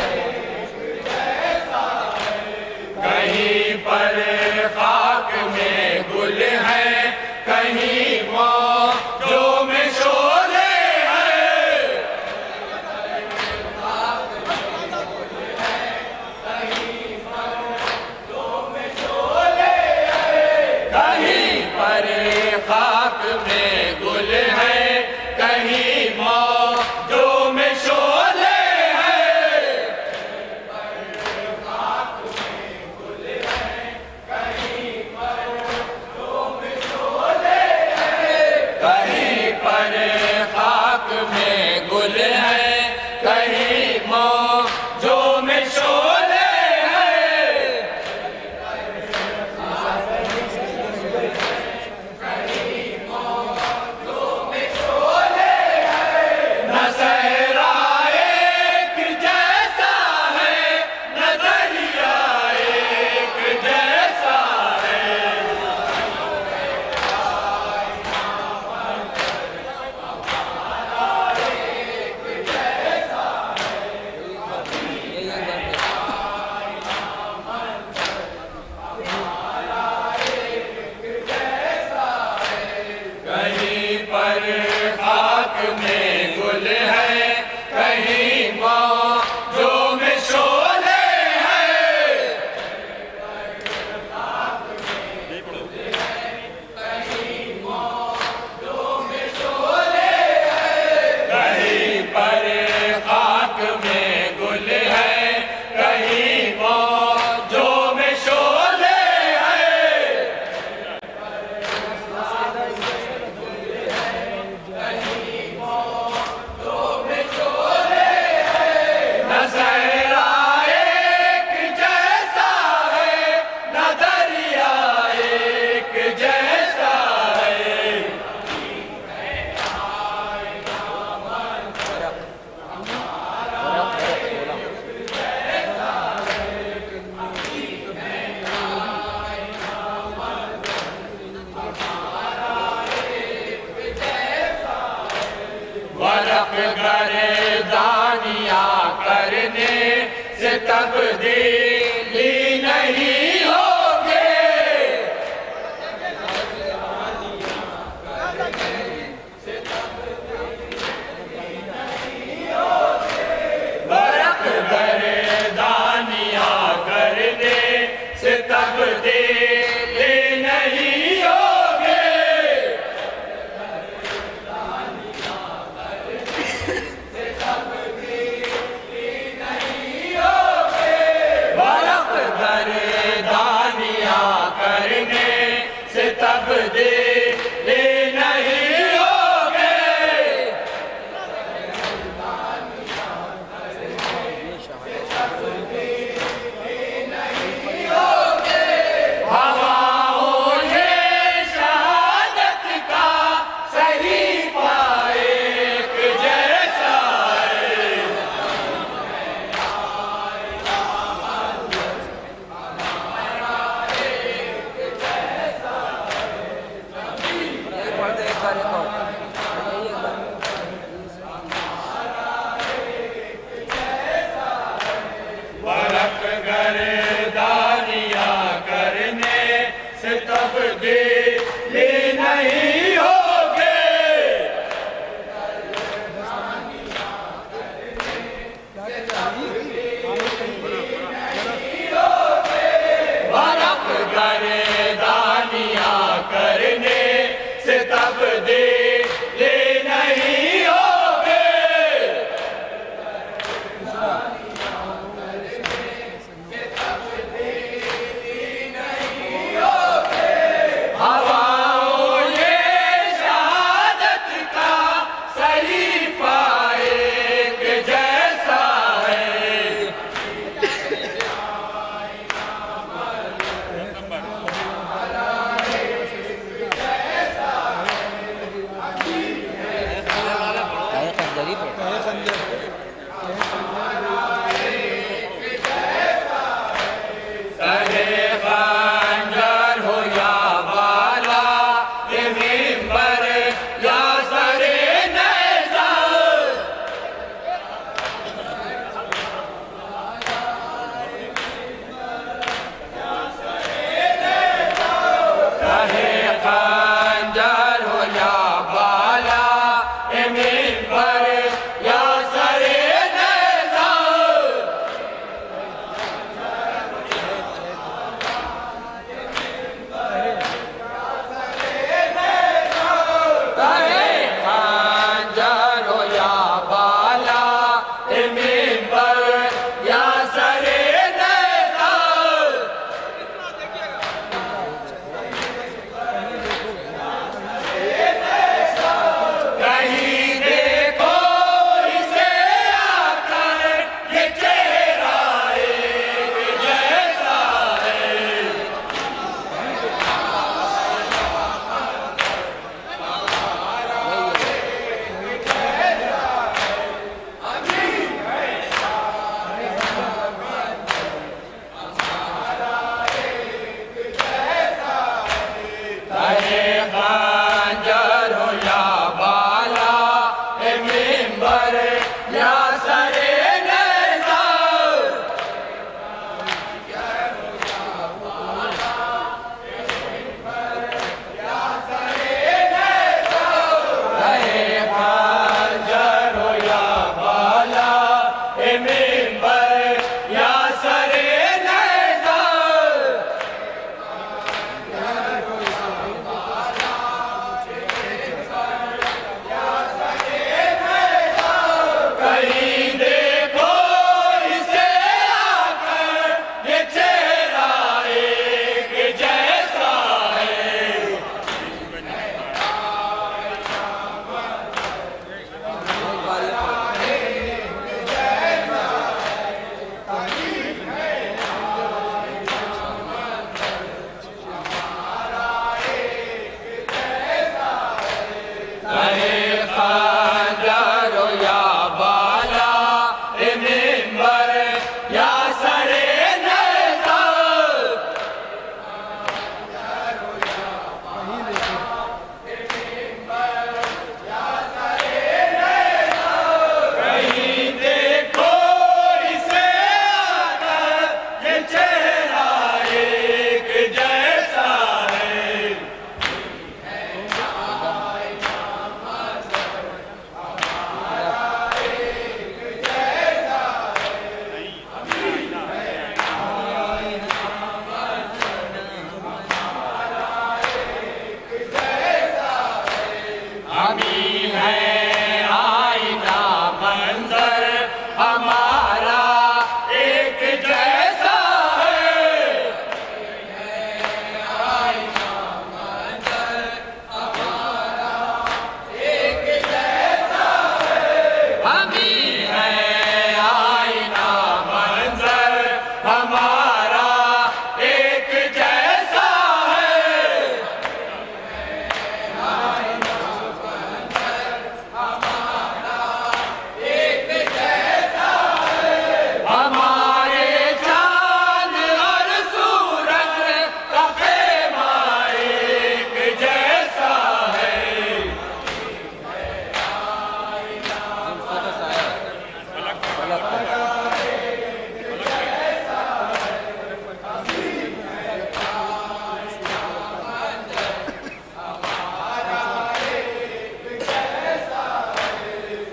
कहीं पर खाक में गुल है, कहीं मौजों में शोले हैं। कहीं पर खाक में गुल है, कहीं मौजों में शोले हैं। कहीं पर खाक में गुल है, कहीं मौजों में शोले हैं। न सहरा एक जैसा है, न दरिया एक जैसा है। कहीं पर खाक में गुल है, कहीं मौजों में शोले हैं। कहीं पर खाक में गुल है, कहीं मौजों में शोले हैं। न सहरा एक जैसा है, न दरिया एक जैसा है। वरक गर्दानिया करने से तब्दीली नहीं होगे। वरक गर्दानिया करने से तब्दीली नहीं होगे। वरक गर्दानिया करने से तब्दीली नहीं होगे। हवाओं ने शहादत का सहीफा एक जैसा है। वरक गर्दानिया करने से तब्दीली नहीं होगे। वरक गर्दानिया करने से तब्दीली नहीं होगे।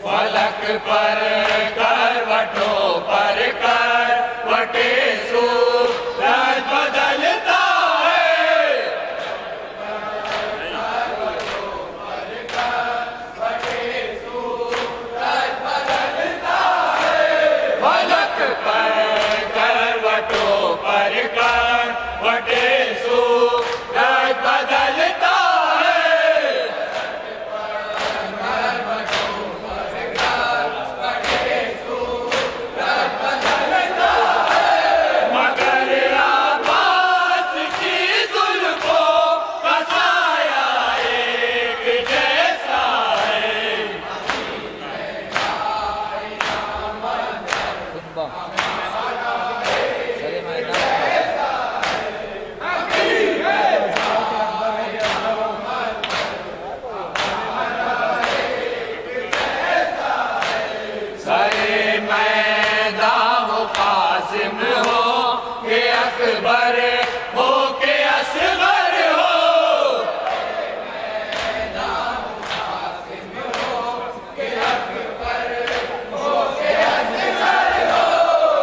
फलक पर करवटों पर करवटे सूरज बदलता है। फलक पर करवटों पर करवटे सूरज बदलता अकबर हो के असगर हो,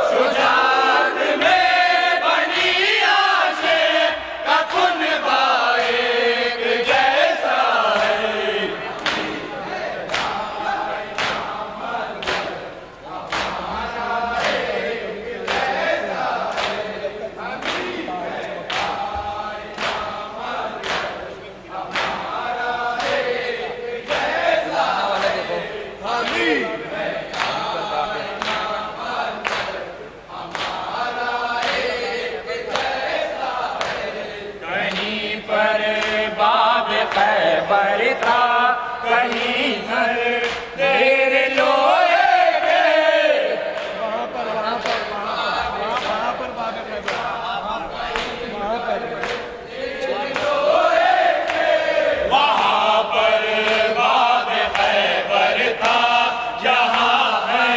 शुजाअत में बनी आशे का खुनबा एक जैसा है। कहीं पर बाब खैबर था, कहीं घर देर लोए के, वहाँ पर बाब खैबर था, यहाँ है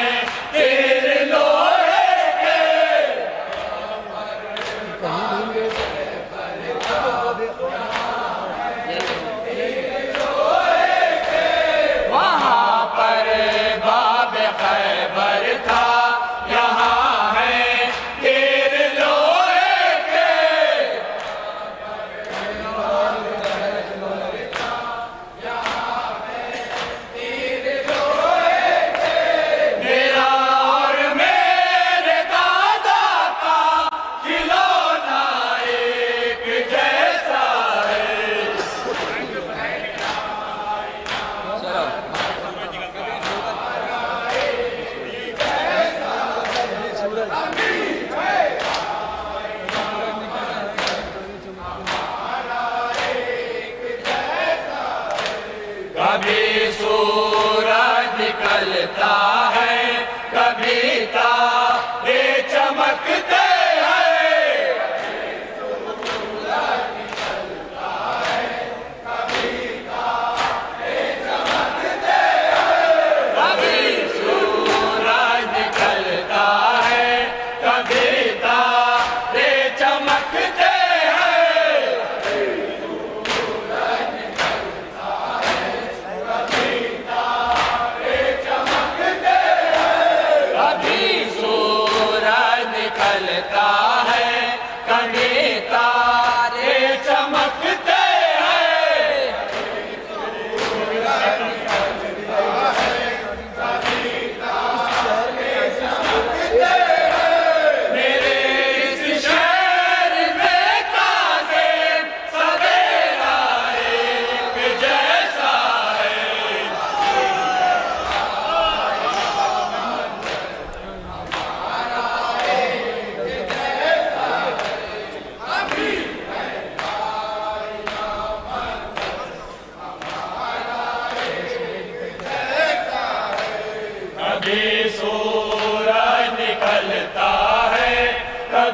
देर लोए के। वहाँ पर बाब खैबर था, यहाँ है देर लोए के। मेरा और मेरे दादा का खिलौना एक जैसा है। कभी सूरज निकलता है, कभी तारे चमकते हैं। कभी सूरज निकलता है, कभी तारे चमकते हैं।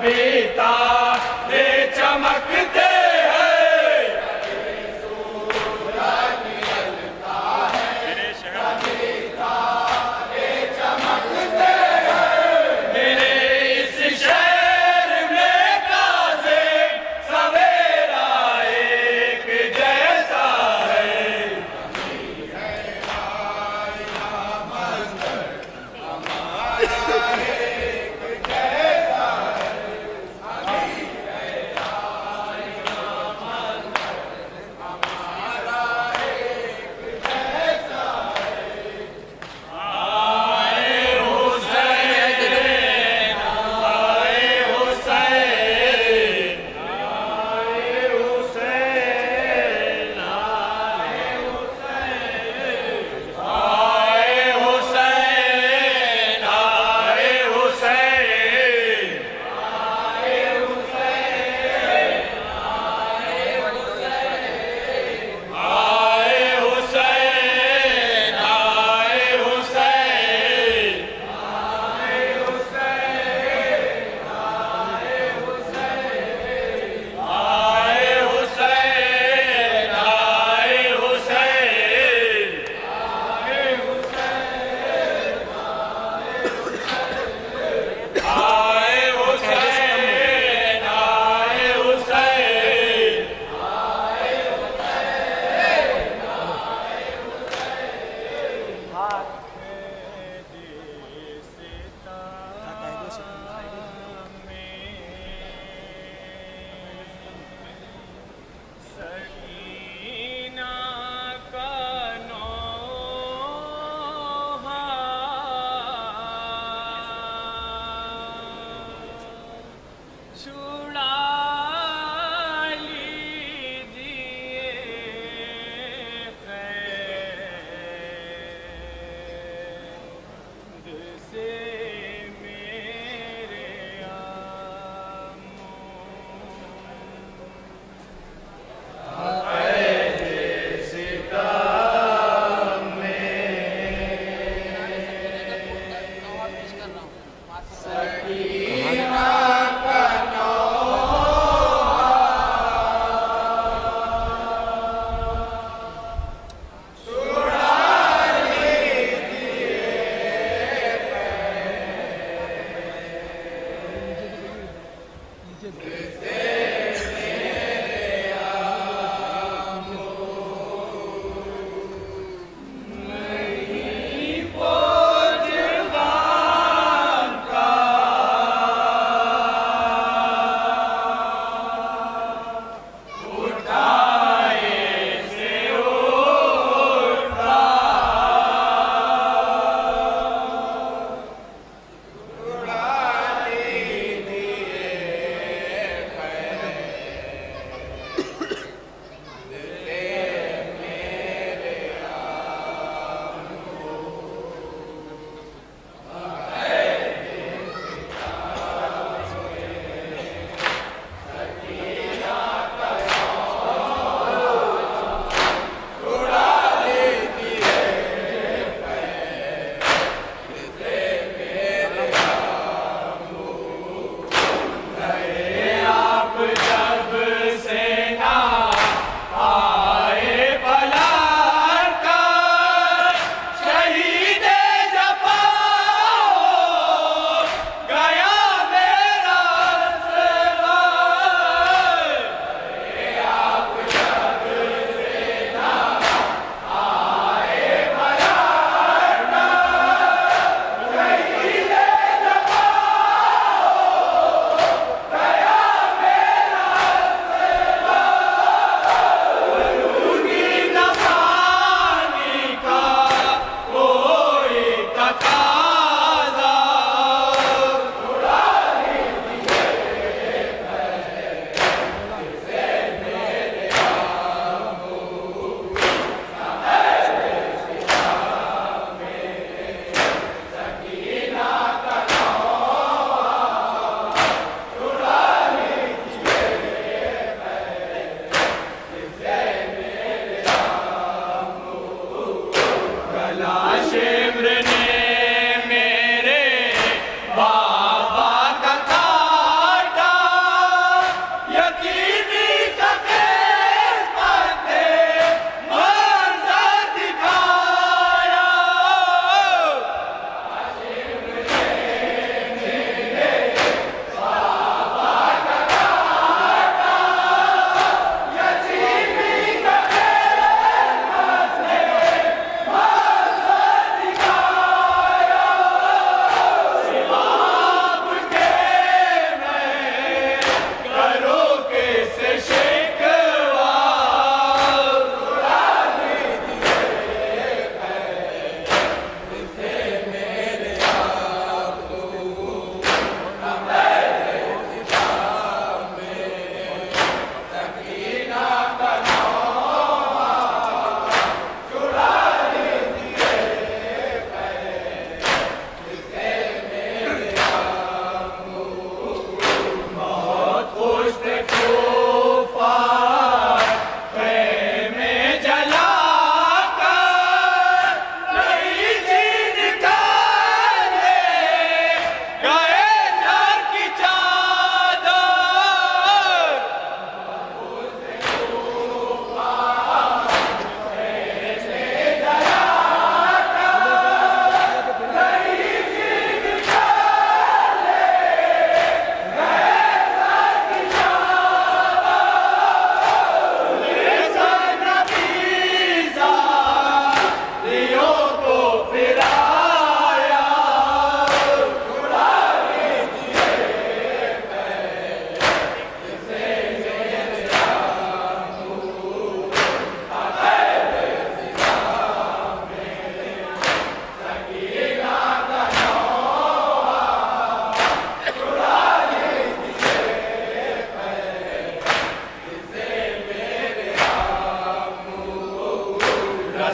भी तारे चमकते हैं, सूरज निकलता है, कभी तारे चमकते हैं। मेरे इस शहर में ताज़े सवेरा एक जैसा है,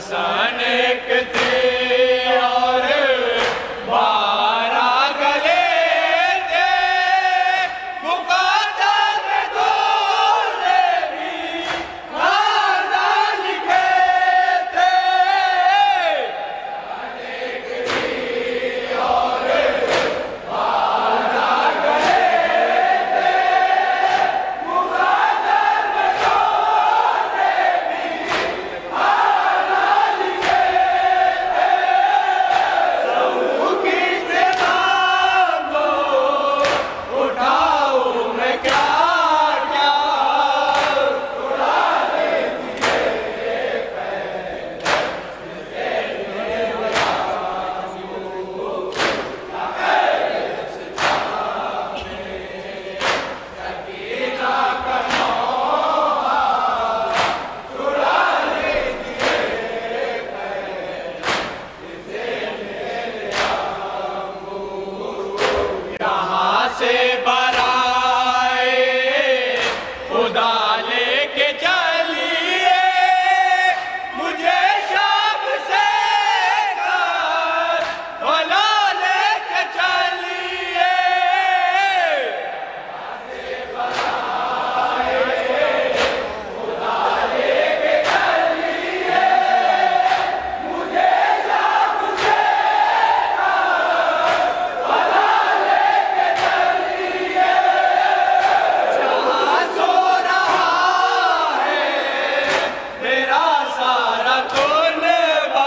सनक थे और 12 गले थे, मुकद्दर में गोले भी नारा लिखे थे। सनक थी और 12 गले थे, मुकद्दर में गोले भी नारा लिखे थे। सबू की जबान को उठाऊं मैं क्या क्या, उड़ा देती है सकीना का नौहा, चुरा लेती है यहाँ से बराए खुदा लेके चलिए, मुझे शाम से भला लेके चलिए। खुदा लेके चलिए, मुझे शाम से भला लेके चलिए। जहाँ सो रहा है मेरा सारा कुनबा,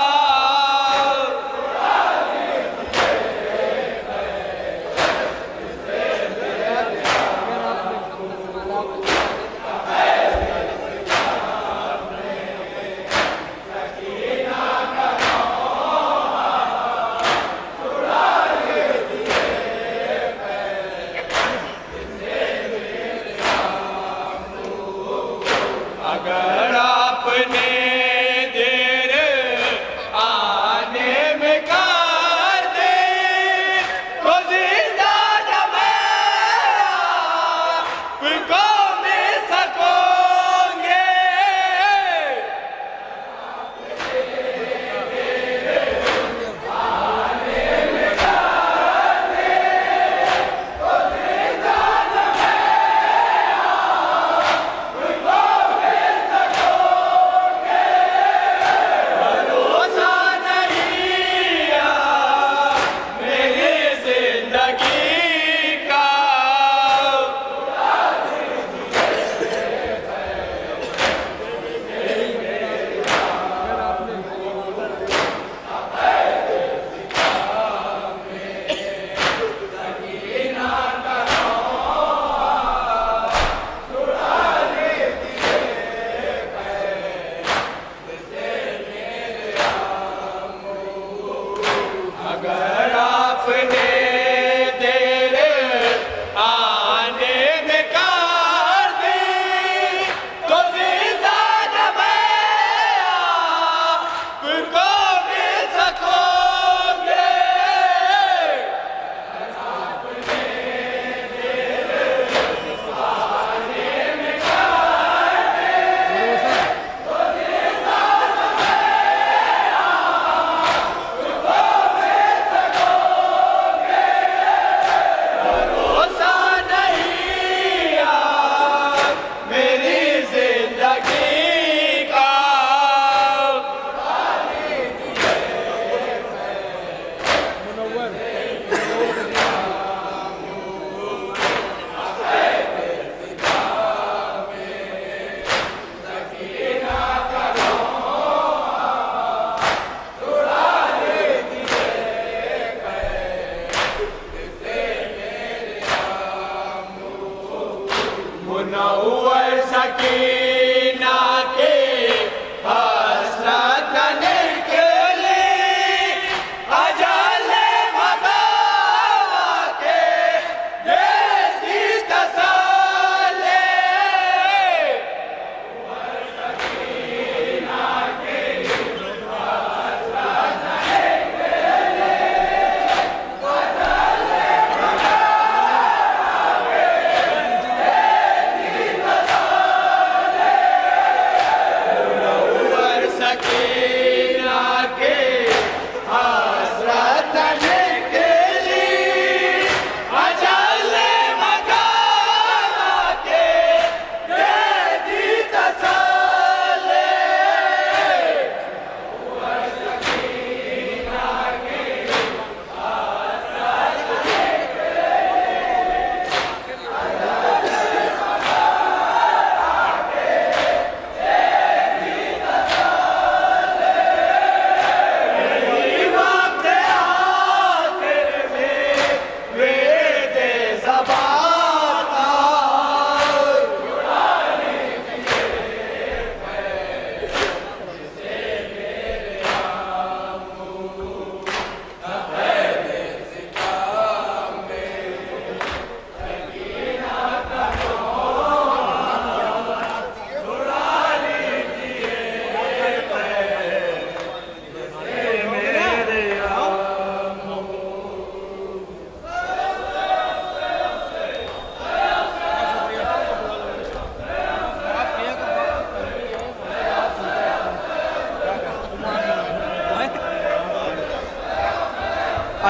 सकीना का नौहा, चुरा लेती है अगर आपने देर आने में कर दी तो जिंदा को मिल सकोगे।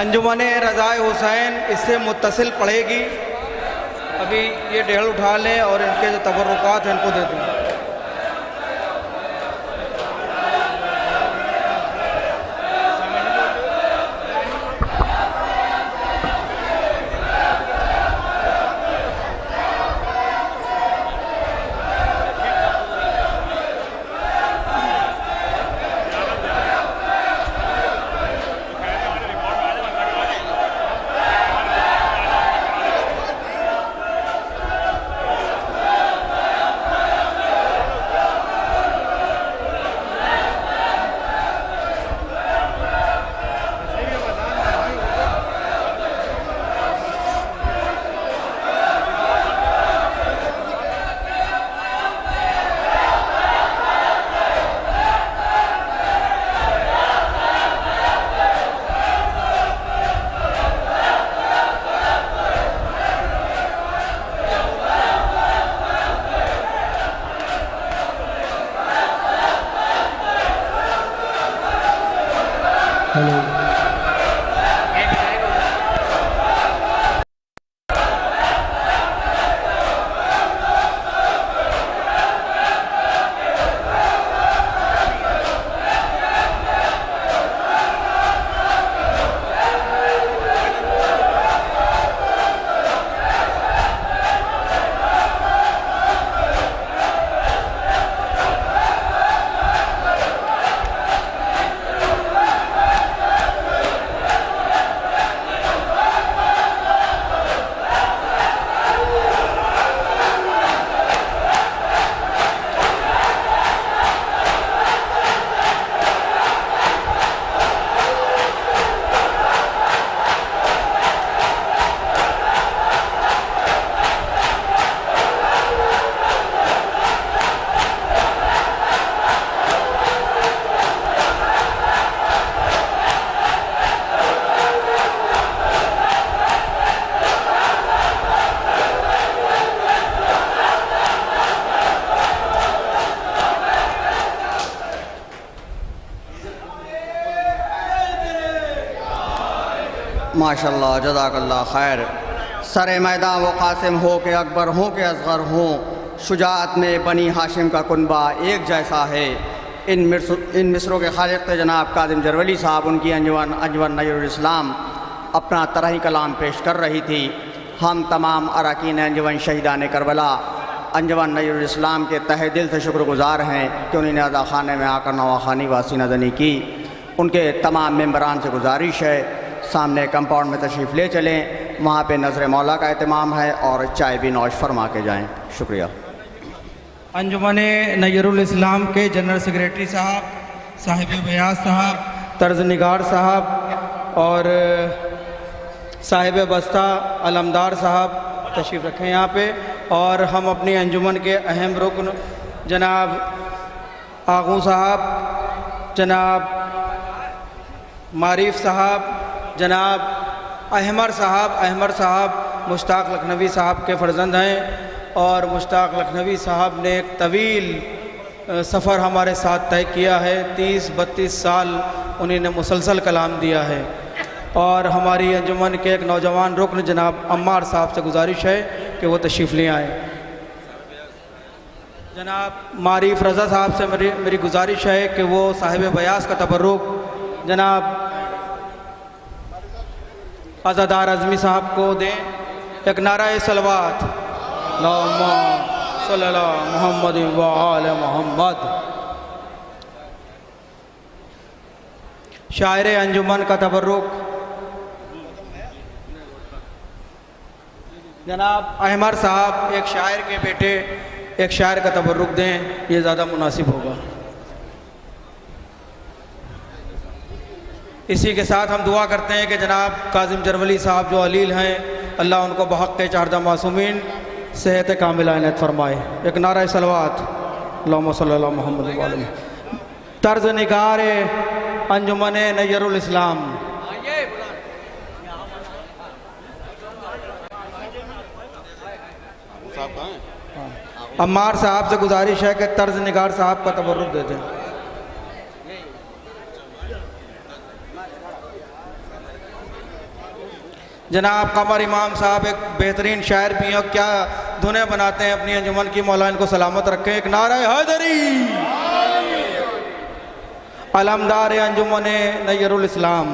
अंजुमन रज़ाए हुसैन इससे मुत्तसिल पढ़ेगी। अभी ये ढेल उठा लें और इनके जो तबर्रुकात हैं इनको दे दें। माशाल्लाह जज़ाकल्लाह खैर। सर मैदान वो कासिम हो के अकबर हो के असगर हों, शुजाअत में बनी हाशिम का कुनबा एक जैसा है। इन मिसरों के खालिक जनाब काजिम जरवली साहब उनकी अंजुमन नज़रुल इस्लाम अपना तरही कलाम पेश कर रही थी। हम तमाम अरकान अंजुमन शहीदान करबला अंजुमन नज़रुल इस्लाम के तहे दिल से शुक्रगुजार हैं कि उन्होंने अज़ा खाने में आकर नवाखानी वासी नज़नी की। उनके तमाम मेम्बरान से गुजारिश है सामने कंपाउंड में तशरीफ़ ले चलें, वहाँ पे नज़र मौला का एहतमाम है और चाय भी नौश फरमा के जाएँ। शुक्रिया। अंजुमन नज़रुल इस्लाम के जनरल सेक्रेटरी साहब, साहिब बयास साहब, तर्ज निगार साहब और साहिब बस्ता अलमदार साहब तशरीफ़ रखें यहाँ पे। और हम अपनी अंजुमन के अहम रुकन जनाब आगू साहब, जनाब मारिफ साहब, जनाब अहमर साहब मुश्ताक लखनवी साहब के फ़र्जंद हैं और मुश्ताक लखनवी साहब ने एक तवील सफ़र हमारे साथ तय किया है। 30-32 साल उन्होंने मुसलसल कलाम दिया है। और हमारी अंजुमन के एक नौजवान रुकन जनाब अम्मार साहब से गुजारिश है कि वो तशरीफ़ ले आएँ। जनाब मारिफ रज़ा साहब से मेरी गुजारिश है कि वो साहिब बयास का तबर्रुक जनाब अज़ादार अज़मी साहब को दें। एक नारा सलवात मोहम्मद व आले मोहम्मद। शायर अंजुमन का तबर्रुक जनाब अहमर साहब एक शायर के बेटे एक शायर का तबर्रुक दें, ये ज़्यादा मुनासिब होगा। इसी के साथ हम दुआ करते हैं कि जनाब काजिम जरवली साहब जो अलील हैं, अल्लाह उनको बहक़ के 14 मासूमीन सेहत कामिला इनायत फरमाए। एक नारा सलवात अल्लाहुम्मा सल्ली अला मुहम्मद व आले। तर्ज निगार अंजुमन नज़रुल इस्लाम। अम्मार साहब से गुजारिश है कि तर्ज निगार साहब का तबर्रुक दे दें। जनाब कमर इमाम साहब एक बेहतरीन शायर भी हैं और क्या धुनें बनाते हैं अपनी अंजुमन की, मौला इनको सलामत रखें। एक नारा हैदरी, अलमदार अंजुमन नय्यरुल इस्लाम।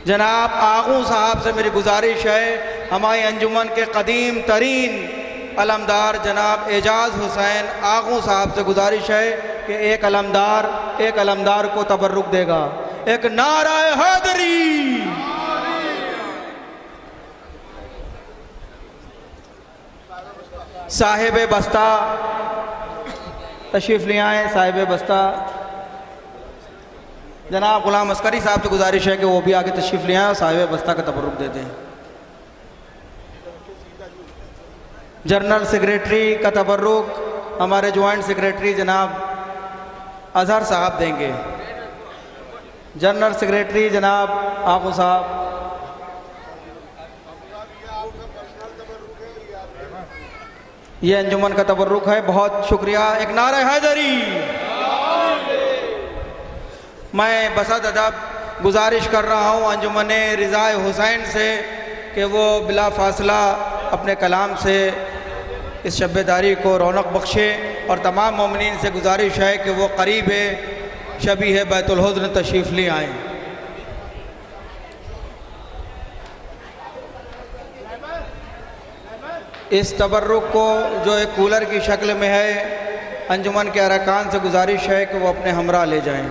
जनाब आगू साहब से मेरी गुजारिश है, हमारी अंजुमन के कदीम तरीन अलमदार जनाब एजाज हुसैन आगू साहब से गुजारिश है कि एक अलमदार को तबर्रुक देगा। एक नारा हैदरी। साहिब बस्ता तशरीफ ले आए। साहिब बस्ता जनाब गुलाम अस्करी साहब से गुजारिश है कि वो भी आगे तशरीफ ले आए और साहिब बस्ता का तबर्रुक दे दें। जनरल सेक्रेटरी का तबर्रुक हमारे ज्वाइंट सेक्रेटरी जनाब अजहर साहब देंगे। जनरल सेक्रेटरी जनाब आगू साहब। ये अंजुमन का तबर्रुक है, बहुत शुक्रिया। एक नारा हैदरी। मैं बसत अदब गुजारिश कर रहा हूँ अंजुमन रिज़ाए हुसैन से कि वो बिला फासला अपने कलाम से इस शब्बेदारी को रौनक बख्शे और तमाम मोमिनीन से गुजारिश है कि वो करीब शबी है बैतुल हुज़्न तशरीफ़ ले आएँ। इस तबर्रुक को जो एक कूलर की शक्ल में है, अंजुमन के अरकान से गुजारिश है कि वो अपने हमरा ले जाएं।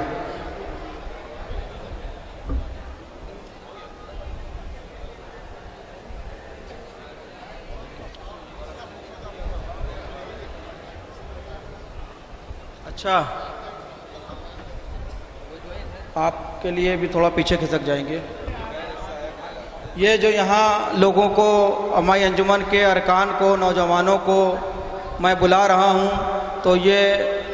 अच्छा, आपके लिए भी थोड़ा पीछे खिसक जाएंगे। ये जो यहाँ लोगों को, हमारी अंजुमन के अरकान को, नौजवानों को मैं बुला रहा हूँ, तो ये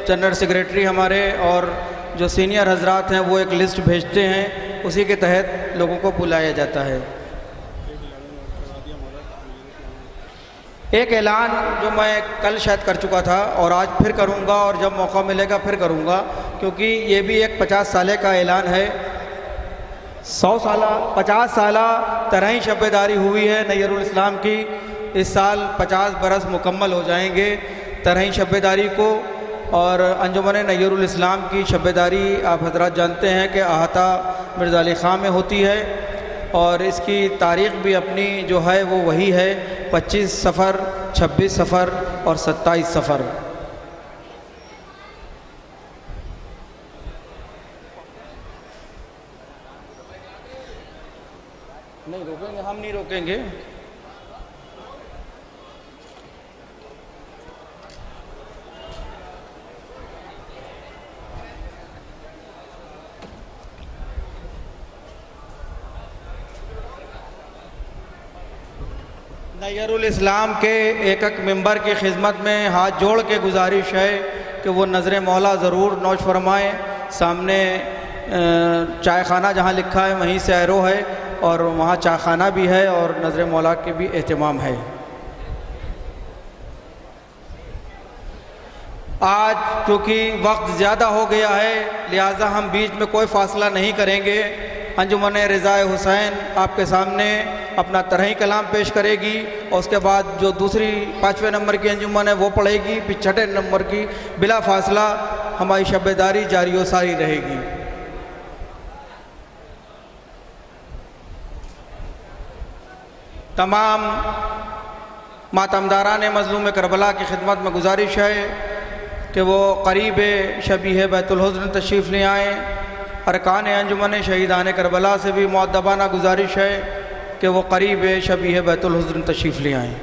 जनरल सेक्रेटरी हमारे और जो सीनियर हजरात हैं वो एक लिस्ट भेजते हैं, उसी के तहत लोगों को बुलाया जाता है। एक ऐलान जो मैं कल शायद कर चुका था और आज फिर करूँगा, और जब मौका मिलेगा फिर करूँगा, क्योंकि ये भी एक 50 साल का ऐलान है। 50 साल तरही शब्बेदारी हुई है नय्यरुल इस्लाम की। इस साल 50 बरस मुकम्मल हो जाएंगे तरही शब्बेदारी को। और अंजुमन नय्यरुल इस्लाम की शब्बेदारी आप हजरात जानते हैं कि अहाता मिर्ज़ा अली ख़ां में होती है, और इसकी तारीख़ भी अपनी जो है वो वही है, 25 सफ़र, 26 सफ़र और 27 सफ़र। नहीं रोकेंगे, हम नहीं रोकेंगे। नय्यरुल इस्लाम के एक मेंबर की खिदमत में हाथ जोड़ के गुजारिश है कि वो नज़र मौला ज़रूर नौश फरमाएँ। सामने चाय खाना जहाँ लिखा है वहीं से एरो है, और वहाँ चाय खाना भी है और नज़र मौला के भी एहतमाम है। आज क्योंकि वक्त ज़्यादा हो गया है, लिहाजा हम बीच में कोई फ़ासला नहीं करेंगे। अंजुमन रिज़ाए हुसैन आपके सामने अपना तरही कलाम पेश करेगी, और उसके बाद जो दूसरी 5वें नंबर की अंजुमन है वो पढ़ेगी, फिर 6ठे नंबर की बिला फासला हमारी शब्बेदारी जारी व सारी रहेगी। तमाम मातमदारान मज़लूम करबला की खिदमत में गुजारिश है कि वो करीब शबी है बैतुल हुज़्न तशरीफ़ ले आएँ। अरकान अंजुमन शहीदान करबला से भी मुअद्दबाना गुजारिश है कि वो करीब शबी है बैतुल हुज़्न तशरीफ़ ले आएँ।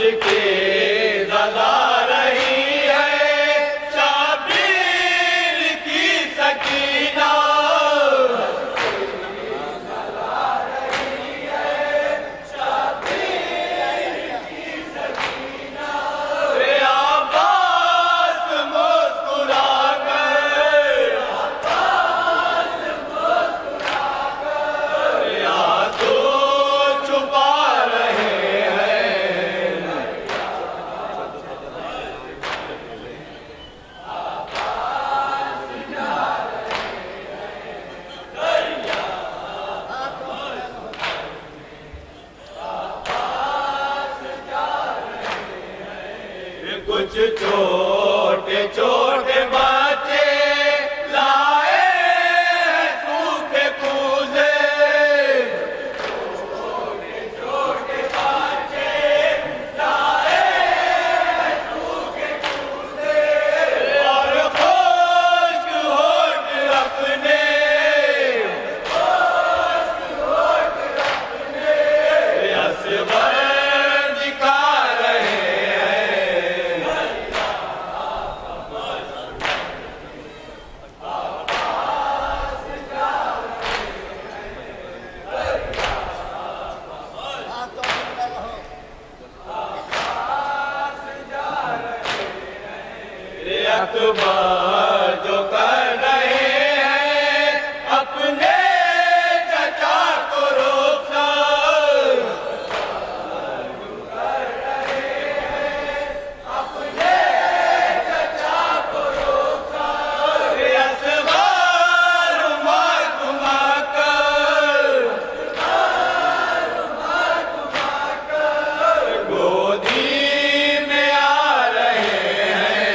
मुश्किल ज़दा रही है शाबीर की सकीना। कुछ छोटे छोटे बच्चे लाए हैं सूखे कूजे। छोटे छोटे बच्चे लाए हैं सूखे कूजे और खुश्क होठ अपने असगर दिखा रहे अकबर जो कर रहे हैं अपने चचा को रुखसत। कर रहे हैं अपने चचा को रुखसत। असगर उमर घुमाकर गोदी में आ रहे हैं।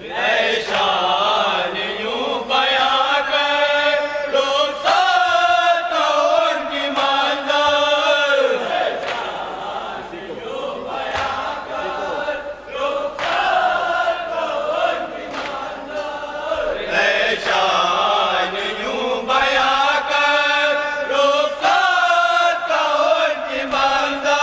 शान यूं बयां कर रुखसत कौन की मंज़र यूं बयां कर रुखसत कौन की मंज़र शान यूं बयां कर रुखसत कौन की मंज़र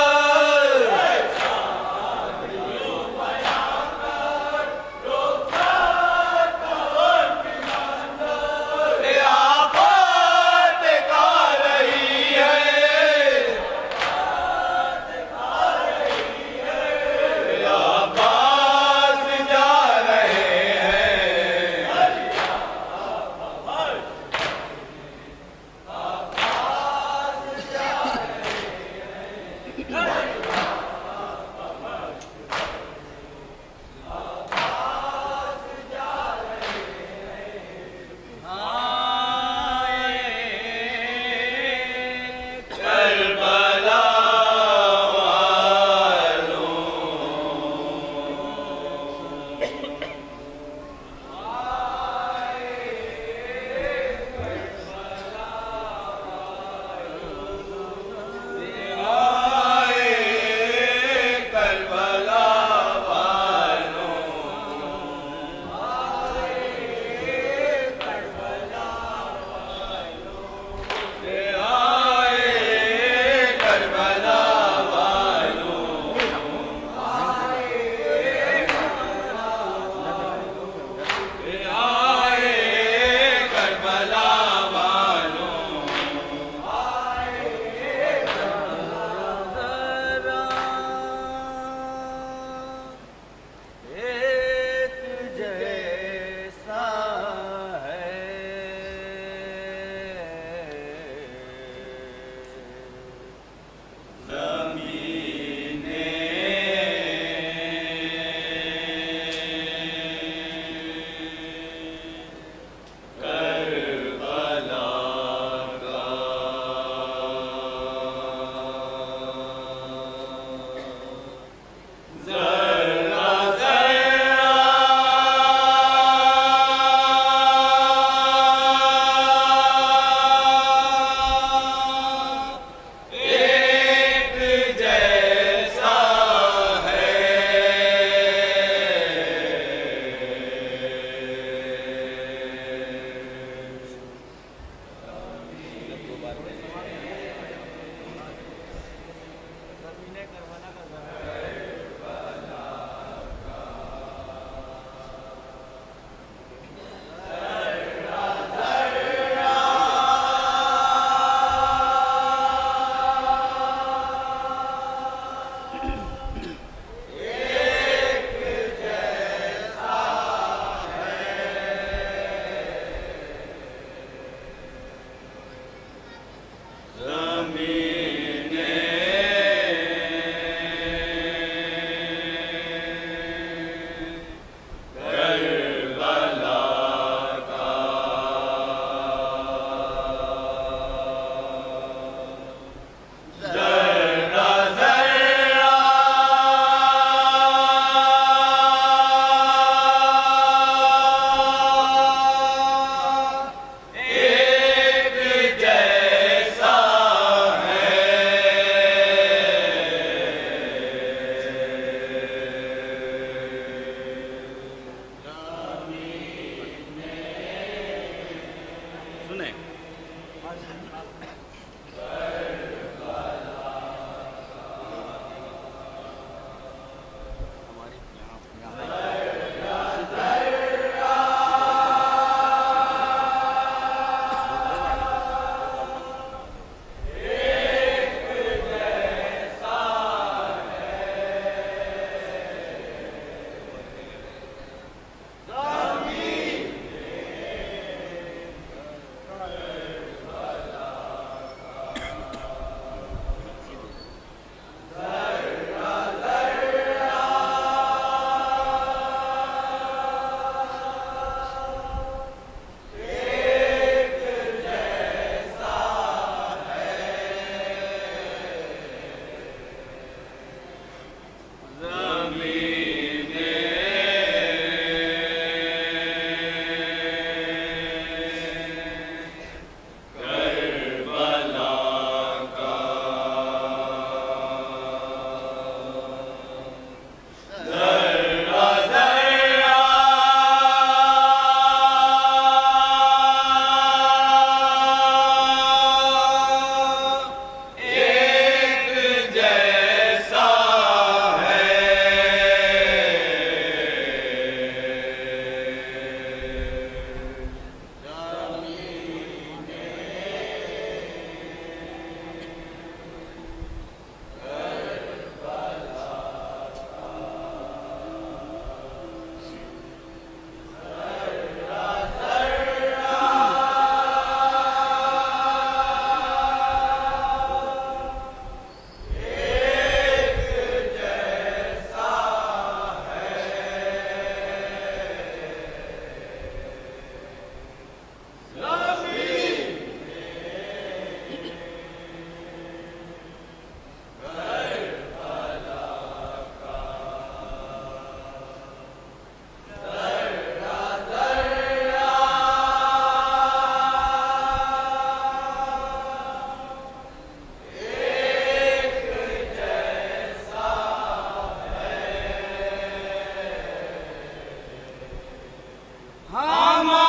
एक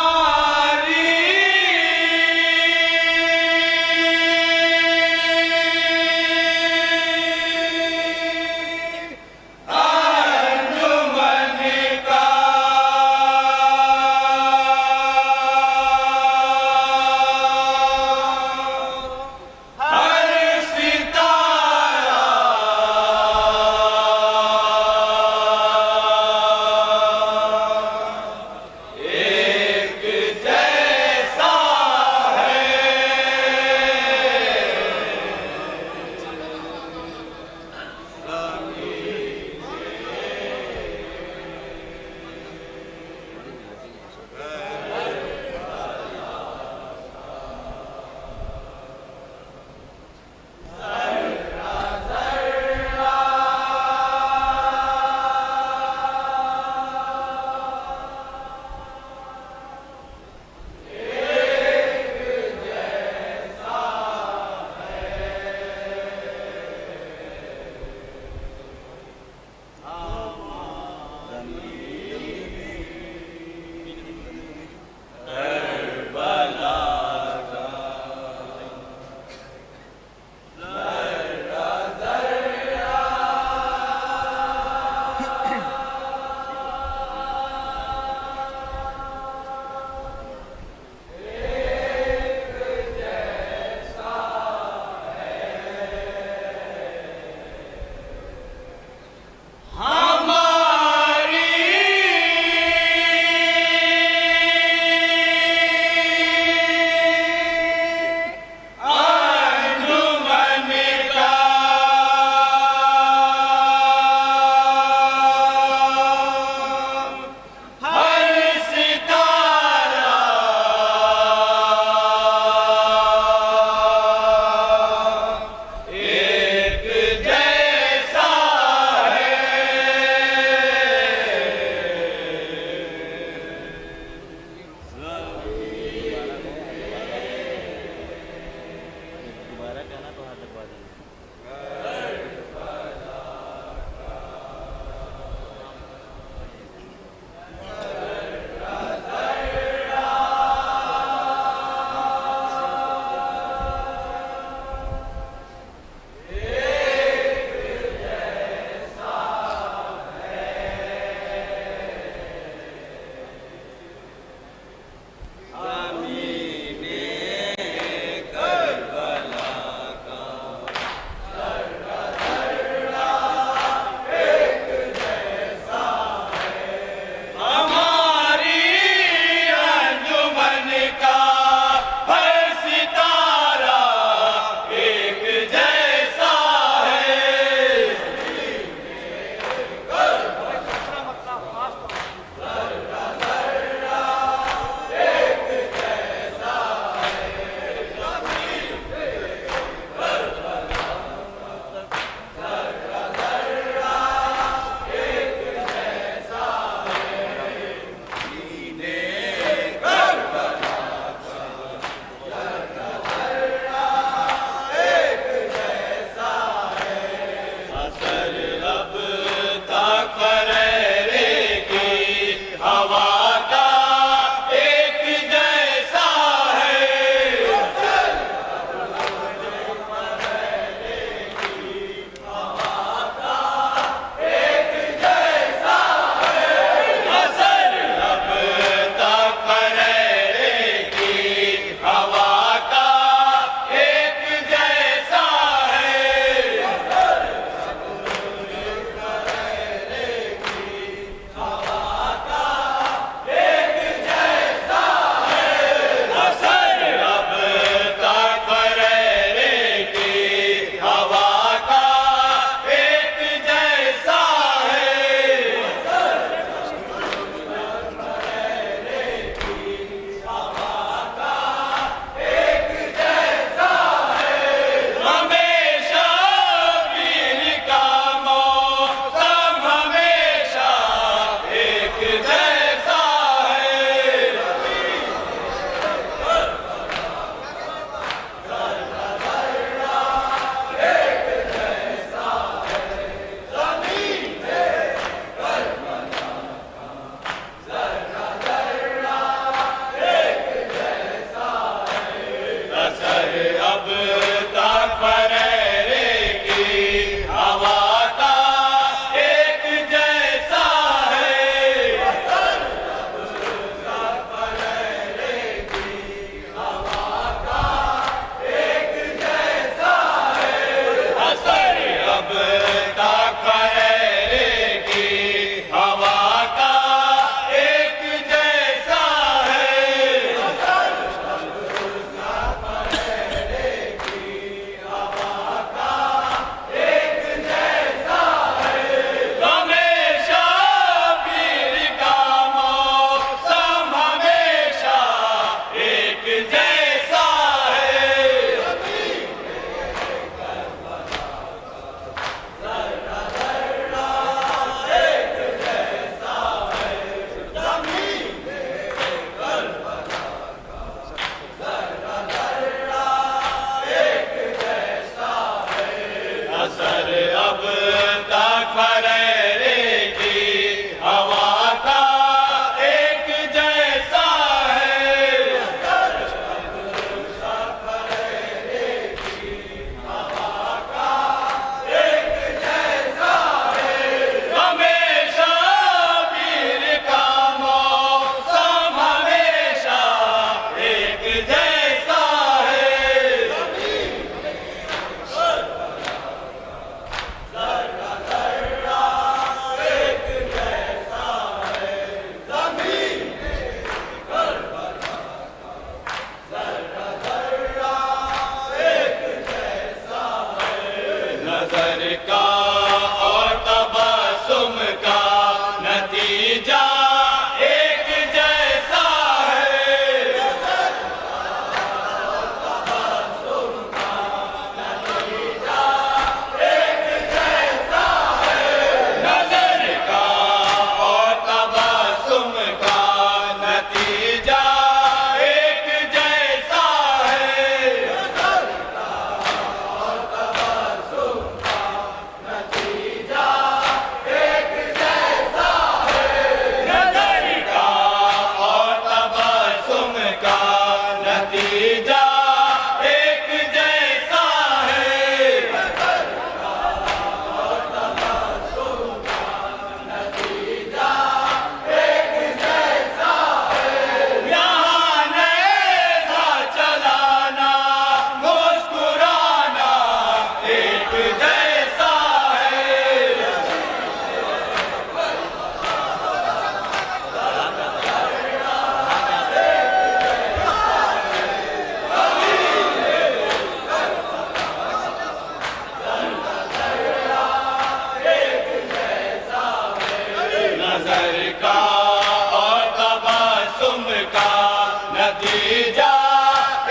नतीजा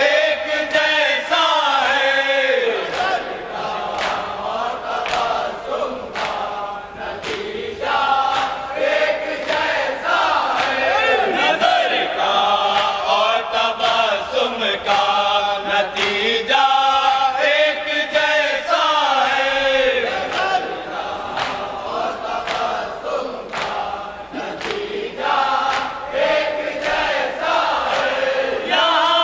एक जैसा है। और तबस्सुम का नतीजा एक जैसा है। नजर का और तबस्सुम का नतीजा एक जैसा है। नजर का और तबस्सुम का नतीजा एक जैसा है। यहाँ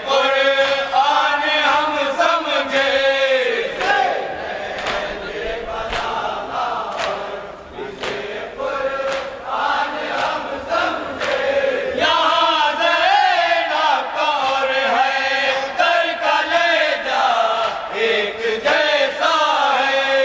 कुरान हम समझे यहाँ ज़ैनब और हैदर का लहजा एक जैसा है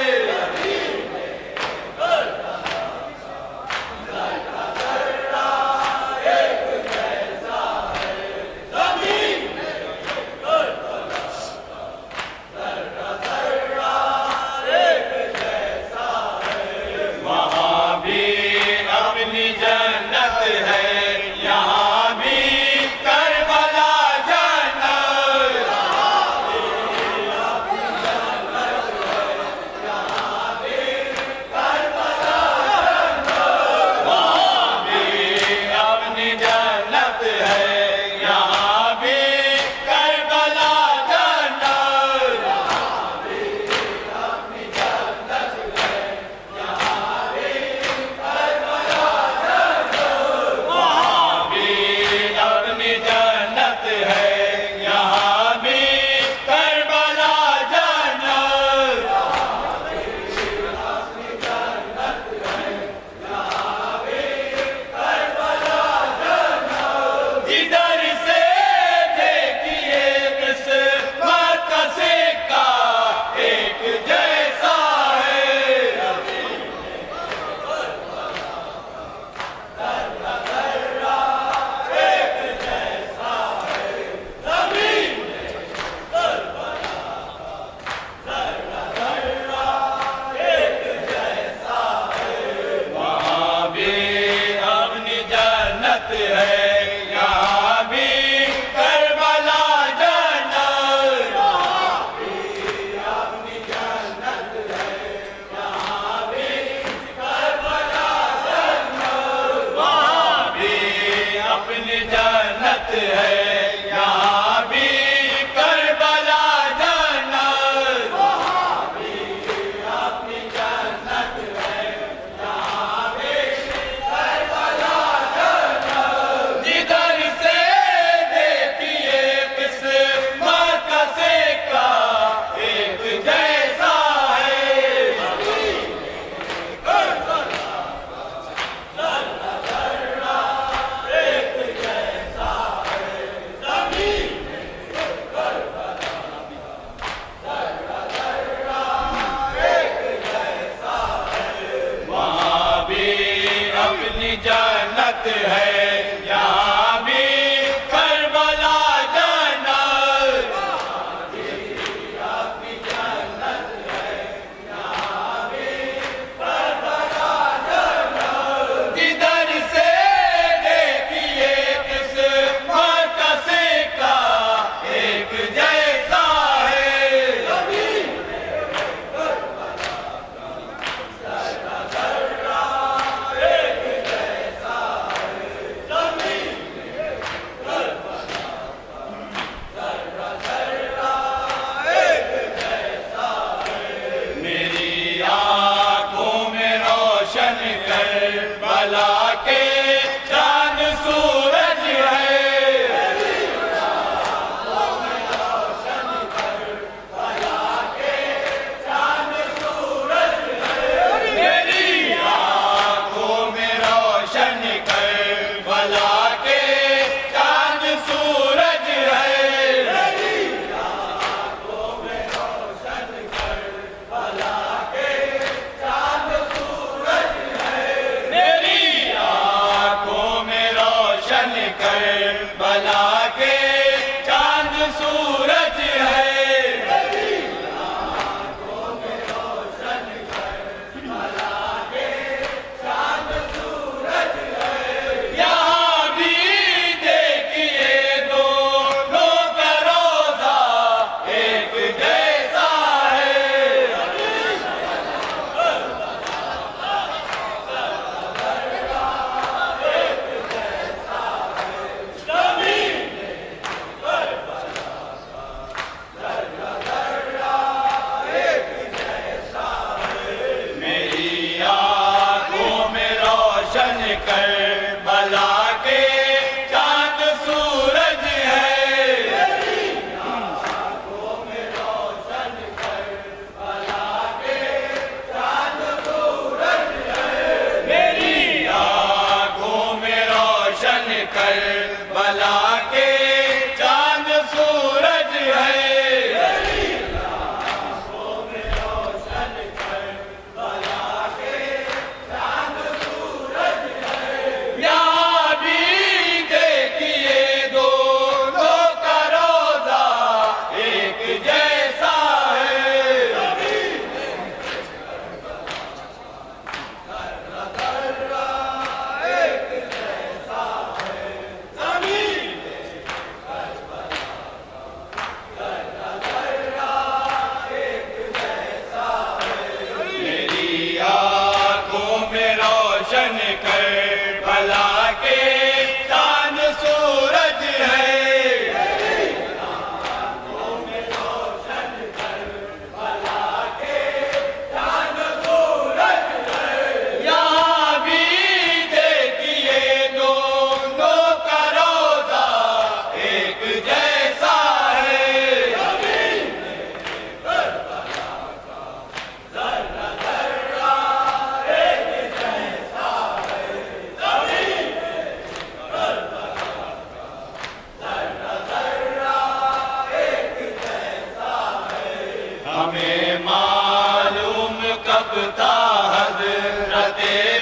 हमें मालूम कब था हज़रत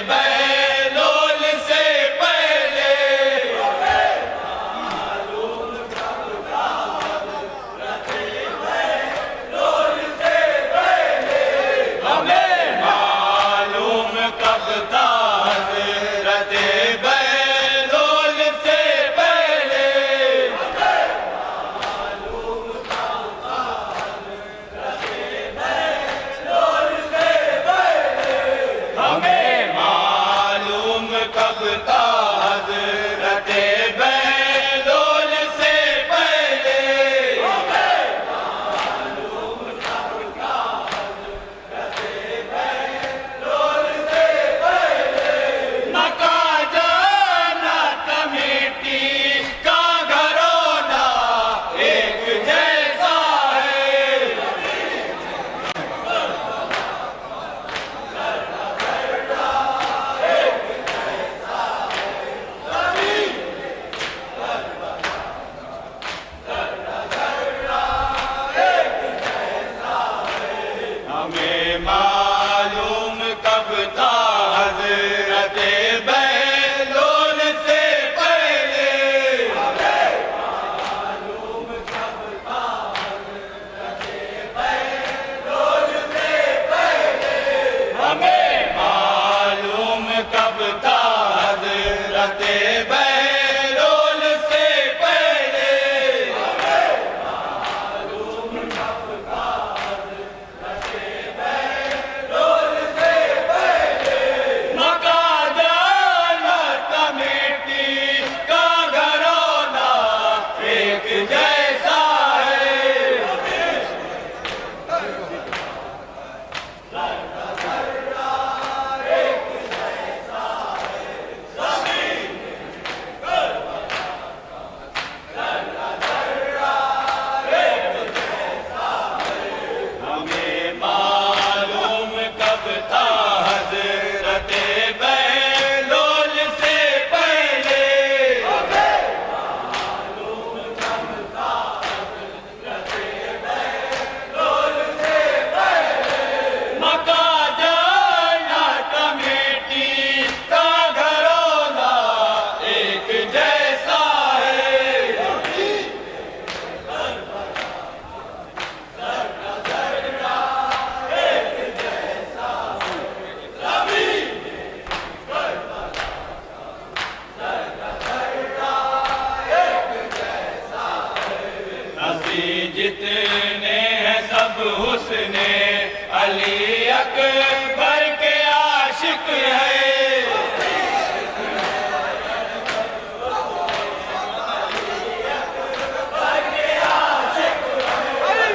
बहलोल से पहले, हमें मालूम कब था हज़रत बहलोल से पहले, हमें मालूम कब था हज़रत बहलोल से पहले, हमें मालूम कब था हज़रत बहलोल से पहले, हमें मालूम कब था हज़रत बहलोल से पहले, हमें मालूम कब था हज़रत बहलोल से पहले, मका जाना कमेटी का घरोना एक जैसा है, हमें मालूम कब था हज़रत बहलोल से पहले, हमें मालूम कब था हज़रत बहलोल से पहले, हमें मालूम कब था हज़रत बहलोल से पहले, हमें मालूम कब था हज़रत बहलोल से पहले, मका जाना कमेटी का घरोना एक जैसा है, हमें मालूम कब था हज़रत बहलोल से पहले, हमें मालूम कब था हज़रत बहलोल से पहले, मका जाना कमेटी का घरोना एक जैसा है, हंसी जितने हैं सब हुस्ने अली अकबर के आशिक है,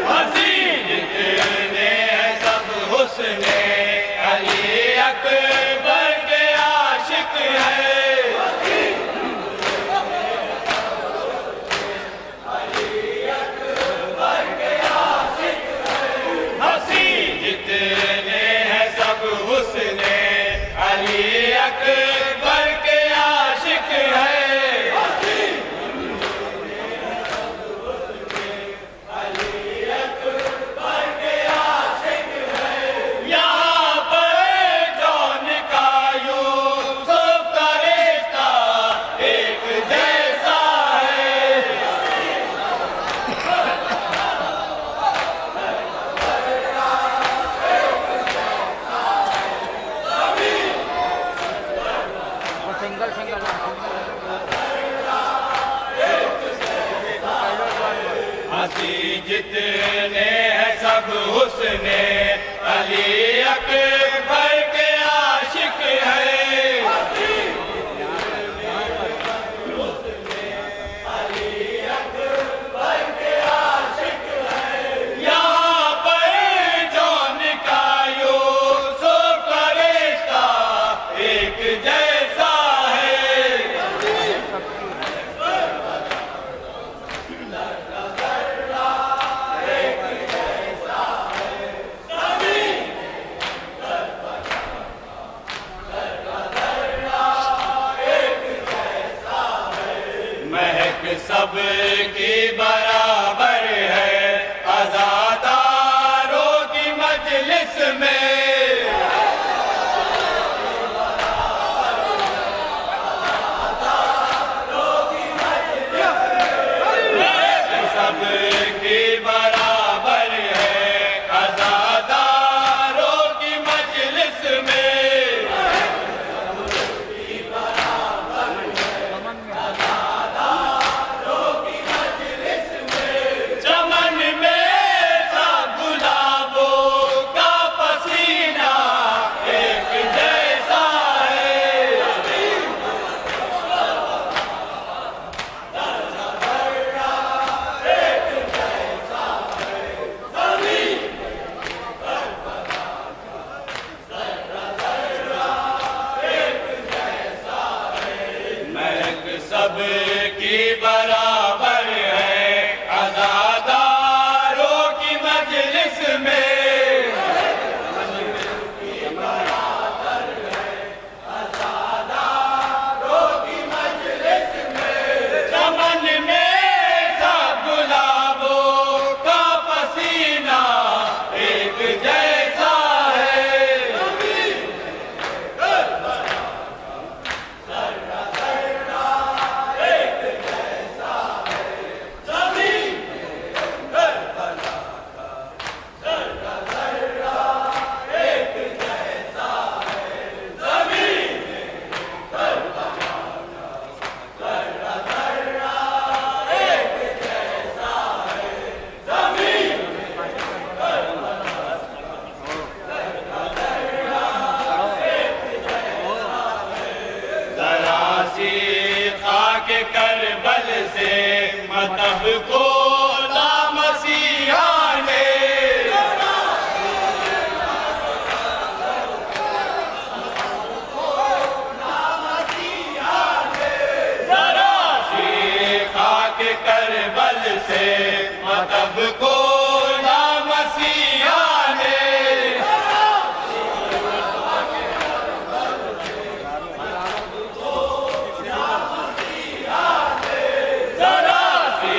हंसी जितने हैं सब हुस्ने अली अकबर के आशिक है, हंसी जितने हैं सब हुस्ने अली अकबर के आशिक है, यहाँ पर जौन का यूसुफ का रिश्ता एक जैसा है, हंसी जितने हैं सब हुस्ने अली अकबर के आशिक है, यहाँ पर जौन का यूसुफ का रिश्ता एक जैसा है, मतब को ना मसीहा ने जरा सी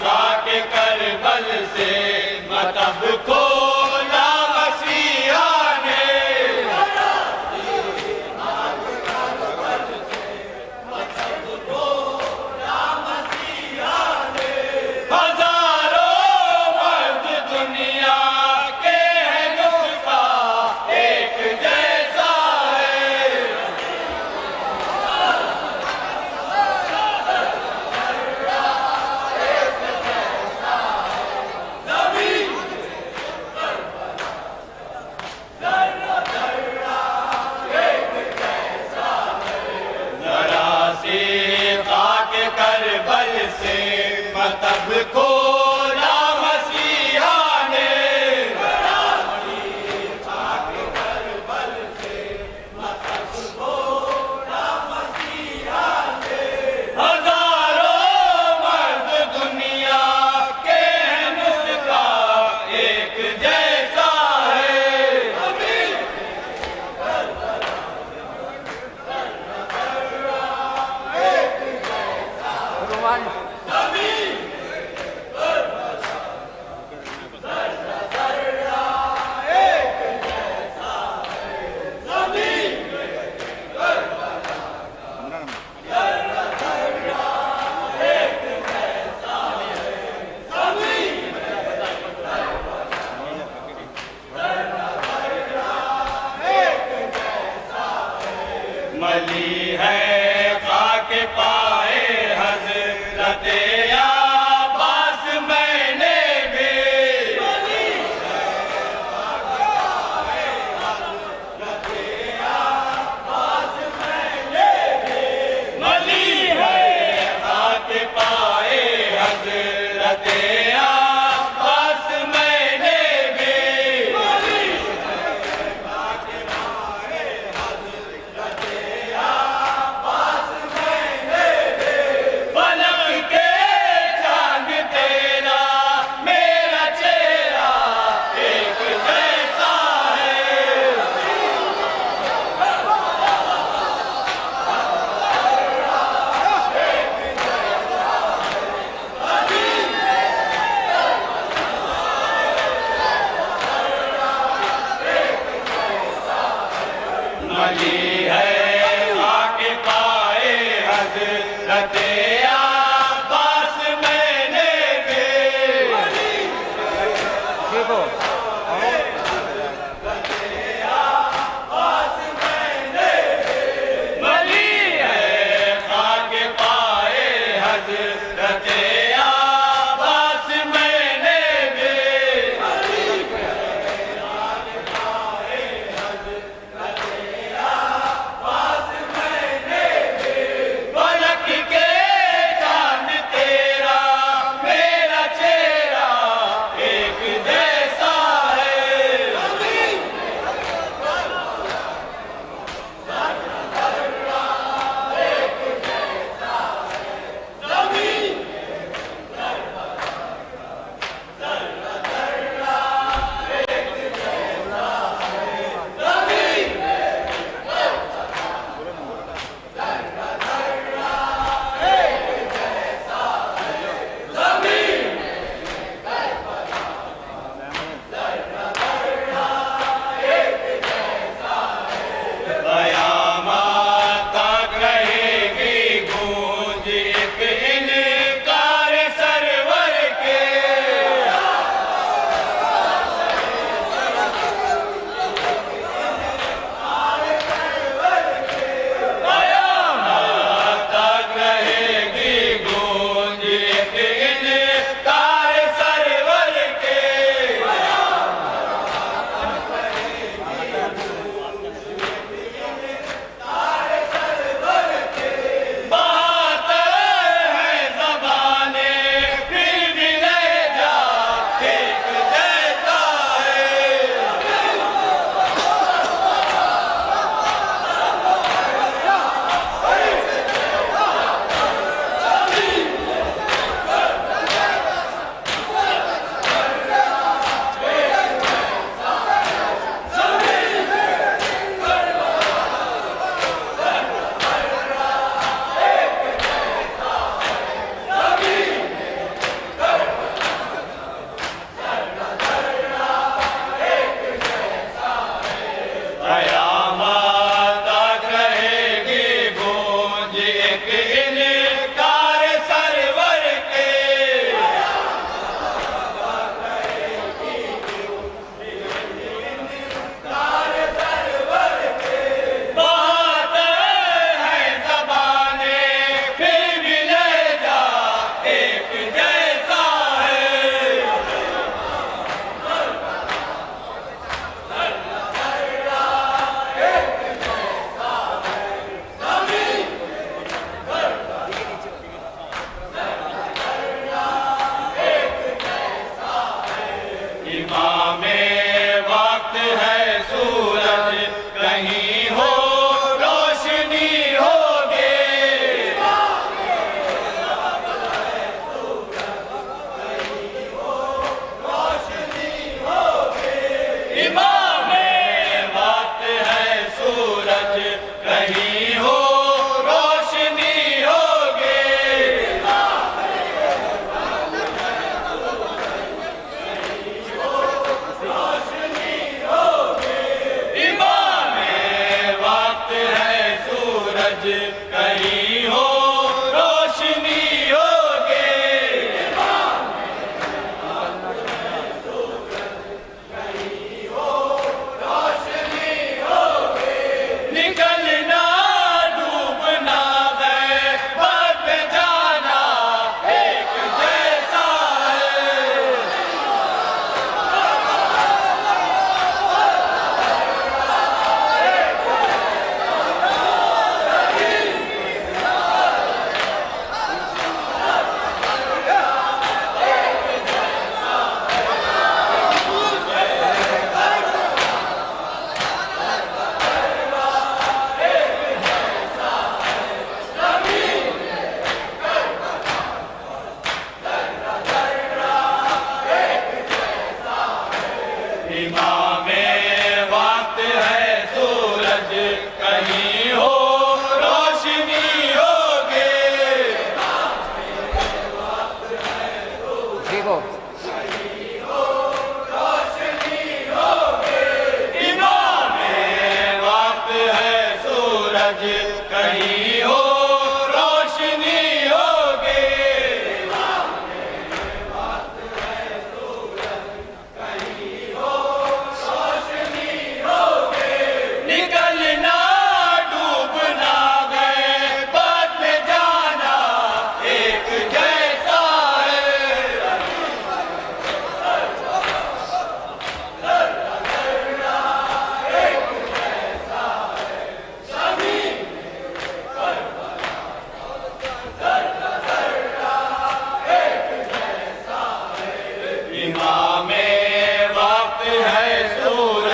खाके करबल से मतब को ना मसीहा ने हजारों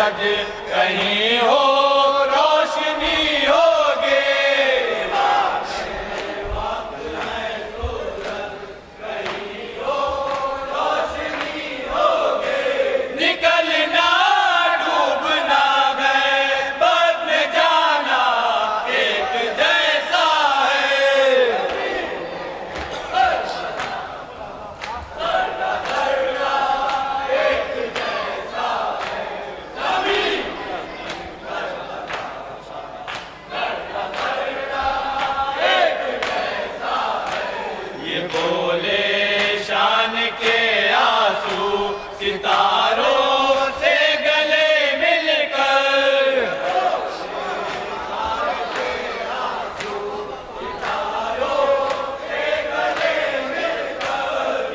मशहद कहीं हो रोशनी होगे, निकलना डूबना है बद में जाना एक जैसा है। ये बोले शान के आंसू सितारों से गले मिलकर,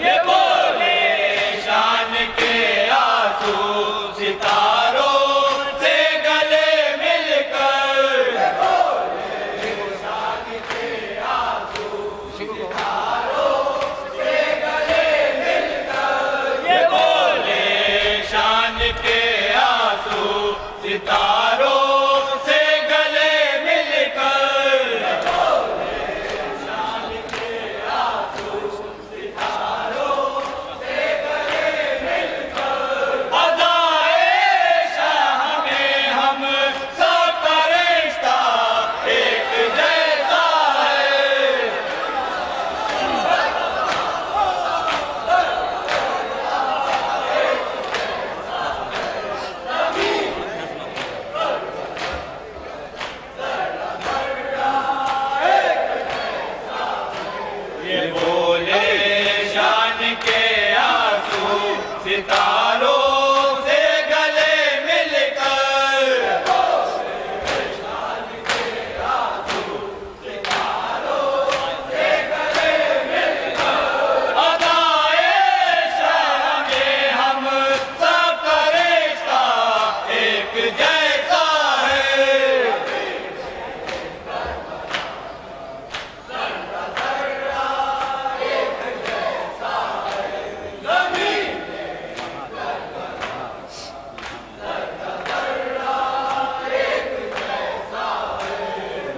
ये बोले शान के आंसू सितारों से गले मिलकर, ये बोले शान के आंसू सितारों से गले मिलकर, अज़ाए शाह में हम सब का रिश्ता एक जैसा है। ये बोले शान के आंसू सितारों से गले मिलकर, अज़ाए शाह में हम सब का रिश्ता एक जैसा है।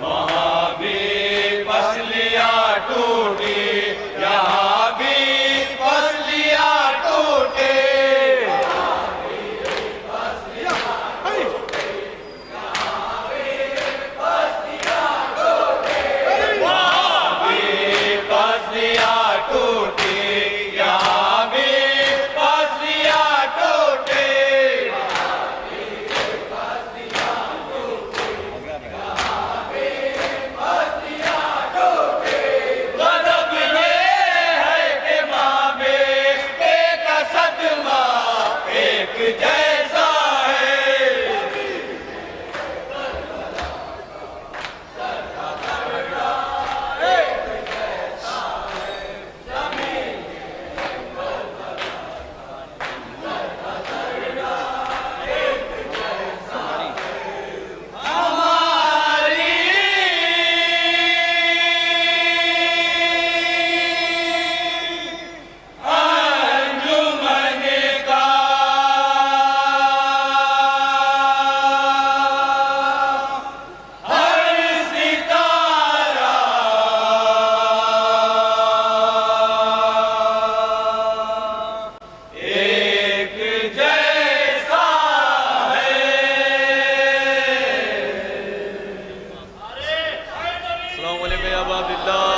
वहाँ भी पसलियाँ टूटी, यहाँ भी पसलियाँ टूटे, वहाँ भी पसलियाँ टूटी, यहाँ भी पसलियाँ टूटे, गज़ब ये है कि माँ बेटे का सदमा एक जैसा है। अंजुमन का हर सितारा एक जैसा है। अस्सलामु अलैकुम या अबाबिल्लाह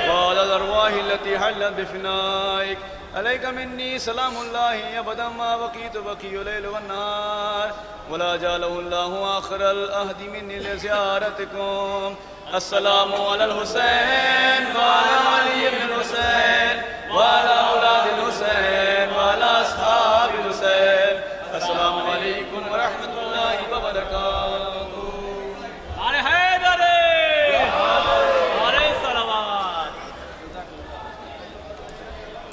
व अलल अरवाहि लती हल्लत बिफनाइक अलैका मिन्नी सलामुल्लाहि अबदम मा बकीतु बकीयु लैल व नहार वला जालहुल्लाहु आखिरल अहदी मिन्नी लिज़ियारतिकुम। अस्सलामु अलल हुसैन व अला अली इब्न हुसैन व अला औलादिल हुसैन व अला अस्हाबिल हुसैन। अस्सलामु अलैकुम व रहमतुल्लाहि व बरकातुहू। अरे हैदर अरे सलावत।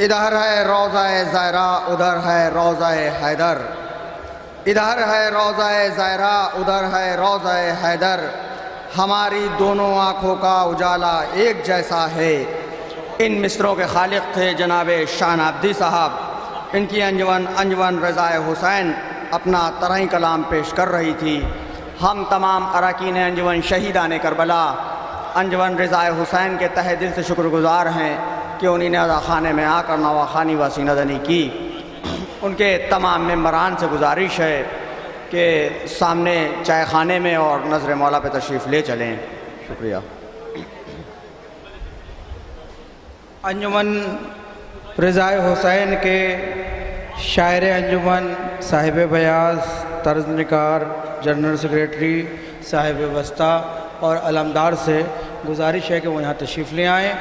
इधर है रोज़ा-ए ज़ायरा, उधर है रोज़ा-ए हैदर। इधर है रोज़ा-ए ज़ायरा, उधर है रोज़ा-ए हैदर। हमारी दोनों आँखों का उजाला एक जैसा है। इन मिसरों के खालिक थे जनाब शान अब्दी साहब। इनकी अंजवन अंजवन रज़ाए हुसैन अपना तरही कलाम पेश कर रही थी। हम तमाम अरकान अंजुमन शहीदान करबला अंजुमन रज़ाए हुसैन के तहे दिल से शुक्रगुजार हैं कि उन्होंने अदा खाने में आकर नवाखानी व सीनादनी की। उनके तमाम मेम्बरान से गुजारिश है कि सामने चाय खाने में और नज़र मौला पे तशरीफ़ ले चलें। शुक्रिया। अंजुमन रज़ाए हुसैन के शायर अंजुमन साहिब बयाज, तर्जनिकार, जनरल सेक्रेटरी, साहिब वस्ता और अलमदार से गुजारिश है कि वो यहाँ तशरीफ़ ले आएँ।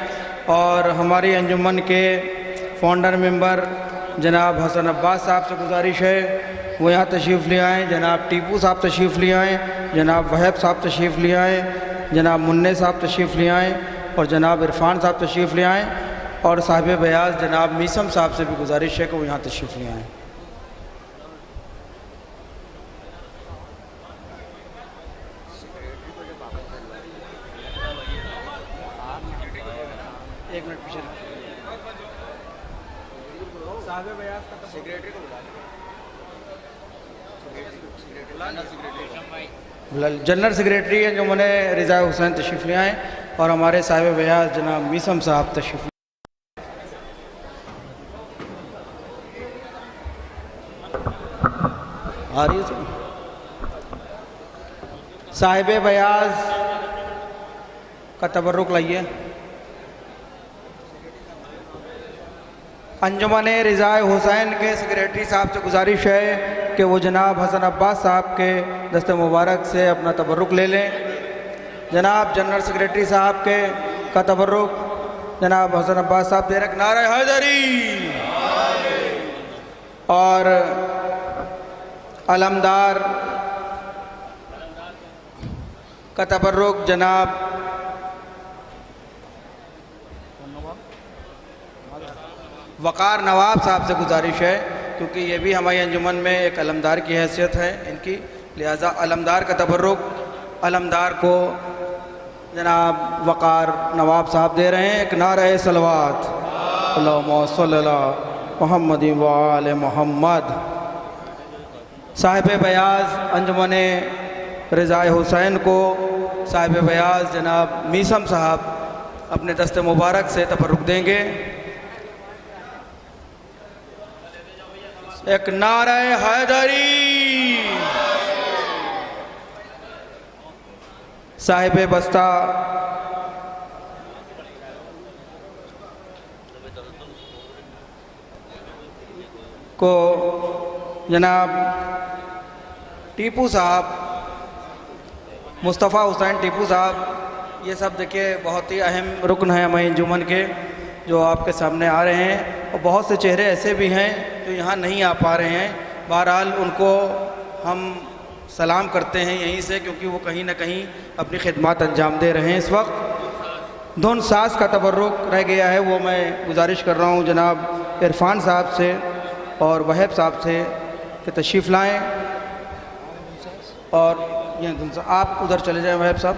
और हमारी अंजुमन के फाउंडर मेंबर जनाब हसन अब्बास साहब से गुजारिश है वो यहाँ तशरीफ़ ले आएँ। जनाब टीपू साहब तशरीफ़ ले आएँ, जनाब वहब साहब तशरीफ़ ले आएँ, जनाब मुन्ने साहब तशरीफ़ ले आएँ और जनाब इरफान साहब तशरीफ़ ले आएँ। और साहिब बयाज जनाब मीसम साहब से भी गुजारिश है कि वो यहाँ तशरीफ़ ले आएँ। एक मिनट पीछे साहिब बयाज का सेक्रेटरी को बुला, जनरल सेक्रेटरी है जो मैंने रज़ाए हुसैन तशरीफ़ ले आए और हमारे साहिब बयाज जनाब मीसम साहब तशरीफ़ आ रही है। साहिब बयाज का तबर्रुक लाइए। अंजुमन रज़ाए हुसैन के सेक्रेटरी साहब से गुजारिश है कि वो जनाब हसन अब्बास साहब के दस्ते मुबारक से अपना तबर्रुक ले लें। जनाब जनरल सेक्रेटरी साहब के का तबर्रुक जनाब हसन अब्बास साहब दे रख नारे हैदरी। और अलमदार का तबर्रुक जनाब वक़ार नवाब साहब से गुजारिश है क्योंकि ये भी हमारी अंजुमन में एक अलमदार की हैसियत है इनकी, लिहाजा अलमदार का तबर्रुक अलमदार को जनाब वक़ार नवाब साहब दे रहे हैं। एक नारा सलवात अल्लाहुम्मा सल्ली अला मुहम्मद व आले मोहम्मद। साहिब बयाज अंजुमन रज़ाए हुसैन को साहिब बयाज जनाब मीसम साहब अपने दस्ते मुबारक से तबर्रुक देंगे। एक नारा हैदरी। साहिब बस्ता को जनाब टीपू साहब, मुस्तफ़ा हुसैन टीपू साहब, ये सब देखिए बहुत ही अहम रुकन है हमारी अंजुमन के जो आपके सामने आ रहे हैं। और बहुत से चेहरे ऐसे भी हैं जो यहाँ नहीं आ पा रहे हैं। बहरहाल उनको हम सलाम करते हैं यहीं से क्योंकि वो कहीं ना कहीं अपनी खिदमत अंजाम दे रहे हैं। इस वक्त धुन सास का तबर्रुक रह गया है, वो मैं गुजारिश कर रहा हूँ जनाब इरफान साहब से और वहब साहब से कि तशरीफ़ लाएँ। और ये आप उधर चले जाएँ वहब साहब।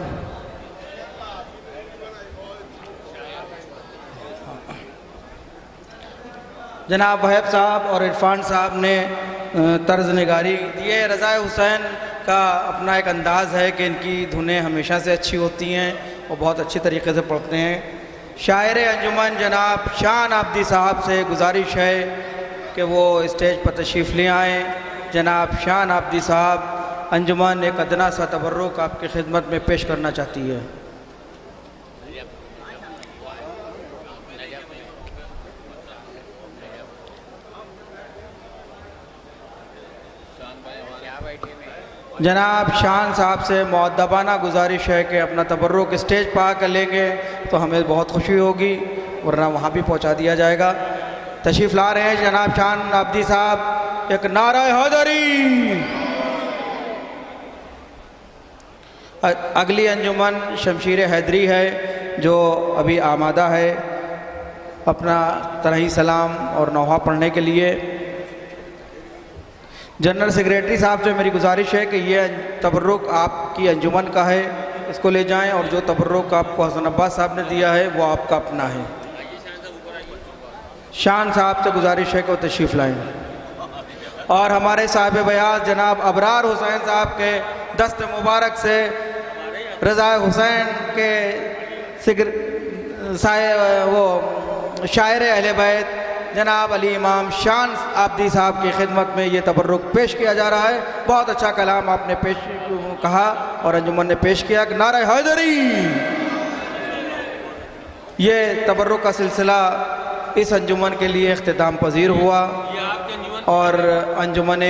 जनाब वहब साहब और इरफान साहब ने तर्ज निगारी ये रज़ाए हुसैन का अपना एक अंदाज़ है कि इनकी धुनें हमेशा से अच्छी होती हैं और बहुत अच्छी तरीके से पढ़ते हैं। शायर अंजुमन जनाब शान आब्दी साहब से गुजारिश है कि वो स्टेज पर तशरीफ़ ले आएँ। जनाब शान आब्दी साहब अंजुमन एक अदना सा तबर्रुक आपकी खिदमत में पेश करना चाहती है। जनाब शान साहब से मुअद्दबाना गुजारिश है कि अपना तबर्रुक स्टेज पर आकर लेंगे तो हमें बहुत खुशी होगी, वरना वहाँ भी पहुँचा दिया जाएगा। तशरीफ़ ला रहे हैं जनाब शान आब्दी साहब। एक नारा हैदरी। अगली अंजुमन शमशीर हैदरी है जो अभी आमादा है अपना तरही सलाम और नौहा पढ़ने के लिए। जनरल सेक्रेटरी साहब से मेरी गुजारिश है कि ये तबर्रुक आपकी अंजुमन का है, इसको ले जाएं और जो तबर्रुक आपको हसन अब्बास साहब ने दिया है वो आपका अपना है। शान साहब से गुजारिश है कि वो तशरीफ़ लाएं। और हमारे साहिब बयास जनाब अबरार हुसैन साहब के दस्त मुबारक से रज़ा हुसैन के वो शायर अहले बैत जनाब अली इमाम शान आबदी साहब की खिदमत में ये तबर्रुक पेश किया जा रहा है। बहुत अच्छा कलाम आपने पेश कहा और अंजुमन ने पेश किया कि नारे हैदरी। ये तबर्रुक का सिलसिला इस अंजुमन के लिए इख्तिताम पजीर हुआ और अंजुमन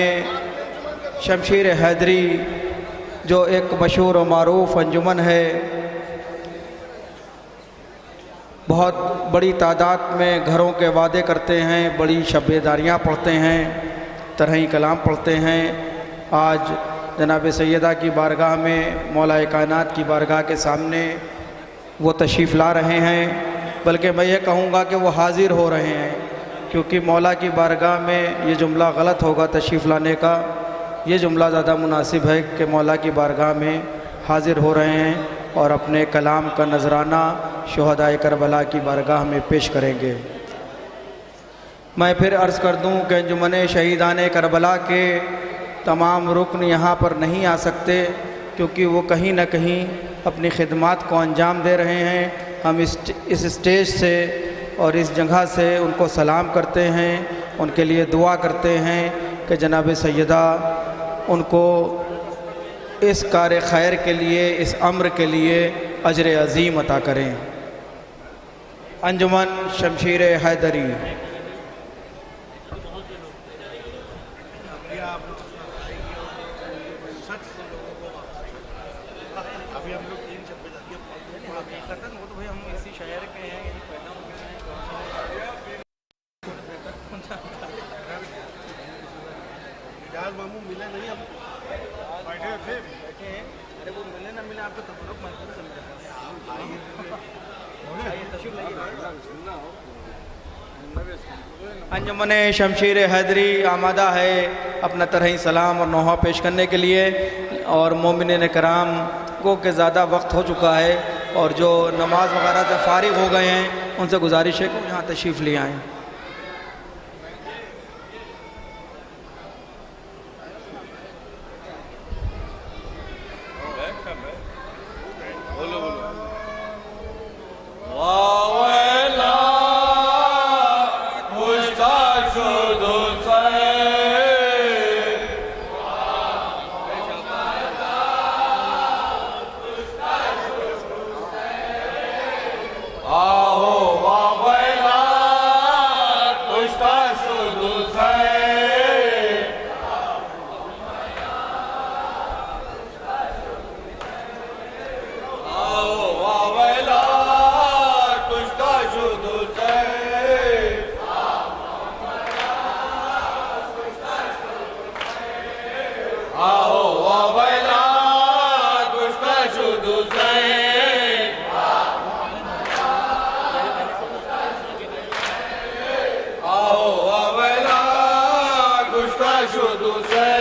शमशीर हैदरी जो एक मशहूर और मारूफ अंजुमन है, बहुत बड़ी तादाद में घरों के वादे करते हैं, बड़ी शब्बेदारियाँ पढ़ते हैं, तरही कलाम पढ़ते हैं। आज जनाब सैयदा की बारगाह में, मौला कायनात की बारगाह के सामने वो तशरीफ़ ला रहे हैं, बल्कि मैं ये कहूँगा कि वो हाज़िर हो रहे हैं, क्योंकि मौला की बारगाह में ये जुमला गलत होगा तशरीफ़ लाने का। ये जुमला ज़्यादा मुनासिब है कि मौला की बारगाह में हाज़िर हो रहे हैं और अपने कलाम का नजराना शुहदाए करबला की बारगाह में पेश करेंगे। मैं फिर अर्ज़ कर दूं कि अंजुमन शहीदान करबला के तमाम रुकन यहाँ पर नहीं आ सकते, क्योंकि वो कहीं न कहीं अपनी खिदमात को अंजाम दे रहे हैं। हम इस स्टेज से और इस जगह से उनको सलाम करते हैं, उनके लिए दुआ करते हैं कि जनाब सैयदा उनको इस कार खैर के लिए, इस अम्र के लिए अजर अज़ीम अता करें। अंजुमन शमशीर हैदरी। मामू मिले नहीं, अब बैठे बैठे हैं। अरे वो मिले ना मिले आपको तबरुक महसूस अंजुमन शमशीर हैदरी आमादा है अपना तरही सलाम और नोहा पेश करने के लिए, और मोमिन कराम को के ज़्यादा वक्त हो चुका है और जो नमाज वगैरह से फारिग हो गए हैं उनसे गुजारिश है कि यहाँ तशरीफ़ ले आएँ। Shudusay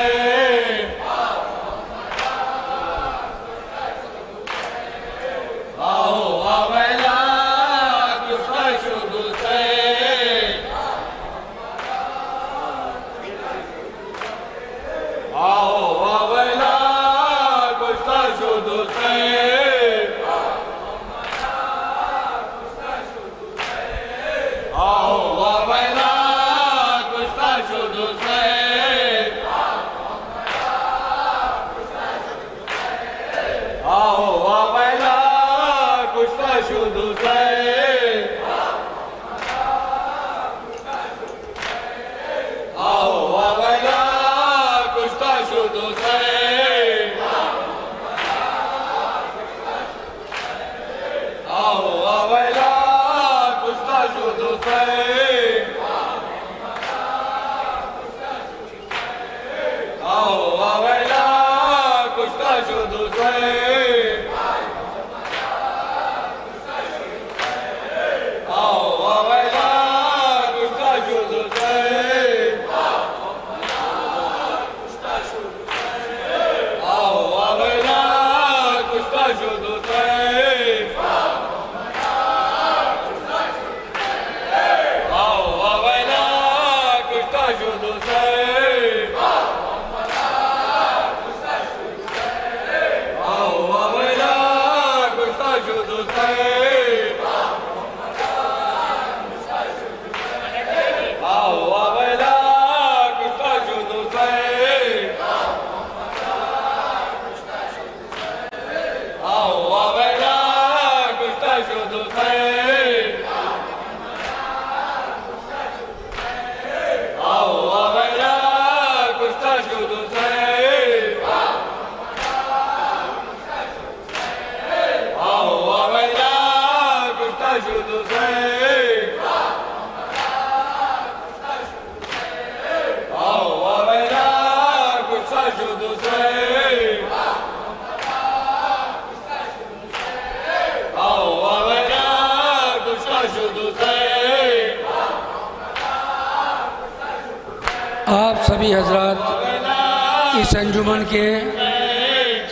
मौलवी हजरात इस अंजुमन के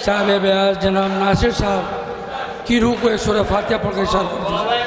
साहिब बयास जनाब नासिर साहब की रूह को एक सूरह फातिहा पढ़ कर इरशाद कर दीजिए।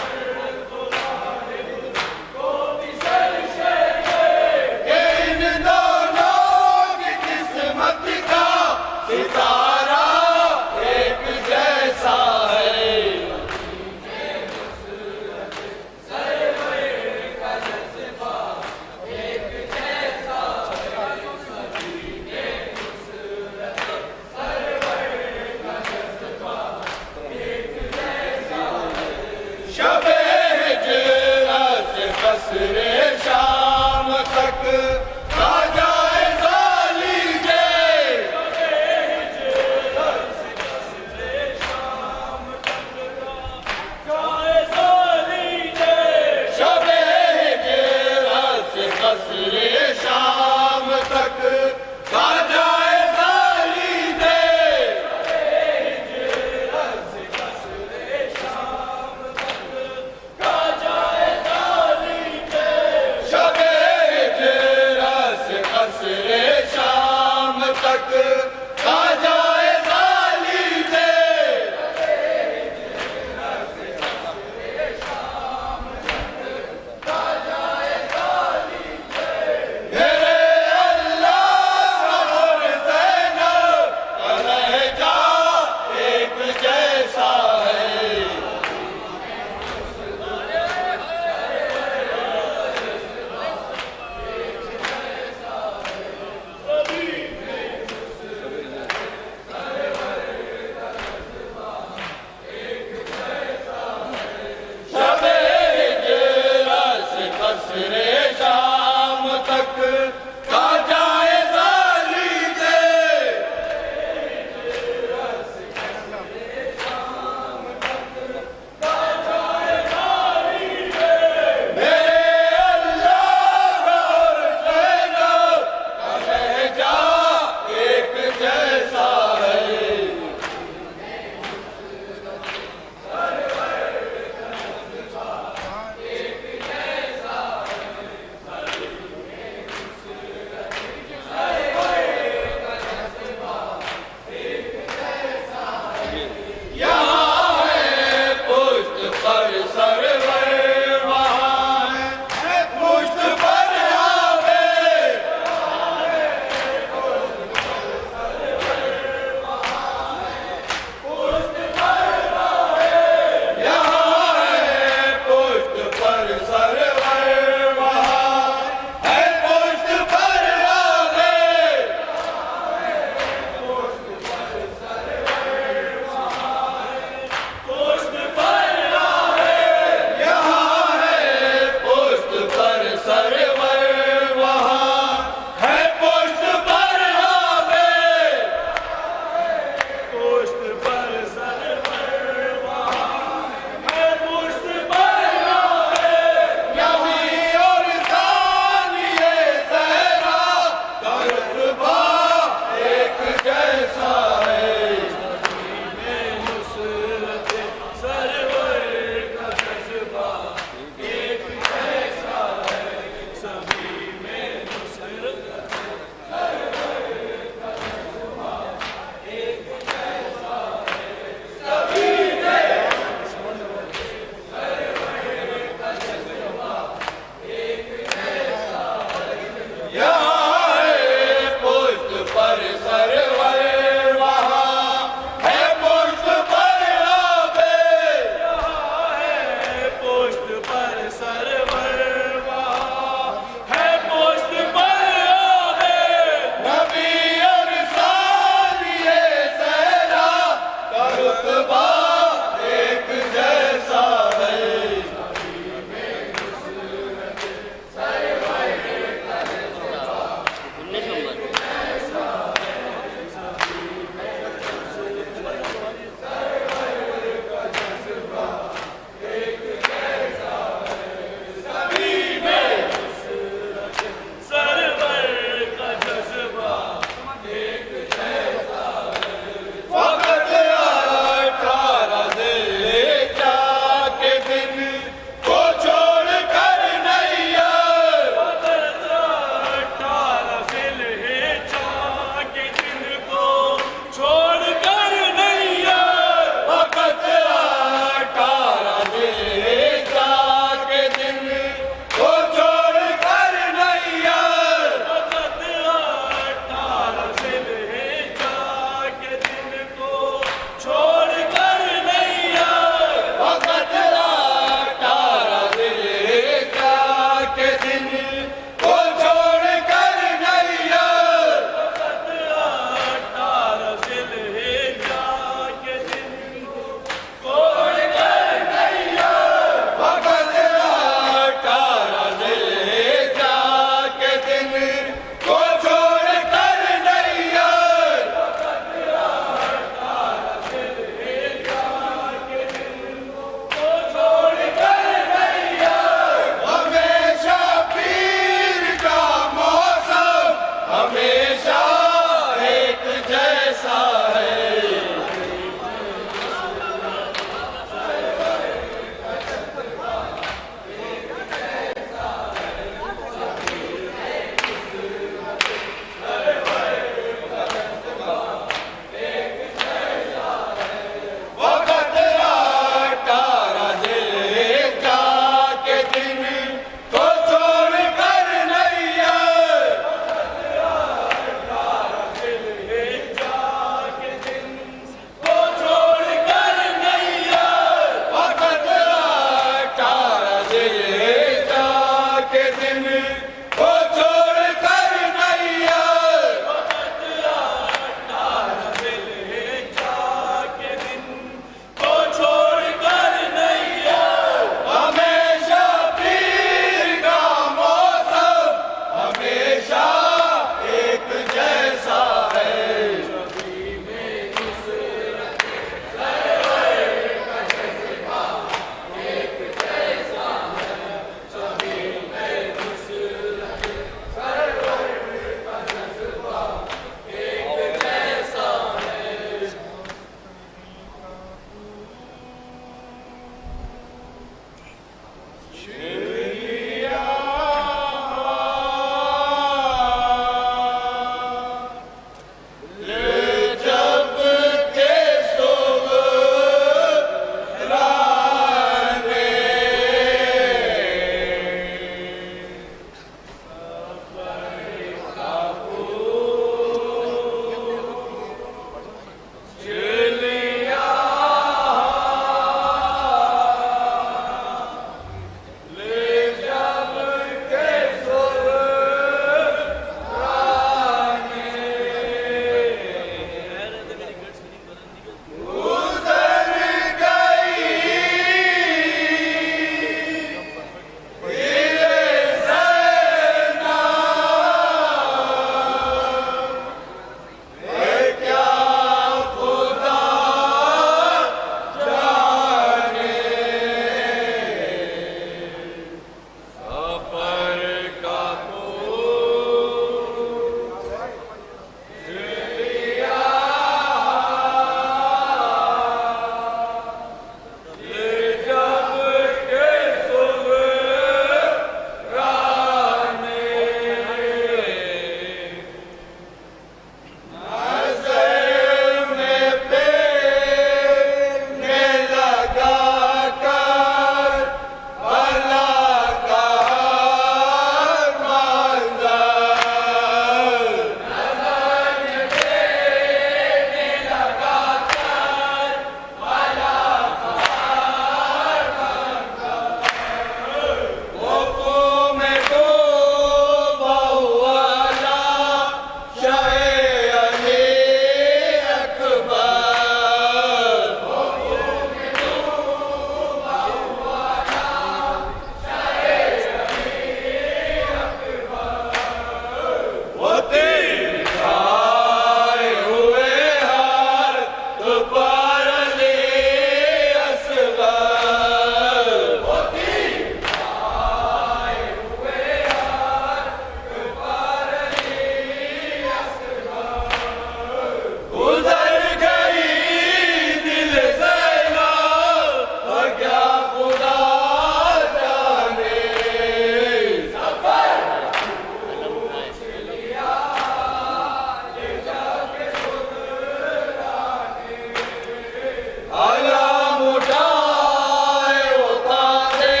आलम उठाए वो कांधे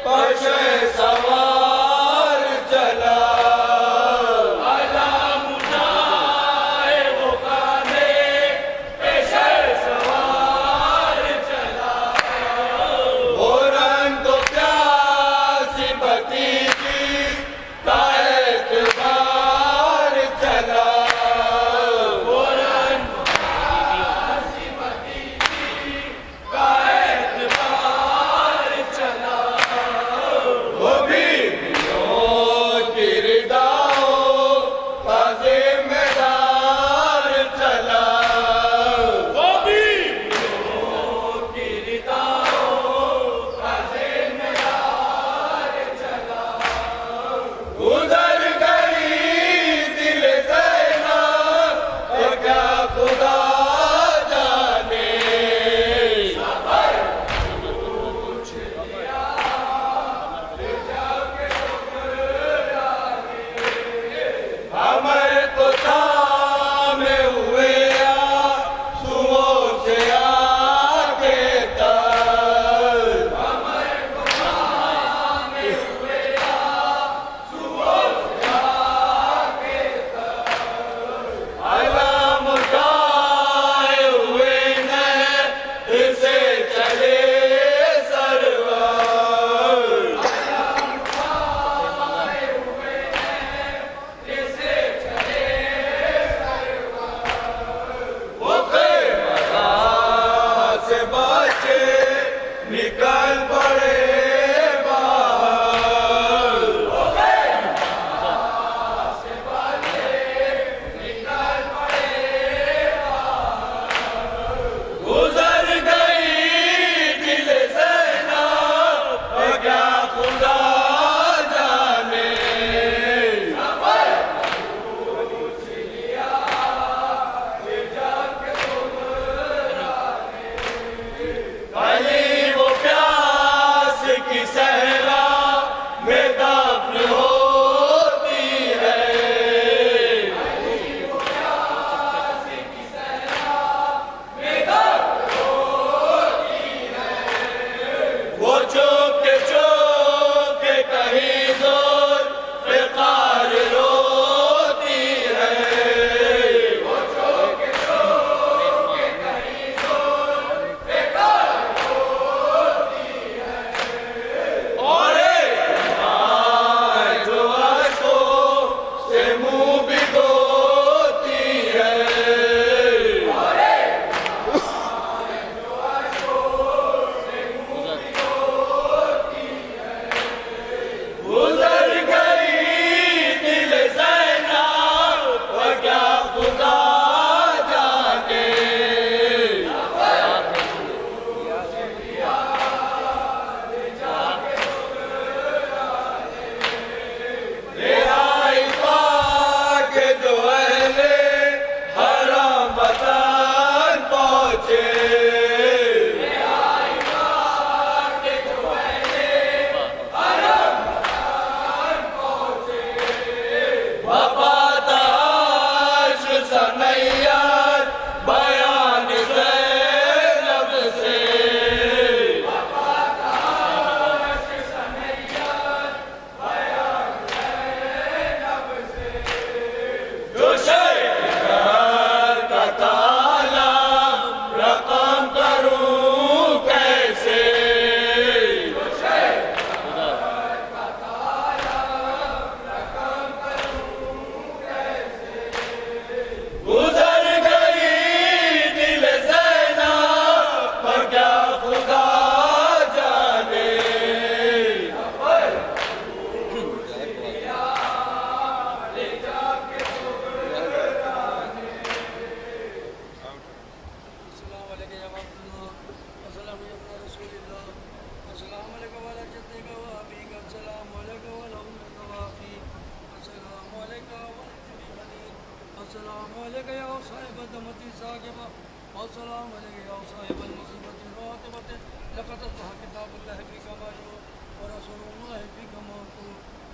पशे सवार चला। आलम उठाए वो कांधे पशे सवार चला। वो रंग तो प्यासी भतीजी का एतबार चला। वो रंग प्यासी भतीजी का एतबार चला। वो भी की रिदाओं का जिम्मेदार चला। वो भी की रिदाओं का जिम्मेदार चला। गुजर गई दिल ज़ैनब तो क्या खुदा जाने। सफर पूछ लिया ले जाके ठुकराने। हमर तो थामे हुए आंसुओं से आगे तक। हमर तो थामे हुए आंसुओं से आगे तक। आलम उठाए हुए नहर से चले सरवर। आलम उठाए हुए नहर से चले सरवर। वो खैबरा से बचे निकल पड़े बाहर। वो खैबरा से बचे निकल पड़े बाहर। गुजर गई दिल ज़ैनब तो क्या खुदा जाने। सफर पूछ लिया ले जाके ठुकराने। भली वो प्यास की सहरा में दफन होती है। भली वो प्यास की सहरा में दफन होती है। वो चौके चौके कहीं जोर बेकार रोती है। वो चौके चौके कहीं जोर बेकार रोती है। और एक माँ जो अश्कों से मुंह भिगोती है। और एक माँ जो अश्कों से मुंह भिगोती है। गुजर गई दिल ज़ैनब तो क्या खुदा जाने। ले आई पाक जो अहले हरम वतन पहुँचे। ले आई पाक जो अहले हरम वतन पहुँचे। वफादार सनैयत बयान ज़ैनब से। वफादार सनैयत बयान ज़ैनब से। जो शहर का ताला रकम करूं कैसे। जो शहर का ताला रकम करूं कैसे। गुजर गई दिल ज़ैनब पर क्या खुदा जाने। सफर पूछ लिया ले जाके ठुकराने।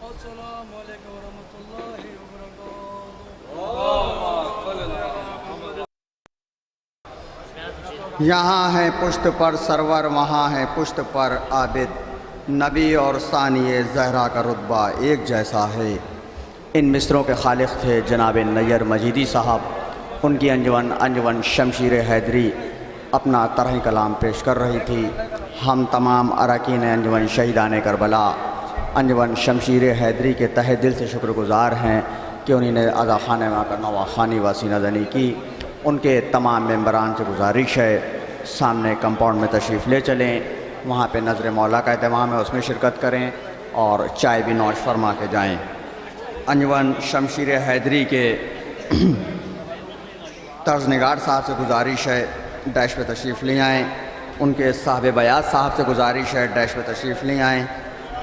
अस्सलामु अलैकुम वरहमतुल्लाहि वबरकातुहू। यहाँ है पुश्त पर सरवर, वहाँ है पुश्त पर आबिद, नबी और सानिए ज़हरा का रुतबा एक जैसा है। इन मिसरों के खालिक थे जनाब नैयर मजीदी साहब। उनकी अंजुमन शमशीर हैदरी अपना तरह कलाम पेश कर रही थी। हम तमाम अरकान अंजुमन शहीदान करबला अंजुमन शमशीर हैदरी के तहे दिल से शुक्रगुज़ार हैं कि उन्होंने अज़ा खाने में आकर नवाखानी व सीनादनी की। उनके तमाम मेंबरान से गुजारिश है सामने कंपाउंड में तशरीफ़ ले चलें, वहाँ पे नज़र मौला का एहतमाम है, उसमें शिरकत करें और चाय भी नौश फरमा के जाएँ। अंजुमन शमशीर हैदरी के तर्ज़निगार साहब से गुजारिश है डैश पे तशरीफ़ ले आएँ। उनके साहब बयात साहब से गुजारिश है डैश पे तशरीफ़ ले आएँ।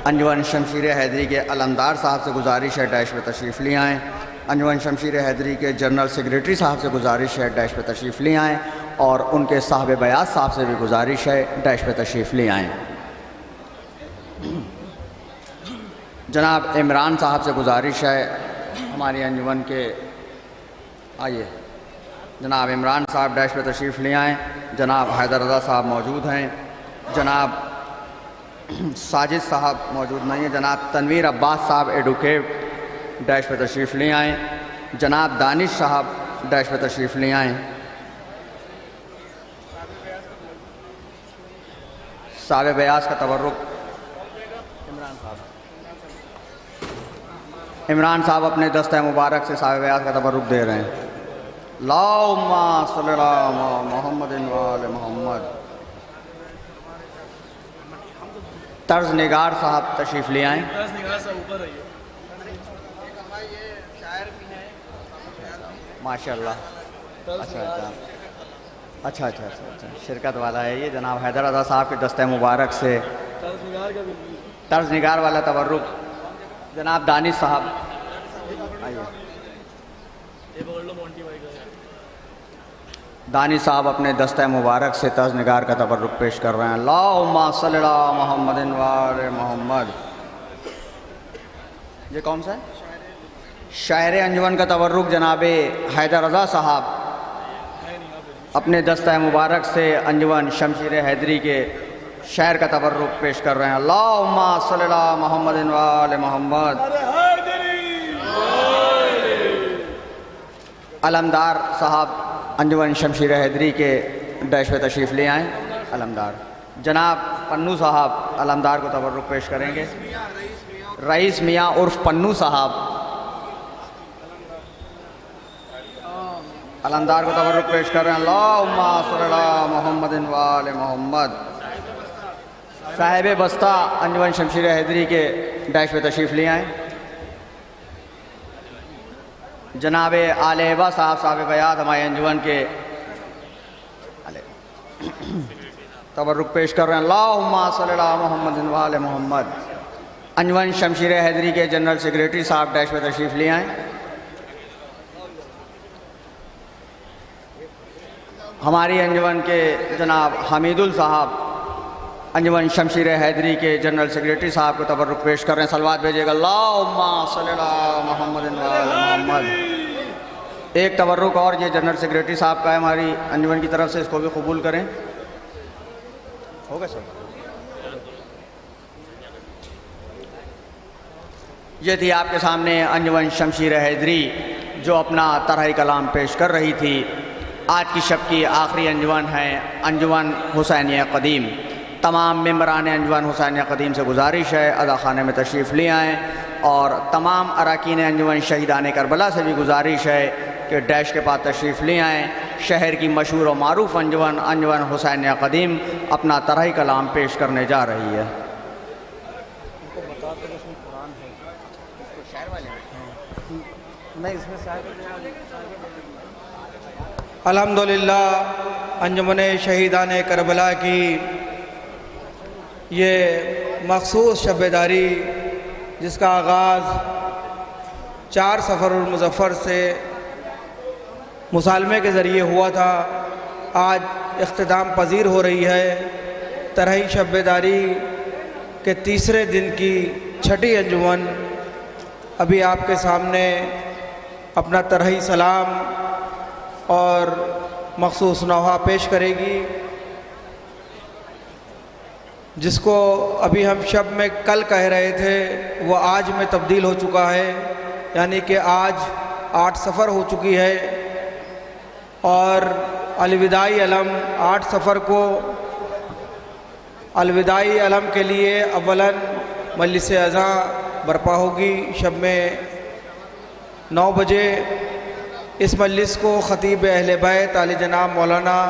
अंजुमन शमशीर हैदरी के अलमदार साहब से गुजारिश है डैश पे तशरीफ़ ले आएँ। अंजुमन शमशीर हैदरी के जनरल सेक्रेटरी साहब से गुजारिश है डैश पे तशरीफ़ ले आएँ और उनके साहब बयात साहब से भी गुजारिश है डैश पे तशरीफ़ ले आएँ। जनाब इमरान साहब से गुजारिश है हमारी अंजुमन के, आइए जनाब इमरान साहब डैश पे तशरीफ़ ले आएँ। जनाब हैदर रज़ा साहब मौजूद हैं, जनाब साजिद साहब मौजूद नहीं है, जनाब तनवीर अब्बास साहब एडवोकेट डैश पे तशरीफ़ ले आएँ। जनाब दानिश साहब डैश पे तशरीफ़ ले आएँ। साहब बयास का तबर्रुक इमरान साहब अपने दस्ते मुबारक से साहब बयास का तबर्रुक दे रहे हैं। अल्लाहुम्मा सल्ली अला मुहम्मदिन व आले मुहम्मद। तर्ज निगार साहब तशरीफ़ ले आएँ। माशाअल्लाह, अच्छा, शिरकत वाला है ये। जनाब हैदर रज़ा साहब के दस्ते मुबारक से तर्ज निगार वाला तबर्रुक जनाब दानिश साहब, आइए दानिश साहब अपने दस्ते मुबारक से तर्ज निगार का तबर्रुक पेश कर रहे हैं। अल्लाहुम्मा सल्ली अला मुहम्मदिन व आले मुहम्मद। ये कौन सा है? शायर अंजुमन का तबर्रुक जनाब हैदर रज़ा साहब अपने दस्ता मुबारक से अंजुमन शमशीर हैदरी के शायर का तबर्रुक पेश कर रहे हैं। अल्लाहुम्मा सल्ली अला मुहम्मदिन व आले मुहम्मद। अलमदार साहब अंजुमन शमशीर हैदरी के डैश पे तशरीफ़ ले आएँ। अलमदार जनाब पन्नू साहब अलमदार को तबर्रुक पेश करेंगे। रईस मियाँ उर्फ पन्नू साहब अलमदार को तबर्रुक पेश कर रहे हैं। अल्लाहुम्मा सल्ली अला मुहम्मदिन व आले मुहम्मद। साहिब बस्ता अंजुमन शमशीर हैदरी के डैश पे तशरीफ़ ले आएँ। जनाब आलेबा साहब साहब बयात हमारे अंजुमन के तबर्रुक पेश कर रहे हैं। अल्लाहुम्मा सल्ली अला मुहम्मदिन व आले मुहम्मद। अंजुमन शमशीर हैदरी के जनरल सेक्रेटरी साहब डैश पे तशरीफ़ ले आएँ। हमारी अंजुमन के जनाब हमीदुल साहब अंजुमन शमशीर हैदरी के जनरल सेक्रेटरी साहब को तबर्रुक पेश कर रहे हैं। सलवात भेजिएगा। अल्लाहुम्मा सल्ली अला मुहम्मदिन व आले मुहम्मद। एक तबर्रुक और ये जनरल सेक्रेटरी साहब का है हमारी अंजुमन की तरफ से, इसको भी कबूल करें। होगा सर? ये थी आपके सामने अंजुमन शमशीर हैदरी जो अपना तरह कलाम पेश कर रही थी। आज की शब की आखिरी अंजुमन है अंजुमन हुसैनिया कदीम। तमाम मेंबरान अंजुमन हुसैनिया कदीम से गुजारिश है अदा खाने में तशरीफ़ ले आएँ और तमाम अरकान अंजुमन शहीदान करबला से भी गुजारिश है कि डैश के पास तशरीफ़ ले आएँ। शहर की मशहूर और मारूफ अंजुमन अंजुमन हुसैनिया कदीम अपना तरह कलाम पेश करने जा रही है। अल्हम्दुलिल्लाह अंजुमन शहीदान करबला की ये मखसूस शब्बेदारी जिसका आगाज़ 4 सफ़रुल मुज़फ़्फ़र से मुसालमे के ज़रिए हुआ था, आज इख्तिताम पजीर हो रही है। तरही शब्बेदारी के तीसरे दिन की छठी अंजुमन अभी आपके सामने अपना तरही सलाम और मखसूस नौहा पेश करेगी। जिसको अभी हम शब में कल कह रहे थे वो आज में तब्दील हो चुका है, यानी कि आज 8 सफ़र हो चुकी है और अलविदाई अलम 8 सफ़र को अलविदाई अलम के लिए अव्वलन मजलिस अज़ा बरपा होगी शब में 9 बजे। इस मजलिस को ख़तीब अहले बैत आली जनाब मौलाना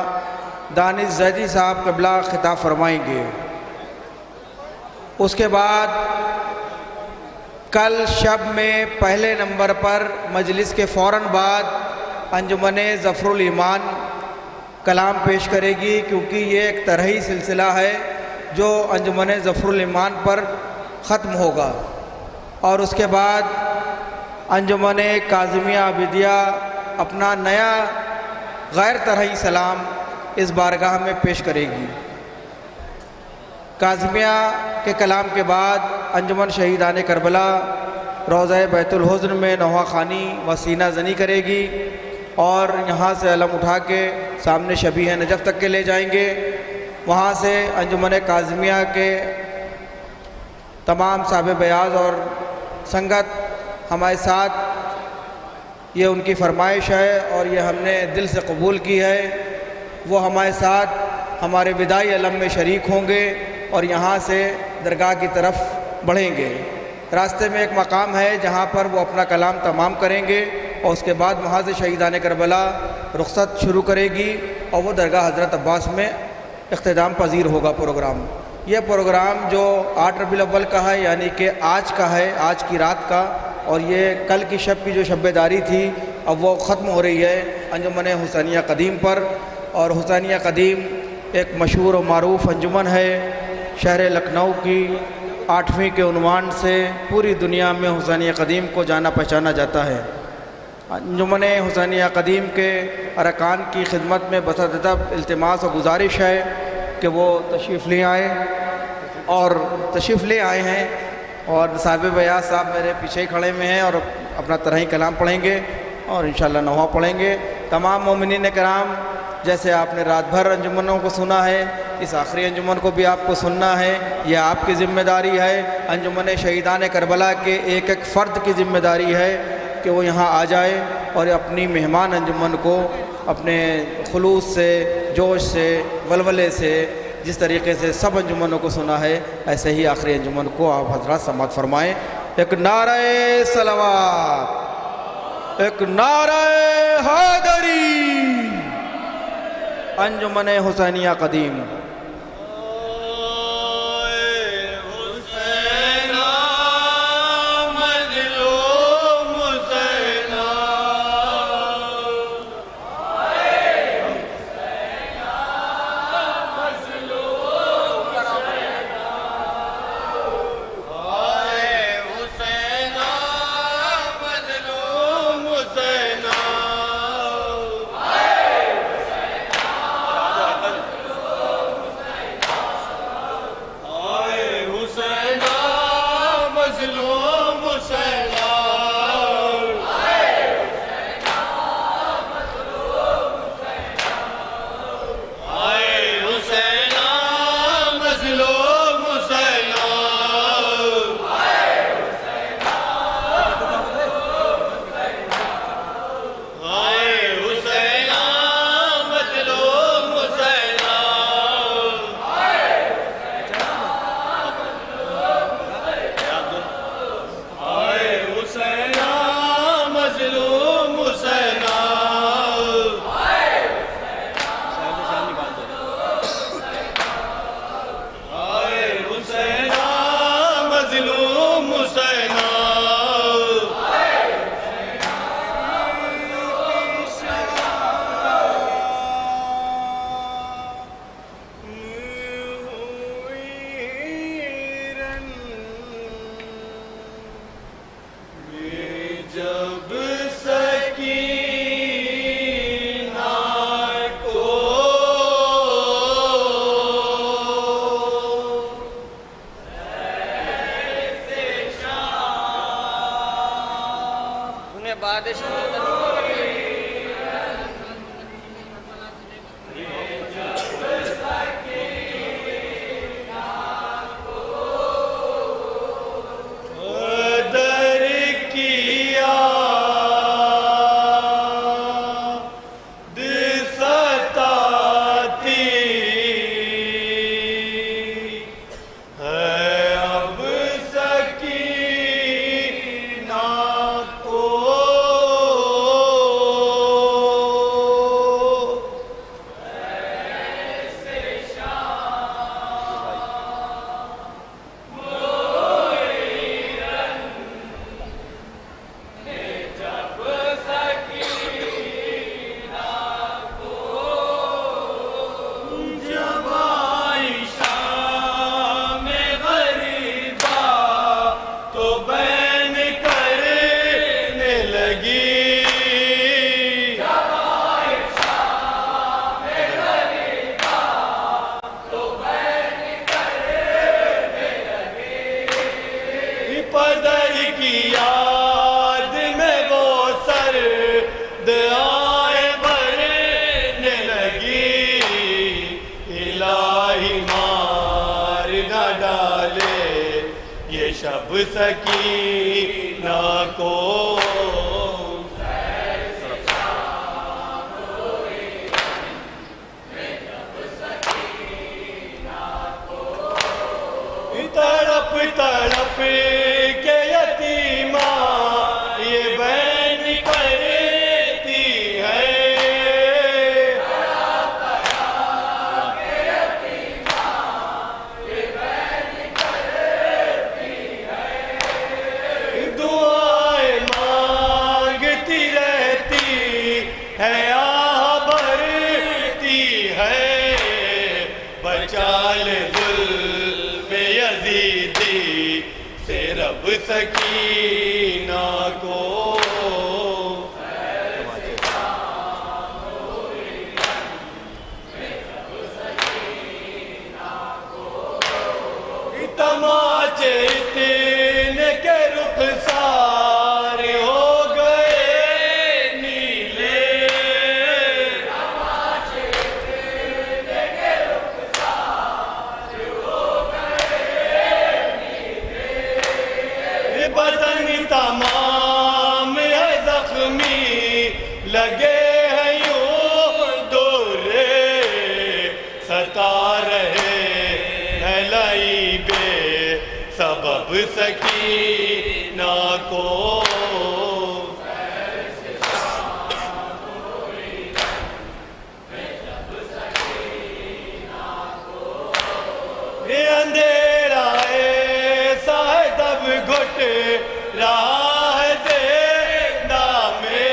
दानिश ज़ैदी साहब क़िबला ख़िताब फरमाएंगे। उसके बाद कल शब में पहले नंबर पर मजलिस के फ़ौरन बाद अंजुमन ज़फ़रुल ईमान कलाम पेश करेगी, क्योंकि ये एक तरही सिलसिला है जो अंजुमन ज़फ़रुल ईमान पर ख़त्म होगा। और उसके बाद अंजुमन काज़िमिया अबिदिया अपना नया गैर तरही सलाम इस बारगाह में पेश करेगी। काज़िमिया के कलाम के बाद अंजुमन शहीदान करबला रोज़ा बैतुल हुज़्न में नौहा ख़ानी व सीना ज़नी करेगी और यहाँ से अलम उठा के सामने शबीह नजफ़ तक के ले जाएंगे। वहाँ से अंजुमन काज़िमिया के तमाम साहब बयाज़ और संगत हमारे साथ, ये उनकी फरमाइश है और ये हमने दिल से कबूल की है। वो हमारे साथ हमारे विदाई अलम में शरीक होंगे और यहाँ से दरगाह की तरफ बढ़ेंगे। रास्ते में एक मकाम है जहाँ पर वो अपना कलाम तमाम करेंगे और उसके बाद वहाँ से शहीदान करबला रुख़्सत शुरू करेगी और वो दरगाह हज़रत अब्बास में इख्तिताम पजीर होगा प्रोग्राम। यह प्रोग्राम जो 8 रबीउल अव्वल का है, यानी कि आज का है, आज की रात का, और ये कल की शब की जो शब्बेदारी थी अब वो ख़त्म हो रही है अंजुमन हुसैनिया क़दीम पर। और हुसैनिया क़दीम एक मशहूर और मारूफ़ अंजुमन है शहर लखनऊ की। 8वीं के उन्वान से पूरी दुनिया में हुसैनिया क़दीम को जाना पहचाना जाता है। अंजुमन हुसैनिया क़दीम के अरकान की खिदमत में बसअदब इल्तिमास और गुजारिश है कि वो तशरीफ़ ले आए और तशरीफ़ ले आए हैं। और साहिब बयाज़ साहब मेरे पीछे ही खड़े में हैं और अपना तरही कलाम पढ़ेंगे और इंशाअल्लाह नौहा पढ़ेंगे। तमाम मोमिनीन कराम, जैसे आपने रात भर अंजुमनों को सुना है, इस आखिरी अंजुमन को भी आपको सुनना है। यह आपकी ज़िम्मेदारी है। अंजुमन शहीदान करबला के एक एक फ़र्द की ज़िम्मेदारी है कि वो यहाँ आ जाए और अपनी मेहमान अंजुमन को अपने खुलूस से, जोश से, वलवले से, जिस तरीके से सब अंजुमनों को सुना है, ऐसे ही आखिरी अंजुमन को आप हज़रात समाअत फरमाएँ। एक नारे सलावत, एक नारे हैदरी, अंजुमन हुसैनिया क़दीम। शब सकीना को तड़प तड़प के यतीमा ये बहन करती है। दुआएं मांगती रहती है, आह भरती है, बचा ले यज़ीदी से रब सकीना को। तमाचे इतने के रुखसार हो गए नीले, बदन तमाम है जख्मी, लगे हैं यूं दौरे, सता रहे है लाई बे सबब सकीना को। ये अंधेरा ऐसा है तब घुट रहा है ज़िंदा में,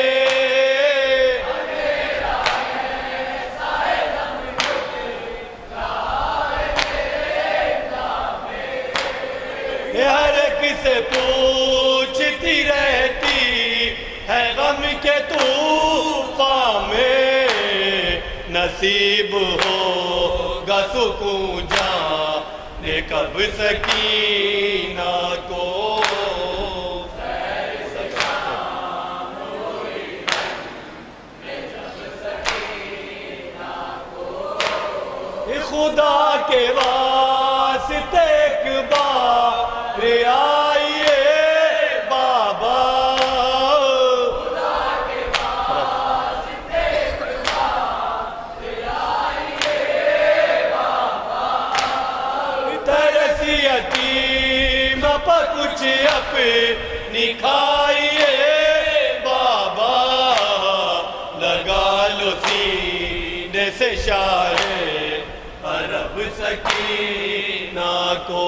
हर किसे पूछती रहती है गम के तूफान में, नसीब होगा सुकून जाने कब सकीना को। खुदा के वास्ते एक बार आइए बाबा, खुदा के वास्ते एक बार आइए बाबा, तरसी यतीम पर कुछ अपनी खाइए बाबा, लगा लो सीने से शारे अरब सकीना को।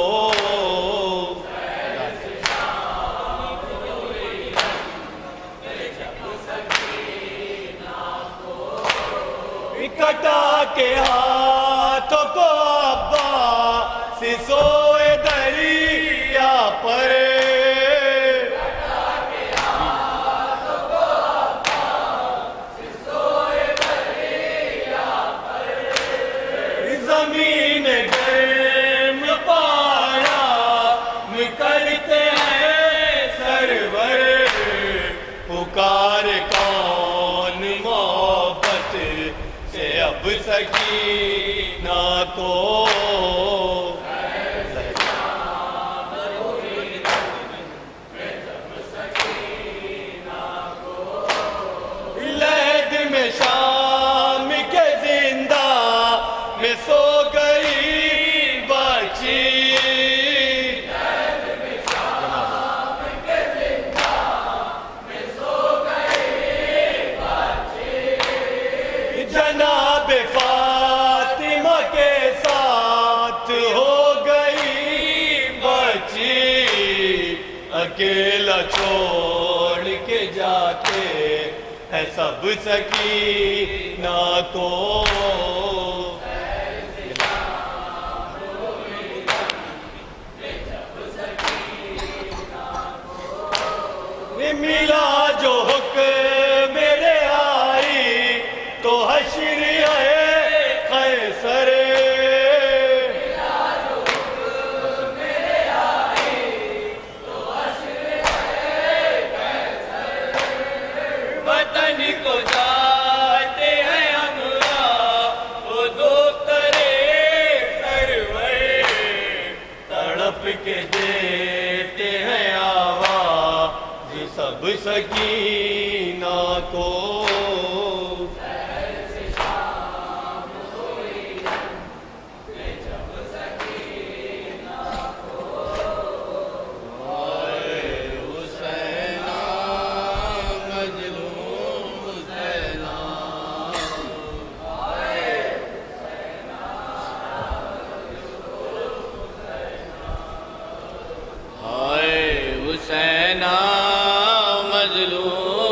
कटा के हाथों को अब्बास सोए दरिया पर, जमीन गर्म पाया करते हैं सरवर, पुकार कौन मोहब्बत से अब सकीना को। लहद में शाम के जिंदा में सो गई बची, जनाब फातिमा के साथ हो गई बची, अकेला छोड़ के जाते है सब सकीना को। मिला जो हुक्म मेरे आई तो हश्र है कैसर, वतन को जाते हैं हमरा सकीना को हुसैना मजलूम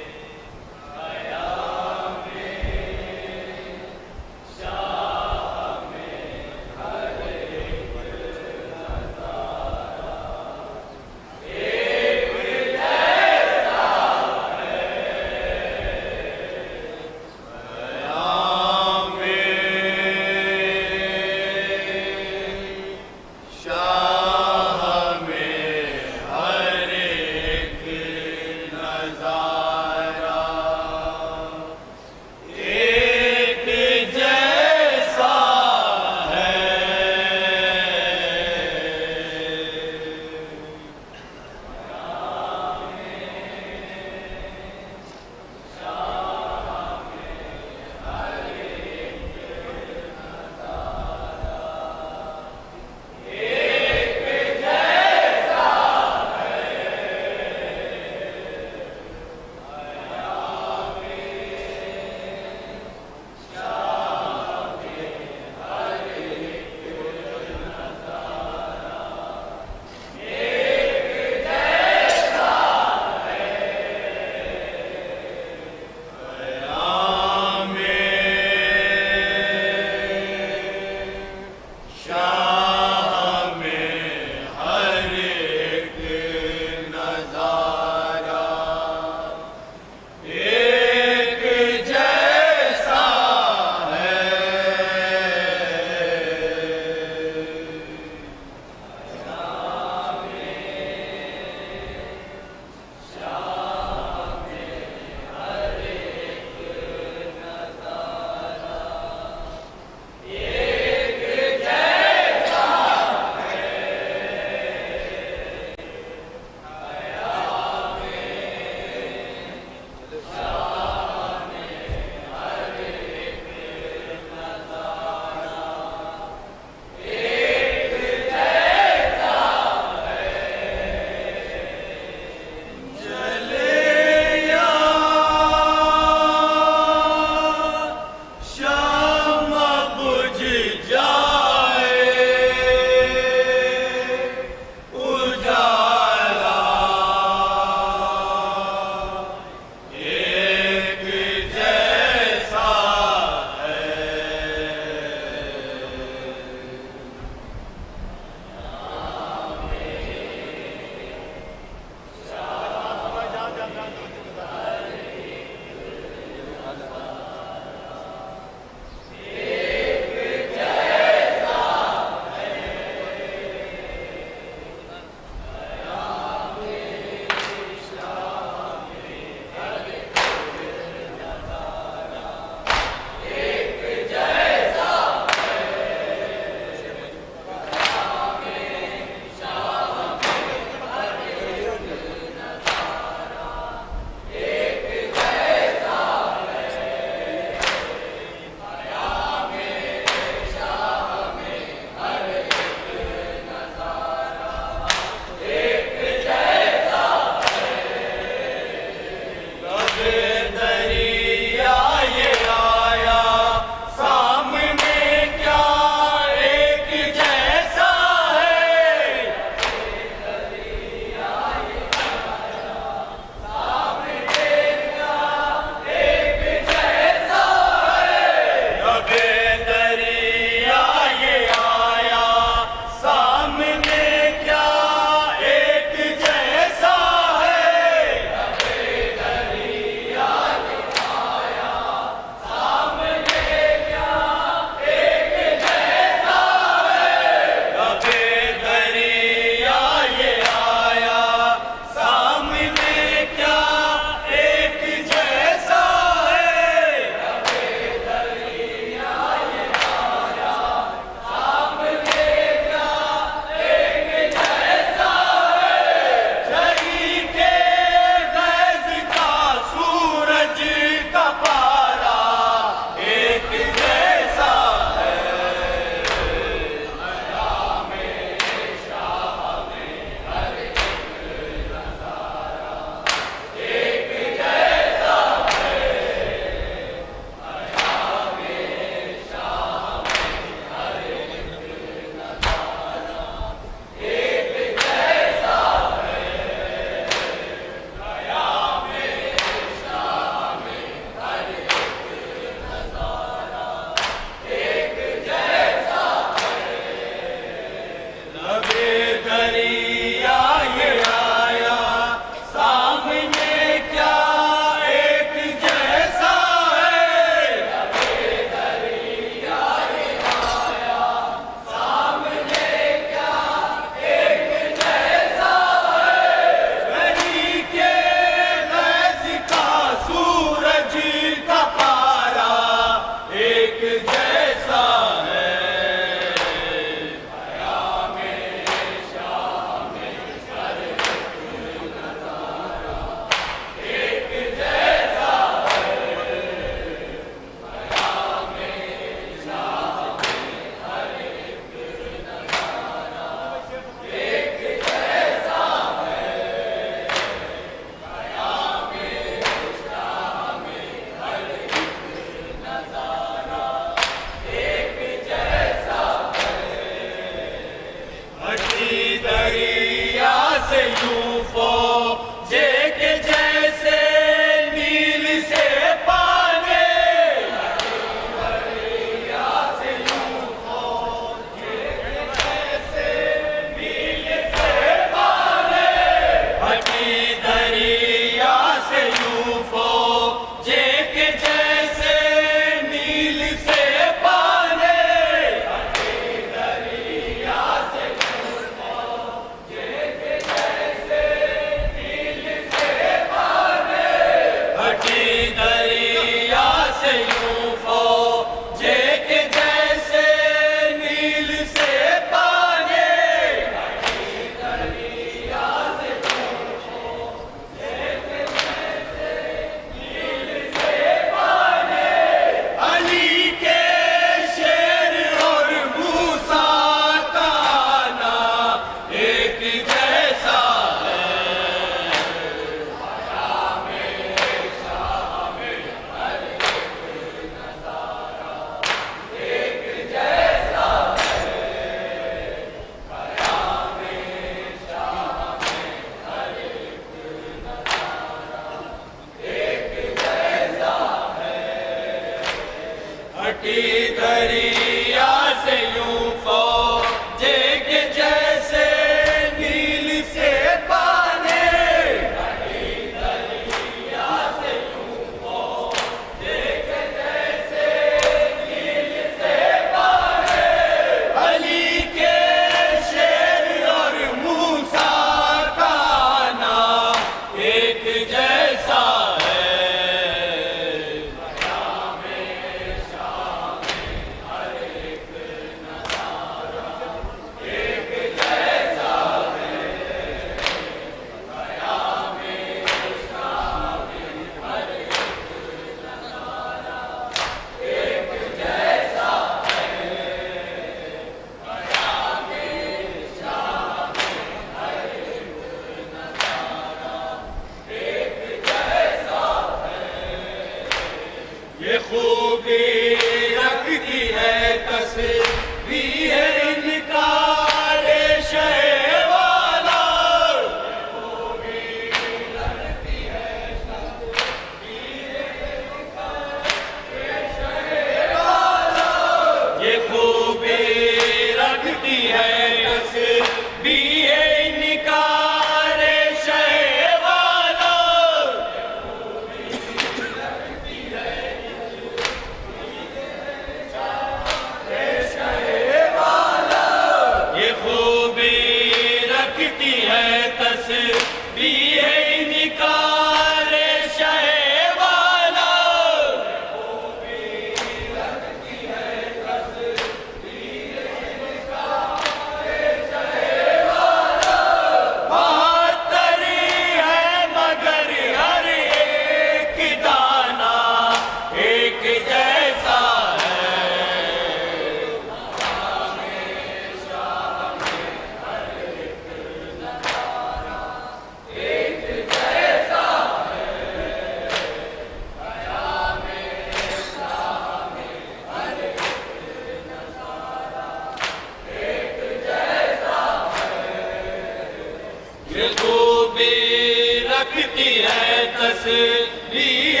रखती है तस्बीह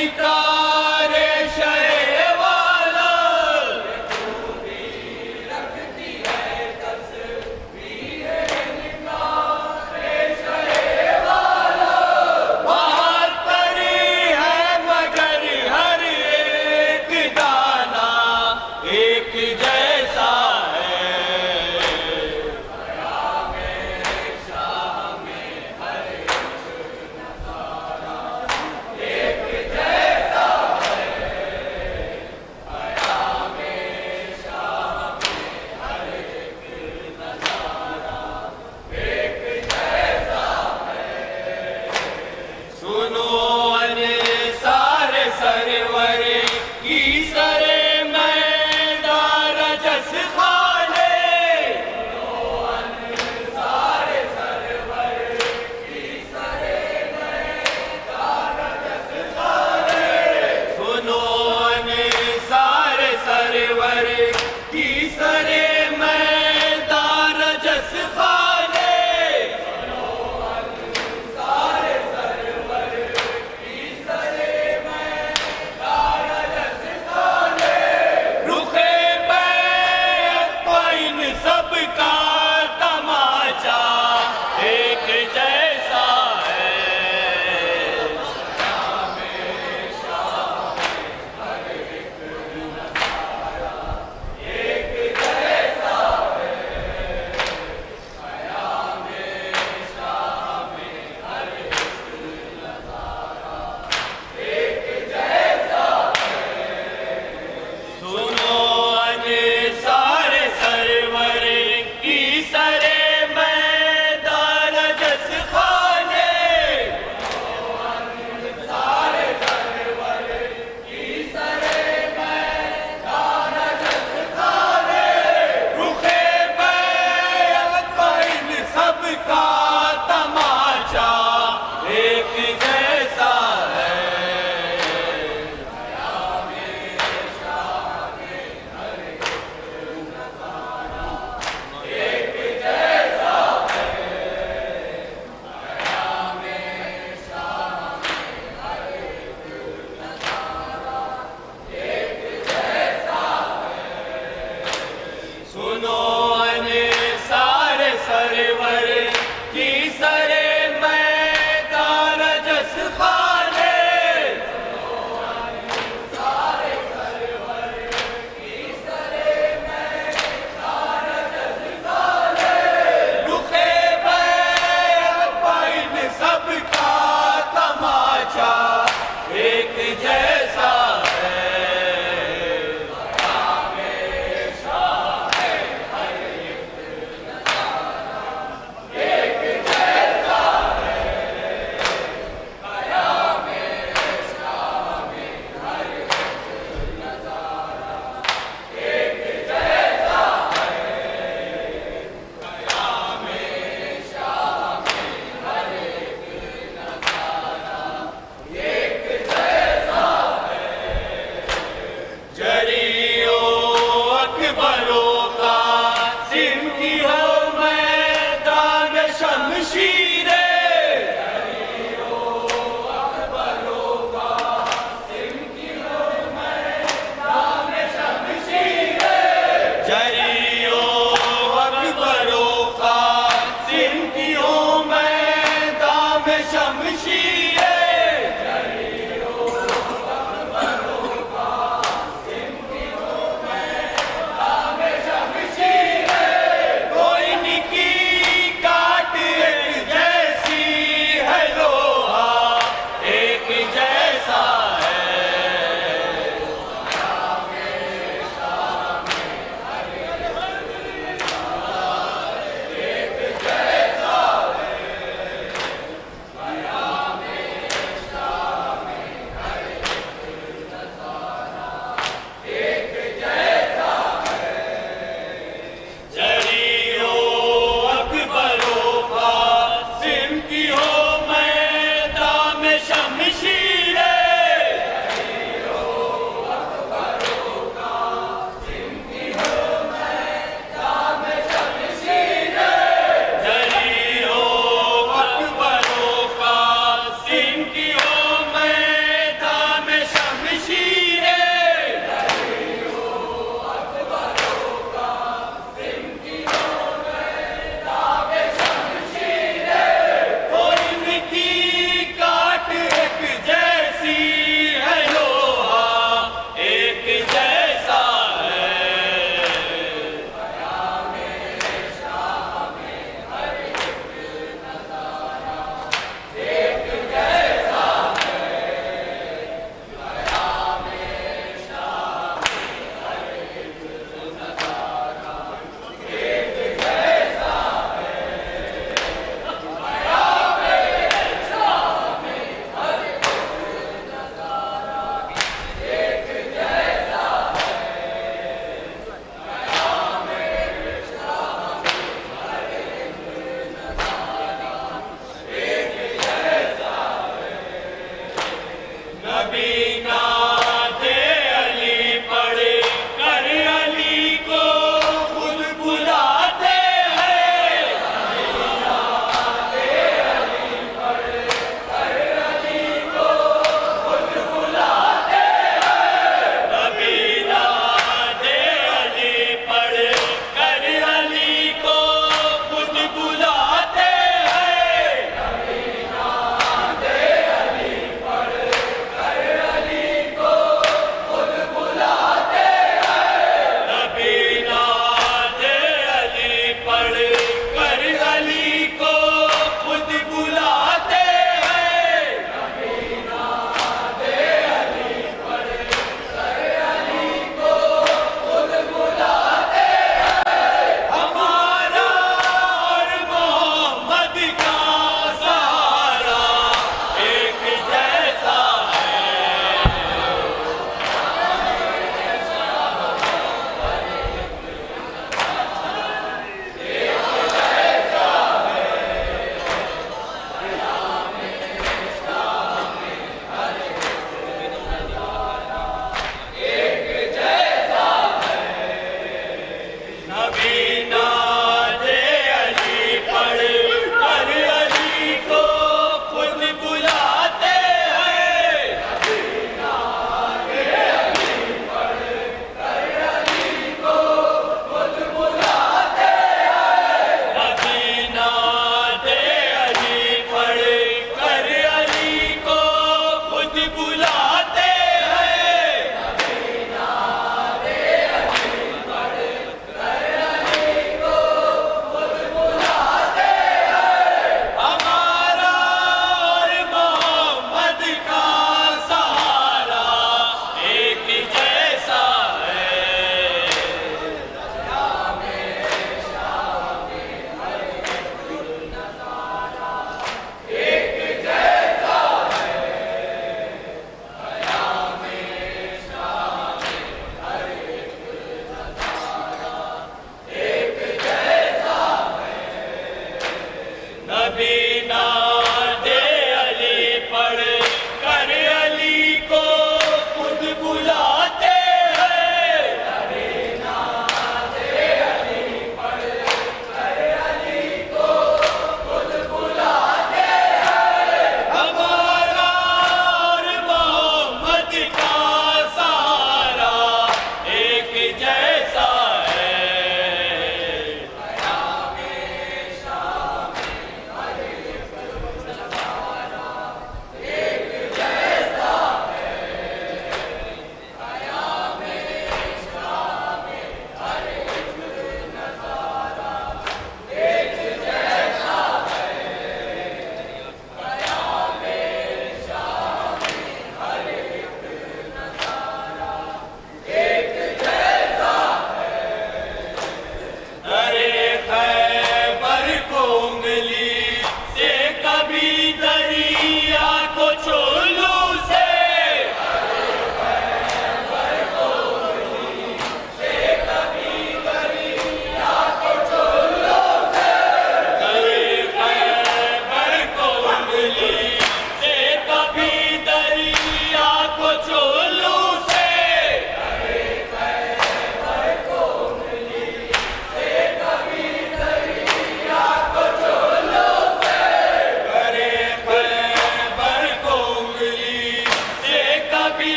इनकार शहे वाला रखती है तस्बीह इनकार शहे वाला बात परी है मगर हर एक दाना एक जैसा जैसा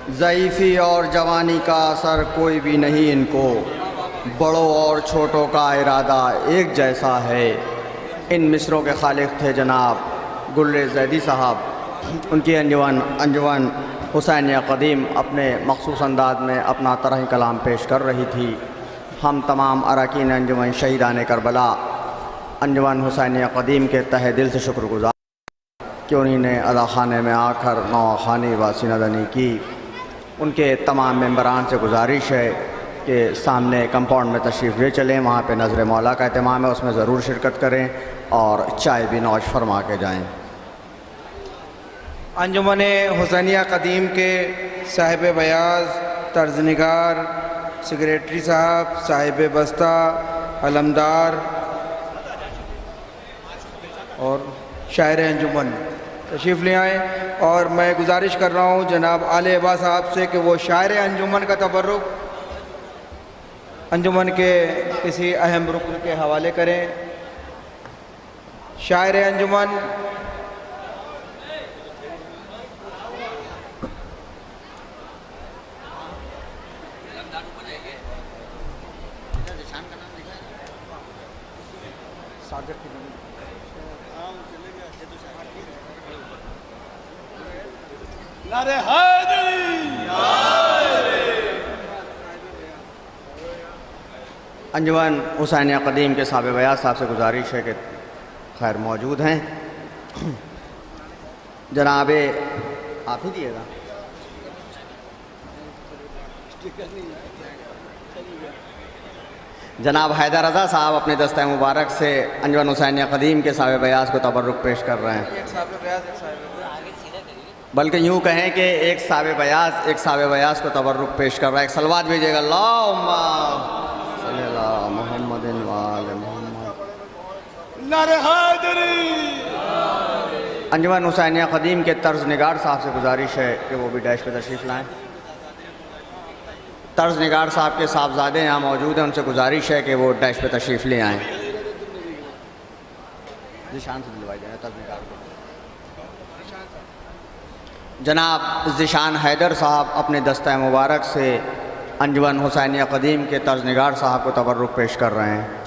ज़ईफ़ी और जवानी का असर कोई भी नहीं इनको, बड़ों और छोटों का इरादा एक जैसा है। इन मिसरों के खालिक थे जनाब गुर्रे ज़ैदी साहब। उनकी अंजुमन हुसैनिया क़दीम अपने मखसूस अंदाज में अपना तरह कलाम पेश कर रही थी। हम तमाम अरकान अंजुमन शहीदान करबला अंजुमन हुसैनिया क़दीम के तहे दिल से शुक्रगुज़ार कि उन्होंने अदा खाने में आकर नौखानी व सीनादनी की। उनके तमाम मेंबरान से गुजारिश है कि सामने कंपाउंड में तशरीफ़ ले चलें, वहाँ पे नज़र मौला का एहतमाम है, उसमें ज़रूर शिरकत करें और चाय भी नौश फरमा के जाएँ। अंजुमन हुसैनिया क़दीम के साहिब बयाज़, तर्ज़निगार, सेक्रेटरी साहब, साहिब बस्ता, अलमदार और शायर अंजुमन तशरीफ़ ले आएँ। और मैं गुजारिश कर रहा हूँ जनाब आले अब्बा साहब से कि वो शायर अंजुमन का तबर्रुक अंजुमन के किसी अहम रुकन के हवाले करें। शायर अंजुमन नारे हैदरी। अंजुमन हुसैनिया क़दीम के साहिब बयाज़ साहब से गुजारिश है कि खैर मौजूद हैं। जनाब आप ही दिएगा जनाब हैदर रज़ा साहब अपने दस्ता मुबारक से अंजुमन हुसैनिया क़दीम के साहिब बयाज़ को तबर्रुक पेश कर रहे हैं। बल्कि यूँ कहें कि एक साहिब बयाज़ को तबर्रुक पेश कर रहा है। एक सलवात भेजिएगा अल्लाहुम्मा सल्ली अला मुहम्मदिन व आले मुहम्मद। नारे हैदरी। अंजुमन हुसैनिया क़दीम के तर्ज़निगार साहब से गुजारिश है कि वो भी डैश पे तशरीफ़ लाएँ। तर्ज़निगार साहब के साहबजादे यहाँ मौजूद हैं, उनसे गुजारिश है कि वो डैश पे तशरीफ़ ले आएँ। निशान से दिलवाई जाए तर्ज़निगार को। जनाब ज़िशान हैदर साहब अपने दस्ता मुबारक से अंजुमन हुसैनिया क़दीम के तर्ज़निगार साहब को तबर्रुक पेश कर रहे हैं।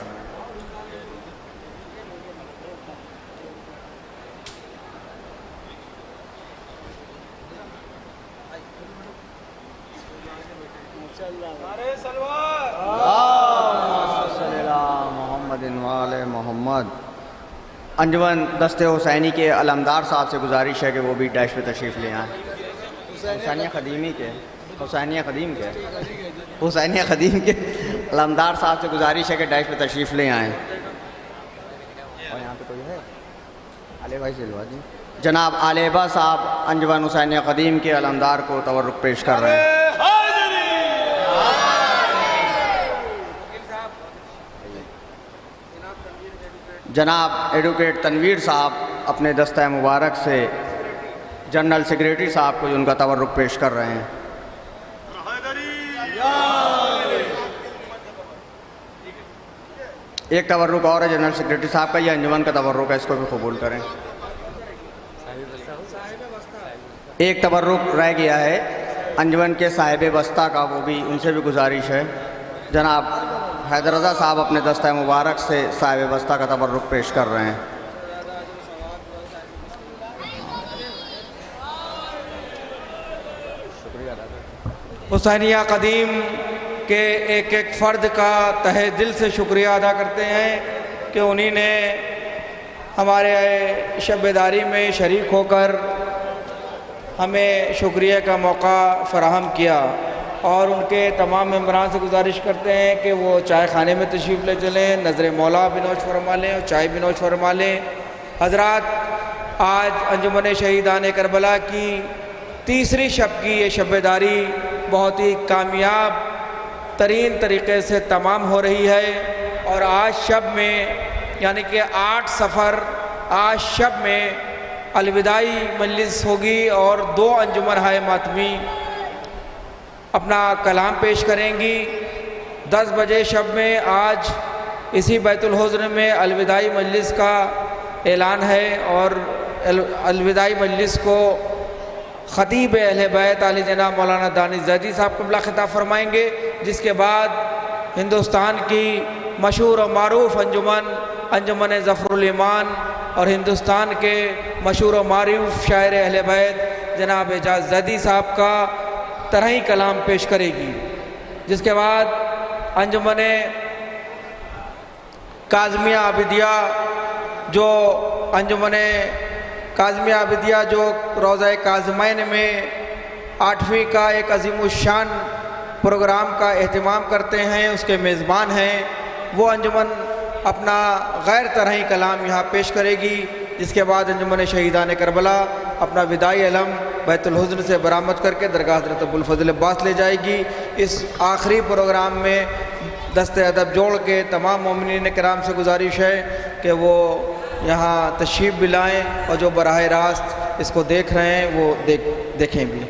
मोहम्मद। अंजुमन दस्ते हुसैनी के अलमदार साहब से गुजारिश है कि वो भी डैश पे तशरीफ़ ले आएँ। हुसैनिया क़दीम के अलमदार साहब से गुजारिश है कि डैश पे तशरीफ़ ले आएँ। और यहाँ पे कोई है आले भाई से लवा दी। जनाब आले अब्बा साहब अंजुमन हुसैनिया क़दीम के अलमदार को तबर्रुक पेश कर रहे हैं। जनाब एडवोकेट तनवीर साहब अपने दस्ता मुबारक से जनरल सेक्रेटरी साहब को उनका तबर्रुक पेश कर रहे हैं। एक तबर्रुक और है जनरल सेक्रेटरी साहब का, ये अंजुमन का तबर्रुक है, इसको भी कबूल करें। एक तबर्रुक रह गया है अंजुमन के साहिब बस्ता का, वो भी उनसे भी गुजारिश है। जनाब हैदर रज़ा साहब अपने दस्ता मुबारक से साहिब बस्ता का तबर्रुक पेश कर रहे हैं। हुसैनिया क़दीम के एक एक फ़र्द का तहे दिल से शुक्रिया अदा करते हैं कि उन्हीं ने हमारे शब-ए-दारी में शरीक होकर हमें शुक्रिया का मौका फ़राहम किया। और उनके तमाम मेंबरान से गुजारिश करते हैं कि वो चाय खाने में तशरीफ़ ले चलें, नज़र मौला भी नौश फरमा लें और चाय भी नौश फरमा लें। हज़रात, आज अंजुमन शहीदान करबला की तीसरी शब की ये शब-ए-दारी बहुत ही कामयाब तरीन तरीक़े से तमाम हो रही है। और आज शब में यानी कि 8 सफ़र आज शब में अलविदाई मजलिस होगी और 2 अंजुमन हाय मातमी अपना कलाम पेश करेंगी। 10 बजे शब में आज इसी बैतुल हुज़्न में अलविदाई मजलिस का ऐलान है और अलविदाई मजलिस को ख़तीब अहले बैत आली जनाब मौलाना दानिश ज़ैदी साहब क़िबला ख़िताब फरमाएंगे, जिसके बाद हिंदुस्तान की मशहूर और मारूफ अंजुमन ज़फ़रुल ईमान और हिंदुस्तान के मशहूर और मारूफ शायर अहले बैत जनाब एजाज़ ज़ैदी साहब का तरही कलाम पेश करेगी। जिसके बाद अंजुमन काज़मिया आबिदिया जो रोज़ा काज़मैन में 8वीं का एक अज़ीमुश्शान प्रोग्राम का एहतमाम करते हैं, उसके मेज़बान हैं, वो अंजुमन अपना गैर तरही कलाम यहाँ पेश करेगी। जिसके बाद अंजुमन शहीदान करबला अपना विदाई अलम बैतुल हुज़्न से बरामद करके दरगाह हज़रत अबुल फ़ज़ल अब्बास ले जाएगी। इस आखिरी प्रोग्राम में दस्ते अदब जोड़ के तमाम मोमिनीन किराम से गुजारिश है कि वो यहाँ तशरीफ़ भी लाएँ और जो बराह रास्त इसको देख रहे हैं वो देखें भी।